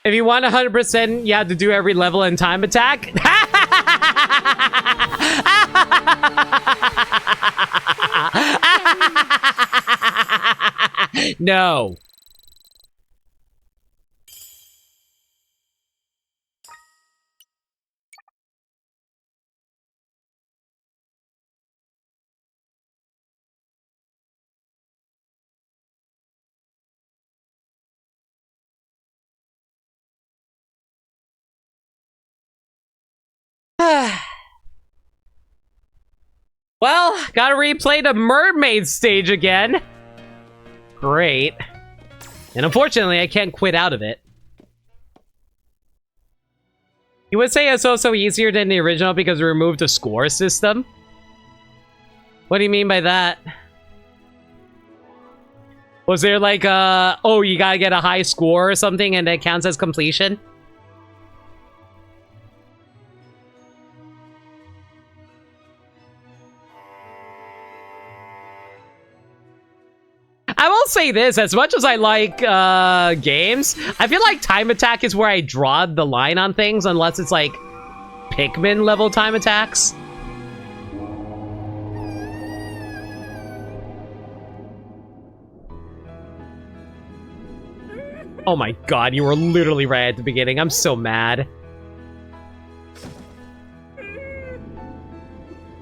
If you want 100%, you have to do every level in time attack. No. Well, gotta replay the mermaid stage again. Great. And unfortunately, I can't quit out of it. You would say it's also easier than the original because it removed the score system? What do you mean by that? Was there like oh, you gotta get a high score or something and it counts as completion? I will say this, as much as I like games, I feel like time attack is where I draw the line on things, unless it's like Pikmin level time attacks. Oh my god, you were literally right at the beginning. I'm so mad.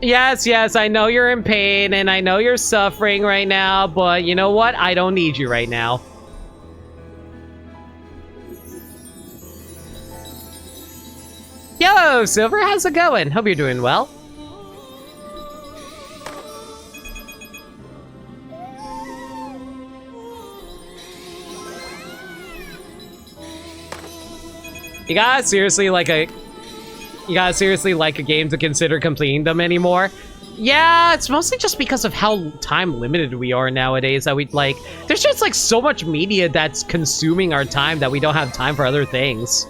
Yes, yes, I know you're in pain, and I know you're suffering right now, but you know what? I don't need you right now. Yo, Silver, how's it going? Hope you're doing well. You gotta seriously like a game to consider completing them anymore. Yeah, it's mostly just because of how time limited we are nowadays that we like, there's just like so much media that's consuming our time that we don't have time for other things.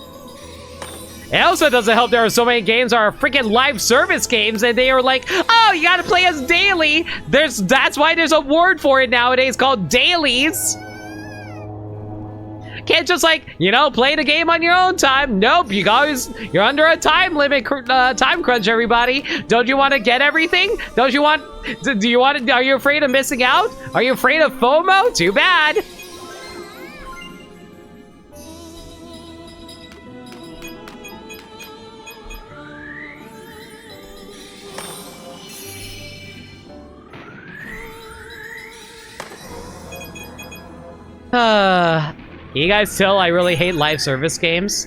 It also doesn't help there are so many games that are freaking live service games and they are like, oh, you gotta play as daily. That's why there's a word for it nowadays called dailies. Can't just like, you know, play the game on your own time. Nope, you're under a time limit, time crunch, everybody. Don't you want to get everything? Are you afraid of missing out? Are you afraid of FOMO? Too bad. You guys tell I really hate live service games?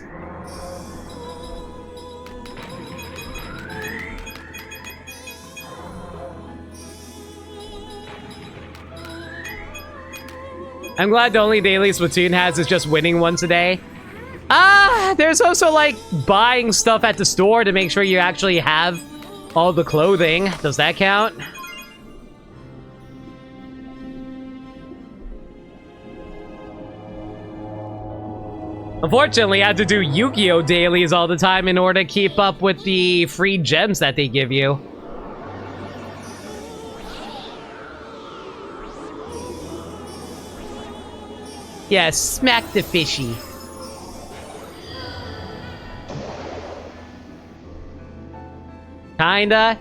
I'm glad the only daily Splatoon has is just winning once a day. There's also, like, buying stuff at the store to make sure you actually have all the clothing. Does that count? Unfortunately, I have to do Yu-Gi-Oh! Dailies all the time in order to keep up with the free gems that they give you. Yeah, smack the fishy. Kinda.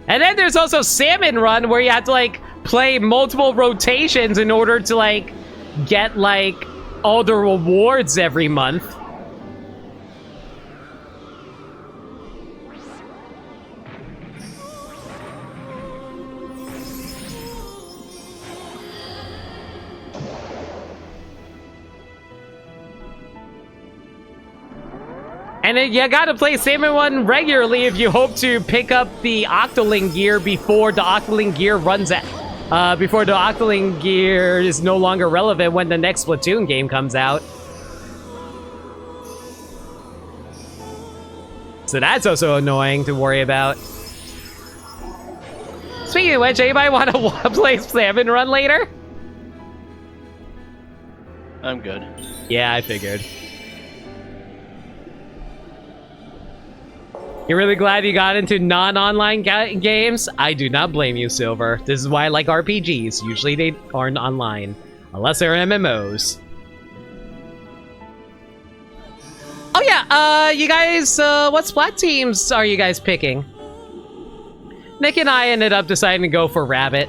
And then there's also Salmon Run, where you have to, like, play multiple rotations in order to, like, get, like, all the rewards every month. And then you gotta play Salmon Run regularly if you hope to pick up the Octoling gear before the Octoling gear runs out. Before the Octoling gear is no longer relevant when the next Splatoon game comes out. So that's also annoying to worry about. Speaking of which, anybody want to play Salmon Run later? I'm good. Yeah, I figured. You're really glad you got into non-online games? I do not blame you, Silver. This is why I like RPGs. Usually they aren't online. Unless they're MMOs. Oh yeah, you guys, what Splat teams are you guys picking? Nick and I ended up deciding to go for Rabbit.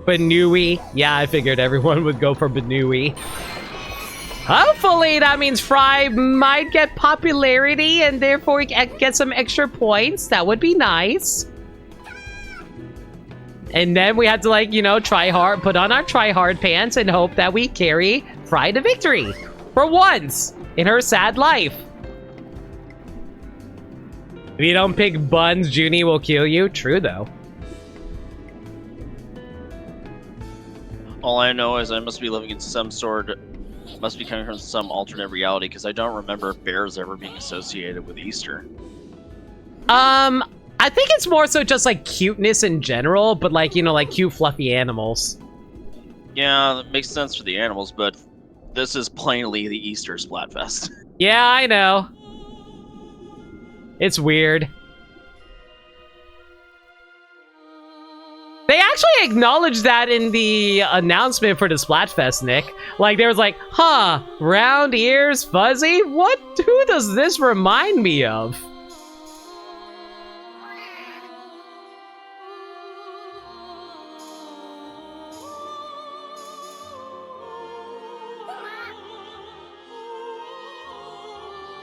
Banui. Yeah, I figured everyone would go for Banui. Hopefully that means Fry might get popularity and therefore get some extra points. That would be nice. And then we have to, like, you know, try hard, put on our try hard pants and hope that we carry Fry to victory. For once in her sad life. If you don't pick Buns, Junie will kill you. True, though. All I know is I must be living in some sort... Must be coming from some alternate reality, because I don't remember bears ever being associated with Easter. I think it's more so just, like, cuteness in general, but, like, you know, like, cute, fluffy animals. Yeah, that makes sense for the animals, but this is plainly the Easter Splatfest. Yeah, I know. It's weird. They actually acknowledged that in the announcement for the Splatfest, Nick. Like, there was like, huh, round ears, fuzzy? Who does this remind me of?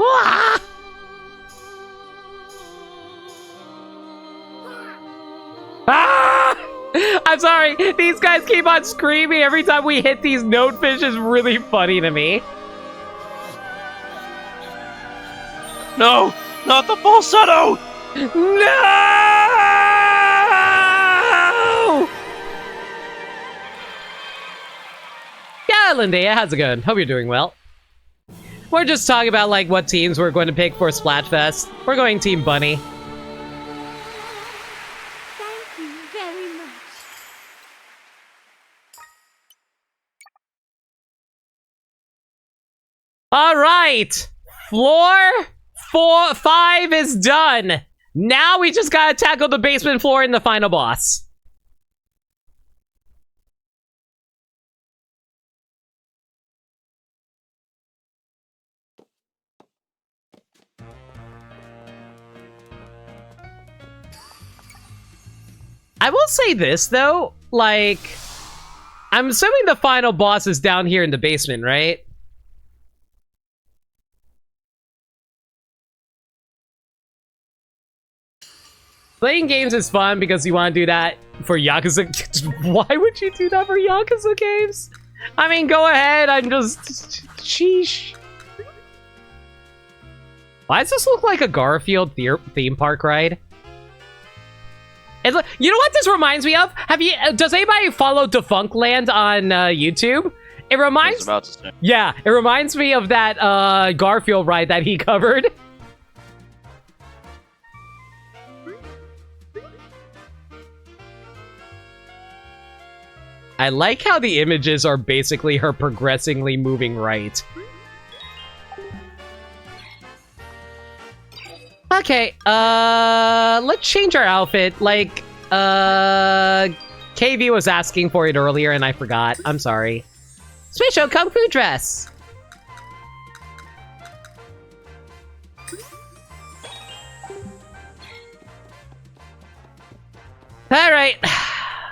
Ah! Ah! I'm sorry, these guys keep on screaming every time we hit these notefish. Is really funny to me. No! Not the falsetto! No! Yeah, Lindea, how's it going? Hope you're doing well. We're just talking about, like, what teams we're going to pick for Splatfest. We're going Team Bunny. Thank you very much. All right, floor 5 is done. Now we just gotta tackle the basement floor and the final boss. I will say this though, like, I'm assuming the final boss is down here in the basement, right? Playing games is fun because you want to do that for Yakuza. Why would you do that for Yakuza games? I mean, go ahead. I'm just... Sheesh. Why does this look like a Garfield theme park ride? It's like, you know what this reminds me of? Does anybody follow Defunctland on YouTube? It reminds. I was about to say. Yeah, it reminds me of that Garfield ride that he covered. I like how the images are basically her progressively moving right. Okay, let's change our outfit. Like, KV was asking for it earlier and I forgot. I'm sorry. Special Kung Fu dress! Alright,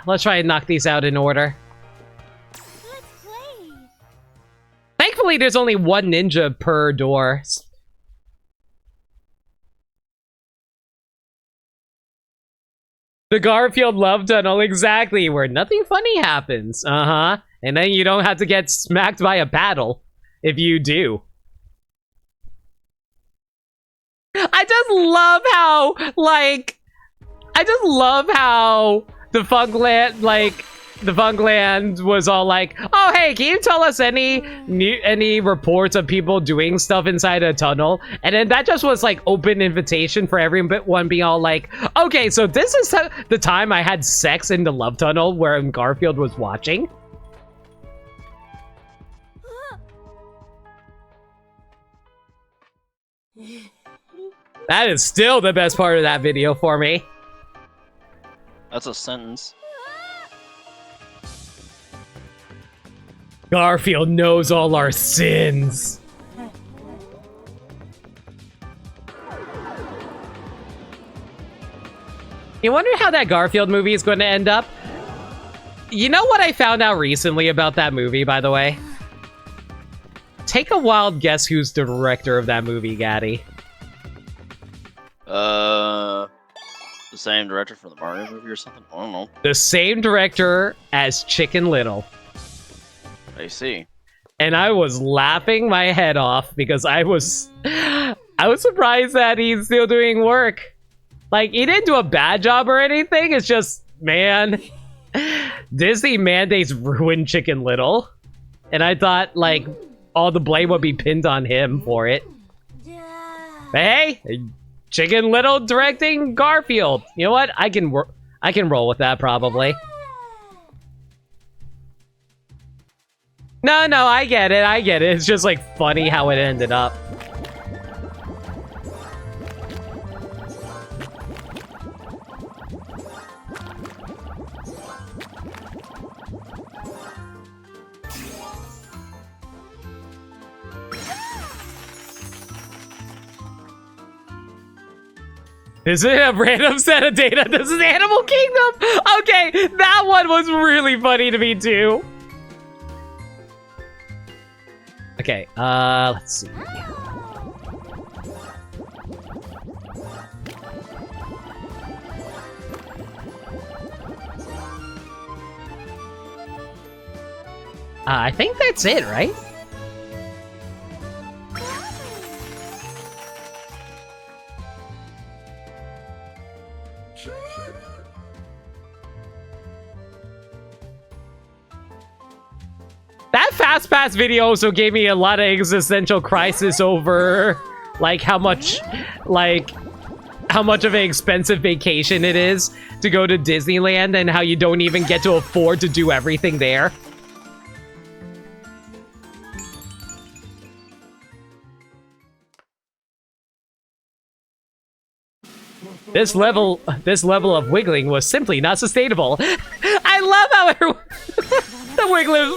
let's try and knock these out in order. Let's play. Thankfully, there's only one ninja per door. The Garfield Love Tunnel, exactly, where nothing funny happens. Uh-huh. And then you don't have to get smacked by a paddle, if you do. I just love how, like... I just love how the Funkland was all like, oh hey, can you tell us any reports of people doing stuff inside a tunnel? And then that just was like open invitation for everyone being all like, okay, so this is the time I had sex in the love tunnel where Garfield was watching. That is still the best part of that video for me. That's a sentence. Garfield knows all our sins. You wonder how that Garfield movie is going to end up? You know what I found out recently about that movie, by the way? Take a wild guess who's the director of that movie, Gaddy. The same director for the Mario movie or something? I don't know. The same director as Chicken Little. I see. And I was laughing my head off because I was surprised that he's still doing work. Like, he didn't do a bad job or anything. It's just, man, Disney mandates ruined Chicken Little. And I thought, like, all the blame would be pinned on him for it. But hey, Chicken Little directing Garfield. You know what? I can roll with that probably. No, I get it. It's just like funny how it ended up. This is a random set of data. This is Animal Kingdom. Okay, that one was really funny to me too. Okay, let's see. I think that's it, right? That Fast Pass video also gave me a lot of existential crisis over, like, how much of an expensive vacation it is to go to Disneyland and how you don't even get to afford to do everything there. This level of wiggling was simply not sustainable. I love how the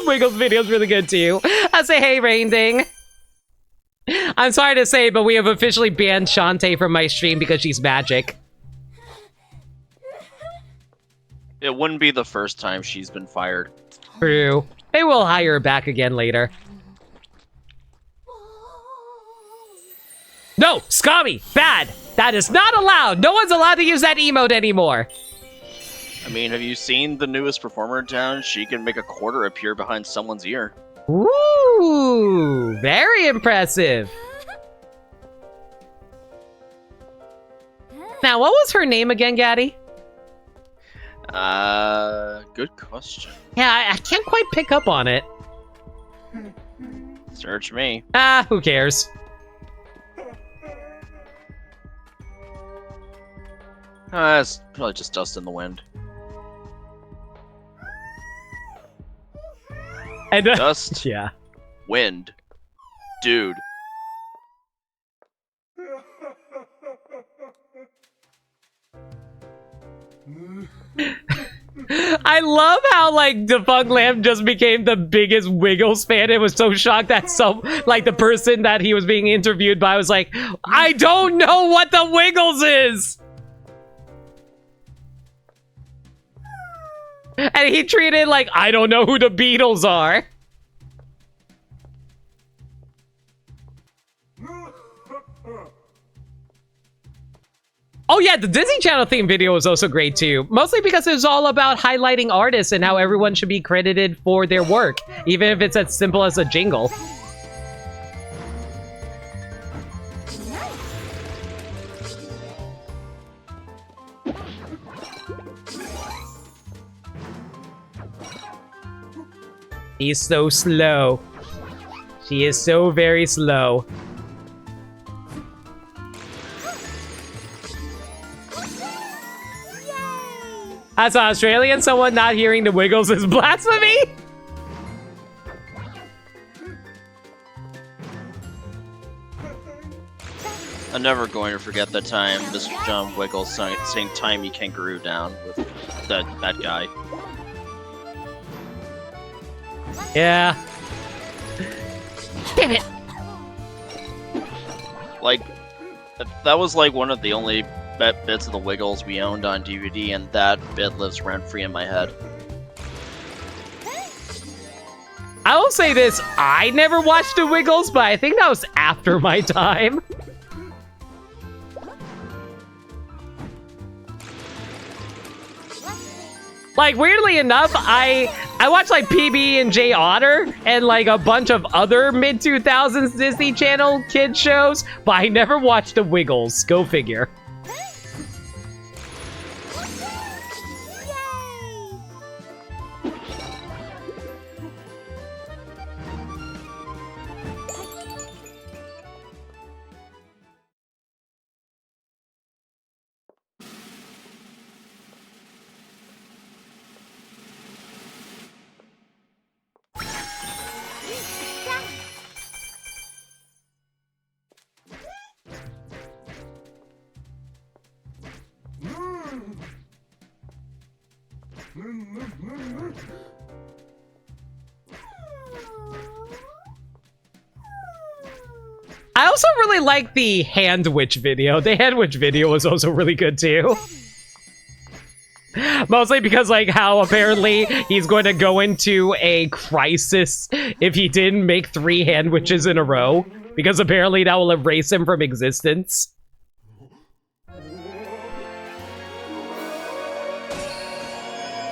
Wiggles video is really good too. I say, hey, Rainding. I'm sorry to say, but we have officially banned Shantae from my stream because she's magic. It wouldn't be the first time she's been fired. True. Maybe we'll hire her back again later. No! Scummy! Bad! That is not allowed! No one's allowed to use that emote anymore! I mean, have you seen the newest performer in town? She can make a quarter appear behind someone's ear. Ooh! Very impressive! Now, what was her name again, Gaddy? Good question. Yeah, I can't quite pick up on it. Search me. Ah, who cares? It's probably just dust in the wind. And Dust, yeah. wind, dude. I love how like Defunct Lamb just became the biggest Wiggles fan. It was so shocked that the person that he was being interviewed by was like, I don't know what the Wiggles is. And he treated it like, I don't know who the Beatles are. Oh yeah, the Disney Channel theme video was also great too. Mostly because it was all about highlighting artists and how everyone should be credited for their work, even if it's as simple as a jingle. He's so slow. She is so very slow. As an Australian, someone not hearing the Wiggles is blasphemy? I'm never going to forget the time Mr. John Wiggles sang Timey Kangaroo Down with that guy. Yeah. Damn it! Like, that was like one of the only bits of the Wiggles we owned on DVD, and that bit lives rent-free in my head. I will say this, I never watched the Wiggles, but I think that was after my time. Like, weirdly enough, I watched like PB and J Otter and like a bunch of other mid-2000s Disney Channel kid shows, but I never watched the Wiggles. Go figure. I also really like the hand witch video. The hand witch video was also really good too. Mostly because like how apparently he's going to go into a crisis if he didn't make 3 hand witches in a row. Because apparently that will erase him from existence.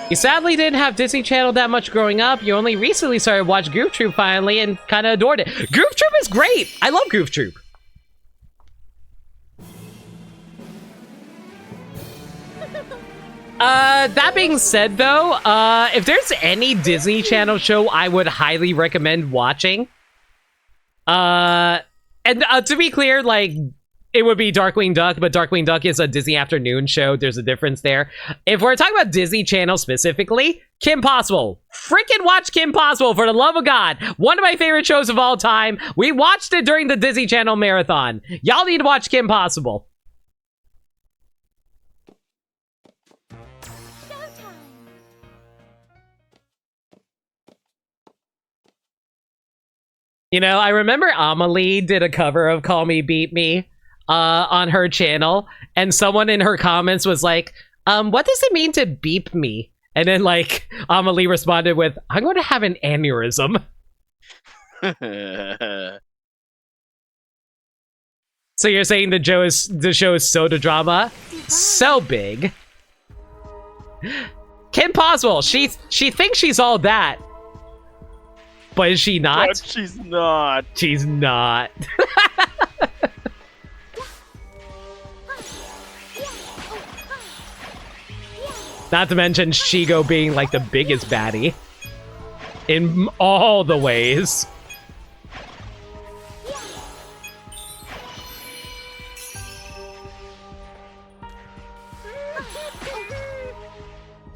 You sadly didn't have Disney Channel that much growing up. You only recently started watching Goof Troop finally and kind of adored it. Goof Troop is great! I love Goof Troop. That being said though, if there's any Disney Channel show I would highly recommend watching, and to be clear, like, it would be Darkwing Duck, but Darkwing Duck is a Disney afternoon show. There's a difference there. If we're talking about Disney Channel specifically, Kim Possible. Freaking watch Kim Possible, for the love of God. One of my favorite shows of all time. We watched it during the Disney Channel marathon. Y'all need to watch Kim Possible. Showtime. You know, I remember Amelie did a cover of Call Me Beat Me on her channel, and someone in her comments was like, what does it mean to beep me? And then like Amelie responded with, I'm going to have an aneurysm. So you're saying the show is soda drama? So big. Kim Possible, she thinks she's all that. But is she not? But she's not. She's not. Not to mention Shigo being like the biggest baddie. In all the ways.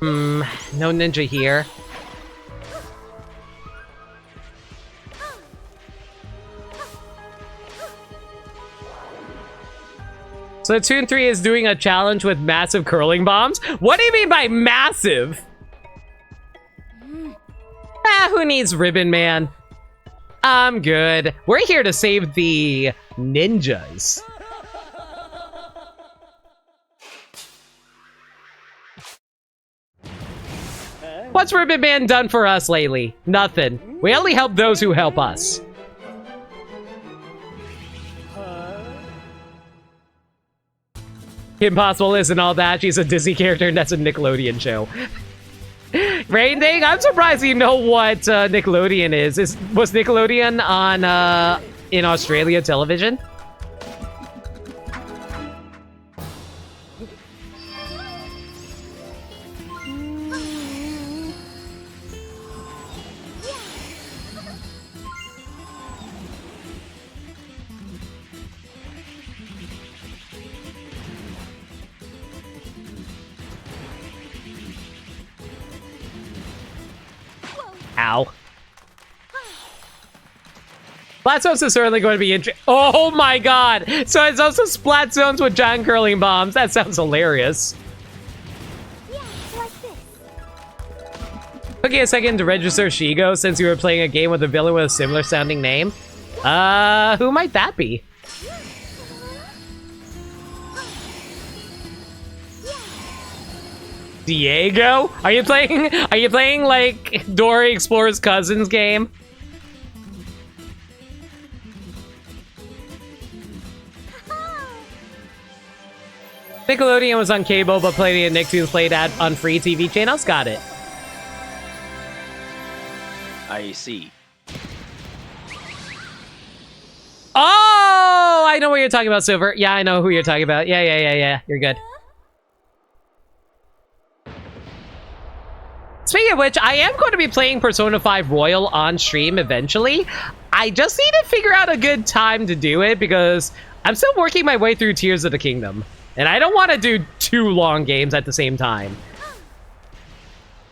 No ninja here. So Toon 3 is doing a challenge with massive curling bombs? What do you mean by massive? Who needs Ribbon Man? I'm good. We're here to save the ninjas. What's Ribbon Man done for us lately? Nothing. We only help those who help us. Kim Possible isn't all that. She's a Disney character and that's a Nickelodeon show. Rain Dang, I'm surprised you know what Nickelodeon is. Was Nickelodeon on in Australia television? Ow. Splat Zones is certainly going to be interesting. Oh my god! So it's also Splat Zones with giant curling bombs. That sounds hilarious. Yeah, like this. Okay, a second to register Shigo since you were playing a game with a villain with a similar sounding name. Who might that be? Diego? Are you playing like Dora Explorer's Cousin's game? Nickelodeon was on cable, but plenty of Nicktoons played on free TV channels. Got it. I see. Oh, I know what you're talking about, Silver. Yeah, I know who you're talking about. Yeah. You're good. Speaking of which, I am going to be playing Persona 5 Royal on stream eventually. I just need to figure out a good time to do it because I'm still working my way through Tears of the Kingdom. And I don't want to do 2 long games at the same time.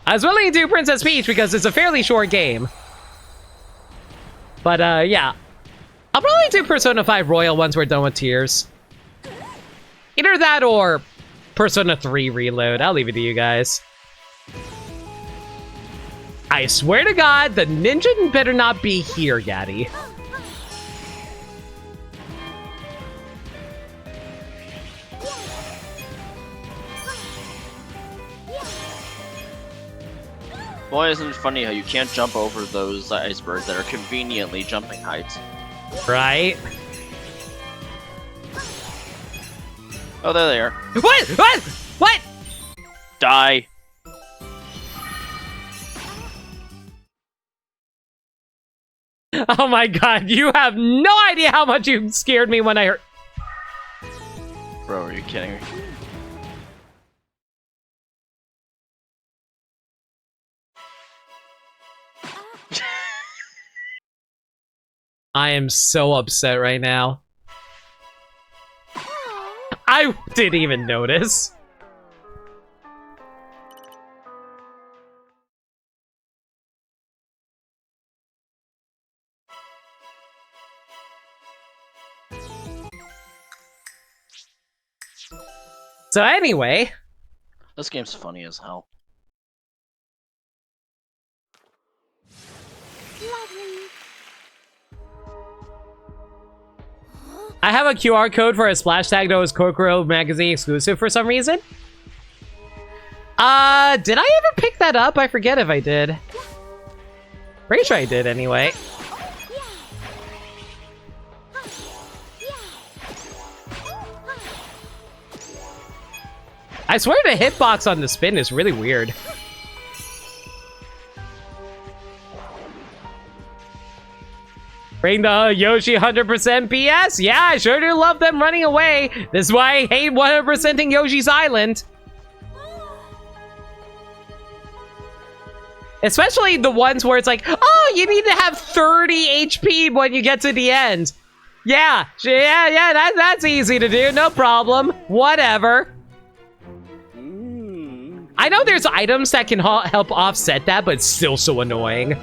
I was willing to do Princess Peach because it's a fairly short game. But yeah. I'll probably do Persona 5 Royal once we're done with Tears. Either that or Persona 3 Reload. I'll leave it to you guys. I swear to God, the ninja better not be here, Gaddy. Boy, isn't it funny how you can't jump over those icebergs that are conveniently jumping heights? Right? Oh, there they are. What? What? Die. Oh my god, you have no idea how much you scared me when I heard. Bro, are you kidding me? I am so upset right now. I didn't even notice. So anyway, This game's funny as hell. Lovely. I have a QR code for a splash tag that was Kokoro magazine exclusive for some reason. Did I ever pick that up? I forget if I did. Pretty sure I did anyway. I swear the hitbox on the spin is really weird. Bring the Yoshi 100% PS? Yeah, I sure do love them running away. This is why I hate 100%ing Yoshi's Island. Especially the ones where it's like, oh, you need to have 30 HP when you get to the end. Yeah, that's easy to do, no problem. Whatever. I know there's items that can help offset that, but it's still so annoying.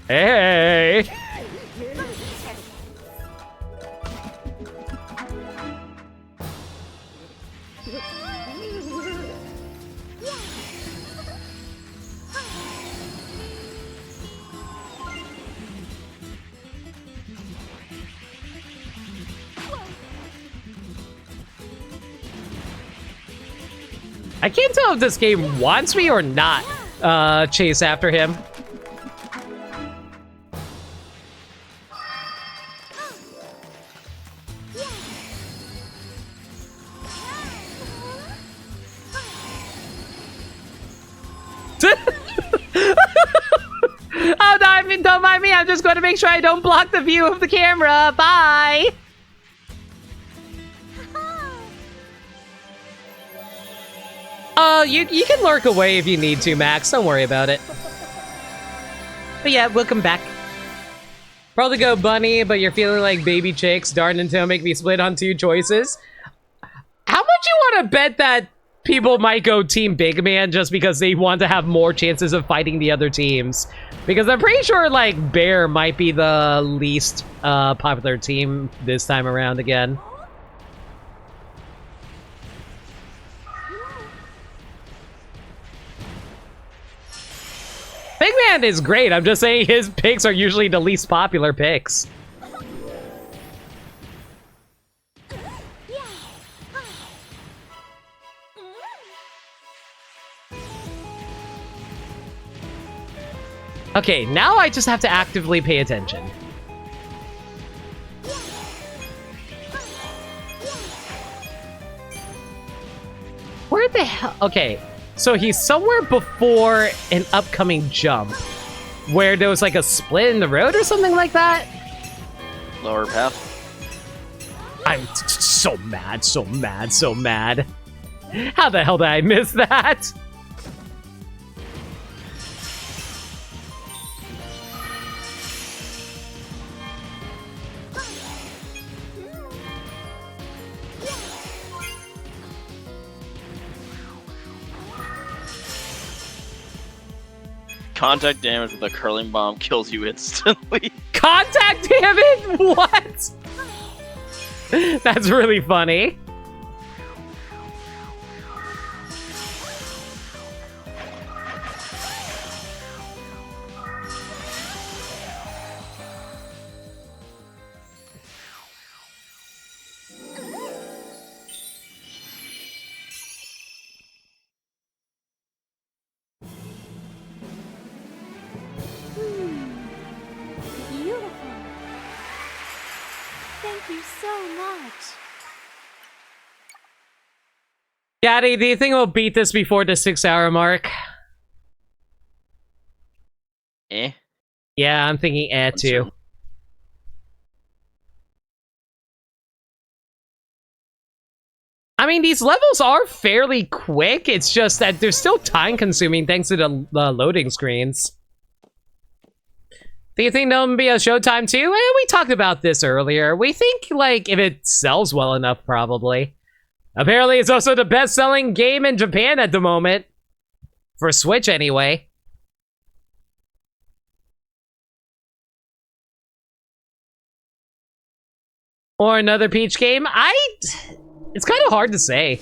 Hey! I can't tell if this game wants me or not chase after him. Oh, no, I mean, don't mind me. I'm just going to make sure I don't block the view of the camera. Bye. You can lurk away if you need to, Max. Don't worry about it. But yeah, welcome back. Probably go bunny, but you're feeling like baby chicks. Darn Nintendo make me split on two choices. How much you want to bet that people might go Team Big Man just because they want to have more chances of fighting the other teams? Because I'm pretty sure, like, Bear might be the least popular team this time around again. Big Man is great. I'm just saying his picks are usually the least popular picks. Okay, now I just have to actively pay attention. Where the hell? Okay. So he's somewhere before an upcoming jump where there was like a split in the road or something like that. Lower path. I'm so mad, so mad, so mad. How the hell did I miss that? Contact damage with a curling bomb kills you instantly. Contact damage? What? That's really funny. Beautiful. Thank you so much. Gaddy, do you think we'll beat this before the 6-hour mark? Eh? Yeah, I'm thinking too. I mean, these levels are fairly quick. It's just that they're still time-consuming thanks to the loading screens. Do you think there'll be a Showtime too? We talked about this earlier. We think, like, if it sells well enough, probably. Apparently, it's also the best-selling game in Japan at the moment. For Switch, anyway. Or another Peach game? It's kind of hard to say.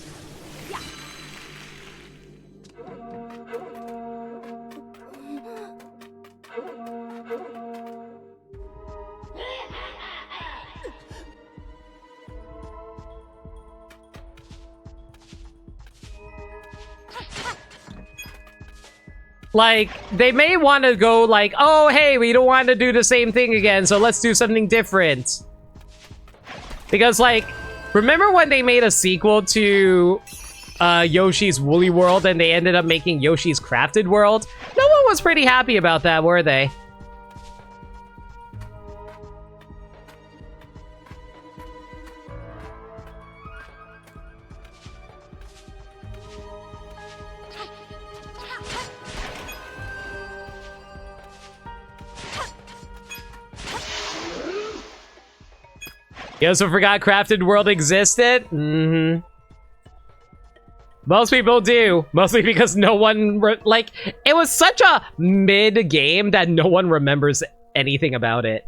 Like, they may want to go like, oh, hey, we don't want to do the same thing again, so let's do something different. Because, like, remember when they made a sequel to Yoshi's Woolly World and they ended up making Yoshi's Crafted World? No one was pretty happy about that, were they? You also forgot Crafted World existed? Mm-hmm. Most people do. Mostly because no one... like, it was such a mid-game that no one remembers anything about it.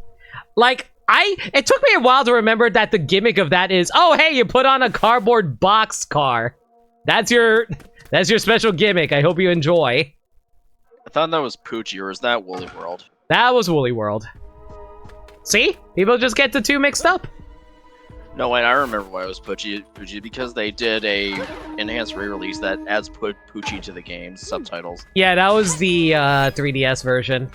Like, it took me a while to remember that the gimmick of that is, oh, hey, you put on a cardboard box car. That's your special gimmick. I hope you enjoy. I thought that was Poochie, or is that Woolly World? That was Woolly World. See? People just get the two mixed up. No, wait, I remember why it was Poochie, because they did a enhanced re-release that adds Poochie to the game's subtitles. Yeah, that was the 3DS version.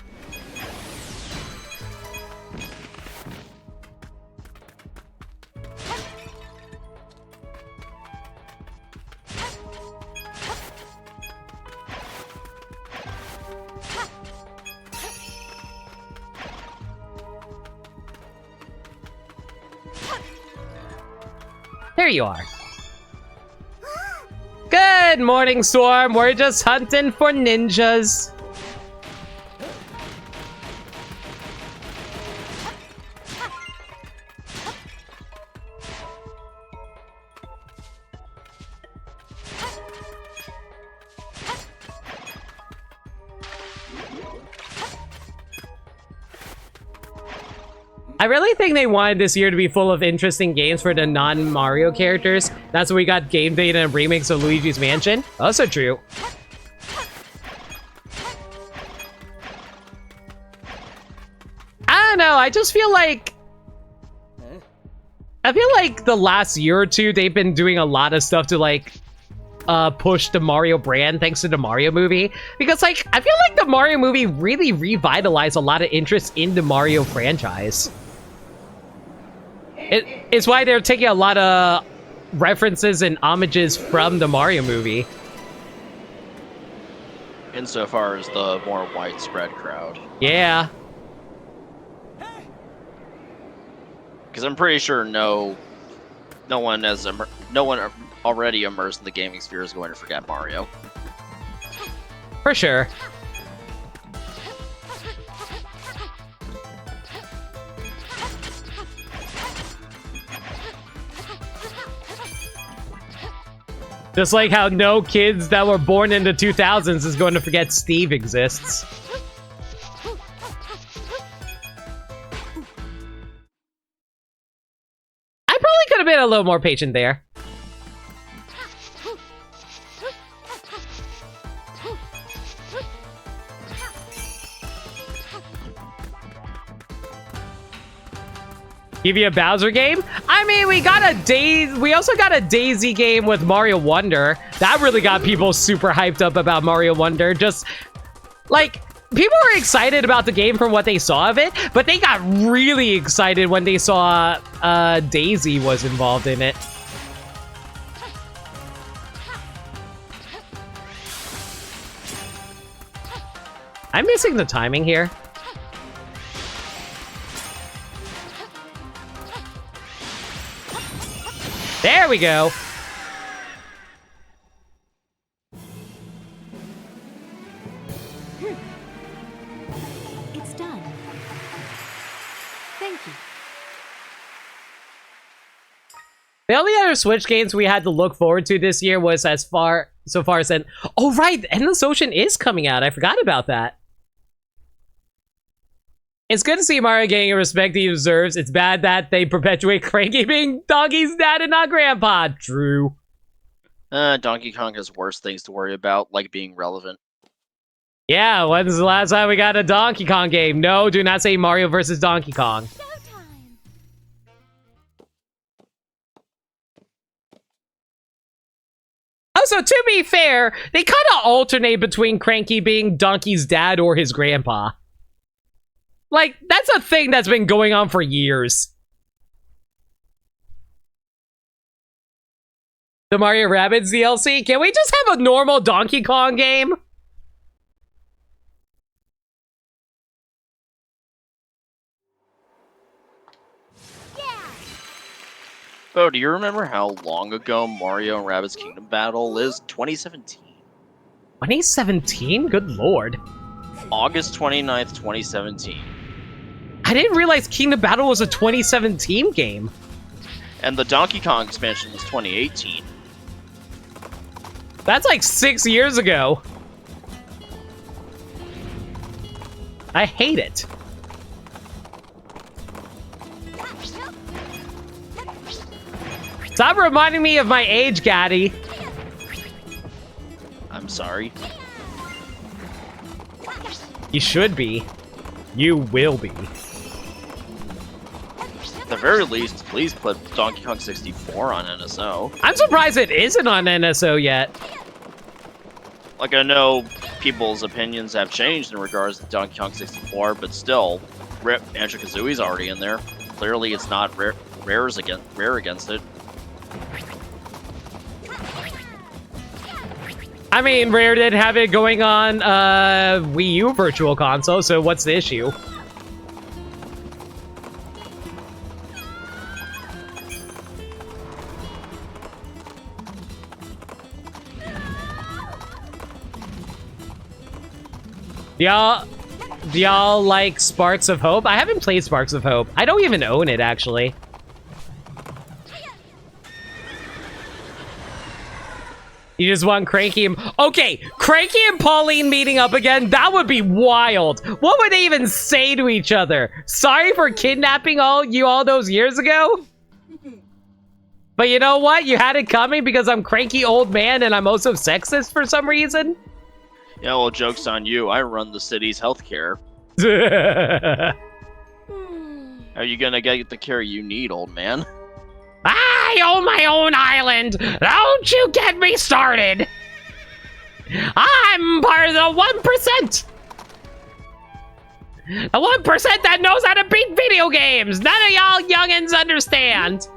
There you are. Good morning, Storm. We're just hunting for ninjas. I really think they wanted this year to be full of interesting games for the non-Mario characters. That's why we got game data and remakes of Luigi's Mansion. Also true. I don't know, I just feel like... I feel like the last year or two, they've been doing a lot of stuff to, like, push the Mario brand thanks to the Mario movie. Because, like, I feel like the Mario movie really revitalized a lot of interest in the Mario franchise. It's why they're taking a lot of references and homages from the Mario movie. Insofar as the more widespread crowd. Yeah. Because I'm pretty sure no one already immersed in the gaming sphere is going to forget Mario. For sure. Just like how no kids that were born in the 2000s is going to forget Steve exists. I probably could have been a little more patient there. Give you a Bowser game? I mean, we also got a Daisy game with Mario Wonder. That really got people super hyped up about Mario Wonder. Just, like, people were excited about the game from what they saw of it, but they got really excited when they saw Daisy was involved in it. I'm missing the timing here. There we go. It's done. Thank you. The only other Switch games we had to look forward to this year was so far as oh right, Endless Ocean is coming out. I forgot about that. It's good to see Mario getting a respect he deserves. It's bad that they perpetuate Cranky being Donkey's dad and not Grandpa. True. Donkey Kong has worse things to worry about, like being relevant. Yeah, when's the last time we got a Donkey Kong game? No, do not say Mario versus Donkey Kong. Showtime. Also, to be fair, they kind of alternate between Cranky being Donkey's dad or his grandpa. Like, that's a thing that's been going on for years. The Mario Rabbids DLC? Can we just have a normal Donkey Kong game? Oh, do you remember how long ago Mario and Rabbids Kingdom Battle is? 2017. 2017? Good lord. August 29th, 2017. I didn't realize Kingdom Battle was a 2017 game. And the Donkey Kong expansion was 2018. That's like 6 years ago. I hate it. Stop reminding me of my age, Gaddy. I'm sorry. You should be. You will be. At the very least, please put Donkey Kong 64 on NSO. I'm surprised it isn't on NSO yet. Like, I know people's opinions have changed in regards to Donkey Kong 64, but still, Rip Banjo-Kazooie's already in there. Clearly, it's not rare against it. I mean, Rare did have it going on Wii U Virtual Console, so what's the issue? Do y'all like Sparks of Hope? I haven't played Sparks of Hope. I don't even own it, actually. You just want Cranky and... Okay, Cranky and Pauline meeting up again? That would be wild. What would they even say to each other? Sorry for kidnapping you all those years ago? But you know what? You had it coming because I'm cranky old man and I'm also sexist for some reason? Yeah, well, joke's on you. I run the city's healthcare. How are you gonna get the care you need, old man? I own my own island! Don't you get me started! I'm part of the 1%! The 1% that knows how to beat video games! None of y'all youngins understand!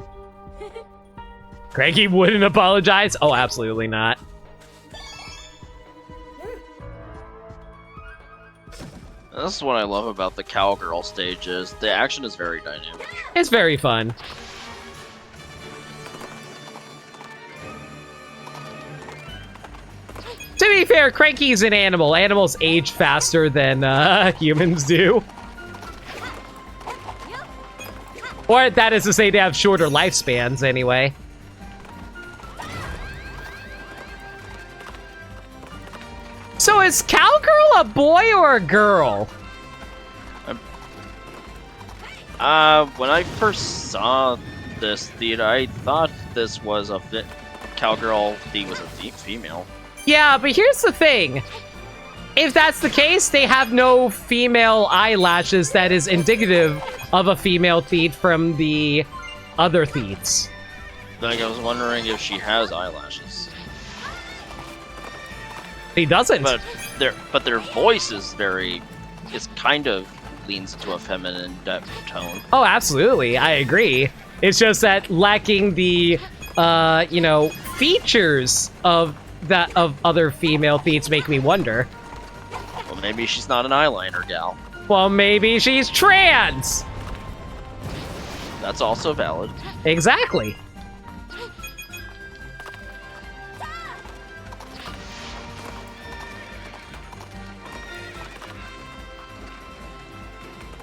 Cranky wouldn't apologize? Oh, absolutely not. This is what I love about the Cowgirl stages. The action is very dynamic. It's very fun. To be fair, Cranky's an animal. Animals age faster than humans do. Or that is to say they have shorter lifespans anyway. So is Cowgirl a boy or a girl? When I first saw this theater, I thought this was a Cowgirl was a female. Yeah, but here's the thing. If that's the case, they have no female eyelashes that is indicative of a female theat from the other theats. Like, I was wondering if she has eyelashes. He doesn't. But their voice is kind of leans into a feminine tone. Oh, absolutely. I agree. It's just that lacking the, features of other female theats make me wonder. Well, maybe she's not an eyeliner gal. Well, maybe she's trans! That's also valid. Exactly.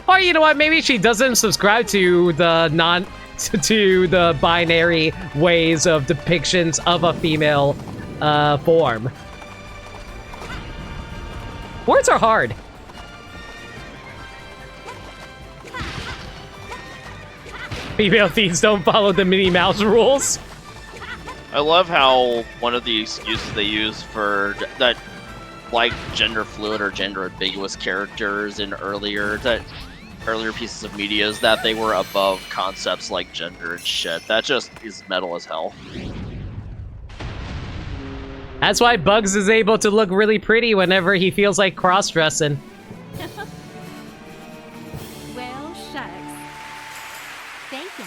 Or you know what? Maybe she doesn't subscribe to the to the binary ways of depictions of a female form. Words are hard. Female thieves don't follow the Minnie Mouse rules. I love how one of the excuses they use for that, like gender fluid or gender ambiguous characters in earlier pieces of media, is that they were above concepts like gender and shit. That just is metal as hell. That's why Bugs is able to look really pretty whenever he feels like cross-dressing. Well, shucks. Thank you.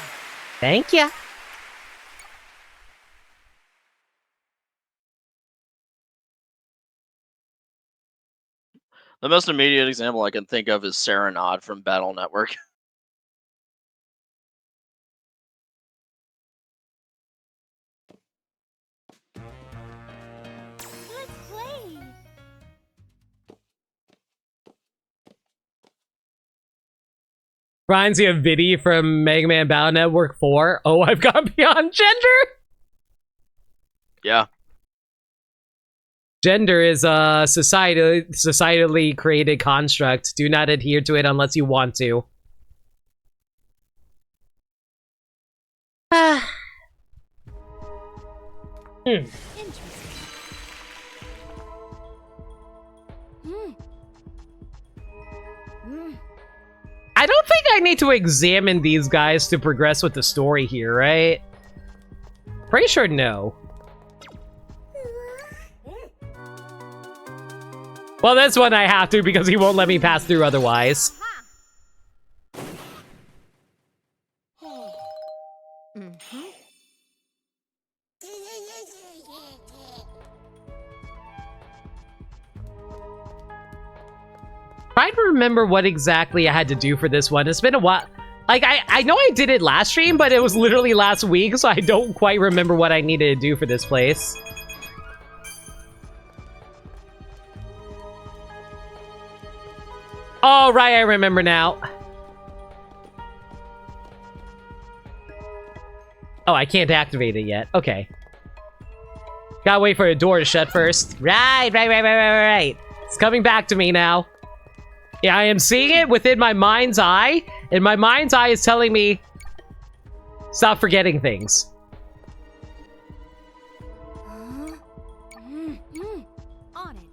Thank ya. The most immediate example I can think of is Serenade from Battle Network. Reminds me of Biddy from Mega Man Battle Network 4. Oh, I've gone beyond gender? Yeah. Gender is a societally created construct. Do not adhere to it unless you want to. Interesting. I don't think I need to examine these guys to progress with the story here, right? Pretty sure no. Well, this one I have to because he won't let me pass through otherwise. Trying to remember what exactly I had to do for this one. It's been a while. Like, I know I did it last stream, but it was literally last week, so I don't quite remember what I needed to do for this place. Oh, right, I remember now. Oh, I can't activate it yet. Okay. Gotta wait for a door to shut first. Right. It's coming back to me now. Yeah, I am seeing it within my mind's eye, and my mind's eye is telling me, stop forgetting things. On it.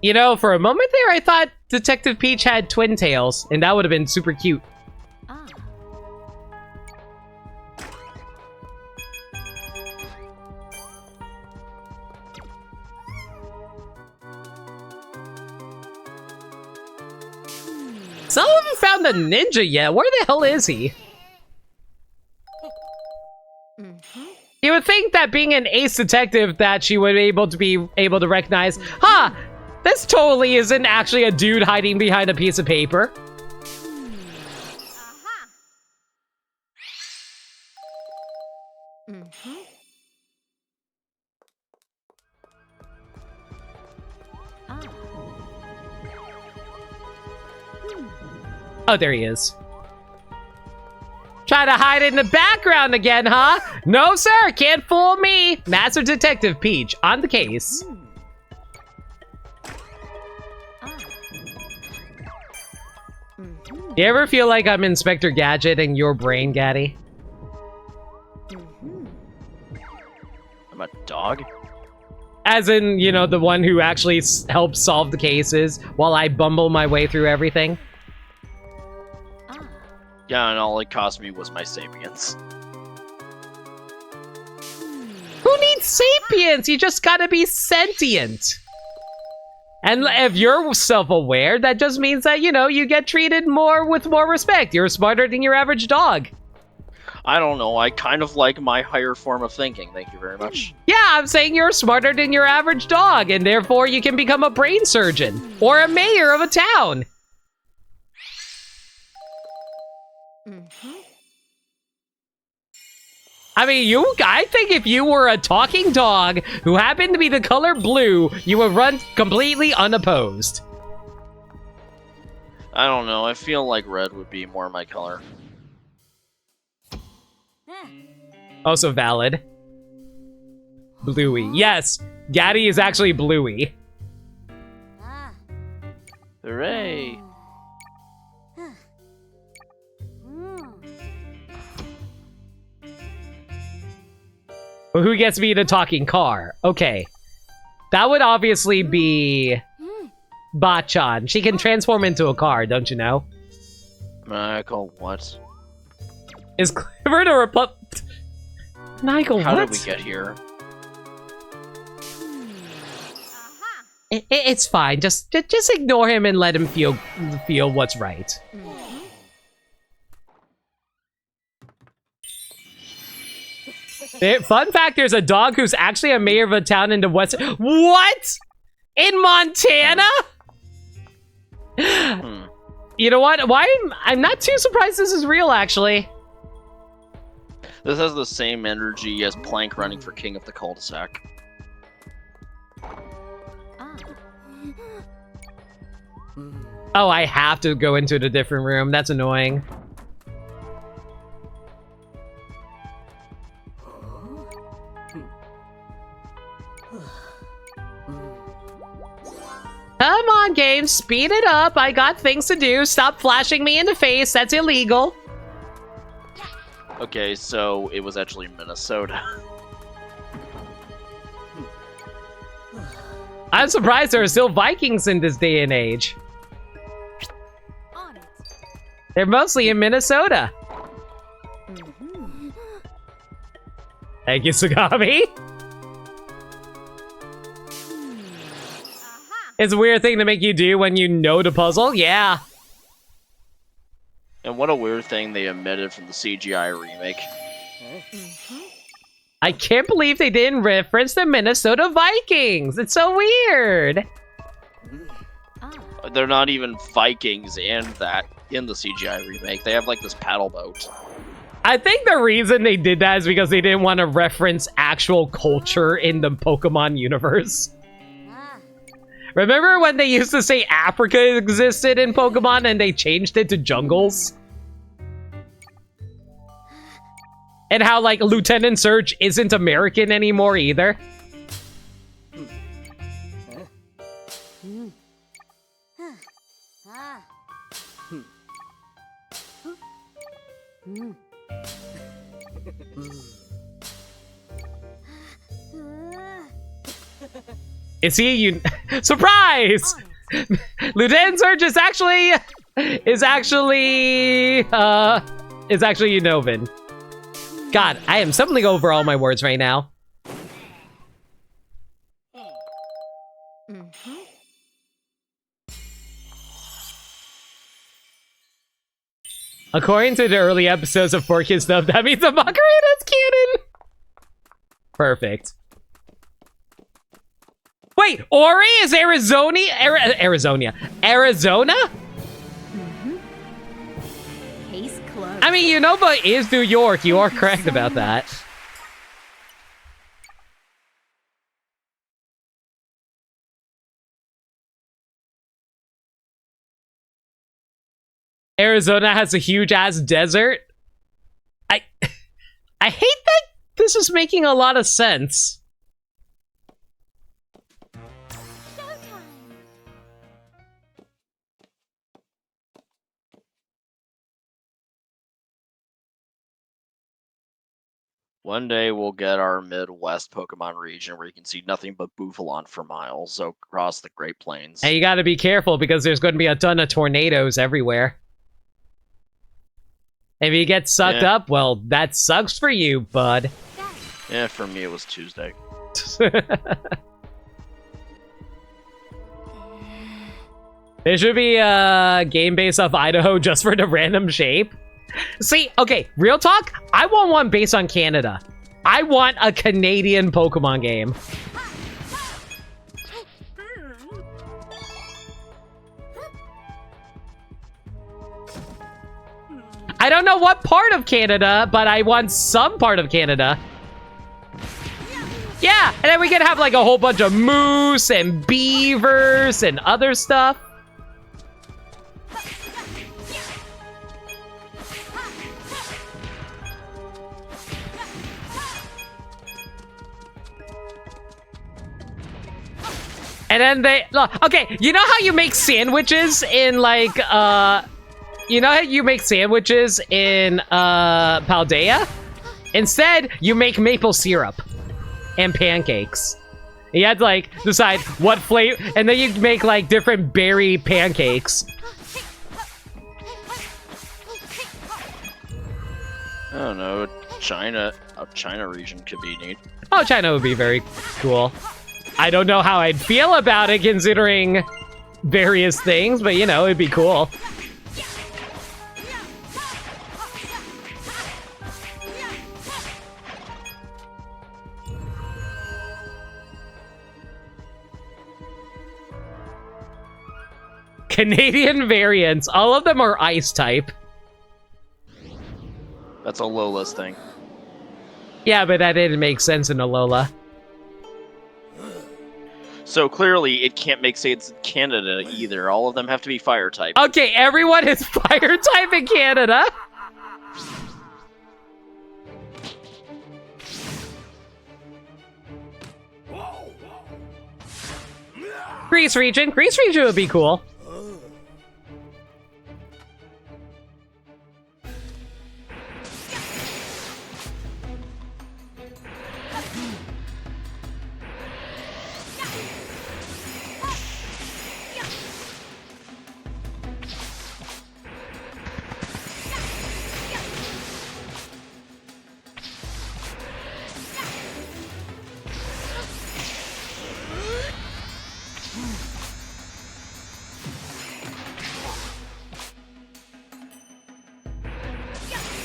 You know, for a moment there, I thought Detective Peach had twin tails, and that would have been super cute. Ah. Still haven't found the ninja yet. Where the hell is he? You would think that being an ace detective that she would be able to recognize, huh, this totally isn't actually a dude hiding behind a piece of paper. Oh, there he is. Try to hide in the background again, huh? No, sir, can't fool me. Master Detective Peach, on the case. You ever feel like I'm Inspector Gadget in your brain, Gaddy? I'm a dog? As in, you know, the one who actually helps solve the cases while I bumble my way through everything? Yeah, and all it cost me was my sapience. Who needs sapience? You just gotta be sentient. And if you're self-aware, that just means that, you know, you get treated with more respect. You're smarter than your average dog. I don't know, I kind of like my higher form of thinking, thank you very much. Yeah, I'm saying you're smarter than your average dog, and therefore you can become a brain surgeon or a mayor of a town. I mean, I think if you were a talking dog who happened to be the color blue, you would run completely unopposed. I don't know, I feel like red would be more my color. Also valid. Bluey. Yes, Gaddy is actually Bluey. Hooray! Well, who gets me the talking car? Okay. That would obviously be Bachan. She can transform into a car, don't you know? Michael, what? Is Clifford a Michael, How what? did we get here? It's fine. Just ignore him and let him feel what's right. Fun fact, there's a dog who's actually a mayor of a town in the west. What? In Montana? Hmm. You know what? I'm not too surprised this is real, actually. This has the same energy as Plank running for King of the Cul-de-sac. Ah. Oh, I have to go into a different room. That's annoying. Come on, game. Speed it up. I got things to do. Stop flashing me in the face. That's illegal. Okay, so it was actually Minnesota. I'm surprised there are still Vikings in this day and age. On it. They're mostly in Minnesota. Thank you, Sagami. It's a weird thing to make you do when you know the puzzle. Yeah. And what a weird thing they omitted from the CGI remake. I can't believe they didn't reference the Minnesota Vikings. It's so weird. Ah. They're not even Vikings in the CGI remake. They have like this paddle boat. I think the reason they did that is because they didn't want to reference actual culture in the Pokemon universe. Remember when they used to say Africa existed in Pokemon and they changed it to jungles? And how, like, Lieutenant Surge isn't American anymore either? Is he surprise? Lieutenant Surge is actually Unova. God, I am stumbling over all my words right now. According to the early episodes of 4Kids Stuff, that means the Macarena's canon. Perfect. Wait, Ori is Arizona? Arizona? Case closed. I mean, Unova is New York. You are correct about that. Arizona has a huge-ass desert. I hate that this is making a lot of sense. Showtime. One day we'll get our Midwest Pokemon region where you can see nothing but Bufalon for miles across the Great Plains. And you gotta be careful because there's going to be a ton of tornadoes everywhere. If you get sucked up, well, that sucks for you, bud. Yeah, for me it was Tuesday. There should be a game based off Idaho just for the random shape. See, okay, real talk, I want one based on Canada. I want a Canadian Pokemon game. I don't know what part of Canada, but I want some part of Canada. Yeah, and then we can have like a whole bunch of moose and beavers and other stuff. And then they look, okay, you know how you make sandwiches in like you know how you make sandwiches in Paldea? Instead, you make maple syrup and pancakes. You had to like decide what flavor, and then you make like different berry pancakes. I don't know, China region could be neat. Oh, China would be very cool. I don't know how I'd feel about it considering various things, but you know, it'd be cool. Canadian variants. All of them are ice type. That's a Lola's thing. Yeah, but that didn't make sense in Alola. So clearly, it can't make sense in Canada either. All of them have to be fire type. Okay, everyone is fire type in Canada. Greece region. Greece region would be cool.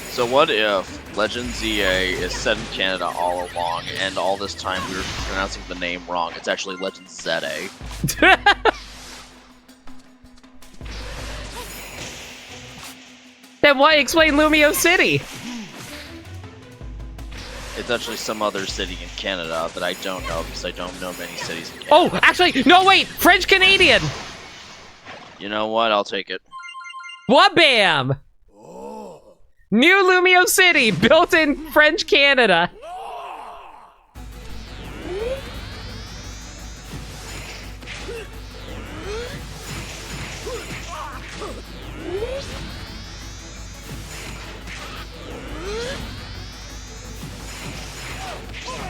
So what if Legend ZA is set in Canada all along, and all this time we were pronouncing the name wrong? It's actually Legend ZA. Then why explain Lumio City? It's actually some other city in Canada that I don't know because I don't know many cities in Canada. Oh, actually, no, wait! French Canadian! You know what? I'll take it. Wabam! New Lumio City, built in French Canada.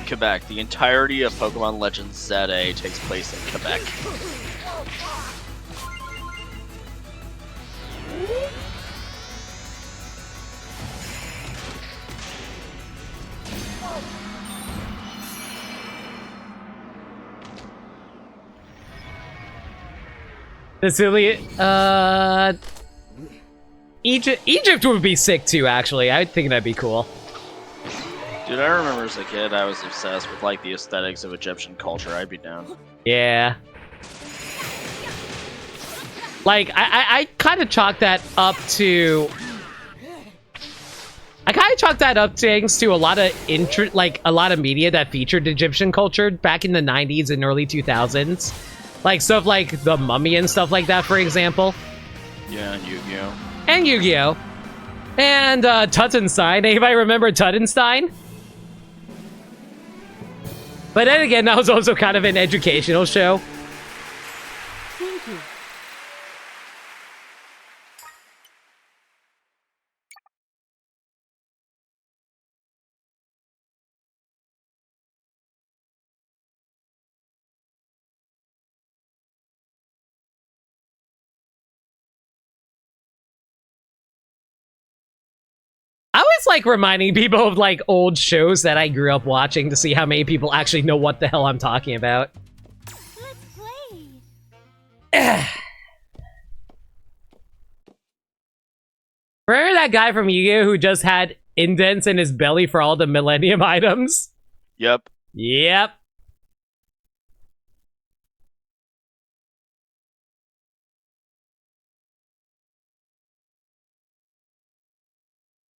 Quebec. The entirety of Pokemon Legends ZA takes place in Quebec. Egypt would be sick too, actually. I think that'd be cool. Dude, I remember as a kid, I was obsessed with like the aesthetics of Egyptian culture. I'd be down. Yeah. Like, I kind of chalk that up to... I kind of chalk that up thanks to a lot of a lot of media that featured Egyptian culture back in the 90s and early 2000s. Like stuff like The Mummy and stuff like that, for example. Yeah, and Yu-Gi-Oh. And Yu-Gi-Oh. And Tuttenstein. Anybody remember Tuttenstein? But then again, that was also kind of an educational show. Thank you. I was like reminding people of like old shows that I grew up watching to see how many people actually know what the hell I'm talking about. Let's play. Remember that guy from Yu-Gi-Oh who just had indents in his belly for all the Millennium items? Yep. Yep.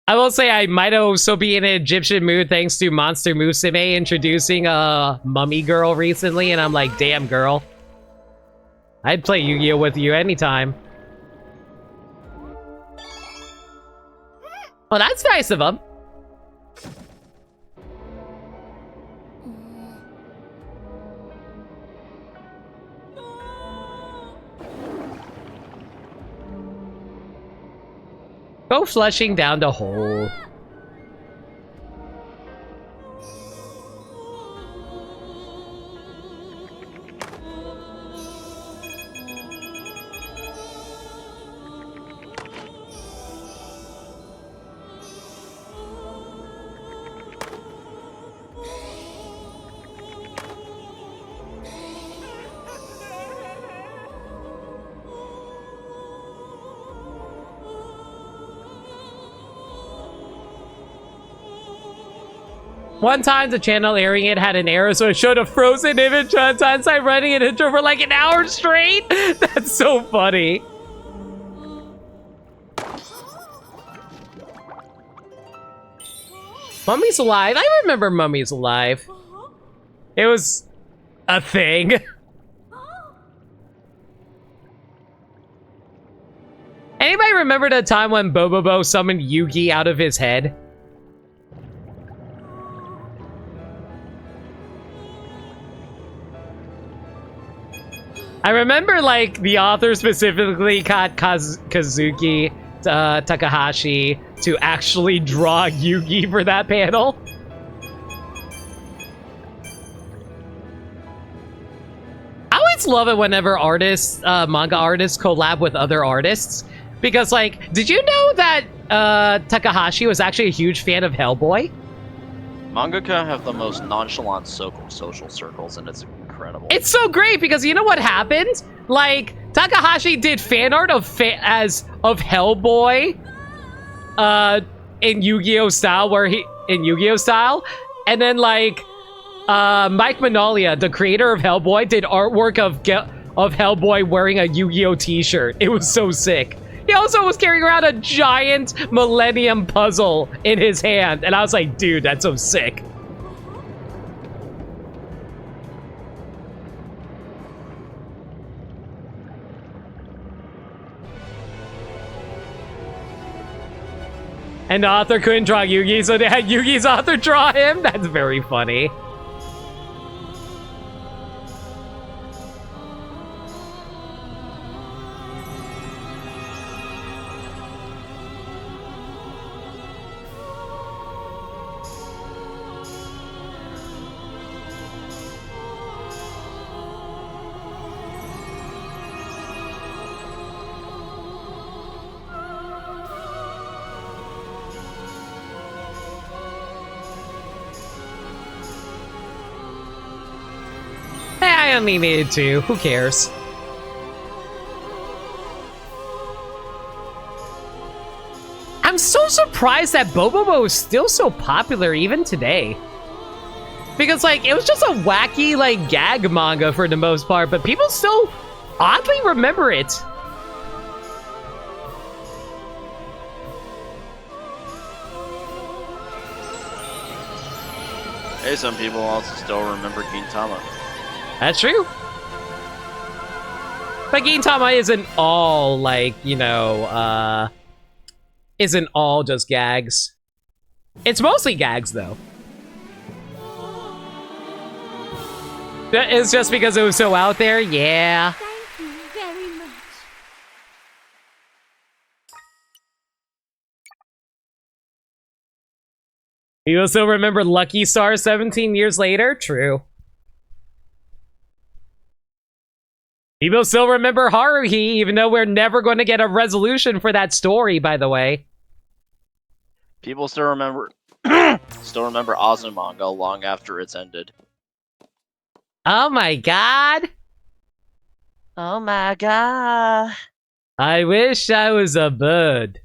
I will say I might also be in an Egyptian mood thanks to Monster Musume introducing a mummy girl recently, and I'm like, damn girl. I'd play Yu-Gi-Oh with you anytime. Well, that's nice of him. Go flushing down the hole. One time, the channel airing it had an error, so it showed a frozen image on side running an intro for like an hour straight. That's so funny. Mummy's Alive. I remember Mummy's Alive. It was a thing. Anybody remember the time when Bobobo summoned Yugi out of his head? I remember, like, the author specifically got Kazuki Takahashi to actually draw Yugi for that panel. I always love it whenever artists, manga artists collab with other artists. Because, like, did you know that Takahashi was actually a huge fan of Hellboy? Mangaka have the most nonchalant social circles, and it's incredible. It's so great because you know what happened? Like, Takahashi did fan art of Hellboy in Yu-Gi-Oh style, and then like Mike Mignola, the creator of Hellboy, did artwork of Hellboy wearing a Yu-Gi-Oh t-shirt. It was so sick. He also was carrying around a giant Millennium puzzle in his hand, and I was like, dude, that's so sick. And the author couldn't draw Yugi, so they had Yugi's author draw him? That's very funny. I only needed two. Who cares? I'm so surprised that Bobobo is still so popular even today. Because, like, it was just a wacky, like, gag manga for the most part, but people still oddly remember it. Hey, some people also still remember Gintama. That's true. But Gintama isn't all, like, you know, isn't all just gags. It's mostly gags, though. It's just because it was so out there? Yeah. Thank you very much. You will still remember Lucky Star 17 years later? True. People still remember Haruhi, even though we're never going to get a resolution for that story, by the way. People still remember Azumanga long after it's ended. Oh my god. Oh my god. I wish I was a bird.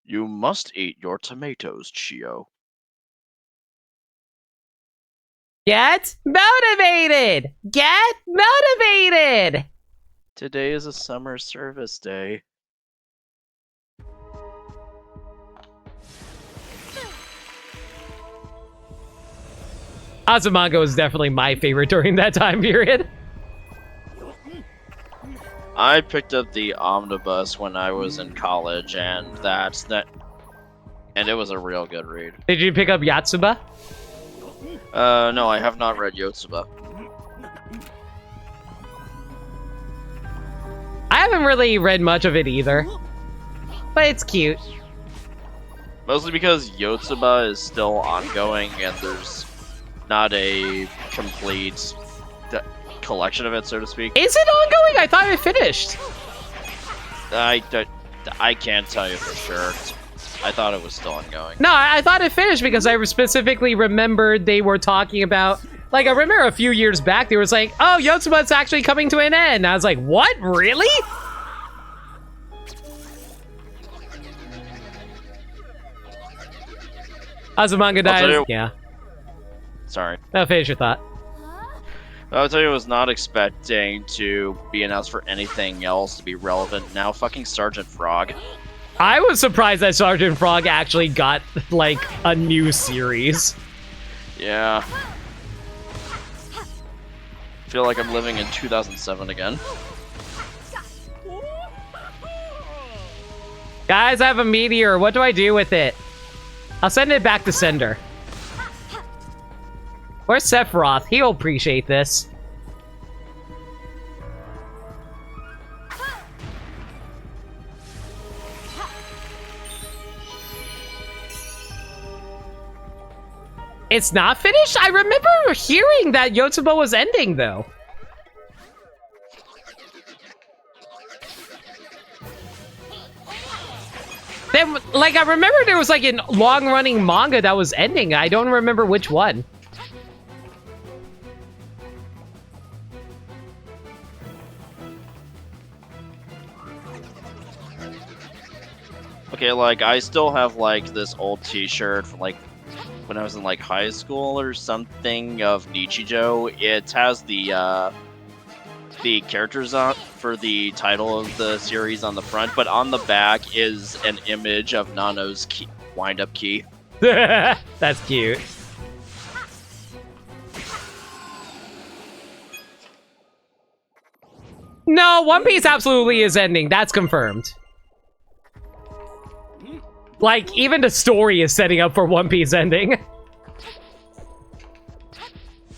You must eat your tomatoes, Chio. Get motivated! Get motivated! Today is a summer service day. Azumanga was definitely my favorite during that time period. I picked up the omnibus when I was in college, and and it was a real good read. Did you pick up Yatsuba? No, I have not read Yotsuba. I haven't really read much of it either. But it's cute. Mostly because Yotsuba is still ongoing, and there's not a complete collection of it, so to speak. Is it ongoing? I thought it finished. I can't tell you for sure. I thought it was still ongoing. No, I thought it finished because I specifically remembered they were talking about... Like, I remember a few years back, they were like, oh, Yotsuba's actually coming to an end. I was like, what? Really? Azumanga I'll tell dies. you- Yeah. Sorry. No, finish your thought. I'll tell you, I was not expecting to be announced for anything else to be relevant. Now, fucking Sergeant Frog. I was surprised that Sergeant Frog actually got, like, a new series. Yeah. Feel like I'm living in 2007 again. Guys, I have a meteor. What do I do with it? I'll send it back to sender. Where's Sephiroth? He'll appreciate this. It's not finished? I remember hearing that Yotsuba was ending, though. Then, like, I remember there was, like, a long-running manga that was ending. I don't remember which one. Okay, like, I still have, like, this old t-shirt from, like, when I was in, like, high school or something of Nichijou. It has the characters on for the title of the series on the front, but on the back is an image of Nano's key, wind-up key. That's cute. No, One Piece absolutely is ending. That's confirmed. Like, even the story is setting up for One Piece ending.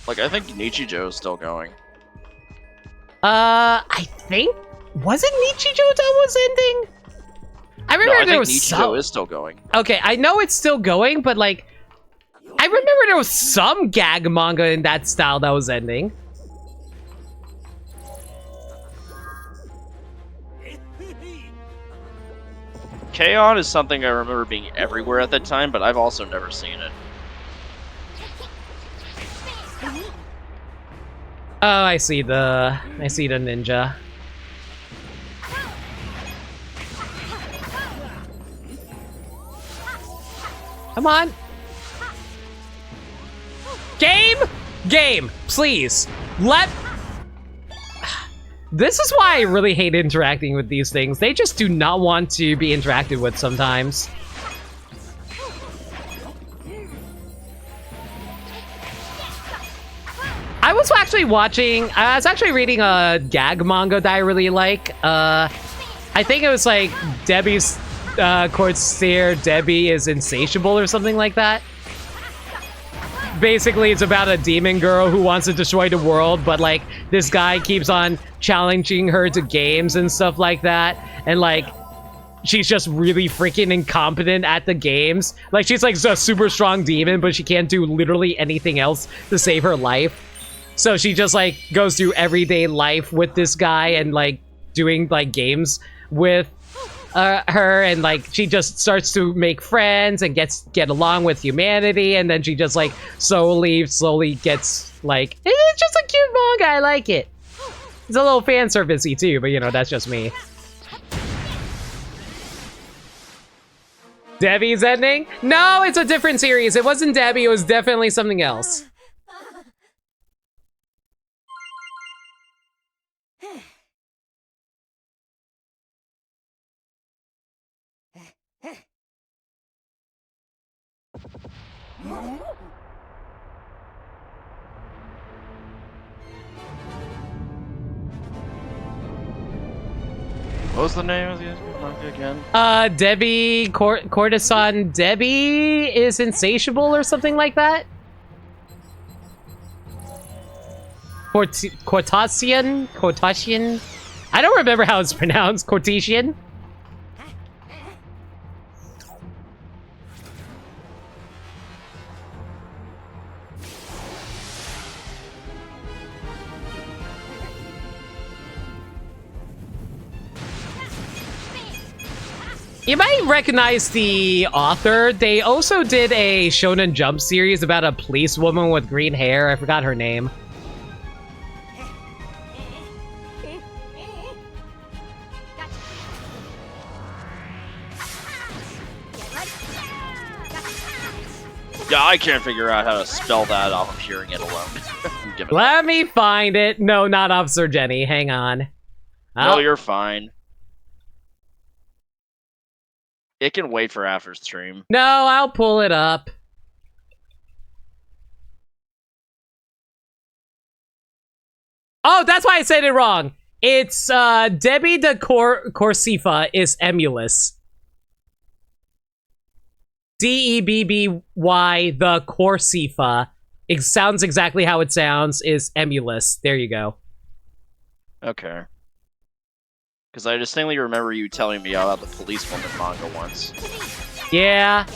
Like, I think Nichijou is still going. I think... Was it Nichijou that was ending? I remember No, I there think was Nichijou some... is still going. Okay, I know it's still going, but, like... I remember there was some gag manga in that style that was ending. K-On! Is something I remember being everywhere at that time, but I've also never seen it. Oh, I see the ninja. Come on. Game, please. This is why I really hate interacting with these things. They just do not want to be interacted with sometimes. I was actually reading a gag manga that I really like. I think it was like Debbie's Corsair Debbie is Insatiable or something like that. Basically, it's about a demon girl who wants to destroy the world, but like this guy keeps on challenging her to games and stuff like that, and like she's just really freaking incompetent at the games. Like she's like a super strong demon, but she can't do literally anything else to save her life. So she just like goes through everyday life with this guy and like doing like games with her, and like she just starts to make friends and get along with humanity, and then she just like slowly gets like, it's just a cute manga. I like it. It's a little fan servicey too, but you know, that's just me. Debbie's ending? No, it's a different series. It wasn't Debbie, it was definitely something else. What was the name of the manga again? Debbie, Courtesan Debbie is Insatiable or something like that? Cortasian? I don't remember how it's pronounced. Cortesian? You might recognize the author. They also did a Shonen Jump series about a policewoman with green hair. I forgot her name. Yeah, I can't figure out how to spell that off of hearing it alone. Give it Let me find it. No, not Officer Jenny. Hang on. No, you're fine. It can wait for after stream. No, I'll pull it up. Oh, that's why I said it wrong. It's Debbie de Corsifa is Emulous. Debby the Corsifa. It sounds exactly how it sounds. Is Emulous. There you go. Okay. Because I distinctly remember you telling me about the policewoman manga once. Yeah.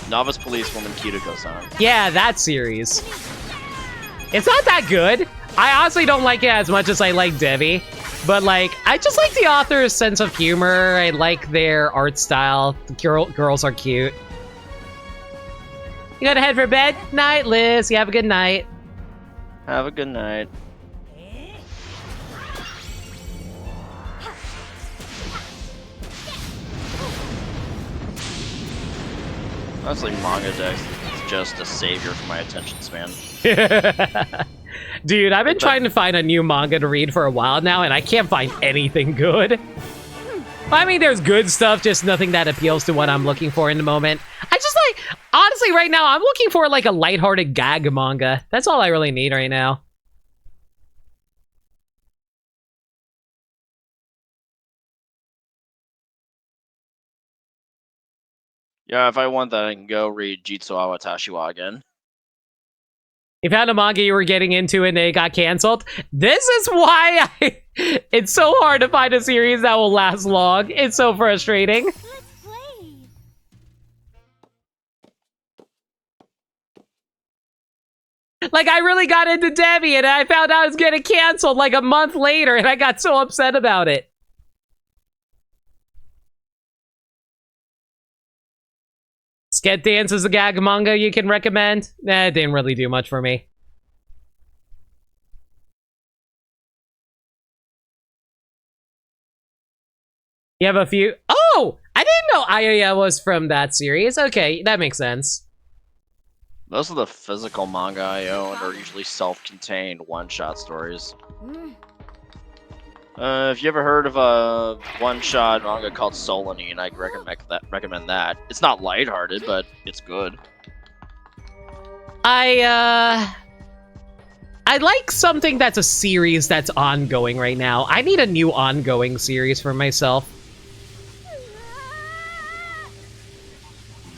Novice policewoman Kiriko-san. Yeah, that series. It's not that good. I honestly don't like it as much as I like Debbie. But, like, I just like the author's sense of humor. I like their art style. The girls are cute. You gotta head for bed? Night, Liz. You have a good night. Have a good night. Honestly, manga deck is just a savior for my attention span. Dude, I've been trying to find a new manga to read for a while now, and I can't find anything good. I mean, there's good stuff, just nothing that appeals to what I'm looking for in the moment. I just like, honestly, right now, I'm looking for like a lighthearted gag manga. That's all I really need right now. Yeah, if I want that, I can go read Jitsu Awatashiwa again. You found a manga you were getting into and it got canceled? This is why it's so hard to find a series that will last long. It's so frustrating. Let's play. Like, I really got into Debbie and I found out it was getting canceled like a month later and I got so upset about it. Sket Dance is a gag manga you can recommend? Nah, it didn't really do much for me. You have a few... Oh! I didn't know Ayaya was from that series. Okay, that makes sense. Most of the physical manga I own are usually self-contained one-shot stories. If you ever heard of a one-shot manga called Solanine, I'd recommend that. It's not lighthearted, but it's good. I like something that's a series that's ongoing right now. I need a new ongoing series for myself.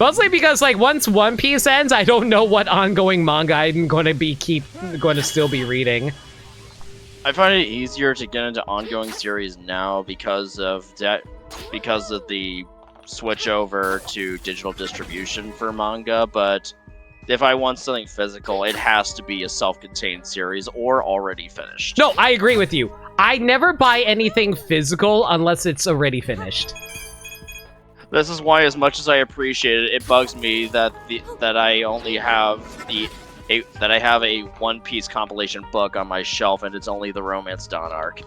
Mostly because, like, once One Piece ends, I don't know what ongoing manga I'm going to still be reading. I find it easier to get into ongoing series now because of the switch over to digital distribution for manga, but if I want something physical, it has to be a self-contained series or already finished. No, I agree with you. I never buy anything physical unless it's already finished. This is why, as much as I appreciate it, it bugs me that I only have I have a One Piece compilation book on my shelf, and it's only the Romance Dawn arc.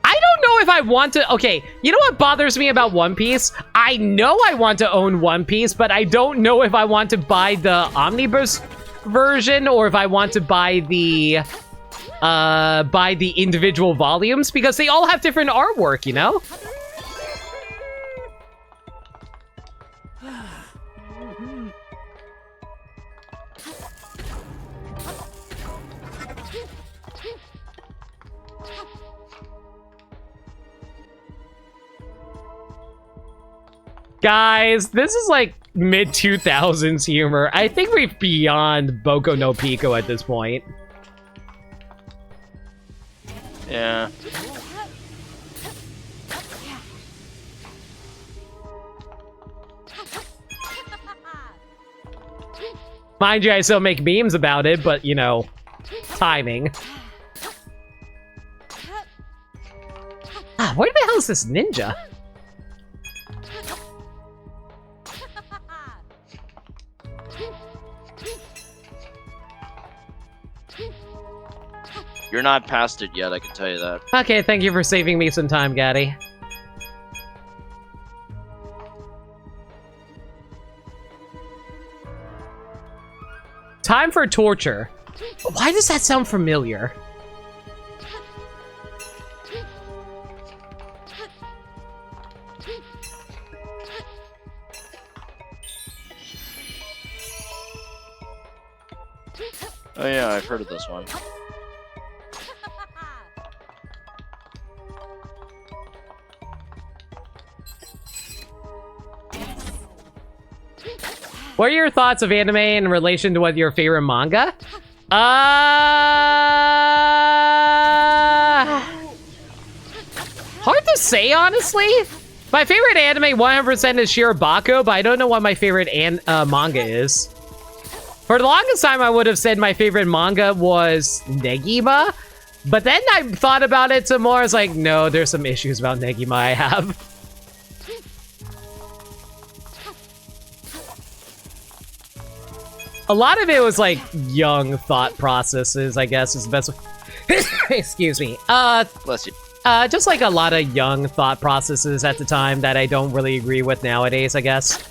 I don't know if I want to... Okay, you know what bothers me about One Piece? I know I want to own One Piece, but I don't know if I want to buy the omnibus version or if I want to buy the individual volumes, because they all have different artwork, you know? Guys, this is like mid-2000s humor. I think we're beyond Boku no Pico at this point. Yeah. Mind you, I still make memes about it, but, you know, timing. Ah, where the hell is this ninja? You're not past it yet, I can tell you that. Okay, thank you for saving me some time, Gaddy. time for torture. Why does that sound familiar? Oh yeah, I've heard of this one. What are your thoughts of anime in relation to what your favorite manga? Hard to say, honestly. My favorite anime 100% is Shirobako, but I don't know what my favorite manga is. For the longest time, I would have said my favorite manga was Negima, but then I thought about it some more. I was like, no, there's some issues about Negima I have. A lot of it was like young thought processes, I guess is the best way. Excuse me. Bless you. Just like a lot of young thought processes at the time that I don't really agree with nowadays, I guess.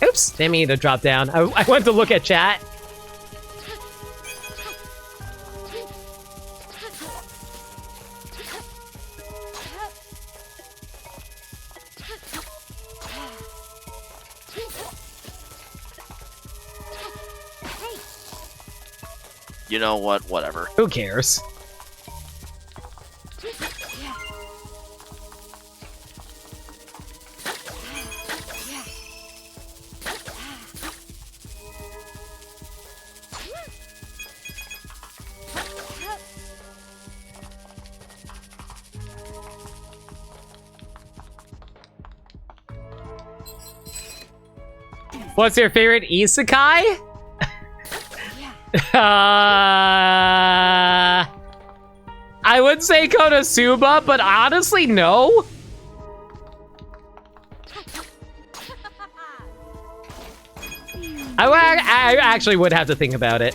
Oops, didn't mean to drop down. I went to look at chat. You know what? Whatever. Who cares? What's your favorite isekai? I would say Konosuba, but honestly, no. I actually would have to think about it.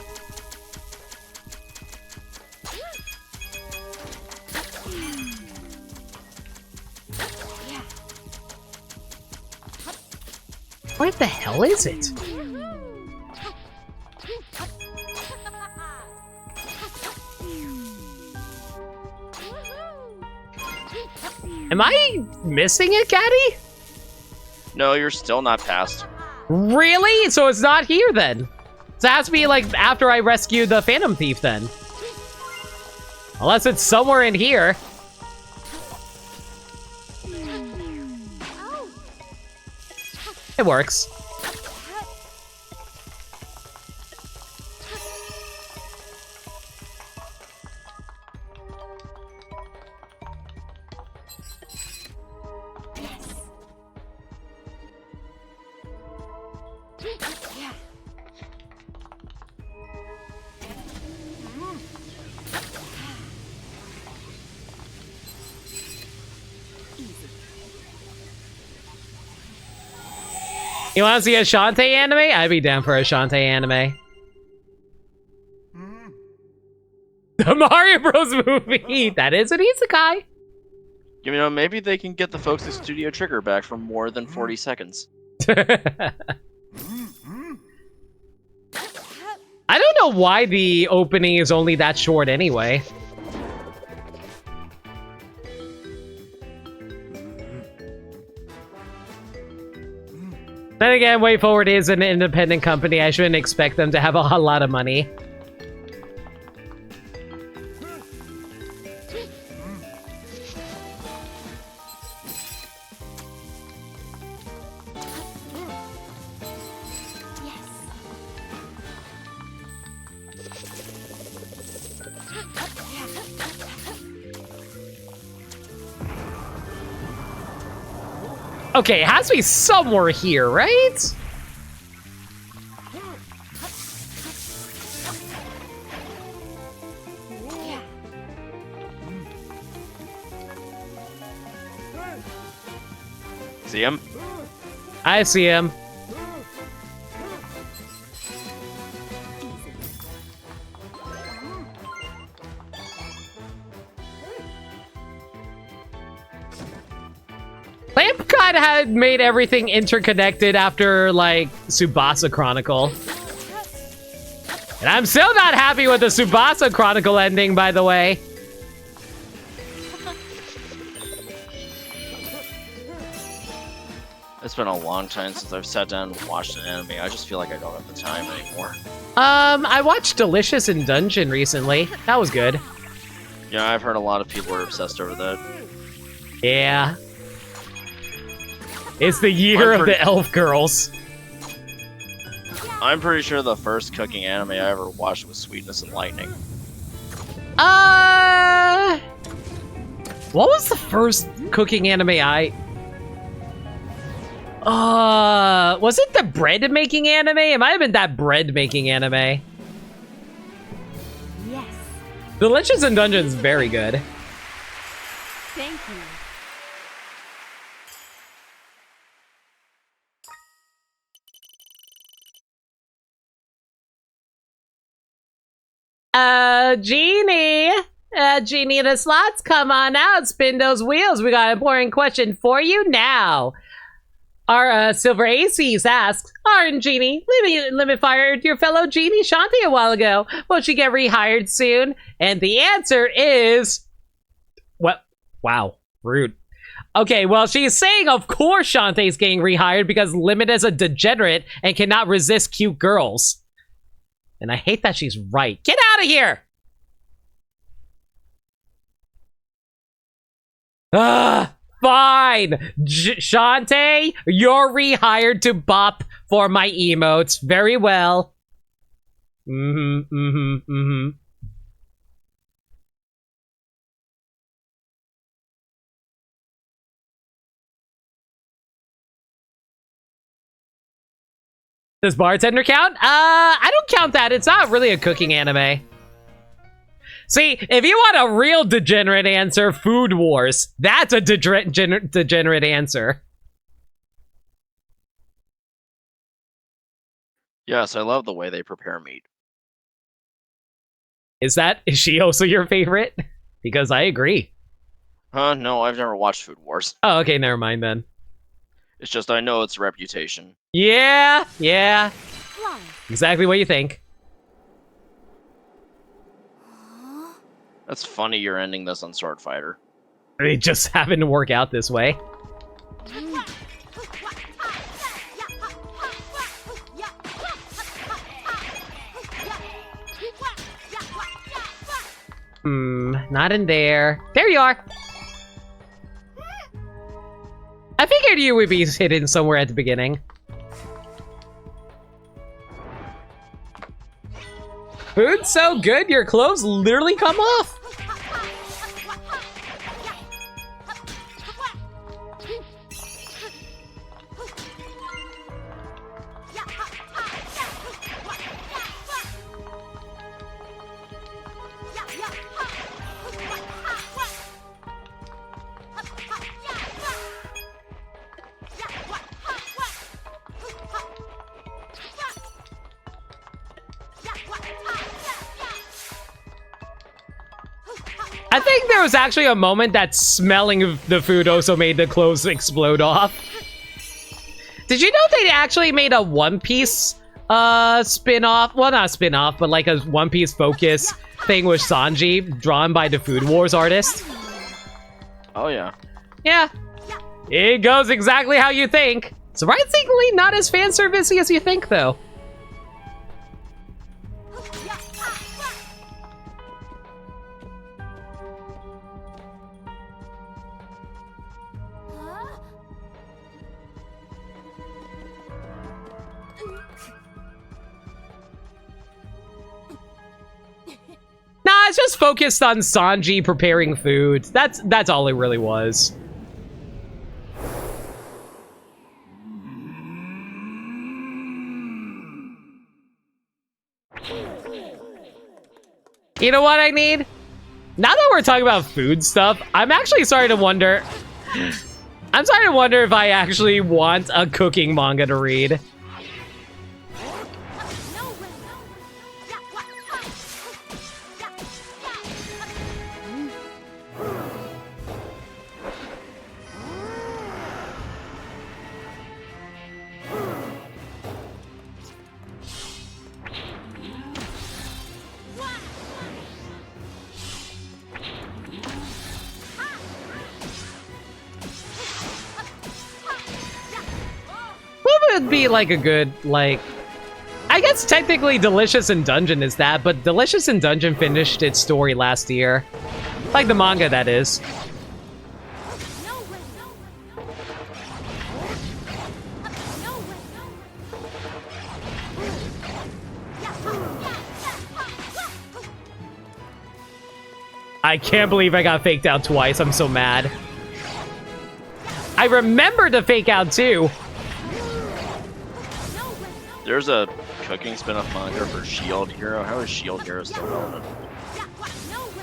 What the hell is it? Am I missing it, Caddy? No, you're still not past. Really? So it's not here then? So it has to be like after I rescue the Phantom Thief then. Unless it's somewhere in here. It works. You want to see a Shantae anime? I'd be down for a Shantae anime. The Mario Bros. Movie! That is an isekai! You know, maybe they can get the folks at Studio Trigger back for more than 40 seconds. I don't know why the opening is only that short anyway. Then again, WayForward is an independent company. I shouldn't expect them to have a lot of money. Okay, it has to be somewhere here, right? See him? I see him. Lamp guy that had made everything interconnected after, like, Tsubasa Chronicle. And I'm still not happy with the Tsubasa Chronicle ending, by the way. It's been a long time since I've sat down and watched an anime. I just feel like I don't have the time anymore. I watched Delicious in Dungeon recently. That was good. Yeah, I've heard a lot of people are obsessed over that. Yeah. It's the year of the elf girls. I'm pretty sure the first cooking anime I ever watched was Sweetness and Lightning. What was the first cooking anime was it the bread making anime? It might have been that bread making anime. Yes. Delicious in Dungeon is very good. Thank you. Genie! Genie, the slots, come on out, spin those wheels. We got an important question for you now. Our Silver Aces asks, Aren't Genie, Limit fired your fellow Genie Shanti a while ago. Will she get rehired soon? And the answer is... What? Wow, rude. Okay, well, she's saying of course Shantae's getting rehired because Limit is a degenerate and cannot resist cute girls. And I hate that she's right. Get out of here! Fine! Shantae, you're rehired to bop for my emotes. Very well. Does bartender count? I don't count that. It's not really a cooking anime. See, if you want a real degenerate answer, Food Wars. That's a degenerate answer. Yes, I love the way they prepare meat. Is she also your favorite? Because I agree. Huh? No, I've never watched Food Wars. Oh, okay, never mind then. It's just I know its reputation. Yeah. Fly. Exactly what you think. That's funny you're ending this on Sword Fighter. It just happened to work out this way. Not in there. There you are. I figured you would be hidden somewhere at the beginning. Food's so good, your clothes literally come off. I think there was actually a moment that smelling of the food also made the clothes explode off. Did you know they actually made a One Piece spin-off? Well, not spin-off, but like a One Piece focus thing with Sanji, drawn by the Food Wars artist? Oh, yeah. Yeah. It goes exactly how you think. Surprisingly, not as fan servicey as you think, though. Nah, it's just focused on Sanji preparing food. That's all it really was. You know what I need? Now that we're talking about food stuff, I'm actually starting to wonder... I'm starting to wonder if I actually want a cooking manga to read. would be like a good, like... I guess technically Delicious in Dungeon is that, but Delicious in Dungeon finished its story last year. Like the manga, that is. I can't believe I got faked out twice. I'm so mad. I remember to fake out too. There's a cooking spin-off manga for Shield Hero. How is Shield Hero still relevant?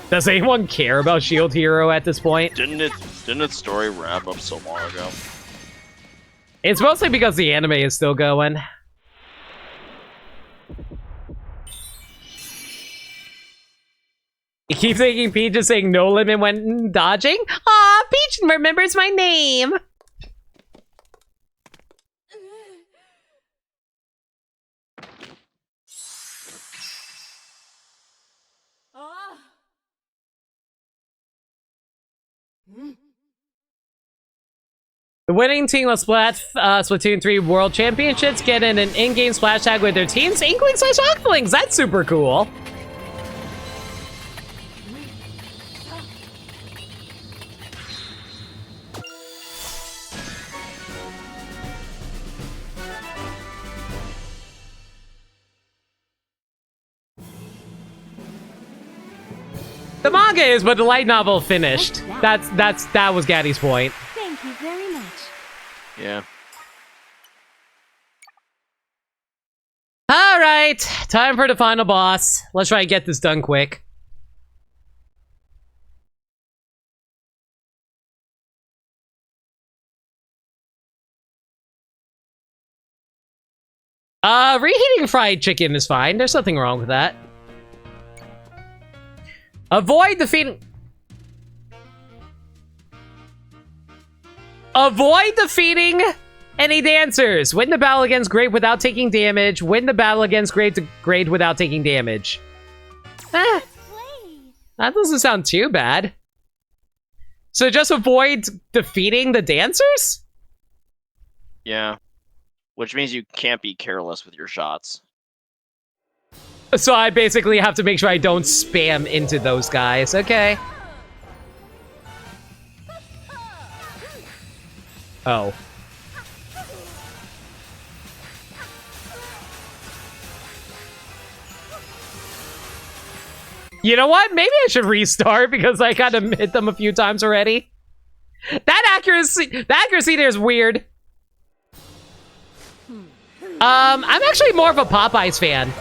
Does anyone care about Shield Hero at this point? Didn't its story wrap up so long ago? It's mostly because the anime is still going. You keep thinking Peach is saying no limit when dodging? Aw, Peach remembers my name! The winning team of Splatoon 3 World Championships get in an in-game splash tag with their teams, Inklings/Octolings. That's super cool. The manga is, but the light novel finished. That was Gaddy's point. Thank you very much. Yeah. All right, time for the final boss. Let's try and get this done quick. Reheating fried chicken is fine. There's nothing wrong with that. Avoid defeating any dancers. Win the battle against Great without taking damage. Win the battle against Great without taking damage. That doesn't sound too bad. So just avoid defeating the dancers? Yeah. Which means you can't be careless with your shots. So I basically have to make sure I don't spam into those guys. Okay. Oh. You know what? Maybe I should restart because I kind of hit them a few times already. That accuracy there is weird. I'm actually more of a Popeyes fan.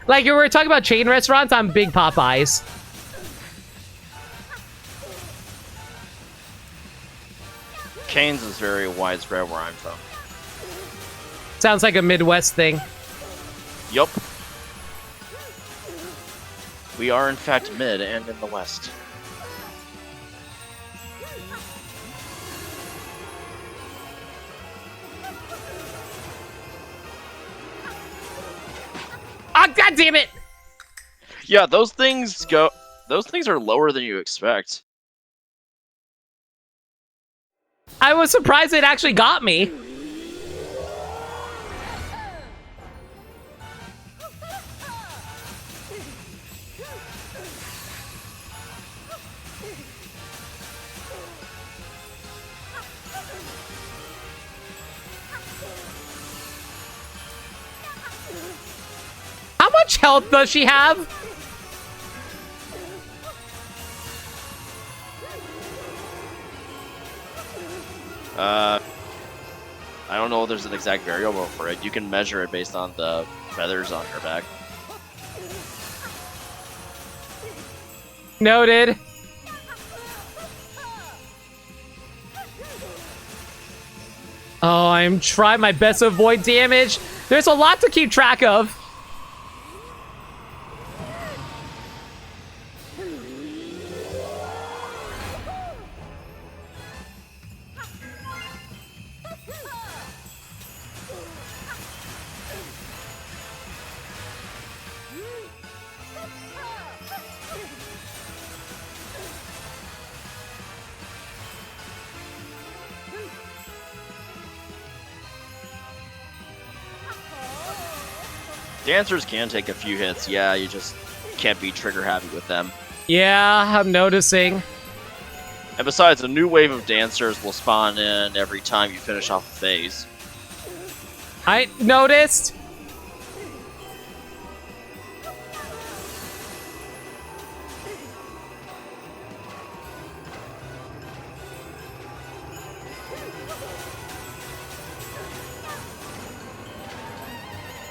Like, you were talking about chain restaurants, I'm big Popeyes. Cane's is very widespread where I'm from. Sounds like a Midwest thing. Yup. We are in fact mid and in the west. Ah, oh, god damn it! Yeah, those things are lower than you expect. I was surprised it actually got me. How much health does she have? I don't know if there's an exact variable for it. You can measure it based on the feathers on her back. Noted. Oh, I'm trying my best to avoid damage. There's a lot to keep track of. Dancers can take a few hits, yeah, you just can't be trigger happy with them. Yeah, I'm noticing. And besides, a new wave of dancers will spawn in every time you finish off a phase. I noticed.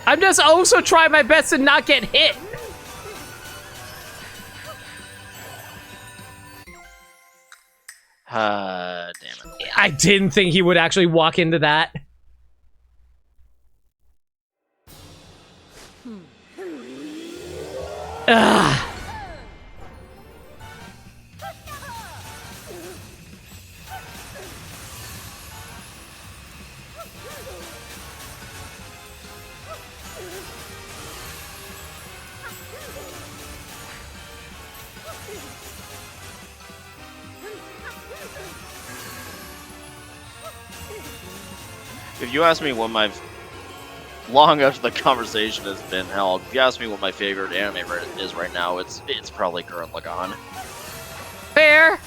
I'm just also trying my best to not get hit. Damn it. I didn't think he would actually walk into that. Ugh. If you ask me what my... Long after the conversation has been held, if you ask me what my favorite anime is right now, it's probably Gurren Lagann. Fair.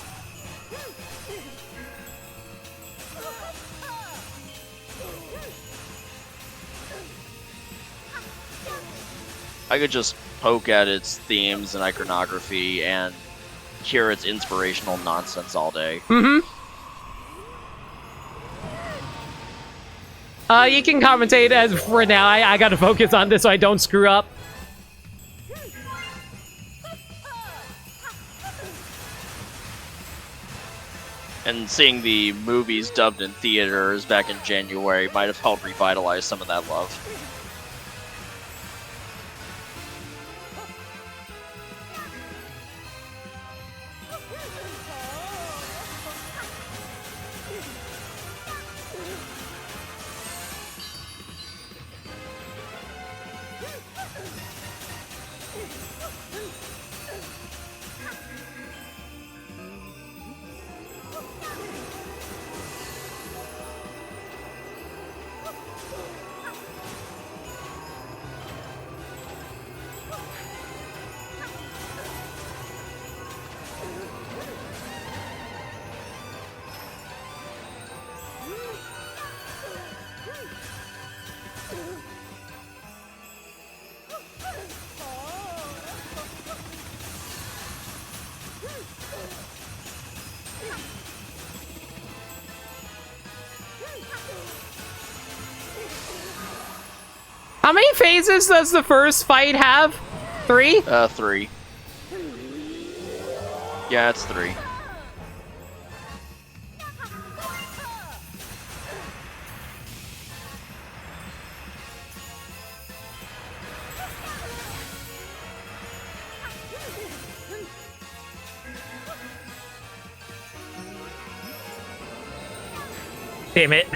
I could just poke at its themes and iconography and hear its inspirational nonsense all day. Mm-hmm. You can commentate as for now. I gotta focus on this so I don't screw up. And seeing the movies dubbed in theaters back in January might have helped revitalize some of that love. How many phases does the first fight have? 3? 3. Yeah, it's 3. Damn it.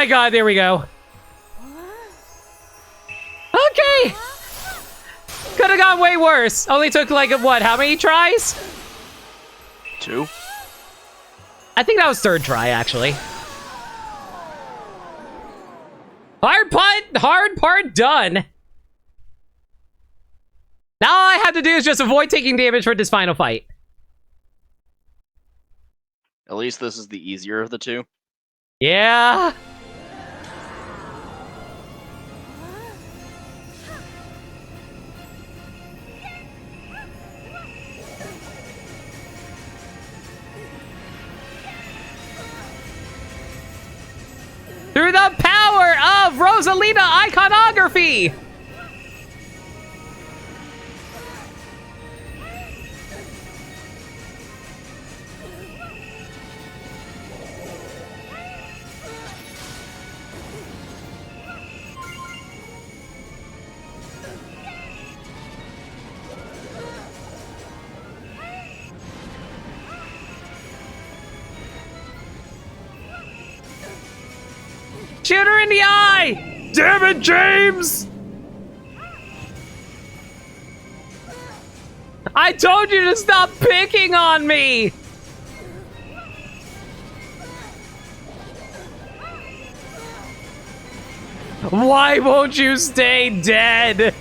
my god, there we go. Okay! Could have gone way worse. Only took like, what, how many tries? 2. I think that was 3rd try, actually. Hard part done. Now all I have to do is just avoid taking damage for this final fight. At least this is the easier of the 2. Yeah. Through the power of Rosalina iconography! Shoot her in the eye! Damn it, James! I told you to stop picking on me! Why won't you stay dead?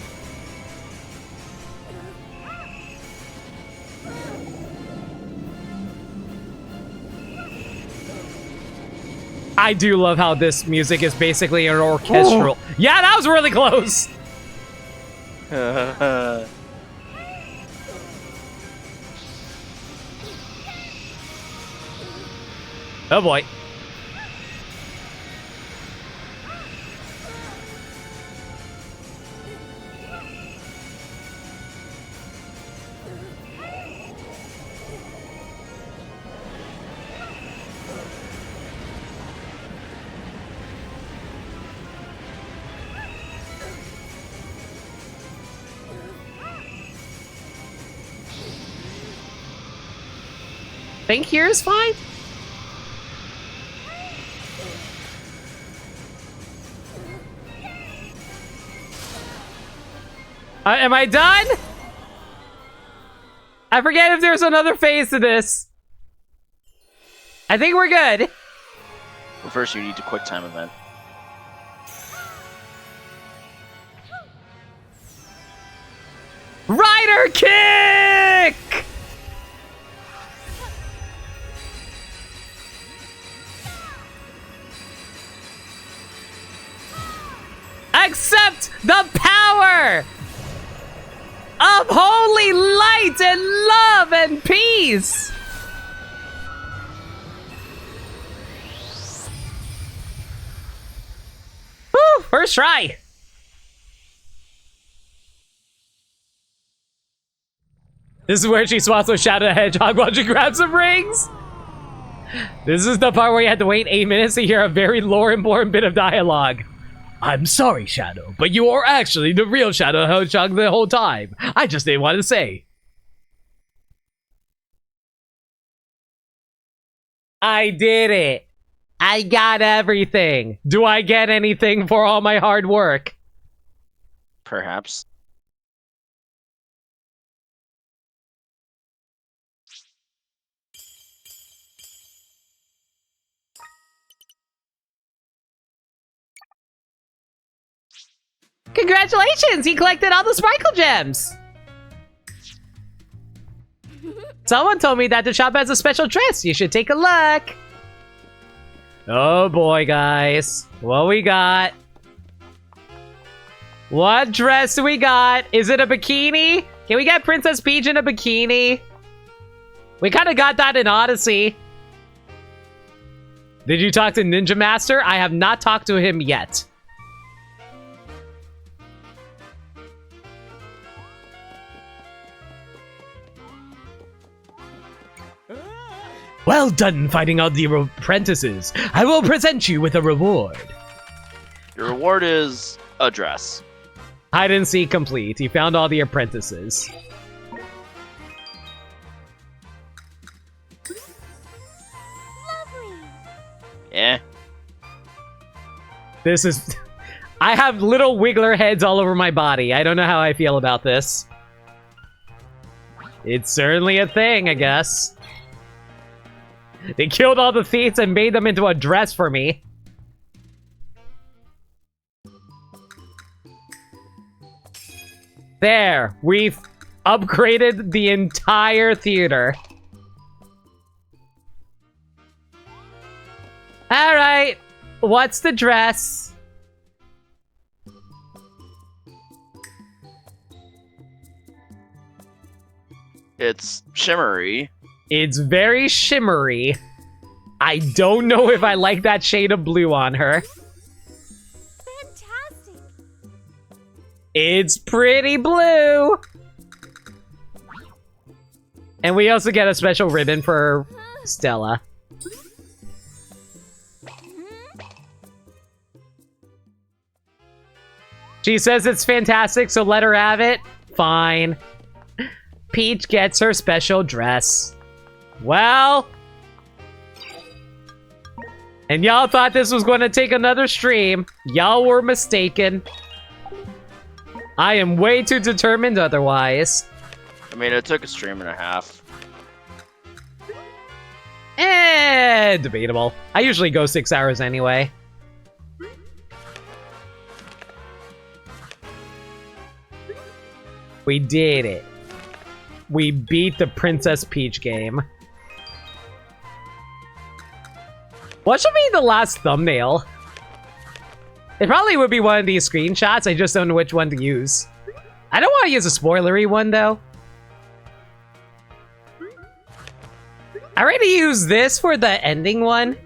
I do love how this music is basically an orchestral. Oh. Yeah, that was really close. Oh boy. Think here is fine? Am I done? I forget if there's another phase to this. I think we're good. Well, first you need to quick time event. Rider kick! Accept the power of holy light and love and peace. Woo, first try. This is where she swaps with Shadow the Hedgehog while she grabs some rings. This is the part where you had to wait 8 minutes to hear a very lore-important bit of dialogue. I'm sorry, Shadow, but you are actually the real Shadow Hedgehog the whole time. I just didn't want to say. I did it. I got everything. Do I get anything for all my hard work? Perhaps. Congratulations! You collected all the Sparkle Gems! Someone told me that the shop has a special dress. You should take a look. Oh boy, guys. What we got? What dress do we got? Is it a bikini? Can we get Princess Peach in a bikini? We kind of got that in Odyssey. Did you talk to Ninja Master? I have not talked to him yet. Well done fighting out the apprentices. I will present you with a reward. Your reward is a dress. Hide and seek complete. He found all the apprentices. Lovely. Yeah. This is... I have little wiggler heads all over my body. I don't know how I feel about this. It's certainly a thing, I guess. They killed all the thieves and made them into a dress for me. There, we've upgraded the entire theater. Alright, what's the dress? It's shimmery. It's very shimmery. I don't know if I like that shade of blue on her. Fantastic. It's pretty blue. And we also get a special ribbon for Stella. She says it's fantastic, so let her have it. Fine. Peach gets her special dress. Well... And y'all thought this was going to take another stream. Y'all were mistaken. I am way too determined otherwise. I mean, it took a stream and a half. Debatable. I usually go 6 hours anyway. We did it. We beat the Princess Peach game. What should be the last thumbnail? It probably would be one of these screenshots. I just don't know which one to use. I don't want to use a spoilery one, though. I already used this for the ending one.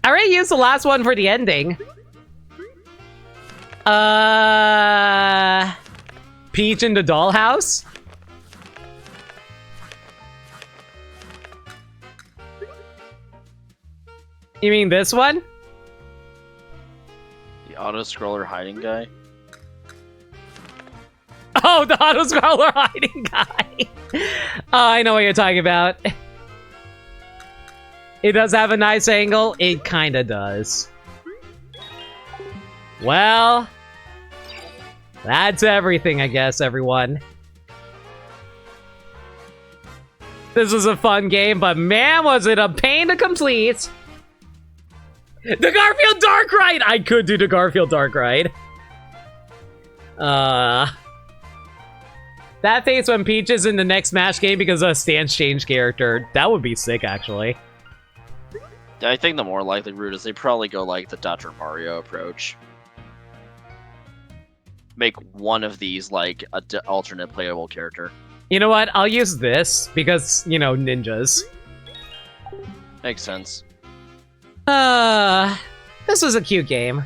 I already used the last one for the ending. Peach in the dollhouse? You mean this one? The auto-scroller hiding guy? Oh, the auto-scroller hiding guy! Oh, I know what you're talking about. It does have a nice angle. It kinda does. Well... That's everything, I guess, everyone. This was a fun game, but man, was it a pain to complete! The Garfield Dark Ride! I could do the Garfield Dark Ride. That face when Peach is in the next Smash game because of a stance change character. That would be sick, actually. I think the more likely route is they probably go like the Dr. Mario approach. Make one of these like a alternate playable character. You know what? I'll use this because, you know, ninjas. Makes sense. This was a cute game.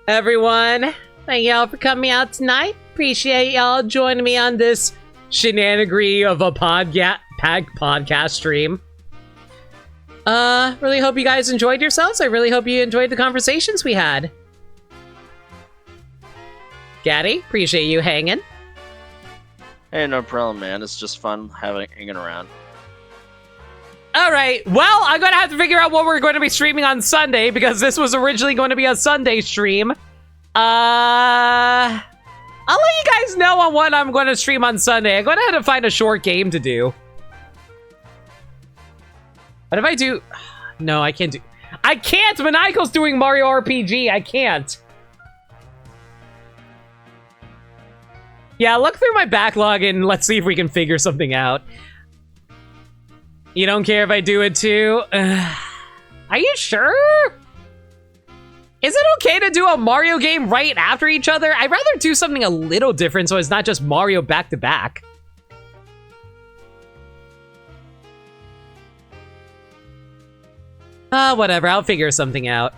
Everyone, thank y'all for coming out tonight. Appreciate y'all joining me on this shenanigery of a podcast stream. Really hope you guys enjoyed yourselves. I really hope you enjoyed the conversations we had. Gaddy, appreciate you hanging. Hey, no problem, man. It's just fun hanging around. Alright, well, I'm gonna have to figure out what we're going to be streaming on Sunday, because this was originally going to be a Sunday stream. I'll let you guys know on what I'm going to stream on Sunday. I'm going to have to find a short game to do. What if I do... No, I can't do... I can't! Maniacal's doing Mario RPG. I can't. Yeah, look through my backlog and let's see if we can figure something out. You don't care if I do it too? Are you sure? Is it okay to do a Mario game right after each other? I'd rather do something a little different so it's not just Mario back to back. Whatever, I'll figure something out.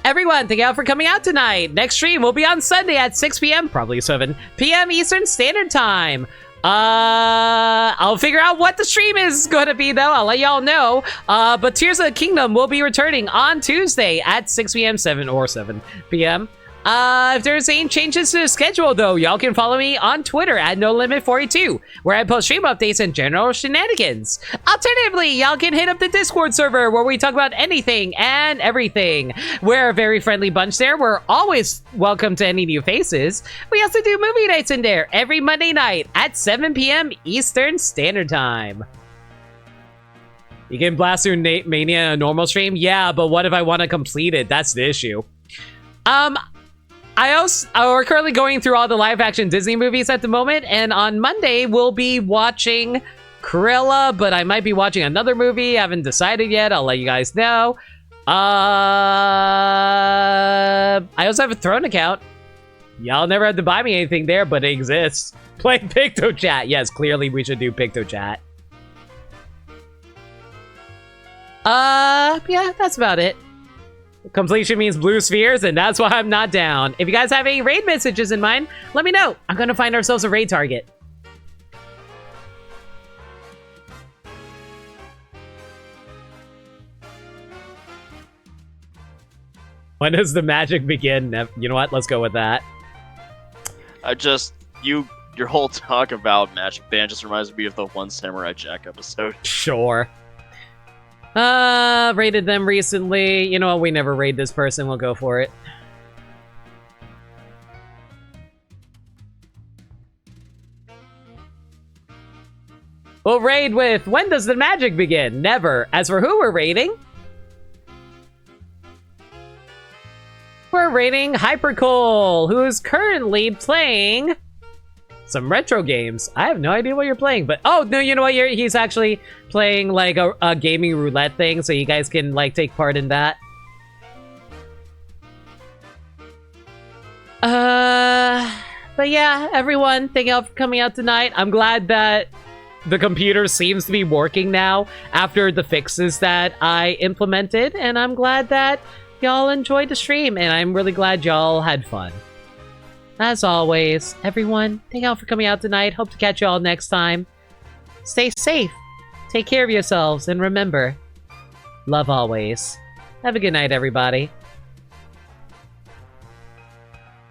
Everyone, thank you for coming out tonight. Next stream will be on Sunday at 6 p.m., probably 7 p.m. Eastern Standard Time. I'll figure out what the stream is gonna be, though. I'll let y'all know. But Tears of the Kingdom will be returning on Tuesday at 6 p.m., 7 p.m. If there's any changes to the schedule, though, y'all can follow me on Twitter at NoLimit42, where I post stream updates and general shenanigans. Alternatively, y'all can hit up the Discord server, where we talk about anything and everything. We're a very friendly bunch there. We're always welcome to any new faces. We also do movie nights in there every Monday night at 7 p.m. Eastern Standard Time. You can blast through Mania in a normal stream? Yeah, but what if I want to complete it? That's the issue. We're currently going through all the live-action Disney movies at the moment, and on Monday, we'll be watching Cruella, but I might be watching another movie. I haven't decided yet. I'll let you guys know. I also have a Throne account. Y'all never had to buy me anything there, but it exists. Playing PictoChat. Yes, clearly we should do PictoChat. Yeah, that's about it. Completion means blue spheres, and that's why I'm not down. If you guys have any raid messages in mind, let me know. I'm gonna find ourselves a raid target. When does the magic begin? You know what? Let's go with that. Your whole talk about Magic Band just reminds me of the One Samurai Jack episode. Sure. Raided them recently. You know what? We never raid this person. We'll go for it. We'll raid with, when does the magic begin? Never. As for who we're raiding, we're raiding Hypercoal, who is currently playing some retro games. I have no idea what you're playing, but oh no, you know what? He's actually playing like a gaming roulette thing, so you guys can like take part in that. But yeah, everyone, thank y'all for coming out tonight. I'm glad that the computer seems to be working now after the fixes that I implemented, and I'm glad that y'all enjoyed the stream, and I'm really glad y'all had fun. As always, everyone, thank y'all for coming out tonight. Hope to catch y'all next time. Stay safe, take care of yourselves, and remember, love always. Have a good night, everybody.